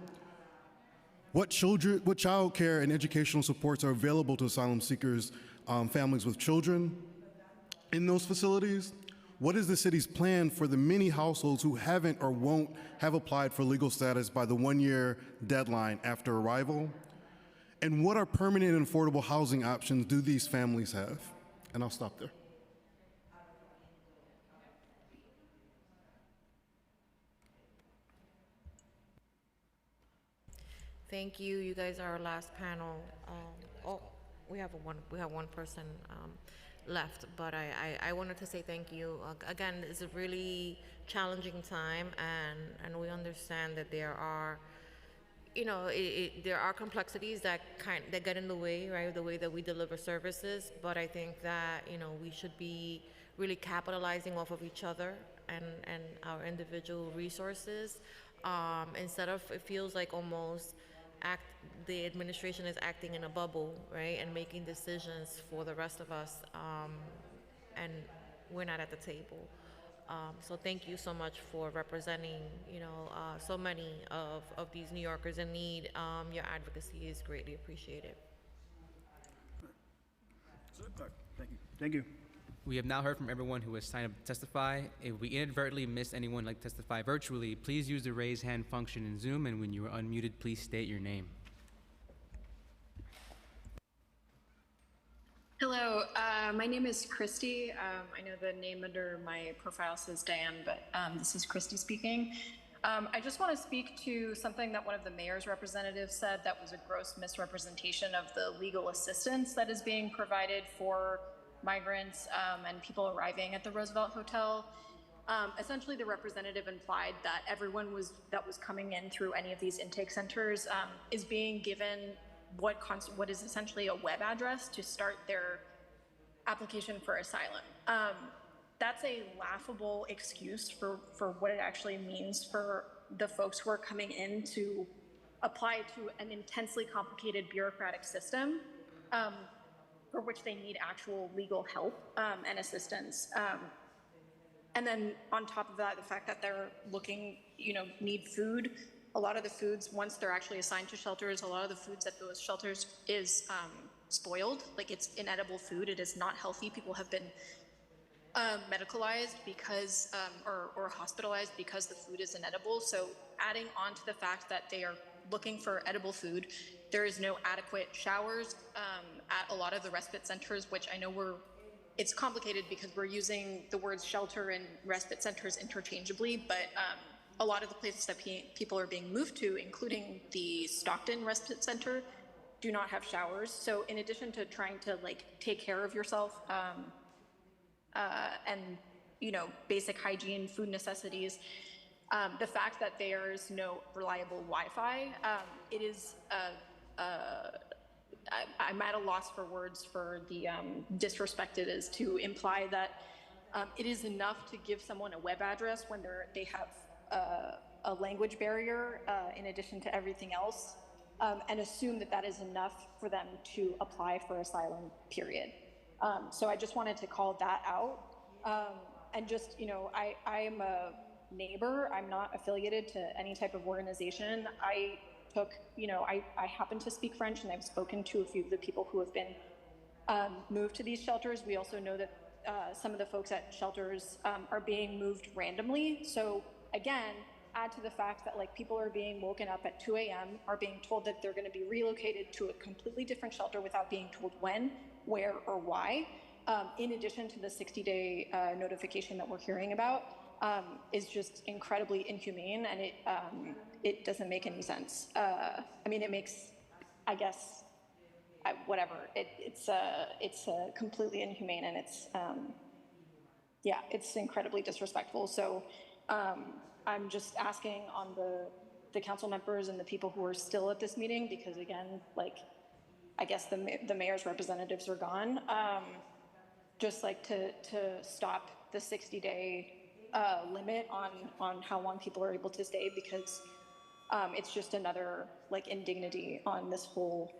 What child care and educational supports are available to asylum seekers, families with children in those facilities? What is the city's plan for the many households who haven't or won't have applied for legal status by the 1-year deadline after arrival? And what are permanent and affordable housing options do these families have? And I'll stop there. Thank you. You guys are our last panel. We have one person left, but I wanted to say thank you. Again, it's a really challenging time, and we understand that there are, there are complexities that get in the way, right? The way that we deliver services. But I think that we should be really capitalizing off of each other and our individual resources, instead of, it feels like almost the administration is acting in a bubble, right, and making decisions for the rest of us, and we're not at the table. So thank you so much for representing, so many of these New Yorkers in need. Your advocacy is greatly appreciated. Thank you. Thank you. We have now heard from everyone who has signed up to testify. If we inadvertently missed anyone like to testify virtually, please use the raise hand function in Zoom, and when you are unmuted, please state your name. Hello, my name is Christy. I know the name under my profile says Diane, but this is Christy speaking. I just want to speak to something that one of the mayor's representatives said that was a gross misrepresentation of the legal assistance that is being provided for migrants and people arriving at the Roosevelt Hotel. Essentially, the representative implied that everyone that was coming in through any of these intake centers is being given what is essentially a web address to start their application for asylum. That's a laughable excuse for what it actually means for the folks who are coming in to apply to an intensely complicated bureaucratic system, for which they need actual legal help and assistance. And then on top of that, the fact that they're need food. A lot of the foods, once they're actually assigned to shelters, a lot of the foods at those shelters is spoiled. Like, it's inedible food. It is not healthy. People have been medicalized because, or hospitalized because the food is inedible. So adding on to the fact that they are looking for edible food, there is no adequate showers at a lot of the respite centers, which I know it's complicated because we're using the words shelter and respite centers interchangeably, but a lot of the places that people are being moved to, including the Stockton Respite Center, do not have showers. So in addition to trying to take care of yourself and basic hygiene, food necessities, the fact that there's no reliable Wi-Fi, it is I'm at a loss for words for the disrespect it is to imply that it is enough to give someone a web address when they have a language barrier in addition to everything else, and assume that is enough for them to apply for asylum, period. So I just wanted to call that out. And just, I am a neighbor. I'm not affiliated to any type of organization. I happen to speak French, and I've spoken to a few of the people who have been moved to these shelters. We also know that some of the folks at shelters are being moved randomly. So again, add to the fact that like people are being woken up at 2 a.m., are being told that they're going to be relocated to a completely different shelter without being told when, where, or why, in addition to the 60-day notification that we're hearing about, is just incredibly inhumane, and it doesn't make any sense. I mean, it makes, I guess, whatever. It's completely inhumane, and it's yeah, it's incredibly disrespectful. So I'm just asking on the council members and the people who are still at this meeting, because again, like, I guess the mayor's representatives are gone, just like to stop the 60-day limit on how long people are able to stay, because it's just another like indignity on this whole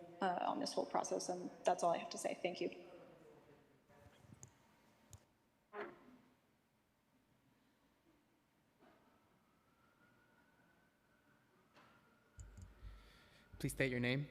process. And that's all I have to say. Thank you. Please state your name.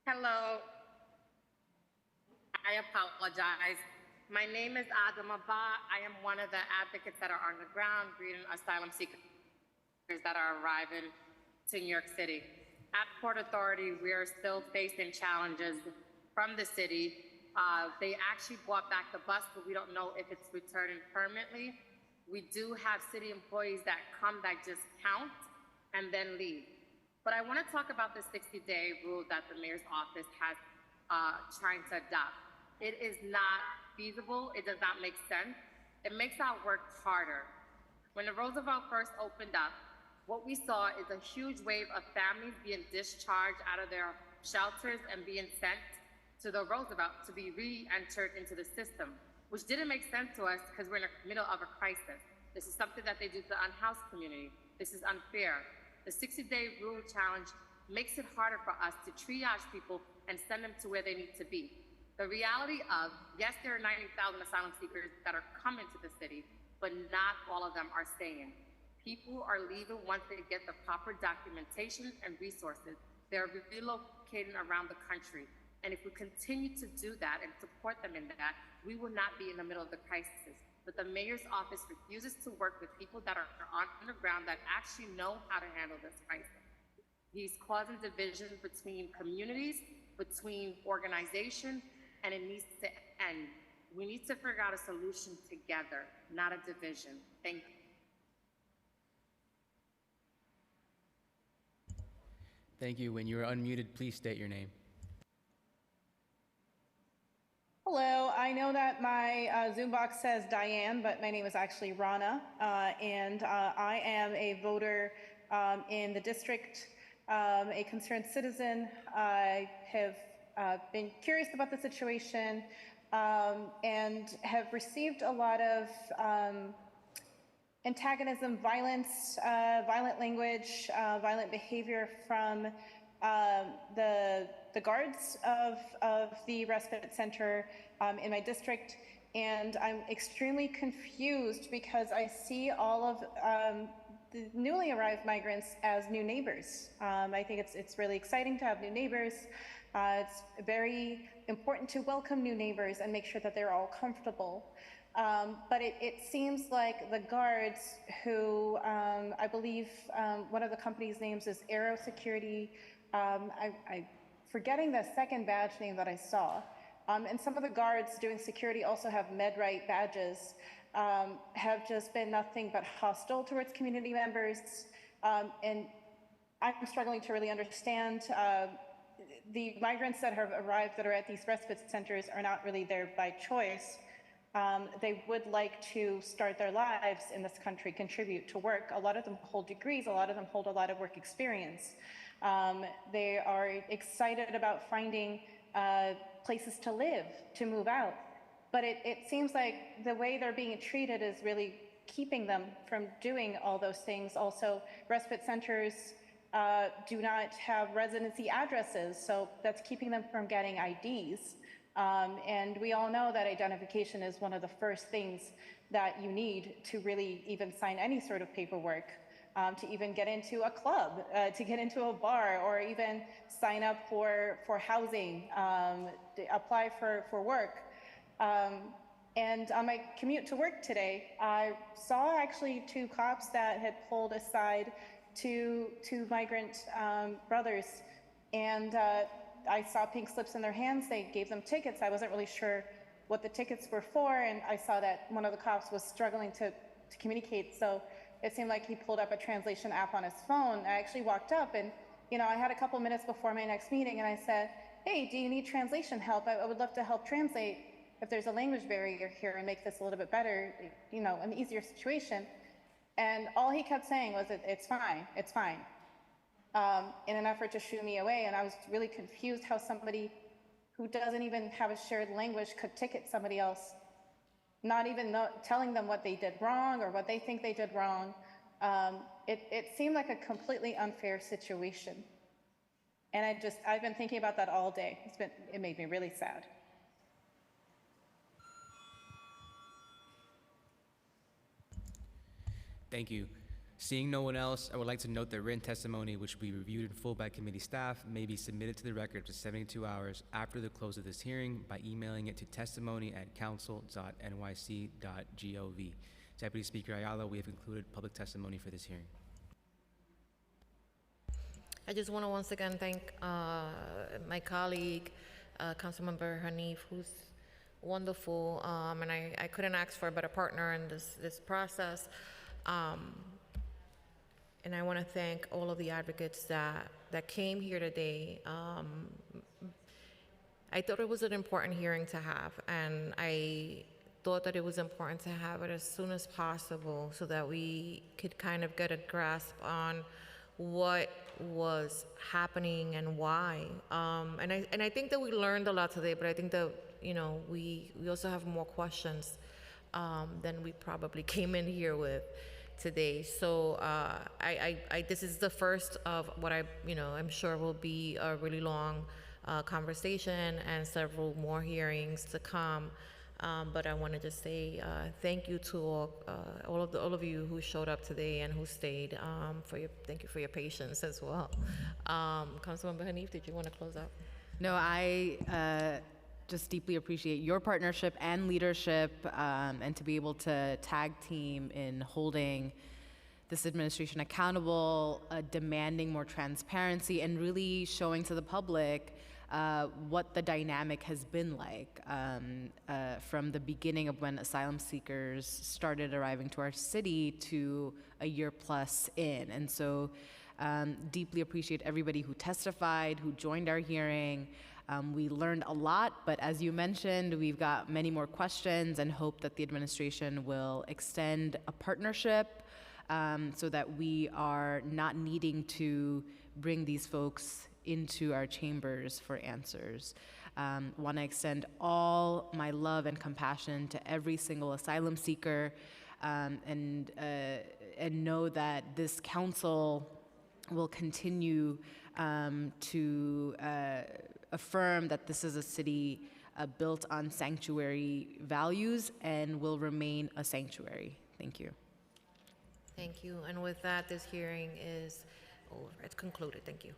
Hello. I apologize. My name is Adama Ba. I am one of the advocates that are on the ground greeting asylum seekers that are arriving to New York City. At Port Authority, we are still facing challenges from the city. They actually brought back the bus, but we don't know if it's returning permanently. We do have city employees that come that just count and then leave. But I want to talk about the 60-day rule that the mayor's office has trying to adopt. It is not feasible. It does not make sense. It makes our work harder. When the Roosevelt first opened up, what we saw is a huge wave of families being discharged out of their shelters and being sent to the Roosevelt to be re-entered into the system, which didn't make sense to us because we're in the middle of a crisis. This is something that they do to the unhoused community. This is unfair. The 60-day rule challenge makes it harder for us to triage people and send them to where they need to be. The reality of, yes, there are 90,000 asylum seekers that are coming to the city, but not all of them are staying. People are leaving once they get the proper documentation and resources. They're relocating around the country. And if we continue to do that and support them in that, we will not be in the middle of the crisis. But the mayor's office refuses to work with people that are on the ground that actually know how to handle this crisis. He's causing division between communities, between organizations, and it needs to end. We need to figure out a solution together, not a division. Thank you. Thank you. When you are unmuted, please state your name. Hello, I know that my Zoom box says Diane, but my name is actually Rana, and I am a voter in the district, a concerned citizen. I have been curious about the situation and have received a lot of antagonism, violence, violent language, violent behavior from the guards of the respite center in my district, and I'm extremely confused because I see all of the newly arrived migrants as new neighbors. I think it's really exciting to have new neighbors. It's very important to welcome new neighbors and make sure that they're all comfortable. But it seems like the guards who, I believe one of the company's names is Aero Security. I'm forgetting the second badge name that I saw. And some of the guards doing security also have MedRight badges, have just been nothing but hostile towards community members. And I'm struggling to really understand the migrants that have arrived that are at these respite centers are not really there by choice. They would like to start their lives in this country, contribute to work. A lot of them hold degrees, a lot of them hold a lot of work experience. They are excited about finding places to live, to move out. But it seems like the way they're being treated is really keeping them from doing all those things. Also, respite centers do not have residency addresses, so that's keeping them from getting IDs. And we all know that identification is one of the first things that you need to really even sign any sort of paperwork, to even get into a club, to get into a bar, or even sign up for housing, apply for work. And on my commute to work today, I saw actually two cops that had pulled aside two migrant brothers, and I saw pink slips in their hands. They gave them tickets. I wasn't really sure what the tickets were for, and I saw that one of the cops was struggling to communicate, so it seemed like he pulled up a translation app on his phone. I actually walked up, and I had a couple minutes before my next meeting, and I said, "Hey, do you need translation help? I would love to help translate if there's a language barrier here and make this a little bit better, an easier situation." And all he kept saying was, "It's fine, it's fine," in an effort to shoo me away. And I was really confused how somebody who doesn't even have a shared language could ticket somebody else, not even telling them what they did wrong or what they think they did wrong. It seemed like a completely unfair situation. And I've been thinking about that all day. It made me really sad. Thank you. Seeing no one else, I would like to note that written testimony, which will be reviewed in full by committee staff, may be submitted to the record for 72 hours after the close of this hearing by emailing it to testimony@council.nyc.gov. Deputy Speaker Ayala, we have concluded public testimony for this hearing. I just want to once again thank my colleague, Councilmember Hanif, who's wonderful, and I couldn't ask for a better partner in this process. And I want to thank all of the advocates that came here today. I thought it was an important hearing to have, and I thought that it was important to have it as soon as possible so that we could kind of get a grasp on what was happening and why. And I think that we learned a lot today, but I think that we also have more questions than we probably came in here with today. So this is the first of what I'm sure will be a really long conversation and several more hearings to come. But I want to just say thank you to all of you who showed up today and who stayed. Thank you for your patience as well. Councilmember Hanif, did you want to close out? No, I just deeply appreciate your partnership and leadership, and to be able to tag team in holding this administration accountable, demanding more transparency, and really showing to the public what the dynamic has been like from the beginning of when asylum seekers started arriving to our city to a year plus in. And so deeply appreciate everybody who testified, who joined our hearing. We learned a lot, but as you mentioned, we've got many more questions and hope that the administration will extend a partnership so that we are not needing to bring these folks into our chambers for answers. Want to extend all my love and compassion to every single asylum seeker, and know that this council will continue to affirm that this is a city built on sanctuary values and will remain a sanctuary. Thank you. Thank you. And with that, this hearing is over. It's concluded. Thank you.